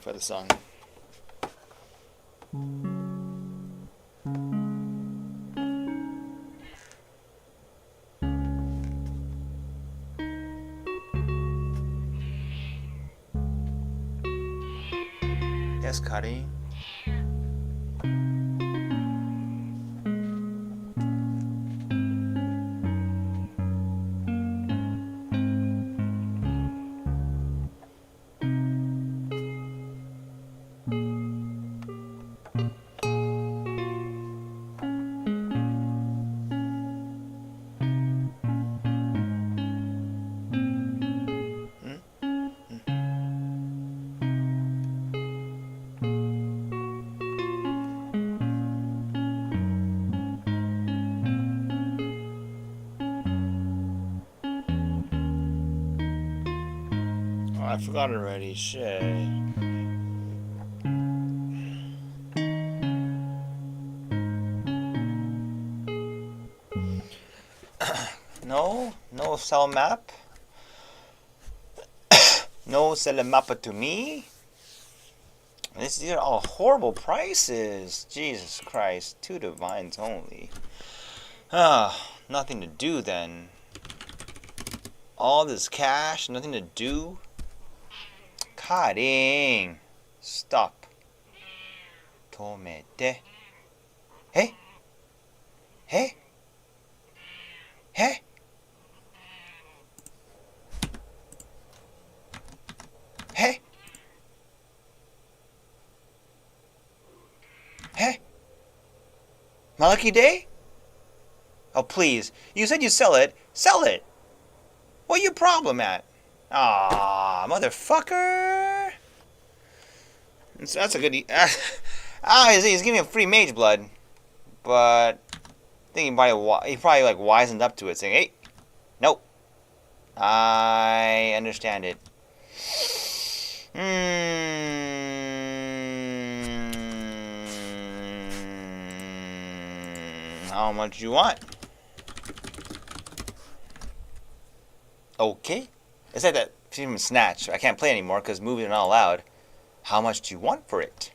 For the song. Yes, Cuddy. I forgot already. Shit. No cell map. No cell map to me. These are all horrible prices. Jesus Christ. 2 divines only. Nothing to do then. All this cash, nothing to do. Cutting. Stop. Tomete. Hey. Hey. Hey. Hey. Hey. My lucky day? Oh, please. You said you sell it. Sell it. What your problem at? Ah, motherfucker. That's a good... he's giving me a free mage blood. But I think he probably like wisened up to it, saying, hey, nope. I understand it. How much you want? Okay. It's like that even Snatch. I can't play anymore because movies are not allowed. How much do you want for it?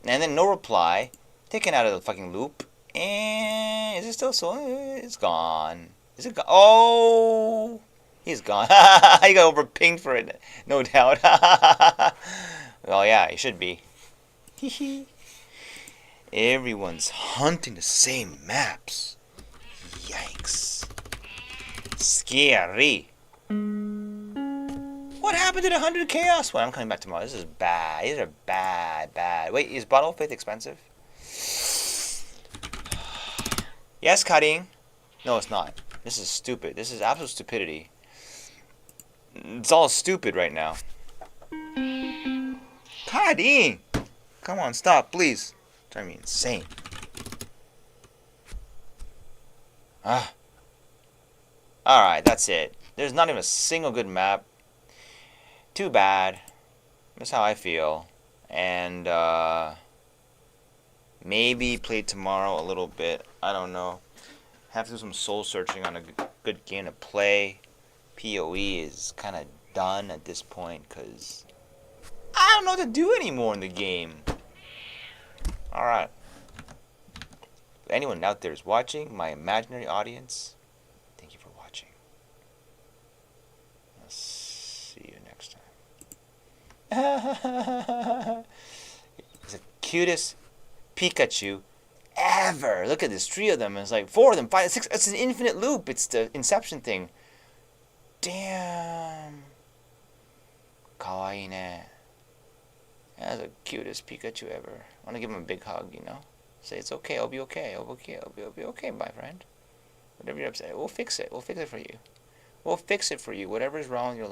And then no reply. Taken out of the fucking loop. And is it still so? It's gone. Is it gone? Oh, he's gone. He got overpinged for it, no doubt. Well, yeah, he should be. Everyone's hunting the same maps. Yikes. Scary. What happened to the 100 Chaos one? I'm coming back tomorrow. This is bad. These are bad. Wait, is Bottle of Faith expensive? Yes, cutting. No, it's not. This is stupid. This is absolute stupidity. It's all stupid right now. Cutting! Come on, stop, please. Drive me insane. Alright, that's it. There's not even a single good map. Too bad. That's how I feel. And, maybe play tomorrow a little bit. I don't know. Have to do some soul searching on a good game to play. POE is kind of done at this point because I don't know what to do anymore in the game. Alright. If anyone out there is watching, my imaginary audience, thank you for watching. I'll see you next time. It's the cutest Pikachu ever. Look at this, 3 of them. It's like 4 of them, 5, 6. It's an infinite loop. It's the Inception thing. Damn. Kawaii ne. That's the cutest Pikachu ever. I want to give him a big hug, you know. Say it's okay. I'll be okay. I'll be okay, my friend. Whatever you're upset, we'll fix it. We'll fix it for you. We'll fix it for you. Whatever is wrong with your life.